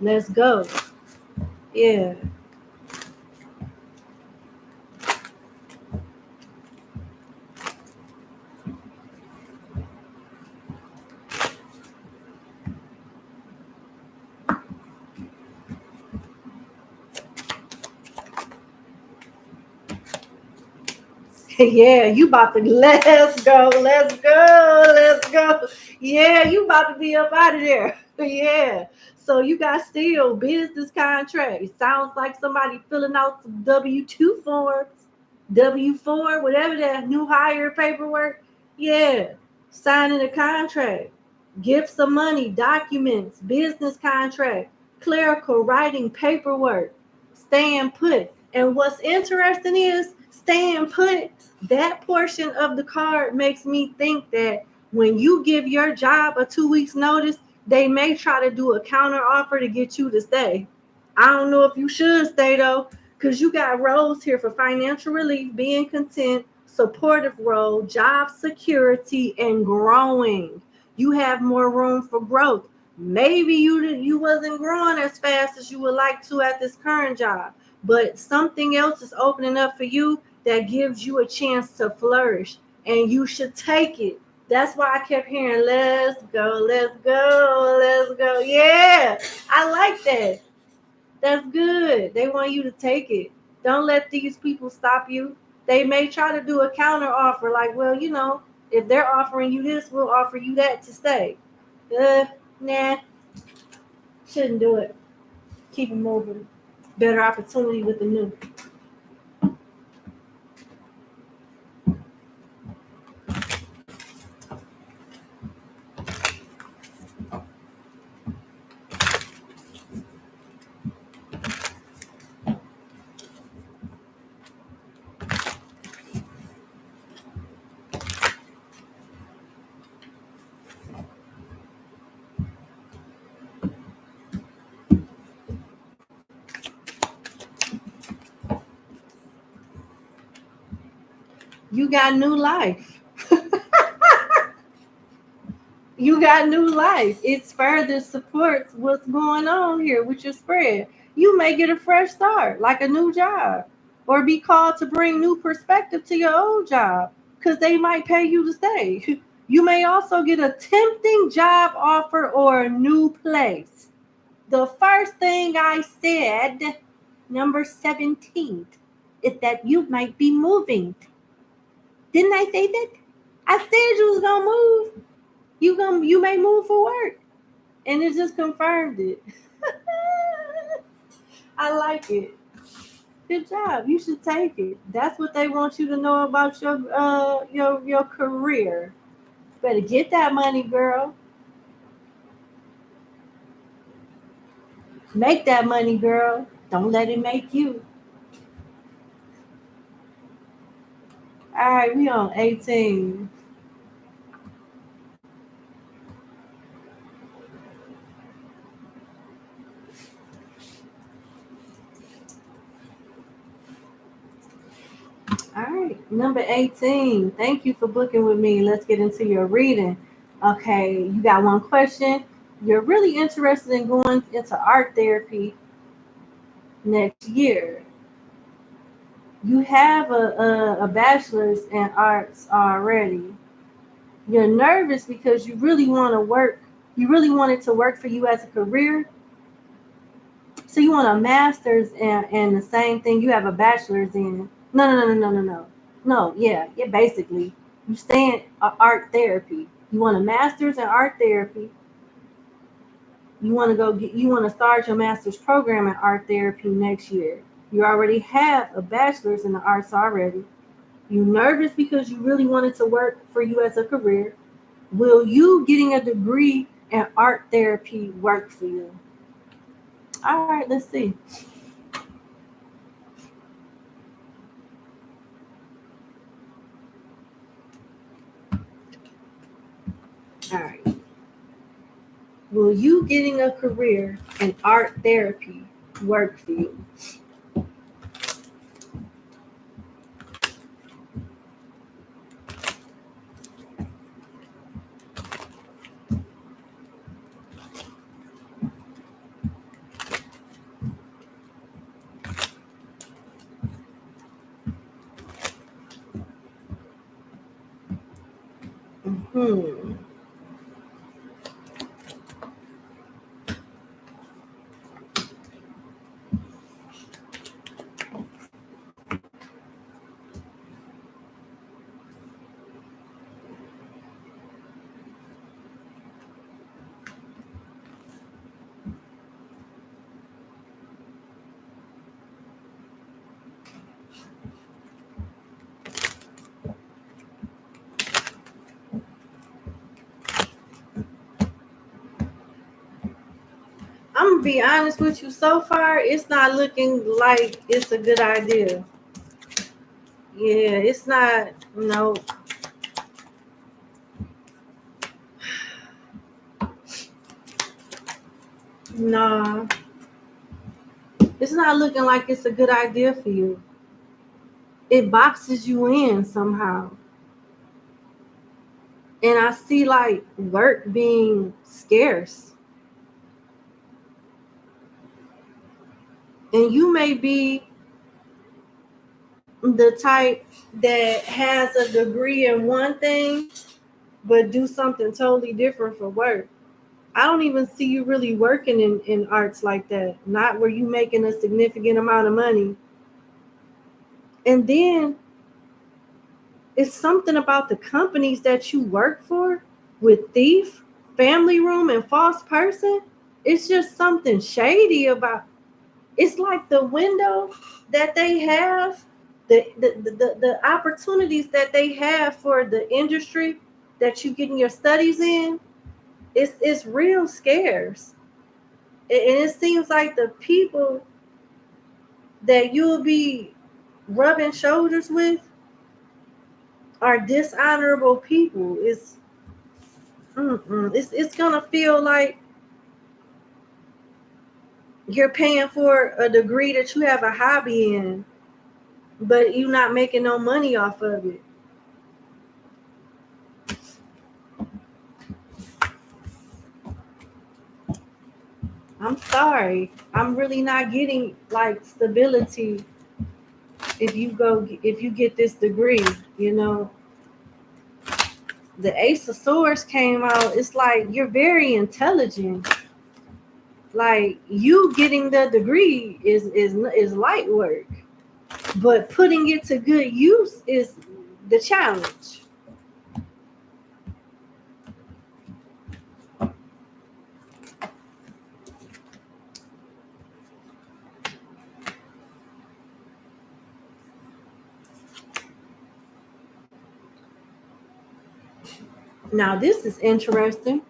Let's go. Yeah. Yeah, you about to let's go. Let's go. Let's go. Yeah, you about to be up out of there. Yeah. So you got still business contract. It sounds like somebody filling out some W-2 forms, W-4, whatever that new hire paperwork. Yeah. Signing a contract. Gifts of money, documents, business contract, clerical writing paperwork, staying put. And what's interesting is staying put, that portion of the card makes me think that when you give your job a 2 weeks notice, they may try to do a counter offer to get you to stay. I don't know if you should stay though, because you got roles here for financial relief, being content, supportive role, job security, and growing. You have more room for growth. Maybe you wasn't growing as fast as you would like to at this current job, but something else is opening up for you that gives you a chance to flourish, and you should take it. That's why I kept hearing, let's go, let's go, let's go. Yeah, I like that. That's good. They want you to take it. Don't let these people stop you. They may try to do a counter offer like, well, if they're offering you this, we'll offer you that to stay. Nah, shouldn't do it. Keep them moving. Better opportunity with the new. You got new life. You got new life. It further supports what's going on here with your spread. You may get a fresh start, like a new job, or be called to bring new perspective to your old job because they might pay you to stay. You may also get a tempting job offer or a new place. The first thing I said, number 17, is that you might be moving. Didn't I say that? I said you was going to move. you may move for work. And it just confirmed it. I like it. Good job. You should take it. That's what they want you to know about your career. Better get that money, girl. Make that money, girl. Don't let it make you. All right, we on 18. All right, number 18. Thank you for booking with me. Let's get into your reading. Okay, you got one question. You're really interested in going into art therapy next year. You have a bachelor's in arts already. You're nervous because you really want to work. You really want it to work for you as a career. So you want a master's and the same thing you have a bachelor's in. No, yeah, basically. You stay in art therapy. You want a master's in art therapy. You want to start your master's program in art therapy next year. You already have a bachelor's in the arts already. You nervous because you really want it to work for you as a career. Will you getting a degree in art therapy work for you? All right, let's see. All right. Will you getting a career in art therapy work for you? Hmm. I'm gonna be honest with you. So far, it's not looking like it's a good idea. Yeah, it's not. No. Nah. It's not looking like it's a good idea for you. It boxes you in somehow. And I see like work being scarce. And you may be the type that has a degree in one thing, but do something totally different for work. I don't even see you really working in arts like that. Not where you making a significant amount of money. And then it's something about the companies that you work for with thief, family room, and false person. It's just something shady about. It's like the window that they have, the opportunities that they have for the industry that you getting your studies in. It's real scarce. And it seems like the people that you'll be rubbing shoulders with are dishonorable people. It's gonna feel like you're paying for a degree that you have a hobby in, but you're not making no money off of it. I'm sorry. I'm really not getting like stability if you get this degree, you know. The Ace of Swords came out. It's like you're very intelligent. Like you getting the degree is light work, but putting it to good use is the challenge. Now, this is interesting.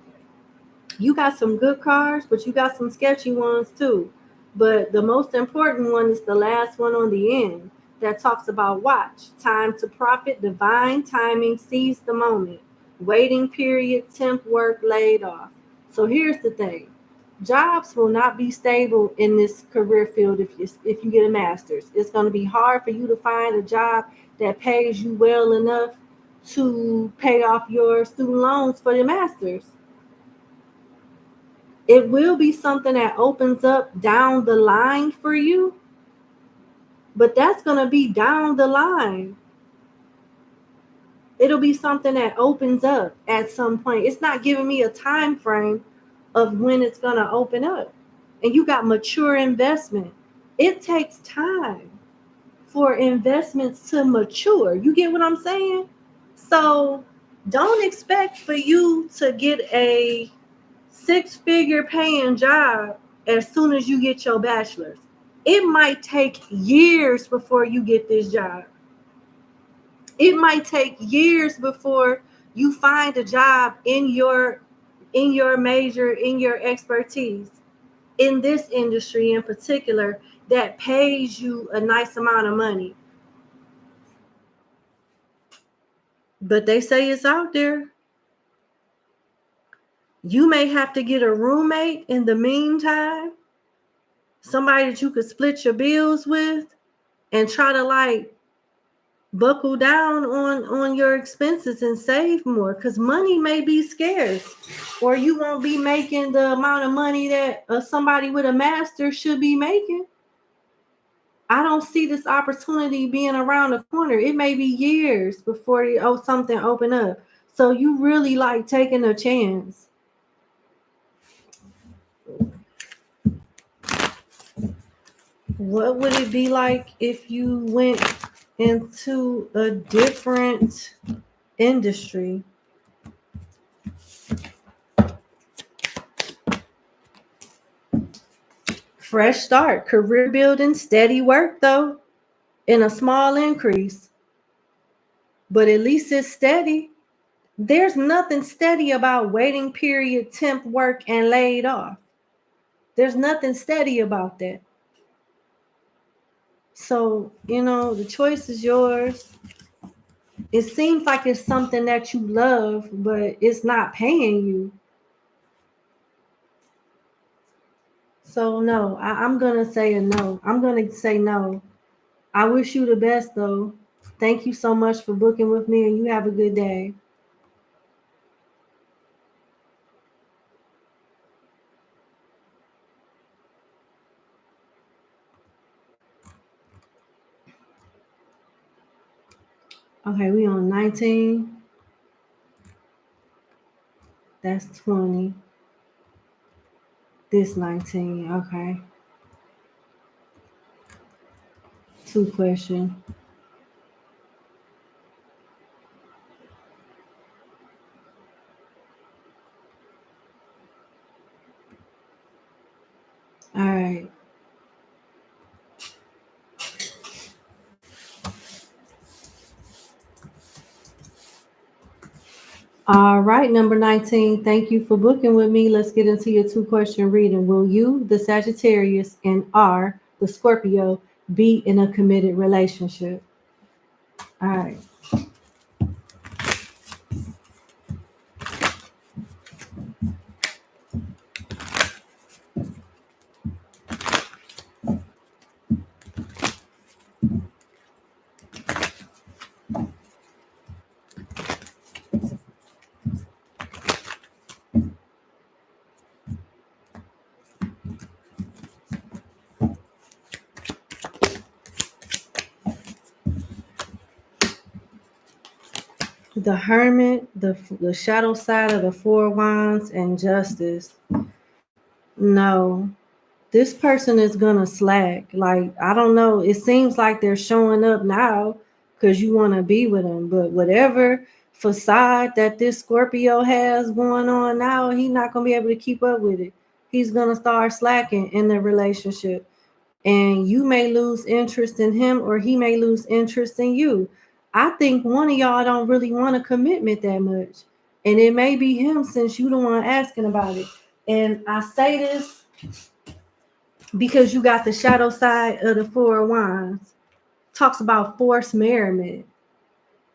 You got some good cards, but you got some sketchy ones too. But the most important one is the last one on the end that talks about watch, time to profit, divine timing, seize the moment, waiting period, temp work laid off. So here's the thing. Jobs will not be stable in this career field if you get a master's. It's going to be hard for you to find a job that pays you well enough to pay off your student loans for the master's. It will be something that opens up down the line for you, but that's going to be down the line. It'll be something that opens up at some point. It's not giving me a time frame of when it's going to open up. And you got mature investment. It takes time for investments to mature. You get what I'm saying? So don't expect for you to get a 6-figure paying job as soon as you get your bachelor's. It might take years before you get this job. It might take years before you find a job in your major, in your expertise, in this industry in particular, that pays you a nice amount of money. But they say it's out there. You may have to get a roommate in the meantime, somebody that you could split your bills with, and try to like buckle down on your expenses and save more, because money may be scarce, or you won't be making the amount of money that somebody with a master should be making. I don't see this opportunity being around the corner. It may be years before something open up. So you really like taking a chance. What would it be like if you went into a different industry? Fresh start, career building, steady work though, in a small increase. But at least it's steady. There's nothing steady about waiting period, temp work, and laid off. There's nothing steady about that. So, the choice is yours. It seems like it's something that you love, but it's not paying you. So, no, I'm going to say a no. I'm going to say no. I wish you the best, though. Thank you so much for booking with me, and you have a good day. Okay, we on 19. That's 20. This 19. Okay. 2 questions. All right. All right, number 19. Thank you for booking with me. Let's get into your 2-question reading. Will you, the Sagittarius, and R, the Scorpio, be in a committed relationship? All right. The Hermit, the shadow side of the 4 Wands, and Justice. No, this person is gonna slack. Like, I don't know. It seems like they're showing up now because you want to be with them, but whatever facade that this Scorpio has going on now, he's not gonna be able to keep up with it. He's gonna start slacking in the relationship, and you may lose interest in him, or he may lose interest in you. I think one of y'all don't really want a commitment that much. And it may be him since you the one asking about it. And I say this because you got the shadow side of the Four of Wands. Talks about forced merriment.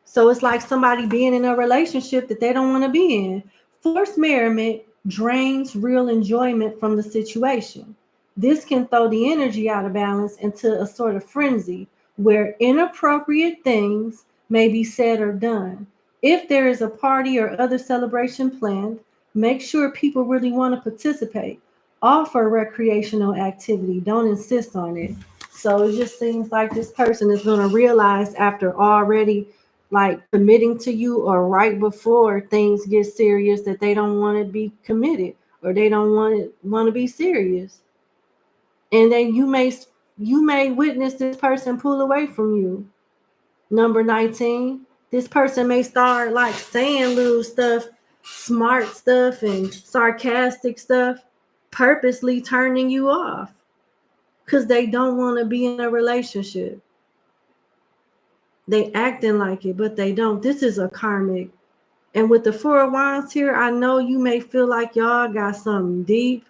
So it's like somebody being in a relationship that they don't want to be in. Forced merriment drains real enjoyment from the situation. This can throw the energy out of balance into a sort of frenzy where inappropriate things may be said or done. If there is a party or other celebration planned, make sure people really want to participate. Offer recreational activity, don't insist on it. So it just seems like this person is going to realize after already like committing to you or right before things get serious that they don't want to be committed or they don't want to be serious. And then you may witness this person pull away from you. Number 19, this person may start like saying little stuff, smart stuff and sarcastic stuff, purposely turning you off because they don't want to be in a relationship. They acting like it, but they don't. This is a karmic. And with the Four of Wands here, I know you may feel like y'all got something deep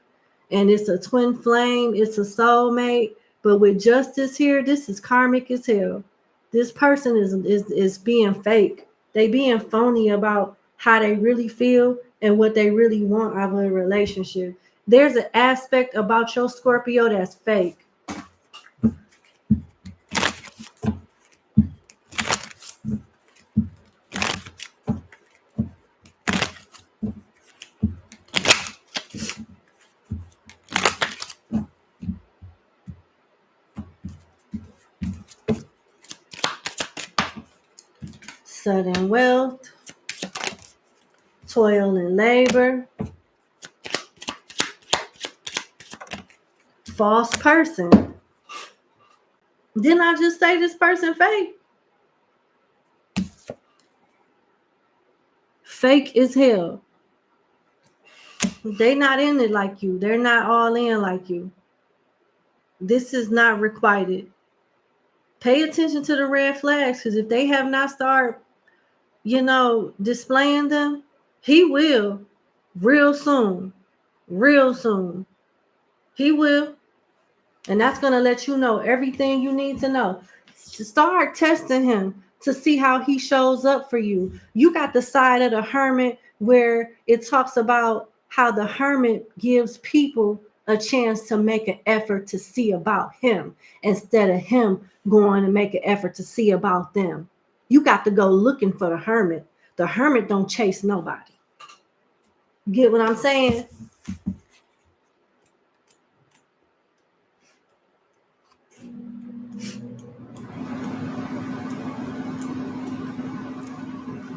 and it's a twin flame, it's a soulmate. But with justice here, this is karmic as hell. This person is being fake. They being phony about how they really feel and what they really want out of a relationship. There's an aspect about your Scorpio that's fake. Sudden wealth, toil and labor, false person. Didn't I just say this person fake? Fake as hell. They not in it like you. They're not all in like you. This is not requited. Pay attention to the red flags because if they have not started, displaying them, he will real soon. Real soon. He will. And that's going to let you know everything you need to know. Start testing him to see how he shows up for you. You got the side of the hermit where it talks about how the hermit gives people a chance to make an effort to see about him instead of him going to make an effort to see about them. You got to go looking for the hermit. The hermit don't chase nobody. Get what I'm saying?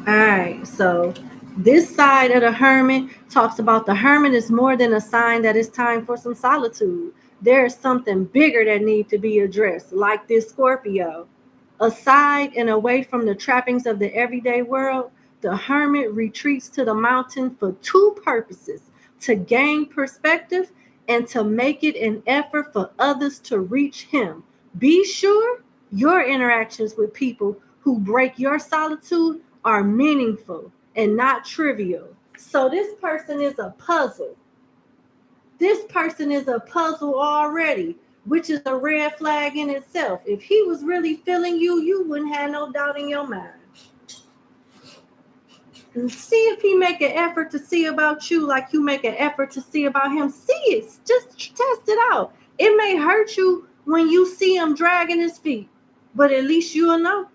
All right, so this side of the hermit talks about the hermit is more than a sign that it's time for some solitude. There is something bigger that needs to be addressed, like this Scorpio. Aside and away from the trappings of the everyday world, the hermit retreats to the mountain for two purposes: to gain perspective and to make it an effort for others to reach him. Be sure your interactions with people who break your solitude are meaningful and not trivial. So this person is a puzzle. This person is a puzzle already, which is a red flag in itself. If he was really feeling you, you wouldn't have no doubt in your mind. And see if he make an effort to see about you like you make an effort to see about him. See it. Just test it out. It may hurt you when you see him dragging his feet, but at least you'll know.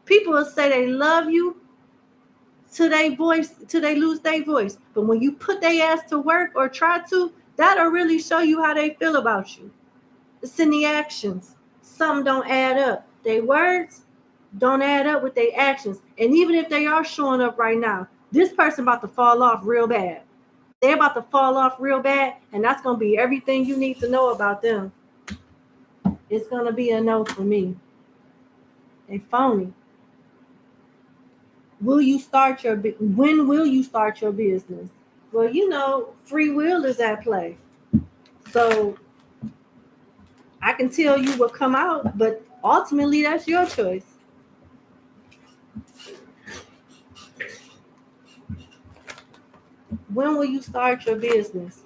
People will say they love you till they lose their voice. But when you put their ass to work or try to, that'll really show you how they feel about you. It's in the actions. Some don't add up. Their words don't add up with their actions. And even if they are showing up right now, this person about to fall off real bad. They're about to fall off real bad, and that's going to be everything you need to know about them. It's going to be a no for me. They phony. When will you start your business? Well, free will is at play. So I can tell you what come out, but ultimately that's your choice. When will you start your business?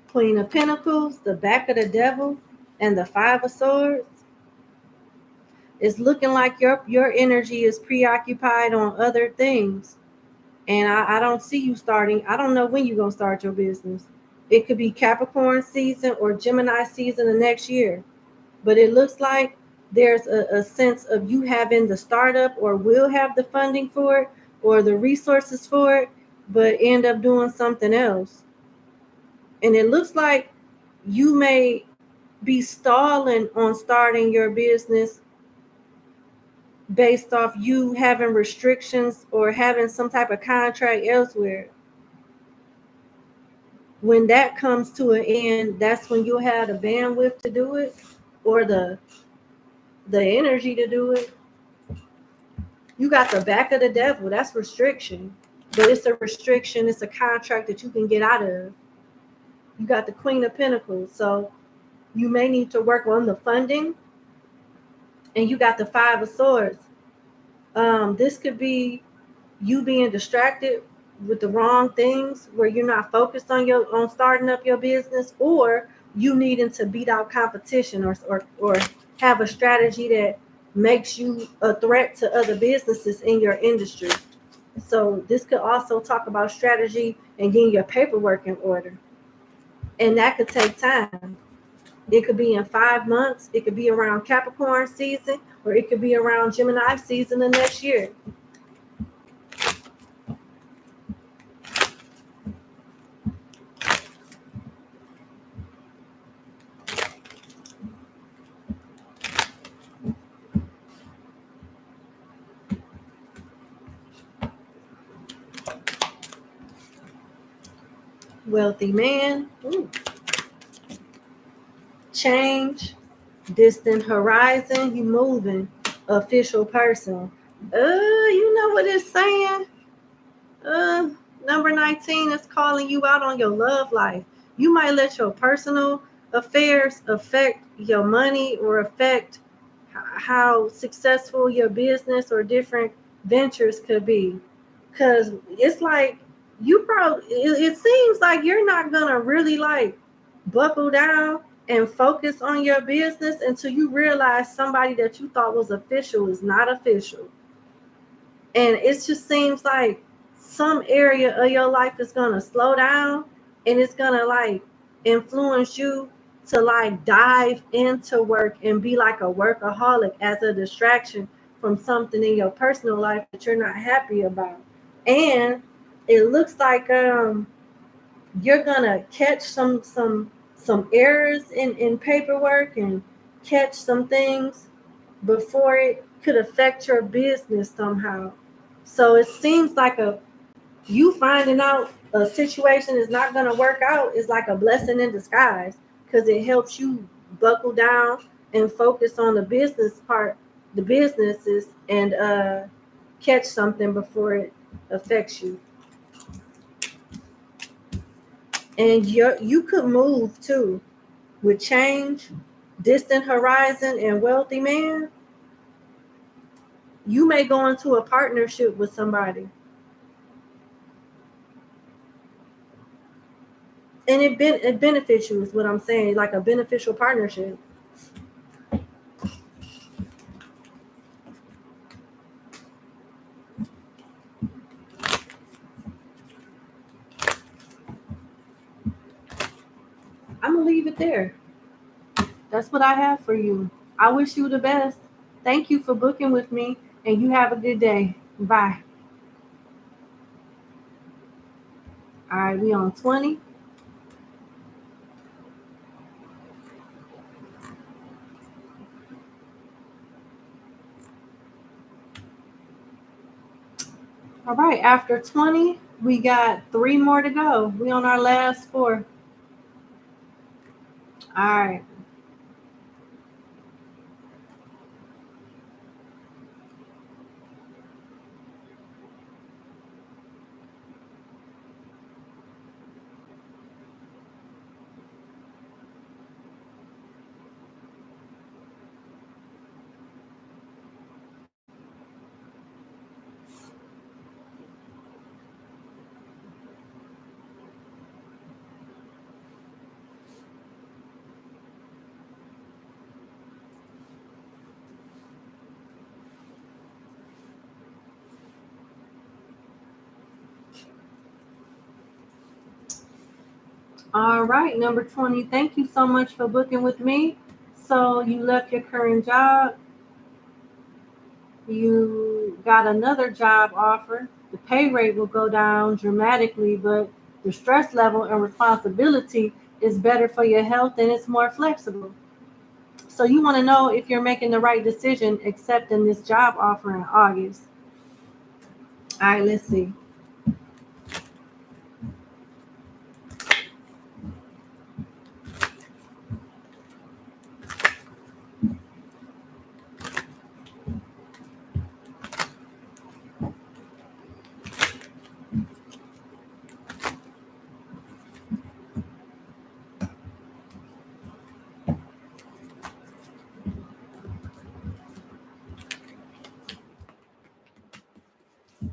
Queen of Pentacles, the back of the Devil, and the Five of Swords. It's looking like your energy is preoccupied on other things. And I don't see you starting. I don't know when you're going to start your business. It could be Capricorn season or Gemini season the next year. But it looks like there's a sense of you having the startup or will have the funding for it or the resources for it, but end up doing something else. And it looks like you may be stalling on starting your business based off you having restrictions or having some type of contract elsewhere. When that comes to an end, that's when you'll have the bandwidth to do it or the energy to do it. You got the back of the Devil. That's restriction. But it's a restriction. It's a contract that you can get out of. You got the Queen of Pentacles. So you may need to work on the funding. And you got the Five of Swords. This could be you being distracted with the wrong things where you're not focused on starting up your business, or you needing to beat out competition or have a strategy that makes you a threat to other businesses in your industry. So this could also talk about strategy and getting your paperwork in order. And that could take time. It could be in 5 months. It could be around Capricorn season, or it could be around Gemini season the next year. Wealthy man. Ooh. Change. Distant horizon. You moving. Official person. You know what it's saying? Number 19 is calling you out on your love life. You might let your personal affairs affect your money or affect how successful your business or different ventures could be. Because it's like it seems like you're not going to really like buckle down and focus on your business until you realize somebody that you thought was official is not official. And it just seems like some area of your life is going to slow down, and it's going to like influence you to like dive into work and be like a workaholic as a distraction from something in your personal life that you're not happy about. And it looks like you're going to catch some errors in paperwork and catch some things before it could affect your business somehow. So it seems like you finding out a situation is not going to work out is like a blessing in disguise, because it helps you buckle down and focus on the business part, the businesses, and catch something before it affects you. And you could move too with change, distant horizon, and wealthy man. You may go into a partnership with somebody. And it benefits you is what I'm saying, like a beneficial partnership. I'm going to leave it there. That's what I have for you. I wish you the best. Thank you for booking with me, and you have a good day. Bye. All right, we on 20. All right, after 20, we got 3 more to go. We on our last 4. All right. All right, number 20. Thank you so much for booking with me. So you left your current job. You got another job offer. The pay rate will go down dramatically, but the stress level and responsibility is better for your health and it's more flexible. So you want to know if you're making the right decision accepting this job offer in August. All right, let's see.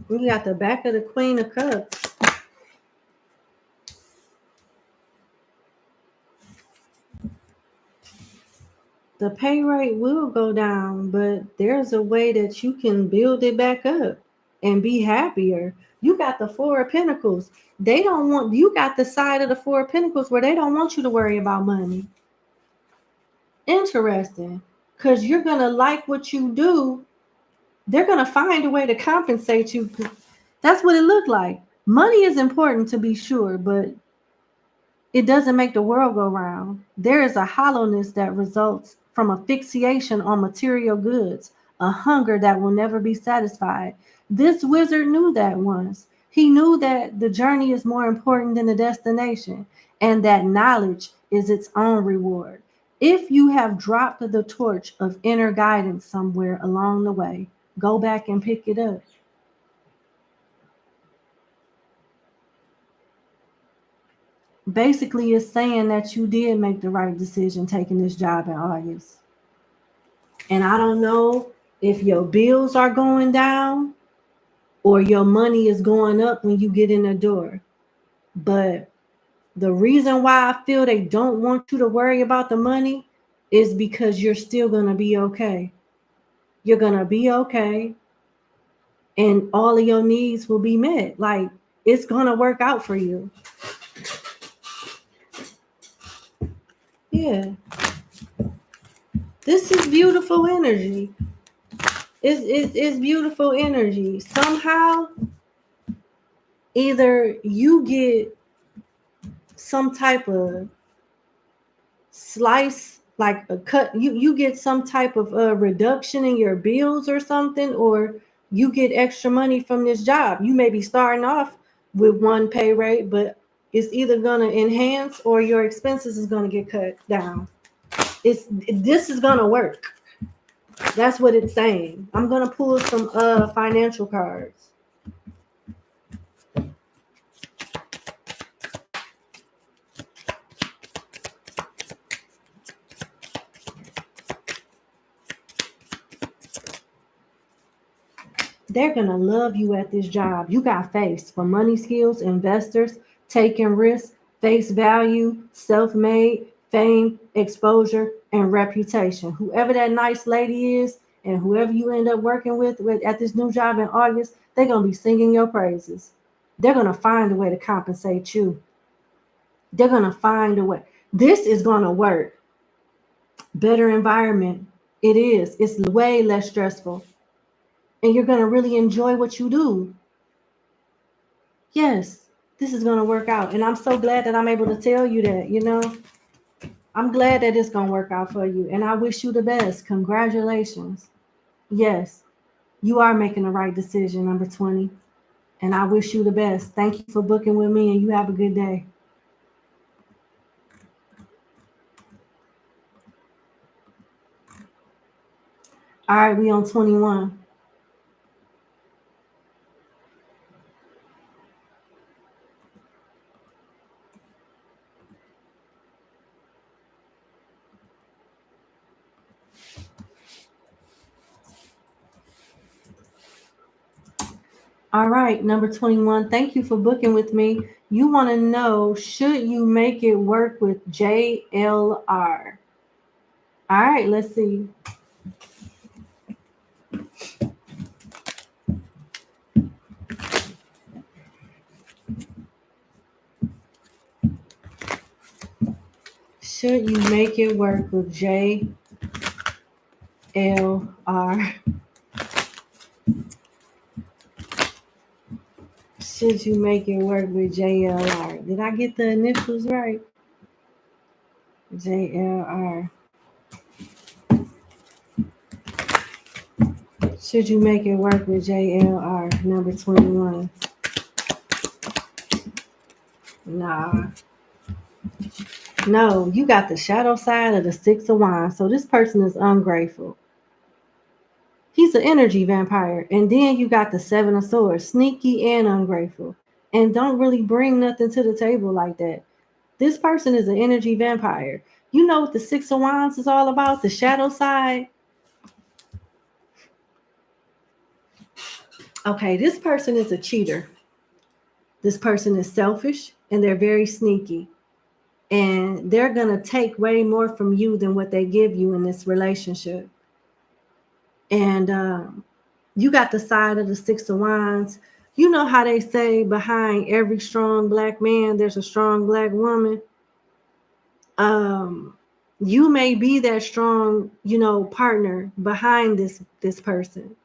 You got the back of the Queen of Cups. The pay rate will go down, but there's a way that you can build it back up and be happier. You got the Four of Pentacles. They don't want, you got the side of the Four of Pentacles where they don't want you to worry about money. Interesting. Because you're going to like what you do. They're going to find a way to compensate you. That's what it looked like. Money is important to be sure, but it doesn't make the world go round. There is a hollowness that results from a fixation on material goods, a hunger that will never be satisfied. This wizard knew that once. He knew that the journey is more important than the destination, and that knowledge is its own reward. If you have dropped the torch of inner guidance somewhere along the way, go back and pick it up. Basically, it's saying that you did make the right decision taking this job in August. And I don't know if your bills are going down or your money is going up when you get in the door. But the reason why I feel they don't want you to worry about the money is because you're still going to be okay. You're going to be okay. And all of your needs will be met. Like, it's going to work out for you. Yeah. This is beautiful energy. It's beautiful energy. Somehow, either you get some type of slice, like a cut, you get some type of reduction in your bills or something, or you get extra money from this job. You may be starting off with one pay rate, but it's either going to enhance or your expenses is going to get cut down. This is going to work. That's what it's saying. I'm going to pull some financial cards. They're going to love you at this job. You got face for money, skills, investors, taking risks, face value, self-made, fame, exposure, and reputation. Whoever that nice lady is and whoever you end up working with at this new job in August, they're going to be singing your praises. They're going to find a way to compensate you. They're going to find a way. This is going to work. Better environment. It is. It's way less stressful. And you're going to really enjoy what you do. Yes, this is going to work out. And I'm so glad that I'm able to tell you that, you know. I'm glad that it's going to work out for you. And I wish you the best. Congratulations. Yes, you are making the right decision, number 20. And I wish you the best. Thank you for booking with me, and you have a good day. All right, we on 21. All right, number 21. Thank you for booking with me. You want to know, should you make it work with JLR? All right, let's see. Should you make it work with JLR? Should you make it work with JLR? Did I get the initials right? JLR. Should you make it work with JLR? Number 21. Nah. No, you got the shadow side of the Six of Wands. So this person is ungrateful. He's an energy vampire. And then you got the Seven of Swords, sneaky and ungrateful. And don't really bring nothing to the table like that. This person is an energy vampire. You know what the Six of Wands is all about? The shadow side. Okay, this person is a cheater. This person is selfish and they're very sneaky. And they're going to take way more from you than what they give you in this relationship. And you got the side of the Six of Wands. You know how they say behind every strong black man, there's a strong black woman. You may be that strong, partner behind this person.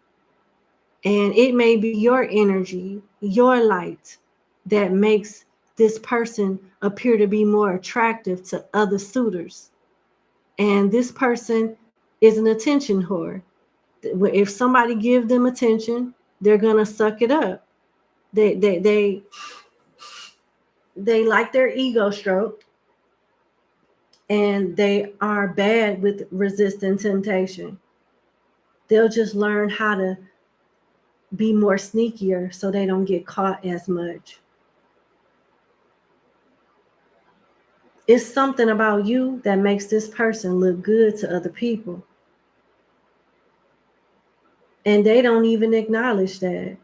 And it may be your energy, your light that makes this person appear to be more attractive to other suitors. And this person is an attention whore. If somebody give them attention, they're gonna suck it up. They like their ego stroked, and they are bad with resisting temptation. They'll just learn how to be more sneakier so they don't get caught as much. It's something about you that makes this person look good to other people. And they don't even acknowledge that.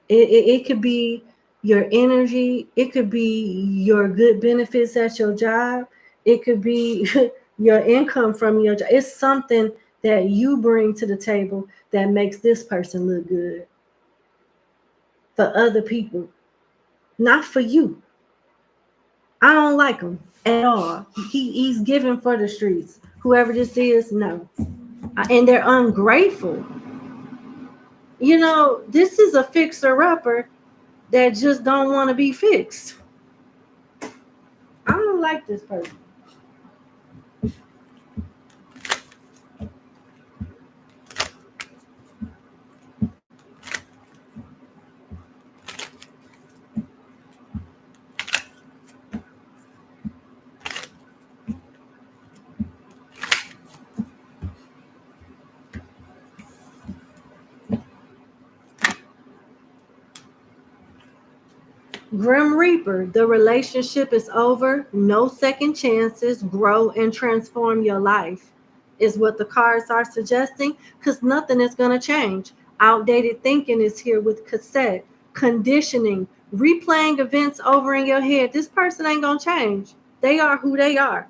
It could be your energy. It could be your good benefits at your job. It could be your income from your job. It's something that you bring to the table that makes this person look good for other people, not for you. I don't like him at all. He's given for the streets. Whoever this is, no. And they're ungrateful. This is a fixer-upper that just don't want to be fixed. I don't like this person. Grim Reaper, the relationship is over. No second chances. Grow and transform your life is what the cards are suggesting, because nothing is going to change. Outdated thinking is here with cassette, conditioning, replaying events over in your head. This person ain't going to change. They are who they are.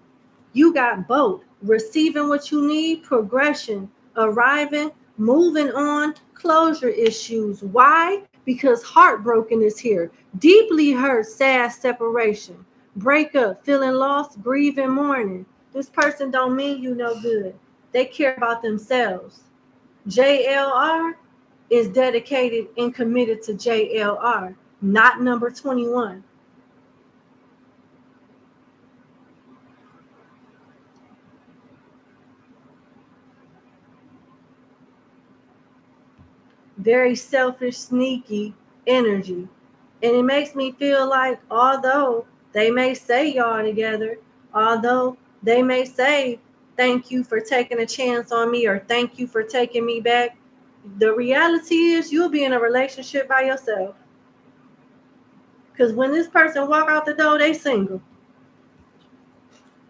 You got both. Receiving what you need, progression, arriving, moving on, closure issues. Why? Because heartbroken is here. Deeply hurt, sad separation. Breakup, feeling lost, grieving, mourning. This person don't mean you no good. They care about themselves. JLR is dedicated and committed to JLR, not number 21. Very selfish, sneaky energy. And it makes me feel like, although they may say y'all together, although they may say, thank you for taking a chance on me, or thank you for taking me back, the reality is you'll be in a relationship by yourself. Because when this person walk out the door, they single.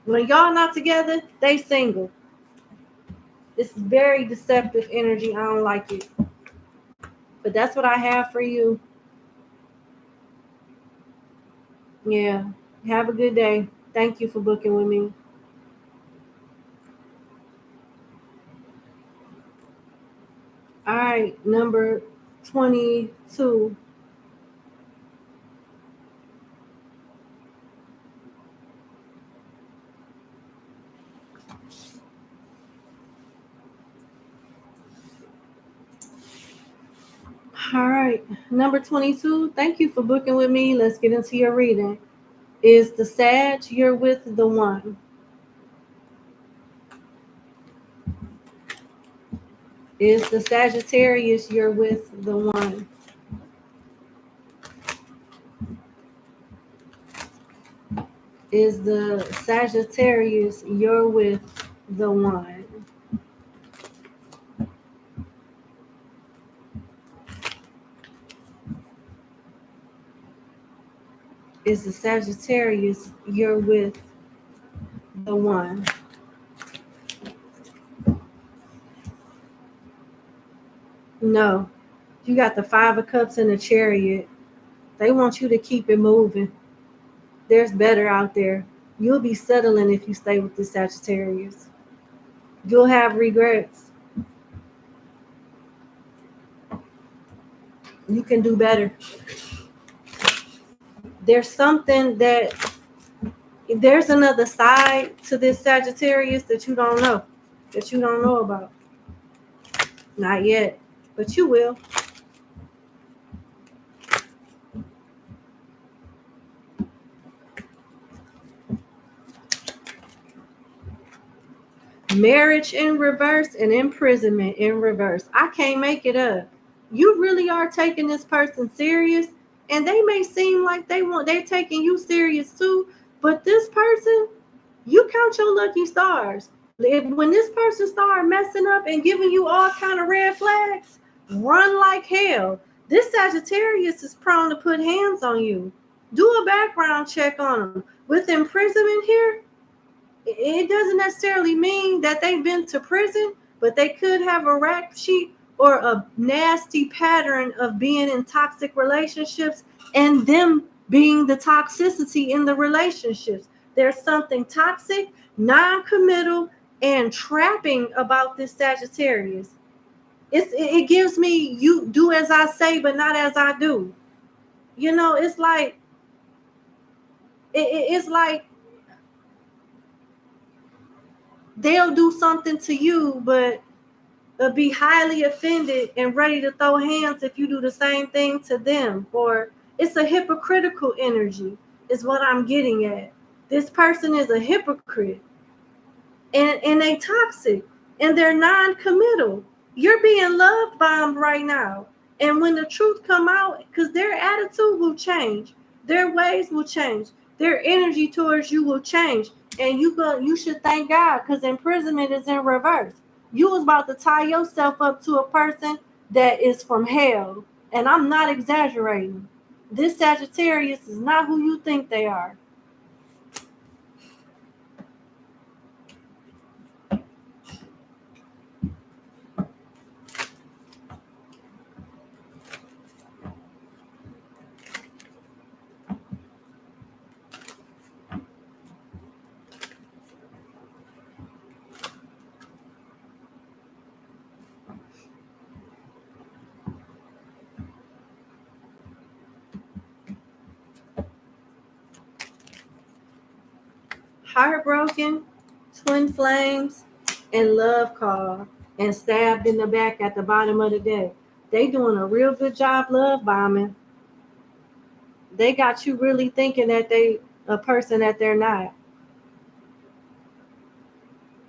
When y'all not together, they single. It's very deceptive energy. I don't like it. But that's what I have for you. Yeah. Have a good day. Thank you for booking with me. All right, number 22. All right. Number 22. Thank you for booking with me. Let's get into your reading. Is the Sag you're with the one? Is the Sagittarius you're with the one? Is the Sagittarius you're with the one? Is the Sagittarius you're with the one? No. You got the Five of Cups and the Chariot. They want you to keep it moving. There's better out there. You'll be settling if you stay with the Sagittarius. You'll have regrets. You can do better. There's another side to this Sagittarius that you don't know about. Not yet, but you will. Marriage in reverse and imprisonment in reverse. I can't make it up. You really are taking this person serious, and they may seem like they're taking you serious too, but this person, you count your lucky stars. When this person start messing up and giving you all kind of red flags, run like hell. This Sagittarius is prone to put hands on you. Do a background check on them. With imprisonment here, it doesn't necessarily mean that they've been to prison, but they could have a rap sheet or a nasty pattern of being in toxic relationships and them being the toxicity in the relationships. There's something toxic, non-committal, and trapping about this Sagittarius. It gives me, you do as I say, but not as I do. You know, it's like they'll do something to you, but be highly offended and ready to throw hands if you do the same thing to them. Or it's a hypocritical energy is what I'm getting at. This person is a hypocrite and they toxic and they're non-committal. You're being love bombed right now. And when the truth come out, because their attitude will change, their ways will change, their energy towards you will change. And you should thank God, because imprisonment is in reverse. You was about to tie yourself up to a person that is from hell. And I'm not exaggerating. This Sagittarius is not who you think they are. Heartbroken, twin flames, and love call, and stabbed in the back at the bottom of the deck. They doing a real good job love bombing. They got you really thinking that they a person that they're not.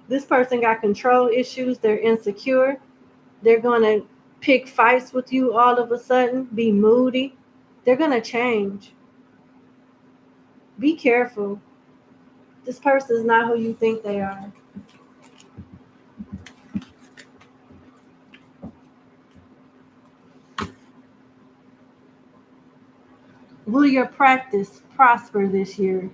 This person got control issues. They're insecure. They're going to pick fights with you all of a sudden, be moody. They're going to change. Be careful. This person is not who you think they are. Will your practice prosper this year?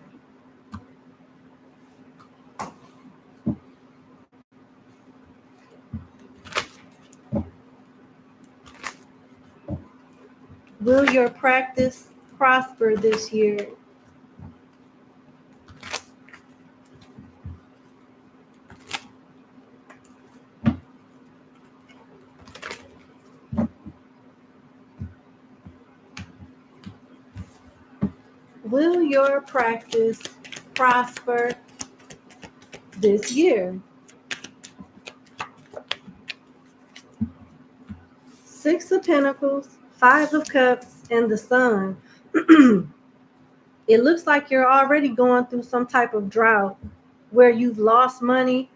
Will your practice prosper this year? Will your practice prosper this year? Six of Pentacles, Five of Cups and the Sun. It looks like you're already going through some type of drought where you've lost money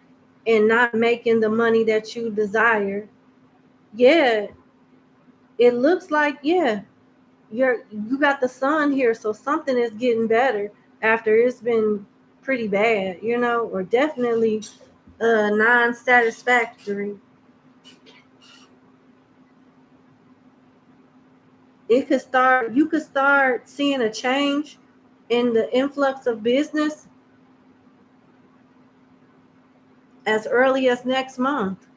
and not making the money that you desire. Yeah, it looks like, yeah, you got the Sun here, so something is getting better after it's been pretty bad, you know, or definitely non-satisfactory. You could start seeing a change in the influx of business as early as next month.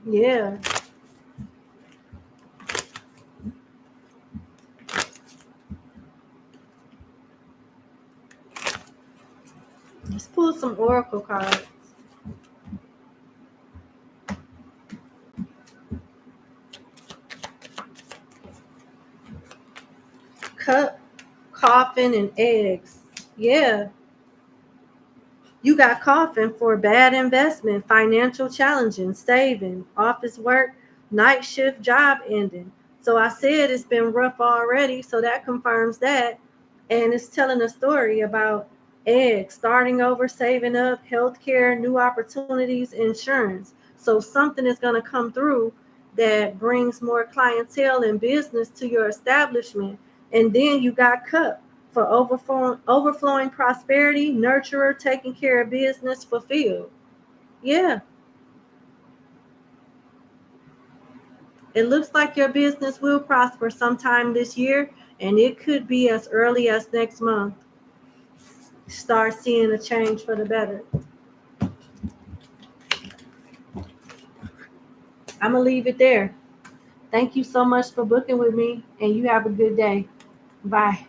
Yeah. Let's pull some oracle cards. Cup, coffin, and eggs. Yeah. You got coffin for bad investment, financial challenges, saving, office work, night shift job ending. So I said it's been rough already, so that confirms that. And it's telling a story about eggs, starting over, saving up, healthcare, new opportunities, insurance. So something is going to come through that brings more clientele and business to your establishment. And then you got cup for overflowing prosperity, nurturer, taking care of business, fulfilled. Yeah, it looks like your business will prosper sometime this year, and it could be as early as next month. Start seeing a change for the better. I'm going to leave it there. Thank you so much for booking with me, and you have a good day. Bye.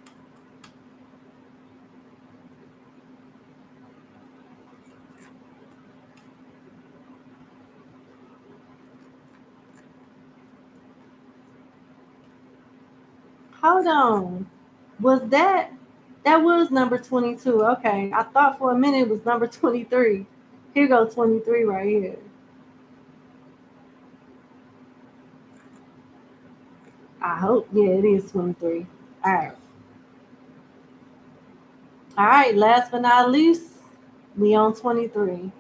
Hold on. That was number 22? Okay. I thought for a minute it was number 23. Here go 23 right here. I hope. Yeah, it is 23. All right. All right. Last but not least, we on 23.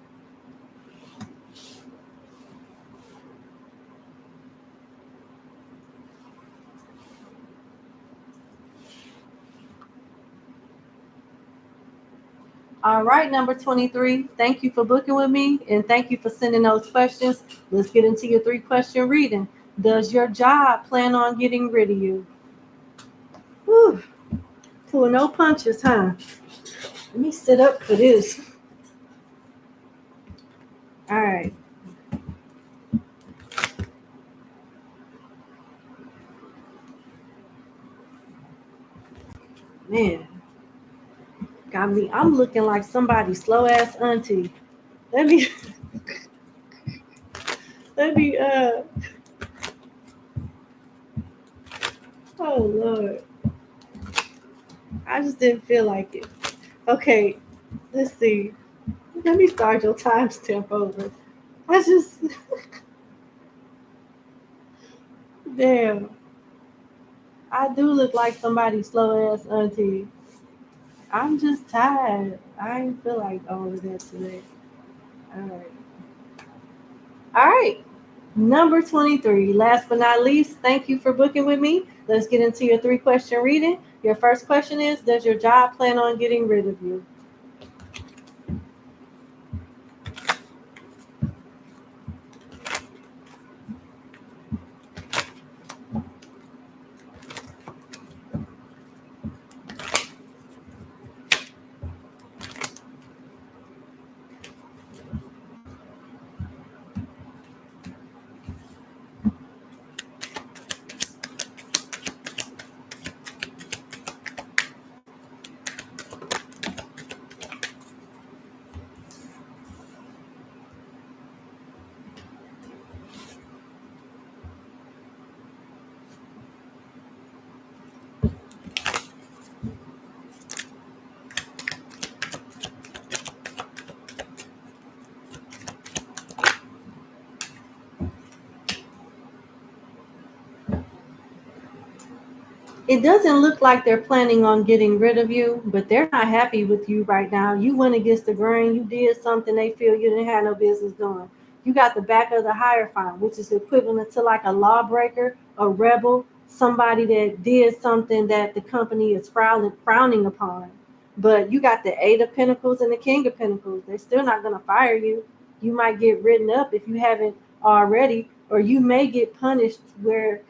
All right, number 23. Thank you for booking with me, and thank you for sending those questions. Let's get into your 3-question reading. Does your job plan on getting rid of you? Whew. Pull no punches, huh? Let me sit up for this. All right. Man, got me. I'm looking like somebody's slow ass auntie. Let me, let me, oh Lord. I just didn't feel like it. Okay, let's see. Let me start your timestamp over. I just, damn. I do look like somebody's slow ass auntie. I'm just tired. I ain't feel like all of that today. All right. All right. Number 23. Last but not least, thank you for booking with me. Let's get into your 3-question reading. Your first question is, does your job plan on getting rid of you? It doesn't look like they're planning on getting rid of you, but they're not happy with you right now. You went against the grain. You did something they feel you didn't have no business doing. You got the back of the Hierophant, which is equivalent to like a lawbreaker, a rebel, somebody that did something that the company is frowning upon. But you got the Eight of Pentacles and the King of Pentacles. They're still not going to fire you. You might get written up if you haven't already, or you may get punished where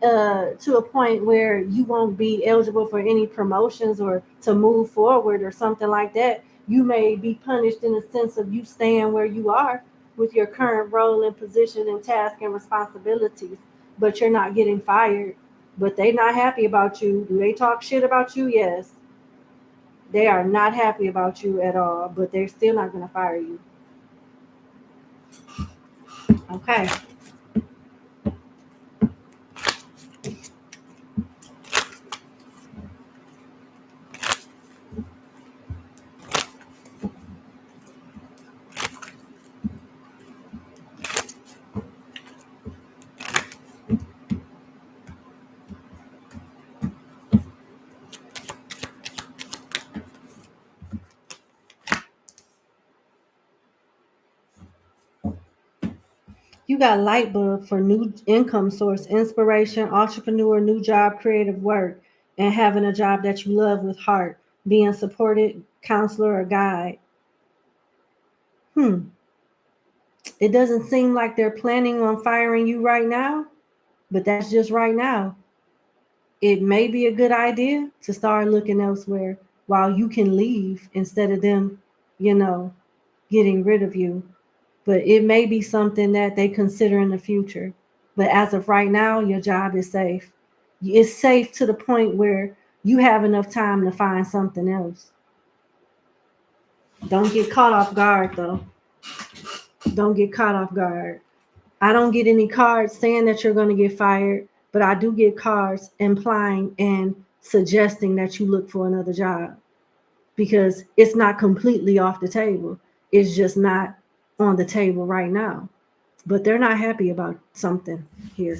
to a point where you won't be eligible for any promotions or to move forward or something like that. You may be punished in the sense of you staying where you are with your current role and position and task and responsibilities, but you're not getting fired. But they're not happy about you. Do they talk shit about you? Yes. They are not happy about you at all, but they're still not going to fire you. Okay. You got light bulb for new income source, inspiration, entrepreneur, new job, creative work, and having a job that you love with heart, being supported, counselor, or guide. It doesn't seem like they're planning on firing you right now, but that's just right now. It may be a good idea to start looking elsewhere while you can leave instead of them, getting rid of you. But it may be something that they consider in the future. But as of right now, your job is safe. It's safe to the point where you have enough time to find something else. Don't get caught off guard, though. Don't get caught off guard. I don't get any cards saying that you're going to get fired, but I do get cards implying and suggesting that you look for another job because it's not completely off the table. It's just not on the table right now. But they're not happy about something here.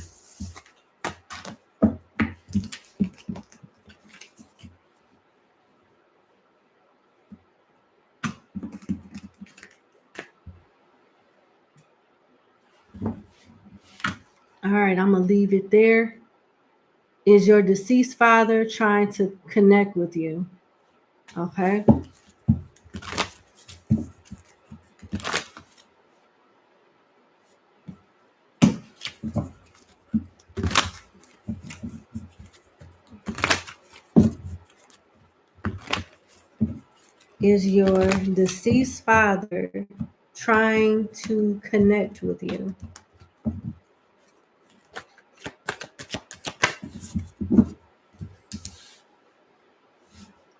All right, I'm going to leave it there. Is your deceased father trying to connect with you? Okay. Is your deceased father trying to connect with you?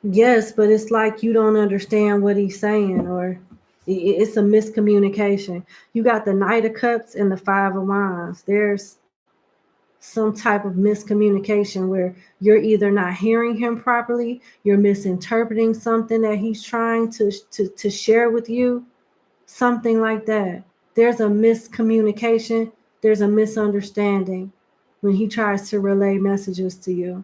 Yes, but it's like you don't understand what he's saying, or it's a miscommunication. You got the Knight of Cups and the Five of Wands. There's some type of miscommunication where you're either not hearing him properly, you're misinterpreting something that he's trying to share with you, something like that. There's a miscommunication, there's a misunderstanding when he tries to relay messages to you.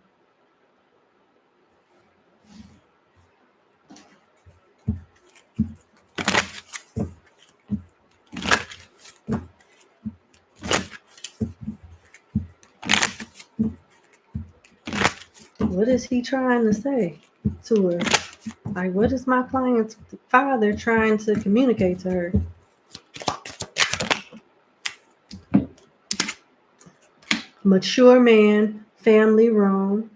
What is he trying to say to her? Like, what is my client's father trying to communicate to her? Mature man, family room.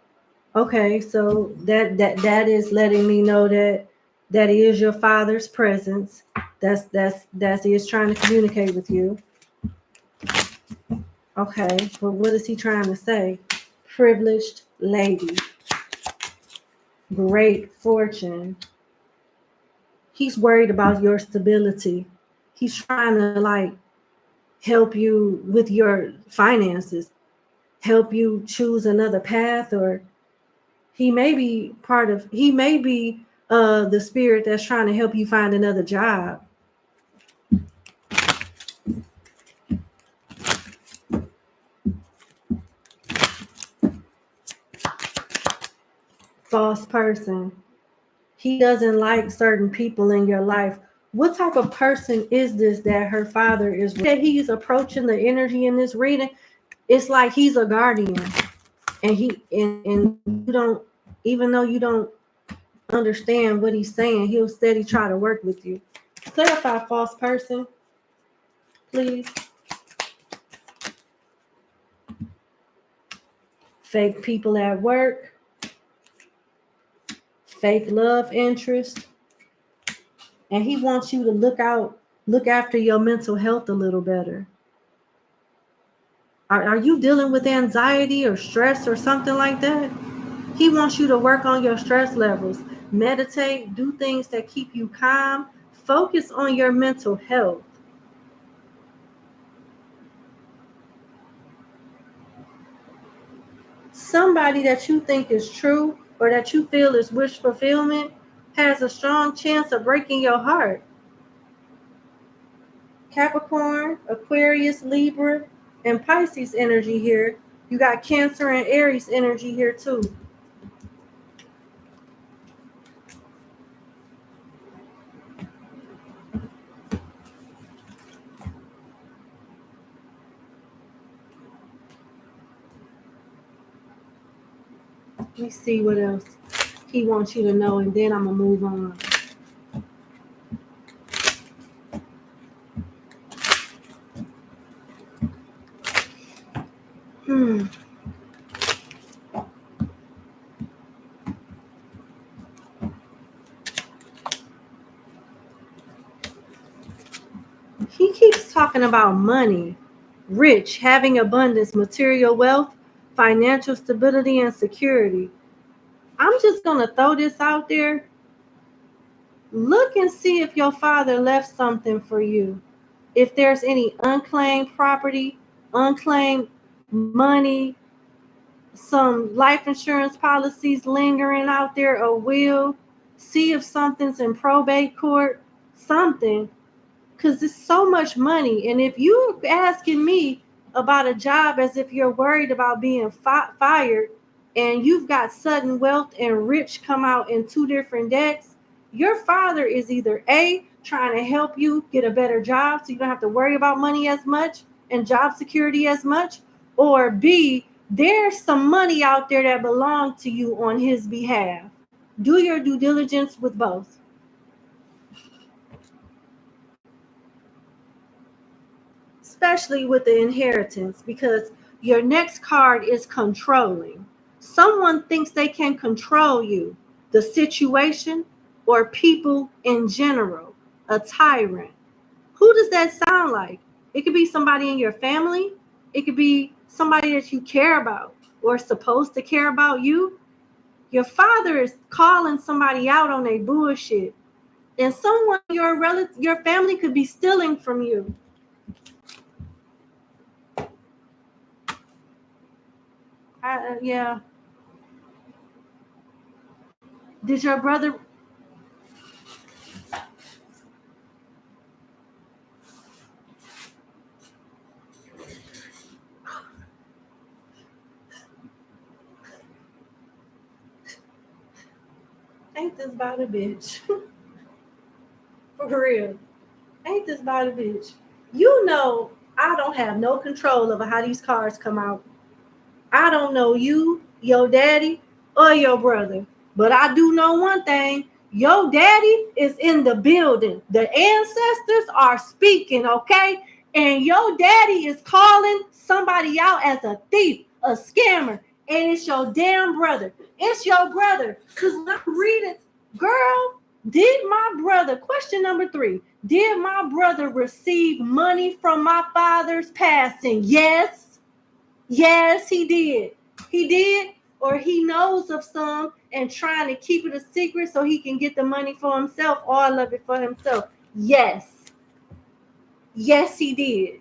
Okay, so that is letting me know that is your father's presence. That's he is trying to communicate with you. Okay, but what is he trying to say? Privileged lady. Great fortune. He's worried about your stability. He's trying to like help you with your finances, help you choose another path, or he may be the spirit that's trying to help you find another job. false person. He doesn't like certain people in your life. What type of person is this that her father is? That he's approaching the energy in this reading, it's like he's a guardian, and and you don't, even though you don't understand what he's saying, he'll steady try to work with you. Clarify false person, please. Fake people at work, fake love interest, and he wants you to look after your mental health a little better. Are you dealing with anxiety or stress or something like that? He wants you to work on your stress levels, meditate, do things that keep you calm, focus on your mental health. Somebody that you think is true or that you feel is wish fulfillment has a strong chance of breaking your heart. Capricorn, Aquarius, Libra, and Pisces energy here. You got Cancer and Aries energy here too. Let me see what else he wants you to know, and then I'm going to move on. He keeps talking about money, rich, having abundance, material wealth, financial stability, and security. I'm just going to throw this out there. Look and see if your father left something for you. If there's any unclaimed property, unclaimed money, some life insurance policies lingering out there, a will. See if something's in probate court, something. Because it's so much money. And if you're asking me about a job as if you're worried about being fired, and you've got sudden wealth and rich come out in two different decks, your father is either A, trying to help you get a better job so you don't have to worry about money as much and job security as much, or B, there's some money out there that belongs to you on his behalf. Do your due diligence with both. Especially with the inheritance, because your next card is controlling. Someone thinks they can control you, the situation, or people in general, a tyrant. Who does that sound like? It could be somebody in your family. It could be somebody that you care about or supposed to care about you. Your father is calling somebody out on their bullshit. And someone, your family could be stealing from you. Yeah. Did your brother... Ain't this about a bitch? For real. Ain't this about a bitch? You know, I don't have no control over how these cards come out. I don't know you, your daddy, or your brother. But I do know one thing. Your daddy is in the building. The ancestors are speaking, okay? And your daddy is calling somebody out as a thief, a scammer. And it's your damn brother. It's your brother. Because when I'm reading, girl, did my brother, question number 3, did my brother receive money from my father's passing? Yes. Yes, he did. He did, or he knows of some and trying to keep it a secret so he can get the money for himself, all of it for himself. Yes. Yes, he did.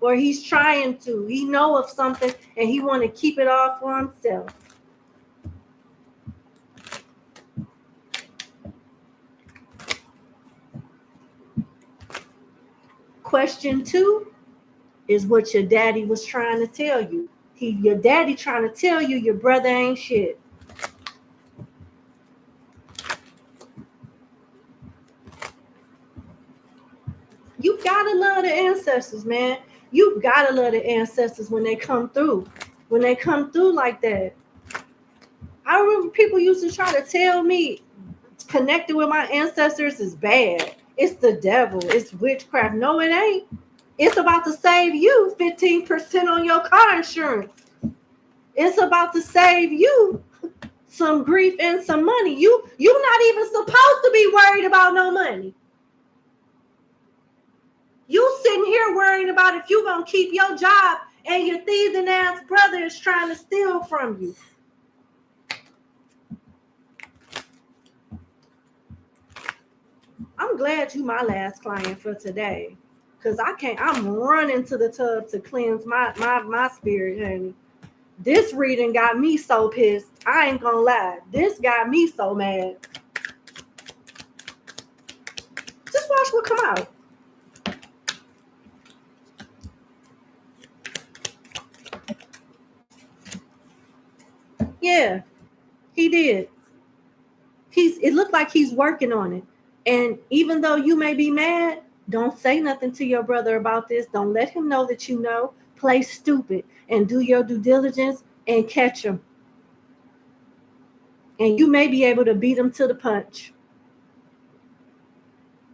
Or he's trying to. He know of something and he want to keep it all for himself. Question 2 is what your daddy was trying to tell you. Your daddy trying to tell you your brother ain't shit. You gotta love the ancestors, man. You gotta love the ancestors when they come through. When they come through like that. I remember people used to try to tell me connected with my ancestors is bad. It's the devil. It's witchcraft. No, it ain't. It's about to save you 15% on your car insurance. It's about to save you some grief and some money. You're not even supposed to be worried about no money. You sitting here worrying about if you're going to keep your job and your thieving ass brother is trying to steal from you. I'm glad you my last client for today. Because I'm running to the tub to cleanse my spirit, honey. This reading got me so pissed. I ain't gonna lie. This got me so mad. Just watch what come out. Yeah, he did. It looked like he's working on it. And even though you may be mad, don't say nothing to your brother about this. Don't let him know that you know. Play stupid and do your due diligence and catch him. And you may be able to beat him to the punch.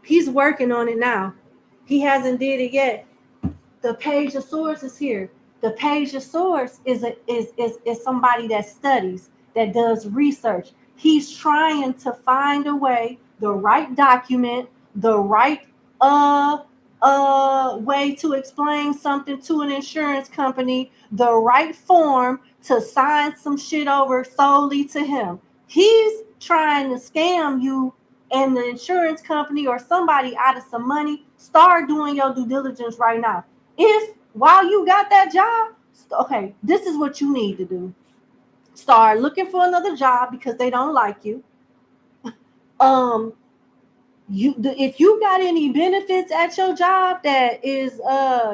He's working on it now. He hasn't did it yet. The Page of Swords is here. The Page of Swords is somebody that studies, that does research. He's trying to find a way, the right document, the right way to explain something to an insurance company, the right form to sign some shit over solely to him. He's trying to scam you and the insurance company or somebody out of some money. Start doing your due diligence right now. If while you got that job, okay, this is what you need to do. Start looking for another job because they don't like you. If you got any benefits at your job that is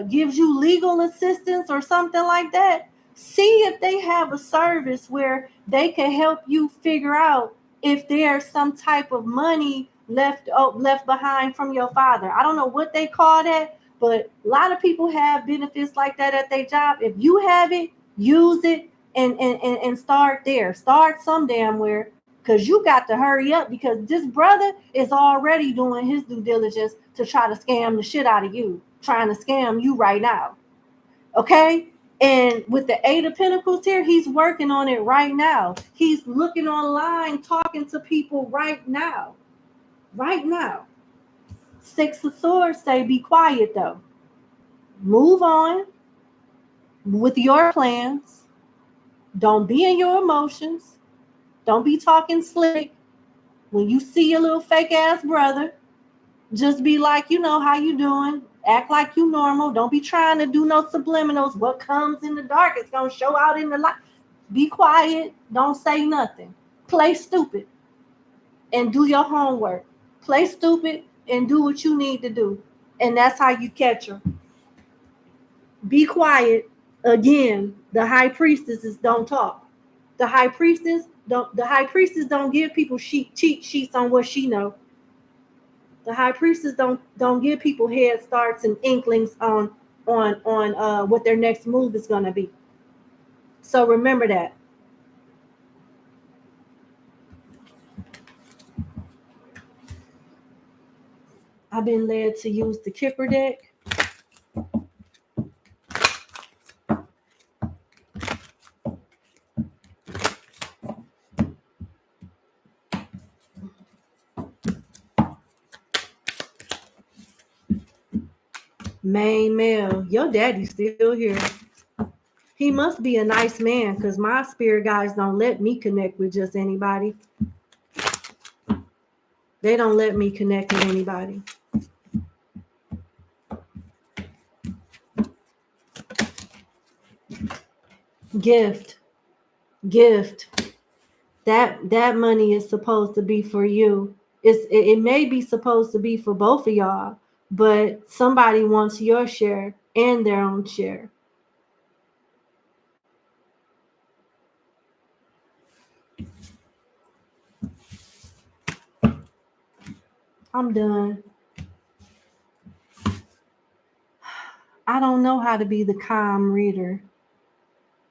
gives you legal assistance or something like that, see if they have a service where they can help you figure out if there's some type of money left behind from your father. I don't know what they call that, but a lot of people have benefits like that at their job. If you have it, use it and start there. Start some damn where. Because you got to hurry up because this brother is already doing his due diligence to try to scam the shit out of you, trying to scam you right now. Okay? And with the Eight of Pentacles here, he's working on it right now. He's looking online, talking to people right now. Right now. Six of Swords say be quiet though. Move on with your plans. Don't be in your emotions. Don't be talking slick. When you see your little fake ass brother, just be like, you know, how you doing? Act like you normal. Don't be trying to do no subliminals. What comes in the dark is going to show out in the light. Be quiet. Don't say nothing. Play stupid and do your homework. Play stupid and do what you need to do. And that's how you catch her. Be quiet. Again, the high priestesses don't talk. The high priestess don't give people cheat sheets on what she know. The high priestess don't give people head starts and inklings on what their next move is gonna be. So remember that. I've been led to use the Kipper deck. Main male, your daddy's still here. He must be a nice man because my spirit guides don't let me connect with just anybody. They don't let me connect with anybody. Gift. That money is supposed to be for you. It may be supposed to be for both of y'all, but somebody wants your share and their own share. I'm done. I don't know how to be the calm reader.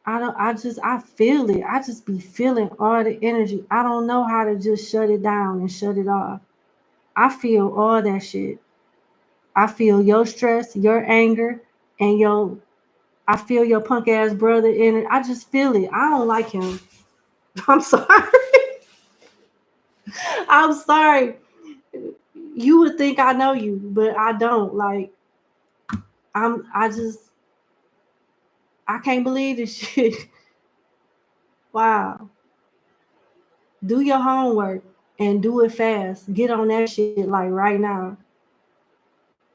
I feel it. I just be feeling all the energy. I don't know how to just shut it down and shut it off. I feel all that shit. I feel your stress, your anger, and I feel your punk ass brother in it. I just feel it. I don't like him. I'm sorry. I'm sorry. You would think I know you, but I don't. Like, I can't believe this shit. Wow. Do your homework and do it fast. Get on that shit like right now.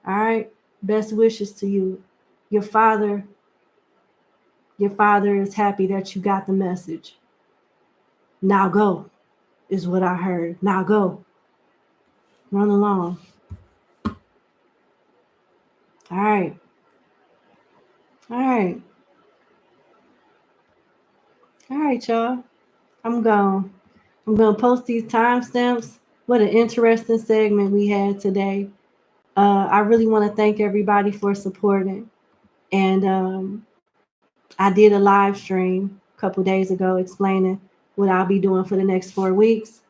All right. Best wishes to you. Your father, your father is happy that you got the message. Now go, is what I heard. Now go. Run along. All right. All right. All right, y'all. I'm gone. I'm gonna post these timestamps. What an interesting segment we had today. I really want to thank everybody for supporting. And I did a live stream a couple days ago explaining what I'll be doing for the next 4 weeks.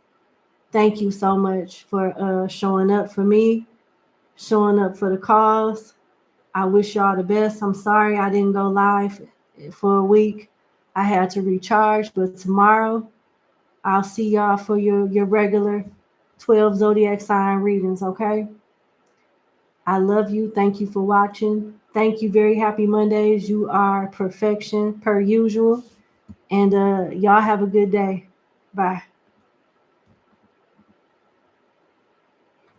Thank you so much for showing up for me, showing up for the cause. I wish y'all the best. I'm sorry I didn't go live for a week. I had to recharge, but tomorrow I'll see y'all for your regular 12 zodiac sign readings, okay? I love you. Thank you for watching. Thank you. Very happy Mondays. You are perfection per usual. And y'all have a good day. Bye.